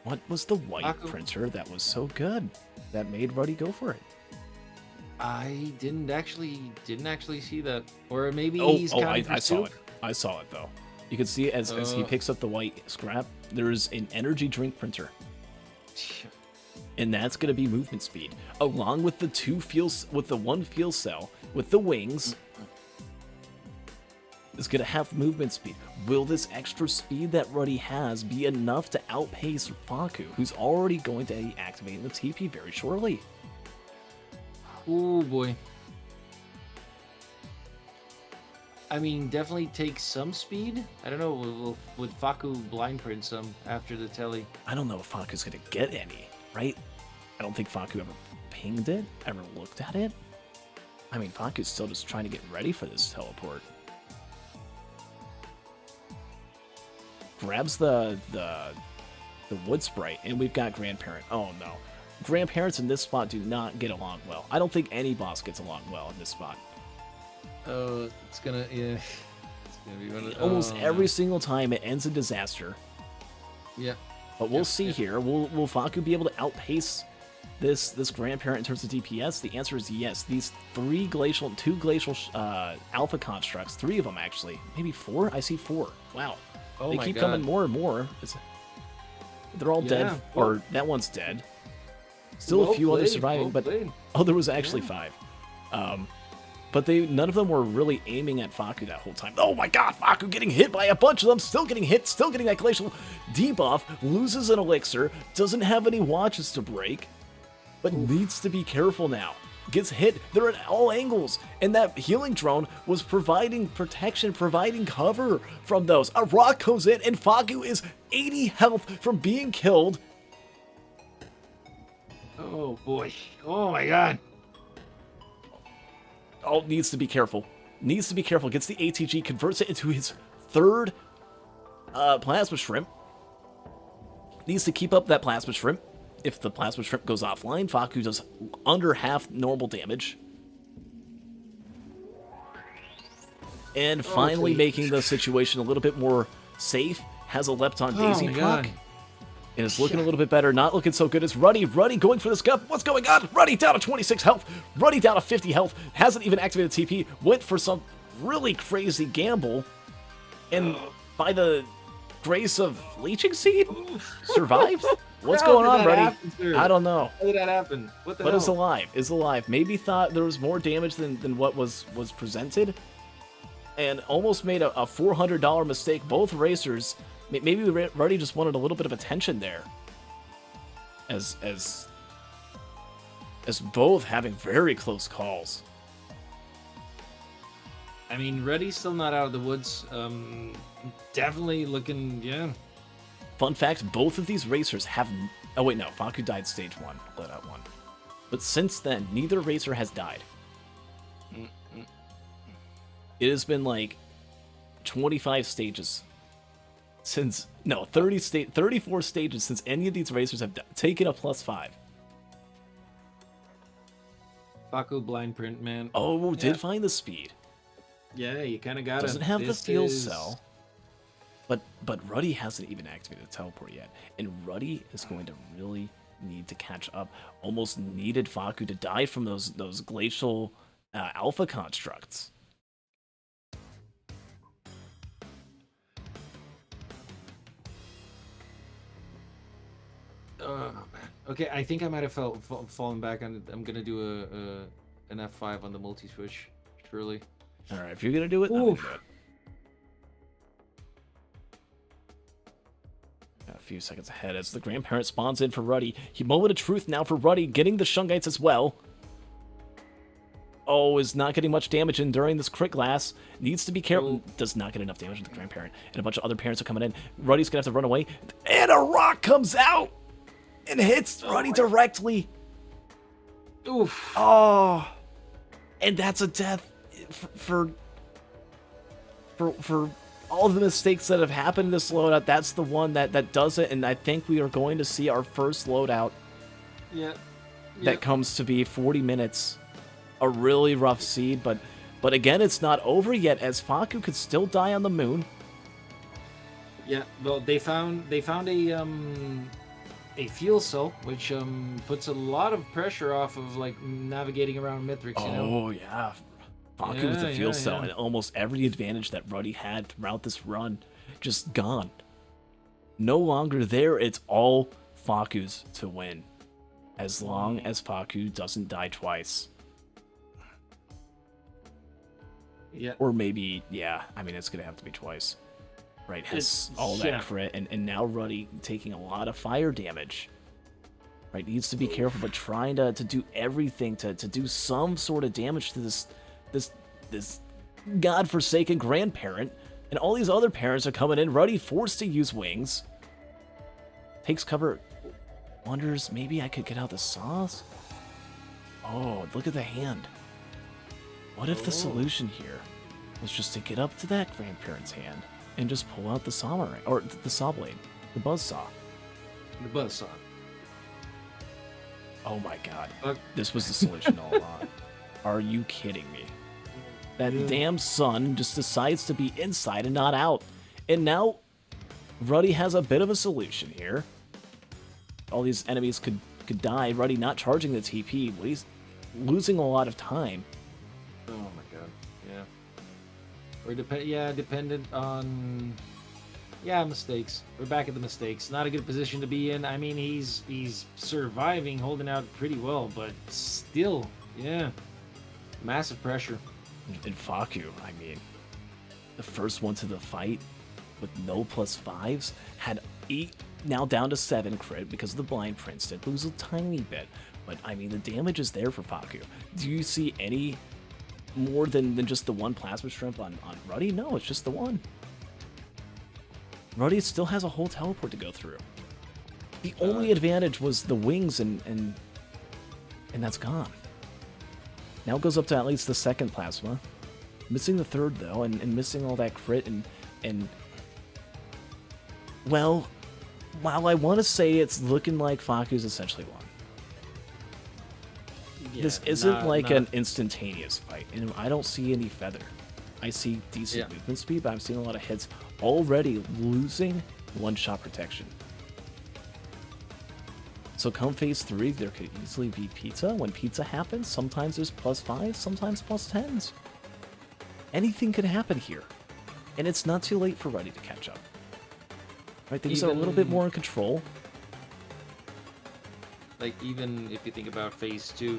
what was the white Faku. printer that was so good that made Ruddy go for it? I didn't actually see that, or maybe Oh, he's counting for I saw soup. it. I saw it though. You can see as he picks up the white scrap, there's an energy drink printer. And that's going to be movement speed, along with the one fuel cell with the wings. Is going to have movement speed. Will this extra speed that Ruddy has be enough to outpace Faku, who's already going to be activating the TP very shortly? Oh boy. I mean, definitely take some speed. I don't know. Would Faku blind print some after the telly? I don't know if Faku's going to get any, right? I don't think Faku ever pinged it, ever looked at it. I mean, Faku's still just trying to get ready for this teleport. Grabs the wood sprite, and we've got Grandparent. Oh no. Grandparents in this spot do not get along well. I don't think any boss gets along well in this spot. Oh, it's gonna be one of Almost every single time it ends in disaster. Yeah. But we'll see here. Will Faku be able to outpace this Grandparent in terms of DPS? The answer is yes. These two glacial alpha constructs, 3 of them actually, maybe 4. I see 4. Wow. Oh They my keep God. coming more and more. They're all dead, Yeah, or that one's dead. Still Well a few others played, surviving, well but played. there was actually 5. but none of them were really aiming at Faku that whole time. Oh my god, Faku getting hit by a bunch of them, still getting hit, still getting that glacial debuff, loses an elixir, doesn't have any watches to break, but needs to be careful now. Gets hit, they're at all angles, and that healing drone was providing protection, providing cover from those. A rock goes in, and Faku is 80 health from being killed. Oh boy. Oh my god. Oh, needs to be careful. Needs to be careful. Gets the ATG, converts it into his third plasma shrimp. Needs to keep up that plasma shrimp. If the plasma shrimp goes offline, Faku does under half normal damage. And finally making the situation a little bit more safe. Has a Lepton Daisy proc. And it's looking a little bit better. Not looking so good as Ruddy. Ruddy going for this cup. What's going on? Ruddy down to 26 health. Ruddy down to 50 health. Hasn't even activated TP. Went for some really crazy gamble. And by the grace of Leeching Seed, survived? What's going on, Ruddy? I don't know. How did that happen? What the hell? But is alive. Is alive. Maybe thought there was more damage than what was presented. And almost made a $400 mistake. Both racers... Maybe Ruddy just wanted a little bit of attention there. As both having very close calls. I mean, Ruddy's still not out of the woods. Definitely looking, yeah. Fun fact, both of these racers have... Oh wait, no. Faku died stage 1. Let out 1. But since then, neither racer has died. It has been like 25 stages. Since, no, 34 stages since any of these racers have taken a +5. Faku blind print, man. Oh, did find the speed. Yeah, you kind of got it. Doesn't have the steel cell. But Ruddy hasn't even activated the teleport yet. And Ruddy is going to really need to catch up. Almost needed Faku to die from those glacial alpha constructs. Okay, I think I might have fallen back on. I'm gonna do an F5 on the multi switch. Surely. All right, if you're gonna do it, I'm gonna do it. A few seconds ahead as the grandparent spawns in for Ruddy. Moment of truth now for Ruddy, getting the Shungites as well. Oh, is not getting much damage in during this crit glass. Needs to be careful. Does not get enough damage with the grandparent. And a bunch of other parents are coming in. Ruddy's gonna have to run away. And a rock comes out and hits Ruddy directly. Oof. Oh. And that's a death for all of the mistakes that have happened in this loadout. That's the one that does it, and I think we are going to see our first loadout that comes to be 40 minutes. A really rough seed, but again, it's not over yet, as Faku could still die on the moon. Yeah, well, they found a fuel cell, which puts a lot of pressure off of like navigating around Mithrix. You know? Oh yeah. Faku with the fuel cell, and almost every advantage that Ruddy had throughout this run, just gone. No longer there, it's all Faku's to win. As long as Faku doesn't die twice. Yeah. Or maybe, I mean, it's going to have to be twice. Right, has all that crit, and now Ruddy taking a lot of fire damage. Right, needs to be careful, but trying to do everything to do some sort of damage to this godforsaken grandparent, and all these other parents are coming in. Ruddy forced to use wings. Takes cover. Wonders, maybe I could get out the sauce? Oh, look at the hand. What if the solution here was just to get up to that grandparent's hand and just pull out the samurai, or the saw blade, the buzzsaw? The buzzsaw. Oh my god. This was the solution all along. Are you kidding me? That damn sun just decides to be inside and not out. And now, Ruddy has a bit of a solution here. All these enemies could die. Ruddy not charging the TP, but he's losing a lot of time. Oh my god. Yeah. We're dependent on mistakes. We're back at the mistakes. Not a good position to be in. I mean, he's surviving, holding out pretty well, but still, massive pressure. And Faku, I mean, the first one to the fight with no +5s had 8, now down to 7 crit because of the blind prince. Did lose a tiny bit, but I mean, the damage is there for Faku. Do you see any more than just the one plasma shrimp on Ruddy? No, it's just the one. Ruddy still has a whole teleport to go through. The only advantage was the wings, and that's gone. Now it goes up to at least the second plasma. Missing the third, though, and missing all that crit, and well, while I want to say it's looking like Faku's essentially won, this isn't like an instantaneous fight, and I don't see any feather. I see decent movement speed, but I'm seeing a lot of hits already losing one-shot protection. So come phase 3, there could easily be pizza. When pizza happens, sometimes there's +5s, sometimes +10s. Anything could happen here. And it's not too late for Ruddy to catch up. Right, things are a little bit more in control. Like, even if you think about phase 2,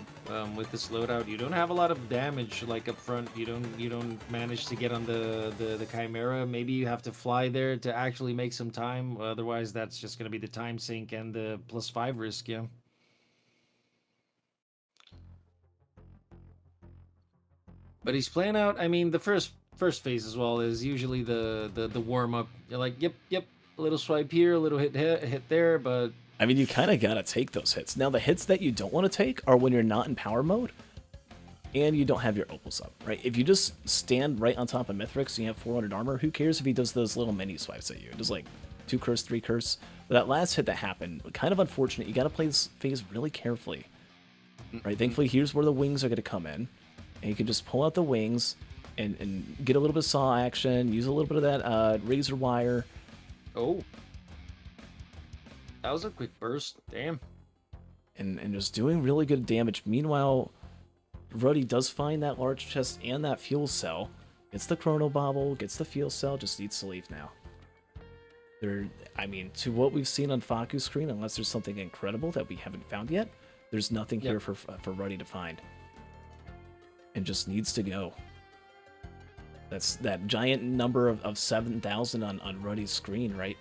with this loadout, you don't have a lot of damage like up front. You don't manage to get on the Chimera. Maybe you have to fly there to actually make some time. Otherwise, that's just gonna be the time sink and the +5 risk. Yeah. But he's playing out. I mean, the first phase as well is usually the warm up. You're like, yep, a little swipe here, a little hit there, but. I mean, you kind of gotta take those hits. Now, the hits that you don't want to take are when you're not in power mode and you don't have your opals up, right? If you just stand right on top of Mithrix and you have 400 armor, who cares if he does those little mini swipes at you? Just like 2 curse, 3 curse. But that last hit that happened, kind of unfortunate. You gotta play this phase really carefully, right? Thankfully, here's where the wings are gonna come in, and you can just pull out the wings and get a little bit of saw action, use a little bit of that razor wire. Oh. That was a quick burst. Damn. And just doing really good damage. Meanwhile, Ruddy does find that large chest and that fuel cell. Gets the chrono bobble, gets the fuel cell, just needs to leave now. I mean, to what we've seen on Faku's screen, unless there's something incredible that we haven't found yet, there's nothing here for Ruddy to find. And just needs to go. That's that giant number of 7,000 on Ruddy's screen, right?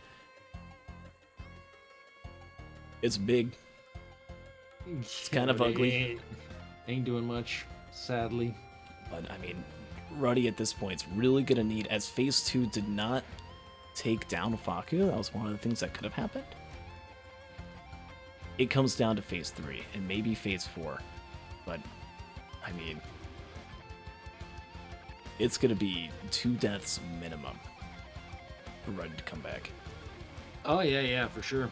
It's big. It's kind of ugly. Ain't doing much, sadly. But, I mean, Ruddy at this point is really going to need, as phase 2 did not take down Faku, that was one of the things that could have happened. It comes down to phase 3 and maybe phase 4. But, I mean, it's going to be 2 deaths minimum for Ruddy to come back. Oh, yeah, for sure.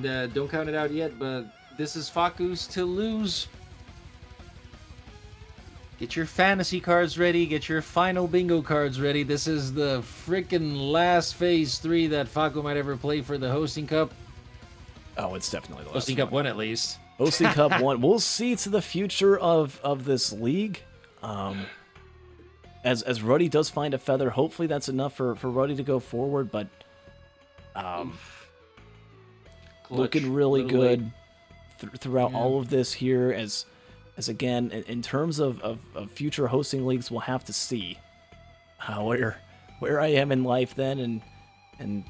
Don't count it out yet, but this is Faku's to lose. Get your fantasy cards ready. Get your final bingo cards ready. This is the freaking last phase 3 that Faku might ever play for the H0sting Cup. Oh, it's definitely the last H0sting Cup 1 at least. H0sting Cup 1. We'll see to the future of this league. As Ruddy does find a feather, hopefully that's enough for Ruddy to go forward, but looking really good throughout all of this here. As again, in terms of future hosting leagues, we'll have to see where I am in life then, and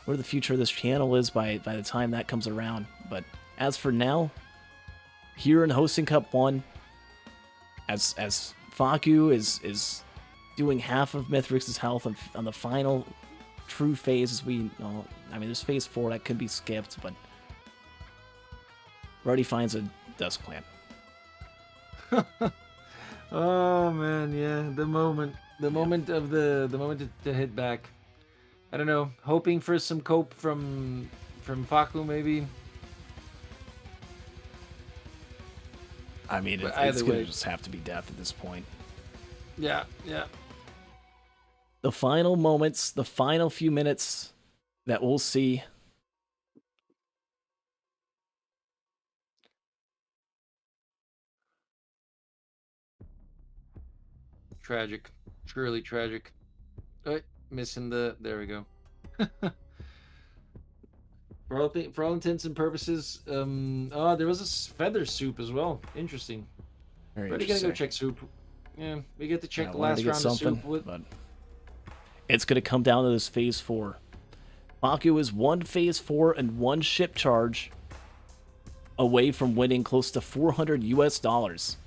where the future of this channel is by the time that comes around. But as for now, here in H0sting Cup 1, as Faku is doing half of Mithrix's health on the final true phase, as we know. I mean, there's phase 4 that could be skipped, but Ruddy finds a Dusk Clan. Oh man, yeah, the moment to hit back. I don't know, hoping for some cope from Faku maybe. I mean, it's gonna just have to be death at this point. Yeah. The final moments, the final few minutes that we'll see. Tragic. Truly tragic. Oh, missing there we go. For all intents and purposes, oh, there was a feather soup as well. Interesting. Very Already interesting. gotta go check soup. Yeah, we get to check I the wanted last to get round of something, soup with. but it's going to come down to this phase 4. Faku is 1 phase 4 and 1 ship charge away from winning close to $400 US.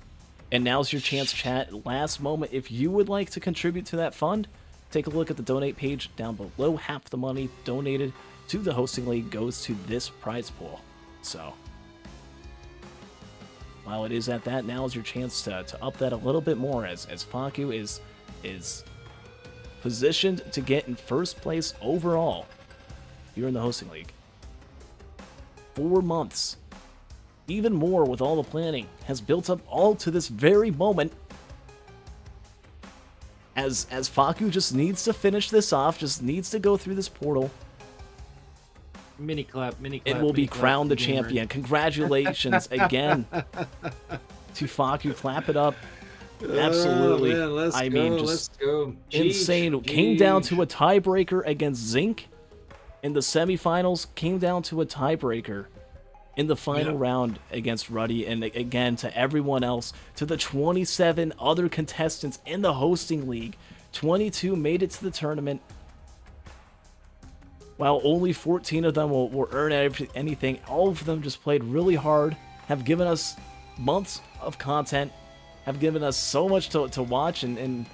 And now's your chance, chat. Last moment, if you would like to contribute to that fund, take a look at the donate page down below. Half the money donated to the hosting league goes to this prize pool. So while it is at that, now is your chance to up that a little bit more as Faku is positioned to get in first place overall here in the hosting league. 4 months, even more with all the planning, has built up all to this very moment. As Faku just needs to finish this off, just needs to go through this portal. Mini clap. It will be crowned the champion. Congratulations again to Faku. Clap it up. Absolutely. Man, let's I go, mean, just let's go. insane. Jeez, Came down jeez. to a tiebreaker against Zinc in the semifinals. Came down to a tiebreaker in the final round against Ruddy. And again, to everyone else, to the 27 other contestants in the hosting league, 22 made it to the tournament. While only 14 of them will earn anything, all of them just played really hard, have given us months of content, have given us so much to watch, and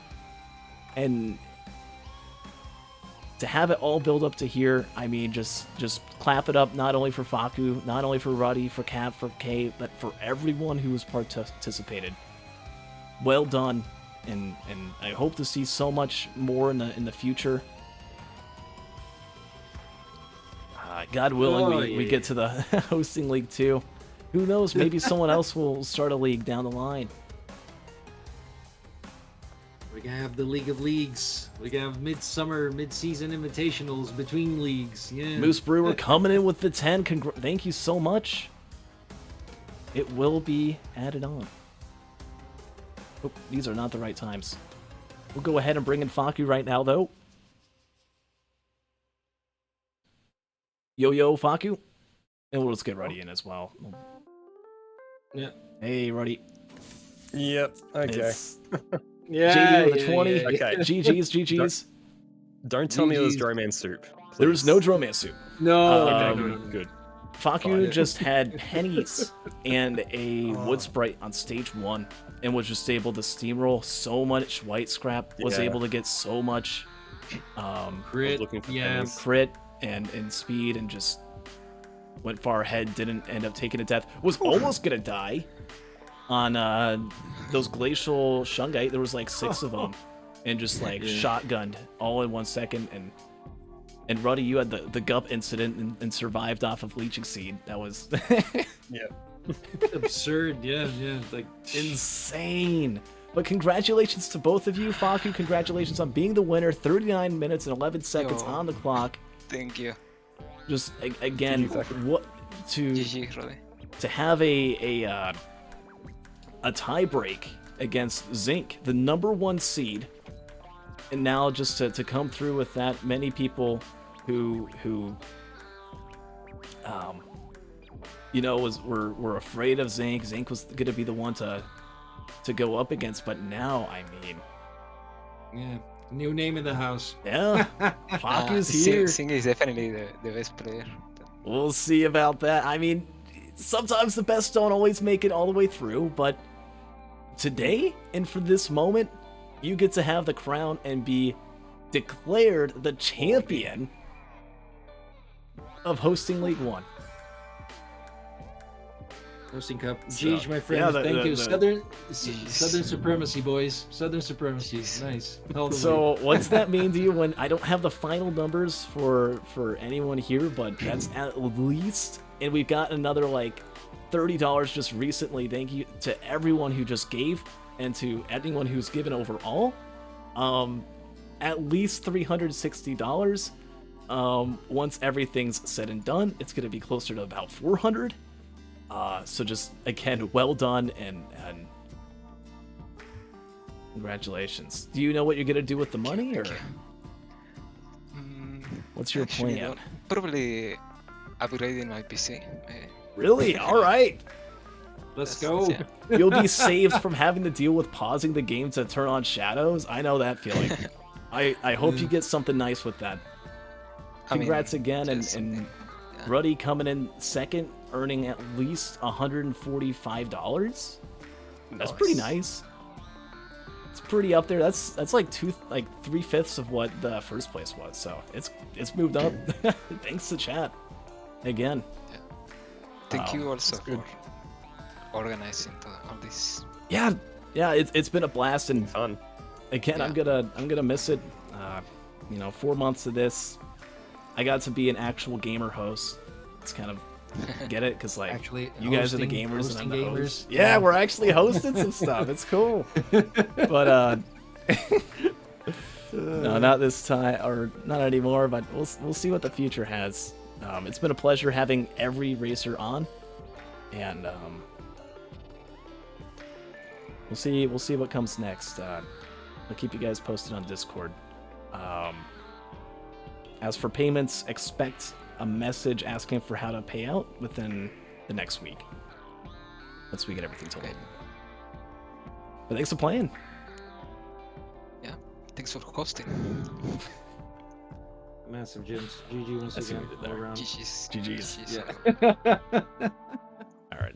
to have it all build up to here. I mean, just clap it up, not only for Faku, not only for Ruddy, for Cap, for K, but for everyone who has participated. Well done, and I hope to see so much more in the future. God willing, we get to the hosting league too. Who knows? Maybe someone else will start a league down the line. We're gonna have the League of Leagues. We're gonna have midsummer, mid-season invitationals between leagues. Yeah. Moose Brewer coming in with the 10. Thank you so much. It will be added on. Oh, these are not the right times. We'll go ahead and bring in Faku right now, though. Yo, Faku. And we'll just get Ruddy in as well. Yeah. Hey, Ruddy. Yep. Okay. It's Yeah. JD with a 20. yeah. Okay. GG's. Don't tell me it was GGs. Dromance soup. There was no Dromance soup. No, Okay, no, no, Good. Faku Fine. just had pennies and a wood sprite on stage 1 and was just able to steamroll so much white scrap, was Yeah. able to get so much Crit. looking for Yeah. pennies. crit and speed, and just went far ahead, didn't end up taking a death, was almost gonna die on those glacial shungite. There was like 6 of them, and just like shotgunned all in 1 second. And Ruddy, you had the gup incident and survived off of leeching seed. That was Yeah. Absurd. Yeah. Like insane. But congratulations to both of you. Faku, congratulations on being the winner. 39 minutes and 11 seconds Yo. on the clock. Thank you. Just again, GG, Faku. what to GG, Roddy. have a tie break against Zinc, the #1 seed, and now just to come through with that many people who were afraid of Zinc. Zinc was going to be the one to go up against, but now, I mean, yeah. New name in the house. yeah, Faku's here. Sing is definitely the best player. We'll see about that. I mean, sometimes the best don't always make it all the way through, but today, and for this moment, you get to have the crown and be declared the champion of Hosting League 1. Hosting Cup. So, Jeez, my friend. yeah, Thank you. Jeez. Southern supremacy, boys. Southern supremacy. Nice. Held the So what's that mean to you when I don't have the final numbers for anyone here, but that's at least, and we've got another like $30 just recently. Thank you to everyone who just gave and to anyone who's given overall. At least $360. Once everything's said and done, it's going to be closer to about 400. So just again, well done and congratulations. Do you know what you're gonna do with the money, or what's your Actually, plan? no. Probably upgrading my PC. Really? All right. Let's That's- go. yeah. You'll be saved from having to deal with pausing the game to turn on shadows. I know that feeling. I hope you get something nice with that. I mean, Congrats again, yes, and yeah. Ruddy coming in second, earning at least $145. That's pretty nice. It's pretty up there. That's like 3/5 of what the first place was. So it's moved up. Thanks to chat again. Thank you also good. for organizing all this. Yeah, it's been a blast, and Fun. again, I'm gonna miss it. 4 months of this, I got to be an actual gamer host. It's kind of get it, because like Actually, you guys are the hosting- gamers and I'm hosting the gamers. host. Yeah, we're actually hosting some stuff. It's cool. But no, not this time, or not anymore. But we'll see what the future has. It's been a pleasure having every racer on, and we'll see what comes next. I'll keep you guys posted on Discord. As for payments, expect a message asking for how to pay out within the next week, once we get everything told. Okay. But thanks for playing. Yeah. Thanks for hosting. Massive gyms. GG once I see what again. we did there. All around. GG's. GG's. GG's. Yeah. All right.